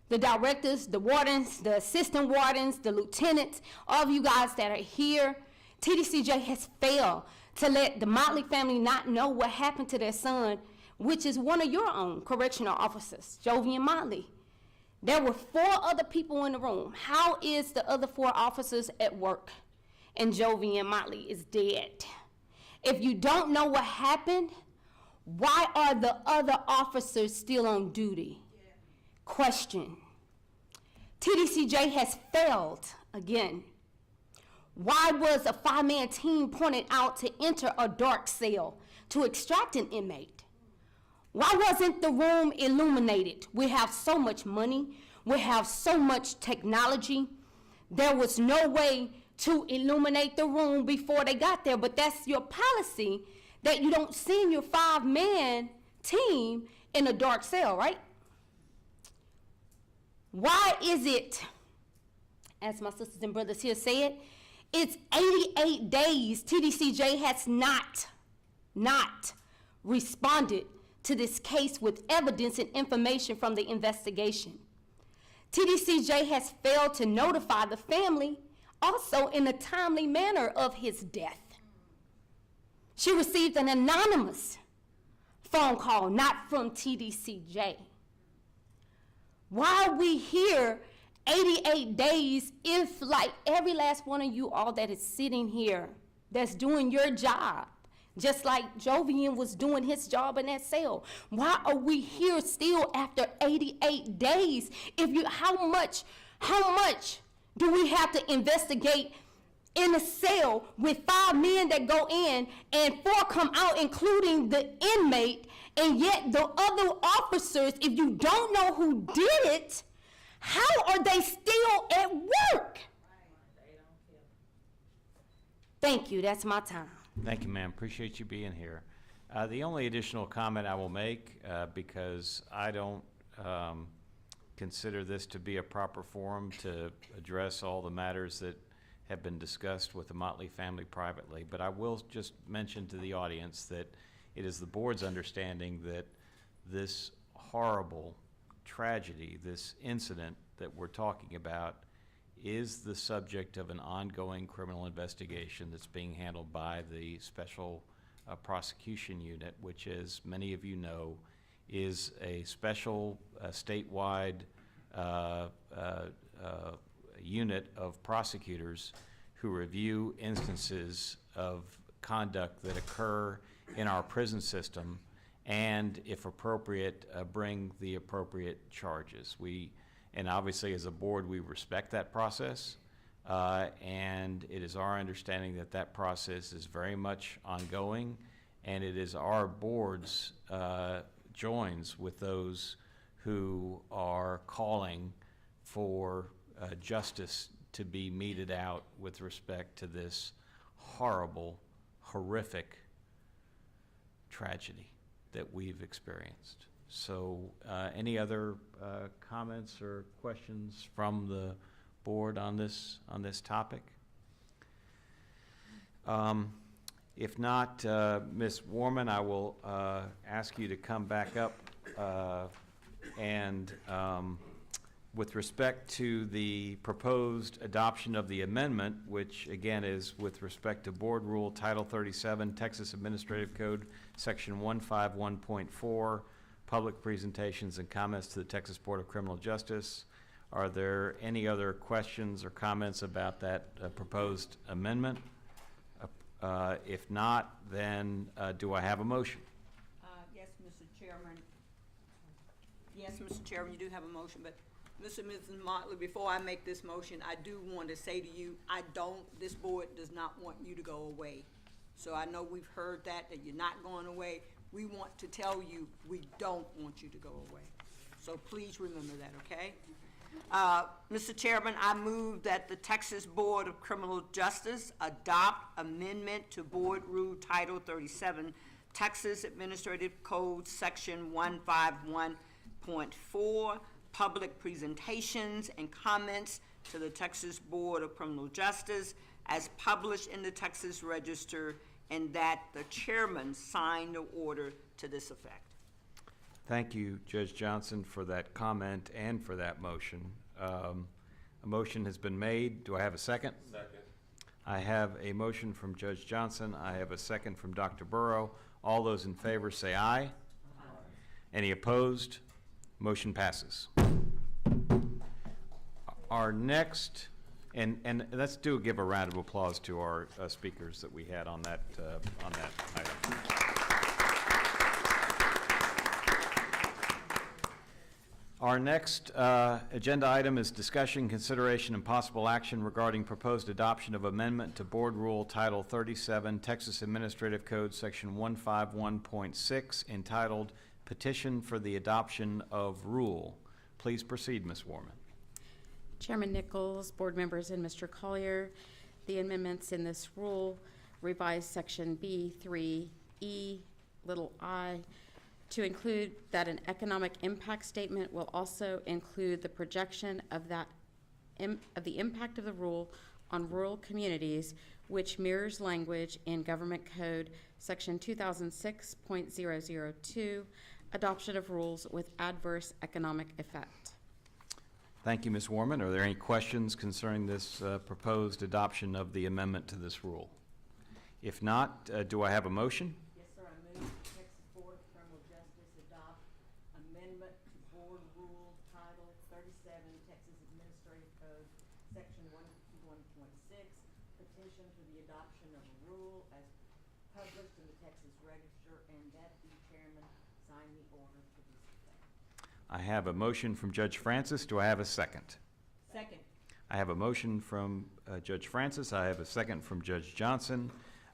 The directors, the wardens, the assistant wardens, the lieutenants, all of you guys that are here, TBCJ has failed to let the Motley family not know what happened to their son, which is one of your own correctional officers, Jovian Motley. There were 4 other people in the room. How is the other 4 officers at work? And Jovian Motley is dead. If you don't know what happened, why are the other officers still on duty? Question. TBCJ has failed again. Why was a 5-man team pointed out to enter a dark cell to extract an inmate? Why wasn't the room illuminated? We have so much money. We have so much technology. There was no way to illuminate the room before they got there, but that's your policy, that you don't send your 5-man team in a dark cell, right? Why is it, as my sisters and brothers here said, it's 88 days TBCJ has not responded to this case with evidence and information from the investigation. TBCJ has failed to notify the family also in a timely manner of his death. She received an anonymous phone call, not from TBCJ. Why are we here 88 days if, like every last one of you all that is sitting here, that's doing your job, just like Jovian was doing his job in that cell? Why are we here still after 88 days? How much do we have to investigate in a cell with 5 men that go in and 4 come out, including the inmate, and yet the other officers, if you don't know who did it, how are they still at work? Thank you, that's my time. Thank you, ma'am. Appreciate you being here. The only additional comment I will make, because I don't consider this to be a proper forum to address all the matters that have been discussed with the Motley family privately, but I will just mention to the audience that it is the board's understanding that this horrible tragedy, this incident that we're talking about, is the subject of an ongoing criminal investigation that's being handled by the Special Prosecution Unit, which, as many of you know, is a special statewide unit of prosecutors who review instances of conduct that occur in our prison system and, if appropriate, bring the appropriate charges. And obviously, as a board, we respect that process, and it is our understanding that that process is very much ongoing, and it is our board's joins with those who are calling for justice to be meted out with respect to this horrible, horrific tragedy that we've experienced. So any other comments or questions from the board on this topic? If not, Ms. Warman, I will ask you to come back up and with respect to the proposed adoption of the amendment, which again is with respect to Board Rule Title 37, Texas Administrative Code, Section 151.4, public presentations and comments to the Texas Board of Criminal Justice. Are there any other questions or comments about that proposed amendment? If not, then do I have a motion? Yes, Mr. Chairman. Yes, Mr. Chairman, you do have a motion, but Mr. and Mrs. Motley, before I make this motion, I do want to say to you, this board does not want you to go away. So I know we've heard that you're not going away, we want to tell you we don't want you to go away. So please remember that, okay? Mr. Chairman, I move that the Texas Board of Criminal Justice adopt amendment to Board Rule Title 37, Texas Administrative Code, Section 151.4, public presentations and comments to the Texas Board of Criminal Justice as published in the Texas Register, and that the chairman sign the order to this effect. Thank you, Judge Johnson, for that comment and for that motion. A motion has been made. Do I have a second? Second. I have a motion from Judge Johnson. I have a second from Dr. Burrow. All those in favor say aye. Aye. Any opposed? Motion passes. Our next, and let's give a round of applause to our speakers that we had on that item. Our next agenda item is discussion, consideration, and possible action regarding proposed adoption of amendment to Board Rule Title 37, Texas Administrative Code, Section 151.6, entitled Petition for the Adoption of Rule. Please proceed, Ms. Warman. Chairman Nichols, board members, and Mr. Collier, the amendments in this rule revise Section B3E little I to include that an economic impact statement will also include the projection of the impact of the rule on rural communities, which mirrors language in Government Code Section 2006.002, adoption of rules with adverse economic effect. Thank you, Ms. Warman. Are there any questions concerning this proposed adoption of the amendment to this rule? If not, do I have a motion? Yes, sir, I move the Texas Board of Criminal Justice adopt amendment to Board Rule Title 37, Texas Administrative Code, Section 151.6, petition for the adoption of a rule as published in the Texas Register, and that the chairman sign the order to this effect. I have a motion from Judge Francis. Do I have a second? Second. I have a motion from Judge Francis. I have a second from Judge Johnson.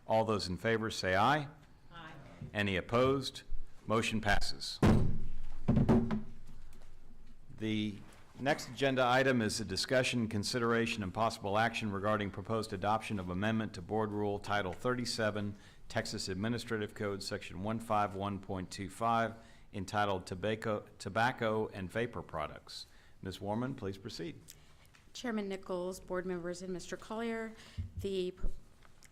All those in favor say aye. Aye. Any opposed? Motion passes. The next agenda item is a discussion, consideration, and possible action regarding proposed adoption of amendment to Board Rule Title 37, Texas Administrative Code, Section 151.25, entitled Tobacco and Vapor Products. Ms. Warman, please proceed. Chairman Nichols, board members, and Mr. Collier, the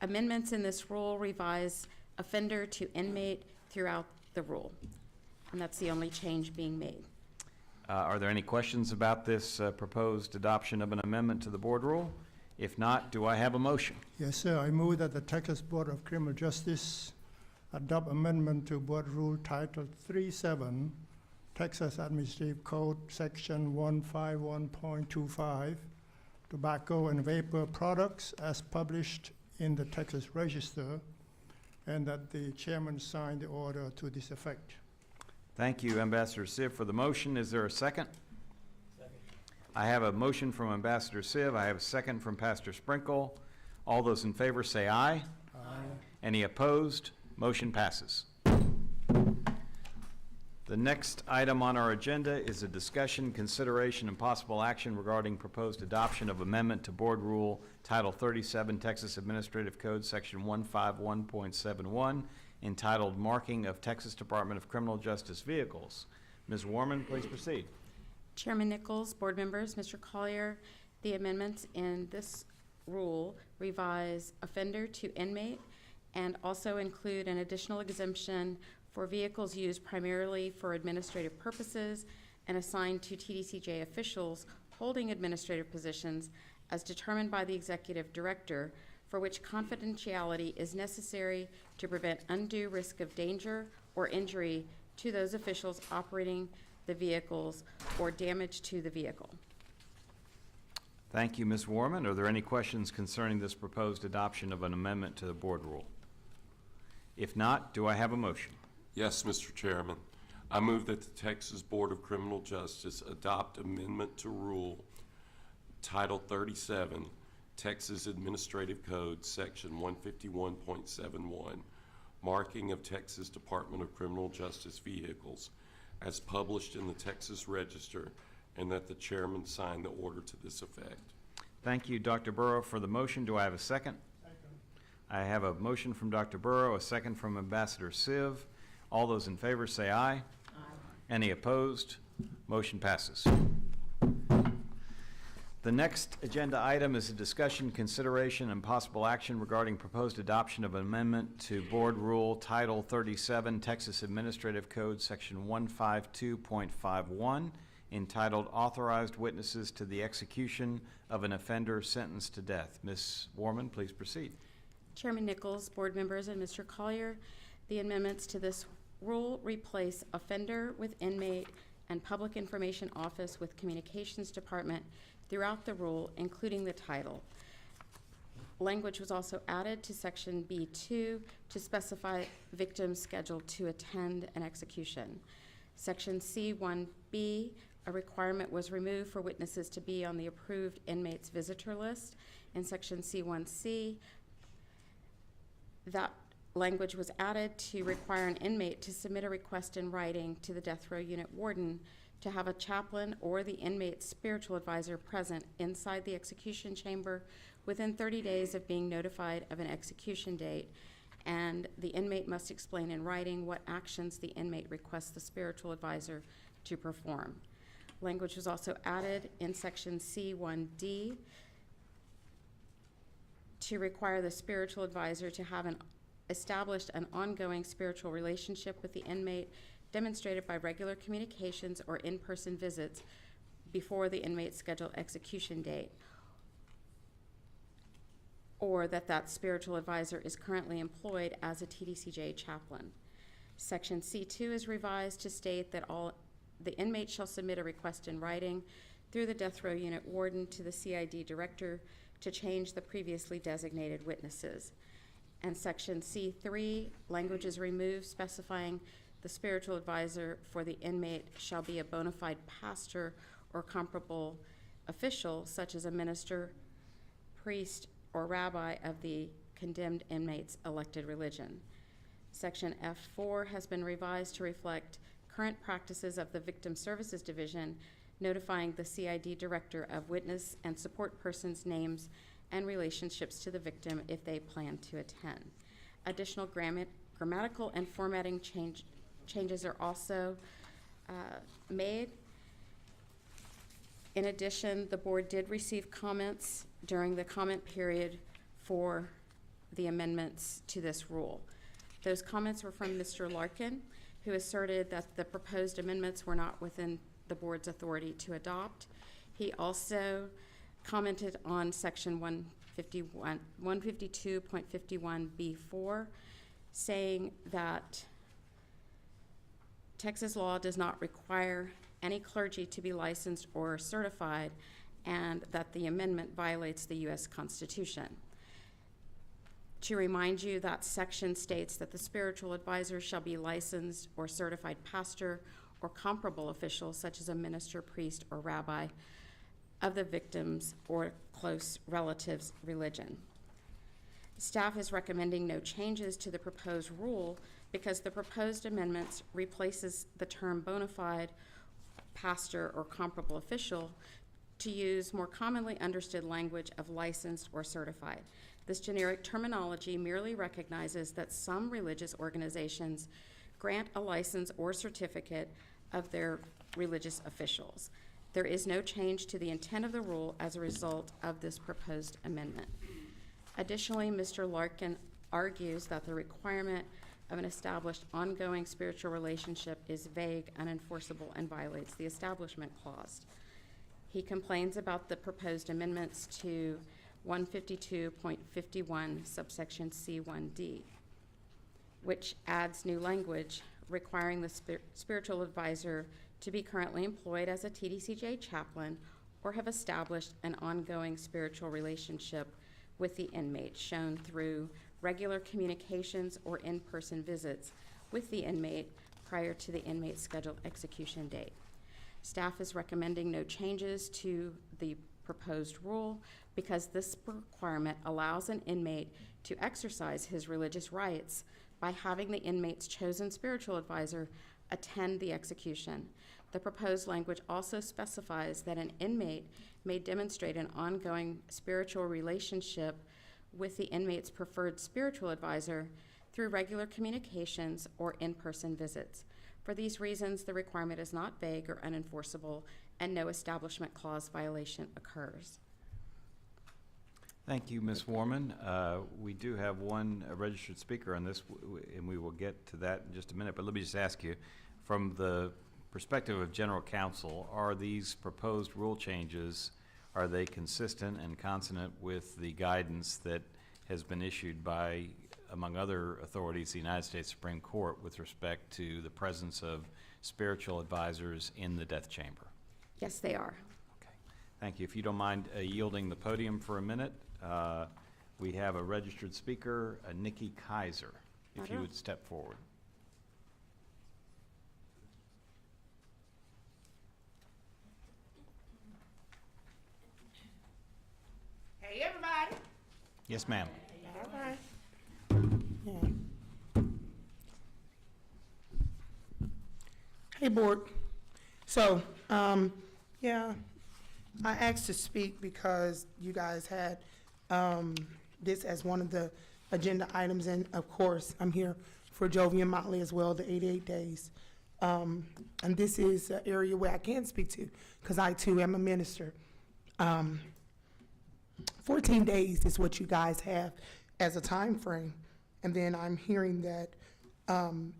amendments in this rule revise offender to inmate throughout the rule, and that's the only change being made. Are there any questions about this proposed adoption of an amendment to the board rule? If not, do I have a motion? Yes, sir. I move that the Texas Board of Criminal Justice adopt amendment to Board Rule Title 37, Texas Administrative Code, Section 151.25, tobacco and vapor products as published in the Texas Register, and that the chairman sign the order to this effect. Thank you, Ambassador Siv, for the motion. Is there a second? Second. I have a motion from Ambassador Siv. I have a second from Pastor Sprinkle. All those in favor say aye. Aye. Any opposed? Motion passes. The next item on our agenda is a discussion, consideration, and possible action regarding proposed adoption of amendment to Board Rule Title 37, Texas Administrative Code, Section 151.71, entitled Marking of Texas Department of Criminal Justice Vehicles. Ms. Warman, please proceed. Chairman Nichols, board members, Mr. Collier, the amendments in this rule revise offender to inmate and also include an additional exemption for vehicles used primarily for administrative purposes and assigned to TDCJ officials holding administrative positions as determined by the executive director, for which confidentiality is necessary to prevent undue risk of danger or injury to those officials operating the vehicles or damage to the vehicle. Thank you, Ms. Warman. Are there any questions concerning this proposed adoption of an amendment to the board rule? If not, do I have a motion? Yes, Mr. Chairman. I move that the Texas Board of Criminal Justice adopt amendment to Rule Title 37, Texas Administrative Code, Section 151.71, marking of Texas Department of Criminal Justice vehicles as published in the Texas Register, and that the chairman sign the order to this effect. Thank you, Dr. Burrow, for the motion. Do I have a second? I have a motion from Dr. Burrow, a second from Ambassador Siv. All those in favor say aye. Aye. Any opposed? Motion passes. The next agenda item is a discussion, consideration, and possible action regarding proposed adoption of an amendment to Board Rule Title 37, Texas Administrative Code, Section 152.51, entitled Authorized Witnesses to the Execution of an Offender Sentenced to Death. Ms. Warman, please proceed. Chairman Nichols, board members, and Mr. Collier, the amendments to this rule replace offender with inmate and public information office with communications department throughout the rule, including the title. Language was also added to section B2 to specify victims scheduled to attend an execution. Section C1B, a requirement was removed for witnesses to be on the approved inmates visitor list. In section C1C, that language was added to require an inmate to submit a request in writing to the death row unit warden to have a chaplain or the inmate's spiritual advisor present inside the execution chamber within 30 days of being notified of an execution date, and the inmate must explain in writing what actions the inmate requests the spiritual advisor to perform. Language was also added in section C1D to require the spiritual advisor to have established an ongoing spiritual relationship with the inmate, demonstrated by regular communications or in-person visits before the inmate's scheduled execution date, or that spiritual advisor is currently employed as a TDCJ chaplain. Section C2 is revised to state that the inmate shall submit a request in writing through the death row unit warden to the CID director to change the previously designated witnesses. And section C3, language is removed specifying the spiritual advisor for the inmate shall be a bona fide pastor or comparable official, such as a minister, priest, or rabbi of the condemned inmate's elected religion. Section F4 has been revised to reflect current practices of the Victim Services Division, notifying the CID director of witness and support persons' names and relationships to the victim if they plan to attend. Additional grammatical and formatting changes are also made. In addition, the board did receive comments during the comment period for the amendments to this rule. Those comments were from Mr. Larkin, who asserted that the proposed amendments were not within the board's authority to adopt. He also commented on section 152.51B4, saying that Texas law does not require any clergy to be licensed or certified, and that the amendment violates the U.S. Constitution. To remind you, that section states that the spiritual advisor shall be licensed or certified pastor or comparable official, such as a minister, priest, or rabbi of the victim's or close relative's religion. Staff is recommending no changes to the proposed rule because the proposed amendments replaces the term bona fide pastor or comparable official to use more commonly understood language of licensed or certified. This generic terminology merely recognizes that some religious organizations grant a license or certificate of their religious officials. There is no change to the intent of the rule as a result of this proposed amendment. Additionally, Mr. Larkin argues that the requirement of an established ongoing spiritual relationship is vague, unenforceable, and violates the Establishment Clause. He complains about the proposed amendments to 152.51 subsection C1D, which adds new language requiring the spiritual advisor to be currently employed as a TDCJ chaplain or have established an ongoing spiritual relationship with the inmate, shown through regular communications or in-person visits with the inmate prior to the inmate's scheduled execution date. Staff is recommending no changes to the proposed rule because this requirement allows an inmate to exercise his religious rights by having the inmate's chosen spiritual advisor attend the execution. The proposed language also specifies that an inmate may demonstrate an ongoing spiritual relationship with the inmate's preferred spiritual advisor through regular communications or in-person visits. For these reasons, the requirement is not vague or unenforceable, and no establishment clause violation occurs. Thank you, Ms. Warman. We do have one registered speaker on this, and we will get to that in just a minute. But let me just ask you, from the perspective of General Counsel, are these proposed rule changes, are they consistent and consonant with the guidance that has been issued by, among other authorities, the United States Supreme Court with respect to the presence of spiritual advisors in the death chamber? Yes, they are. Okay. Thank you. If you don't mind yielding the podium for a minute, we have a registered speaker, Nikki Kaiser, if you would step forward. Hey, everybody. Yes, ma'am. All right. Yeah. Hey, board. So, yeah, I asked to speak because you guys had this as one of the agenda items, and of course, I'm here for Jovian Motley as well, the 88 days. And this is an area where I can speak to, because I too am a minister. 14 days is what you guys have as a time frame. And then I'm hearing that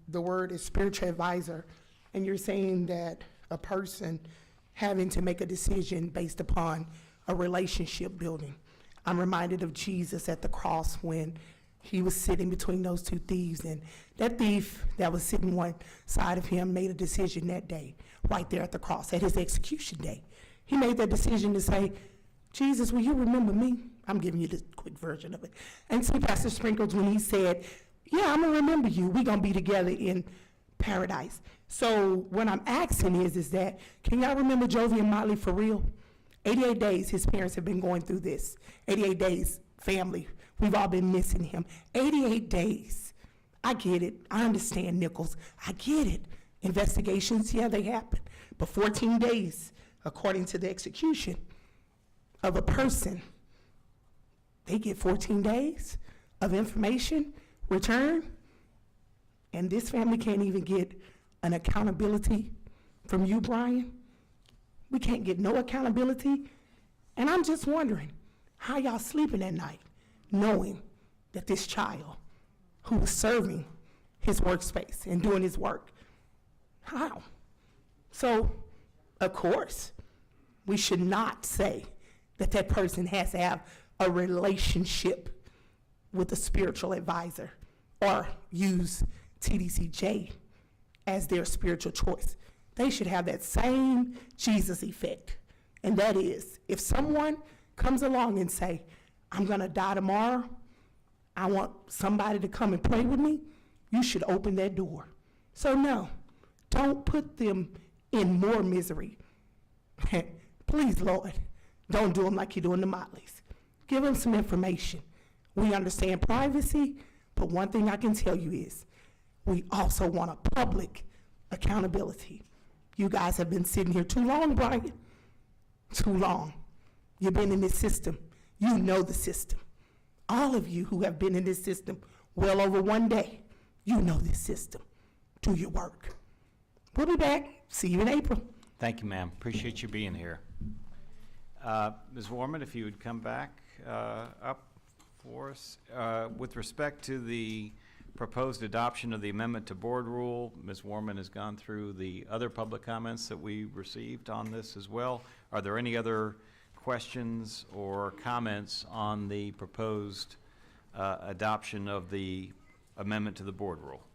the word is spiritual advisor, and you're saying that a person having to make a decision based upon a relationship building. I'm reminded of Jesus at the cross when he was sitting between those two thieves, and that thief that was sitting one side of him made a decision that day, right there at the cross, at his execution day. He made that decision to say, Jesus, will you remember me? I'm giving you the quick version of it. And see Pastor Sprinkles when he said, yeah, I'm gonna remember you. We're gonna be together in paradise. So what I'm asking is that, can y'all remember Jovian Motley for real? 88 days his parents have been going through this. 88 days, family. We've all been missing him. 88 days. I get it. I understand, Nichols. I get it. Investigations, yeah, they happen. But 14 days, according to the execution of a person, they get 14 days of information return, and this family can't even get an accountability from you, Brian. We can't get no accountability. And I'm just wondering how y'all sleeping at night knowing that this child who was serving his workspace and doing his work, how? So, of course, we should not say that that person has to have a relationship with a spiritual advisor or use TBCJ as their spiritual choice. They should have that same Jesus effect. And that is, if someone comes along and say, I'm gonna die tomorrow, I want somebody to come and pray with me, you should open that door. So no, don't put them in more misery. Please, Lord, don't do them like you're doing the Motleys. Give them some information. We understand privacy, but one thing I can tell you is, we also want a public accountability. You guys have been sitting here too long, Brian. Too long. You've been in this system. You know the system. All of you who have been in this system well over one day, you know this system. Do your work. We'll be back. See you in April. Thank you, ma'am. Appreciate you being here. Ms. Warman, if you would come back up for us. With respect to the proposed adoption of the amendment to board rule, Ms. Warman has gone through the other public comments that we received on this as well. Are there any other questions or comments on the proposed adoption of the amendment to the board rule?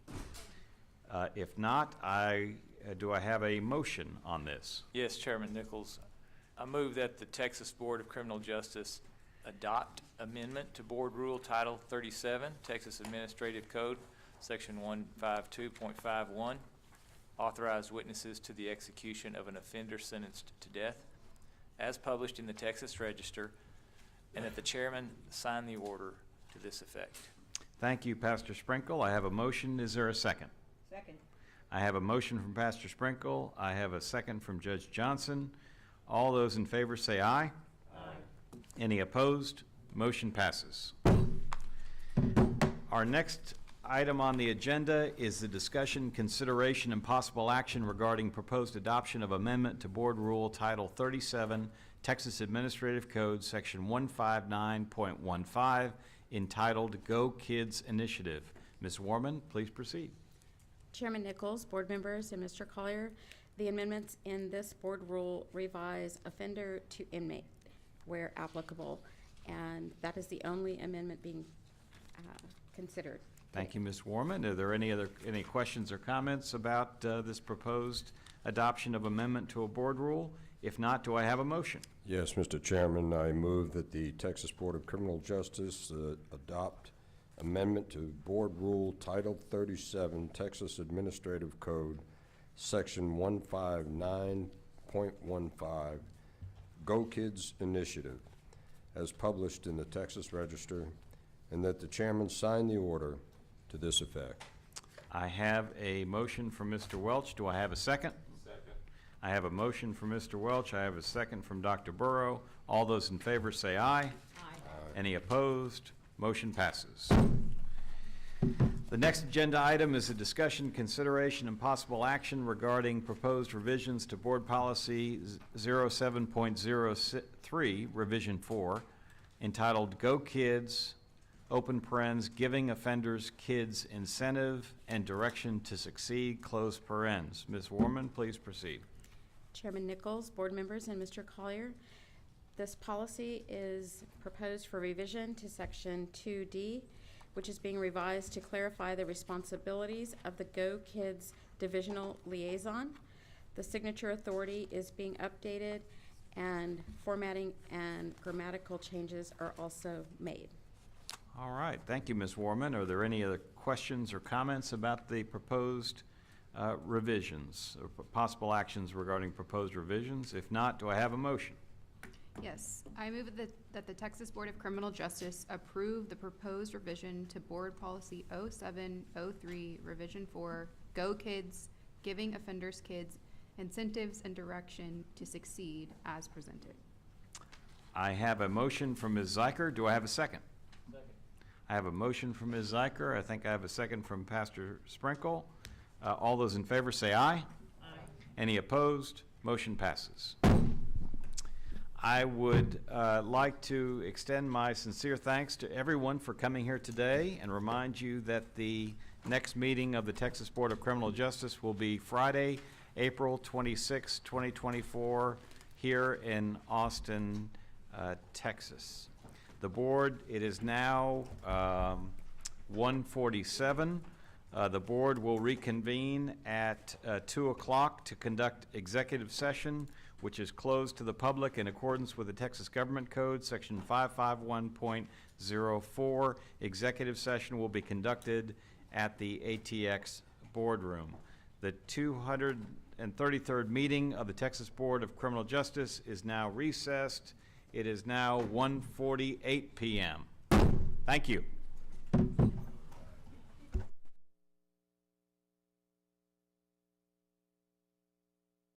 If not, do I have a motion on this? Yes, Chairman Nichols. I move that the Texas Board of Criminal Justice adopt amendment to Board Rule Title 37, Texas Administrative Code, Section 152.51, authorize witnesses to the execution of an offender sentenced to death, as published in the Texas Register, and that the chairman sign the order to this effect. Thank you, Pastor Sprinkle. I have a motion. Is there a second? Second. I have a motion from Pastor Sprinkle. I have a second from Judge Johnson. All those in favor say aye. Aye. Any opposed? Motion passes. Our next item on the agenda is the discussion, consideration, and possible action regarding proposed adoption of amendment to Board Rule Title 37, Texas Administrative Code, Section 159.15, entitled Go Kids Initiative. Ms. Warman, please proceed. Chairman Nichols, board members, and Mr. Collier, the amendments in this board rule revise offender to inmate where applicable, and that is the only amendment being considered. Thank you, Ms. Warman. Are there any questions or comments about this proposed adoption of amendment to a board rule? If not, do I have a motion? Yes, Mr. Chairman, I move that the Texas Board of Criminal Justice adopt amendment to Board Rule Title 37, Texas Administrative Code, Section 159.15, Go Kids Initiative, as published in the Texas Register, and that the chairman sign the order to this effect. I have a motion from Mr. Welch. Do I have a second? Second. I have a motion from Mr. Welch. I have a second from Dr. Burrow. All those in favor say aye. Aye. Any opposed? Motion passes. The next agenda item is a discussion, consideration, and possible action regarding proposed revisions to Board Policy 07.03, Revision 4, entitled Go Kids, open parens, giving offenders kids incentive and direction to succeed, close parens. Ms. Warman, please proceed. Chairman Nichols, board members, and Mr. Collier, this policy is proposed for revision to Section 2D, which is being revised to clarify the responsibilities of the Go Kids Divisional Liaison. The signature authority is being updated, and formatting and grammatical changes are also made. All right, thank you, Ms. Warman. Are there any other questions or comments about the proposed revisions, or possible actions regarding proposed revisions? If not, do I have a motion? Yes, I move that the Texas Board of Criminal Justice approve the proposed revision to Board Policy 0703, Revision 4, Go Kids, Giving Offenders Kids Incentives and Direction to Succeed, as presented. I have a motion from Ms. Zeiker. Do I have a second? I have a motion from Ms. Zeiker. I think I have a second from Pastor Sprinkle. All those in favor say aye. Aye. Any opposed? Motion passes. I would like to extend my sincere thanks to everyone for coming here today and remind you that the next meeting of the Texas Board of Criminal Justice will be Friday, April 26, 2024, here in Austin, Texas. The board, it is now 1:47. The board will reconvene at 2 o'clock to conduct executive session, which is closed to the public in accordance with the Texas Government Code, Section 551.04. Executive session will be conducted at the ATX boardroom. The 233rd meeting of the Texas Board of Criminal Justice is now recessed. It is now 1:48 p.m. Thank you.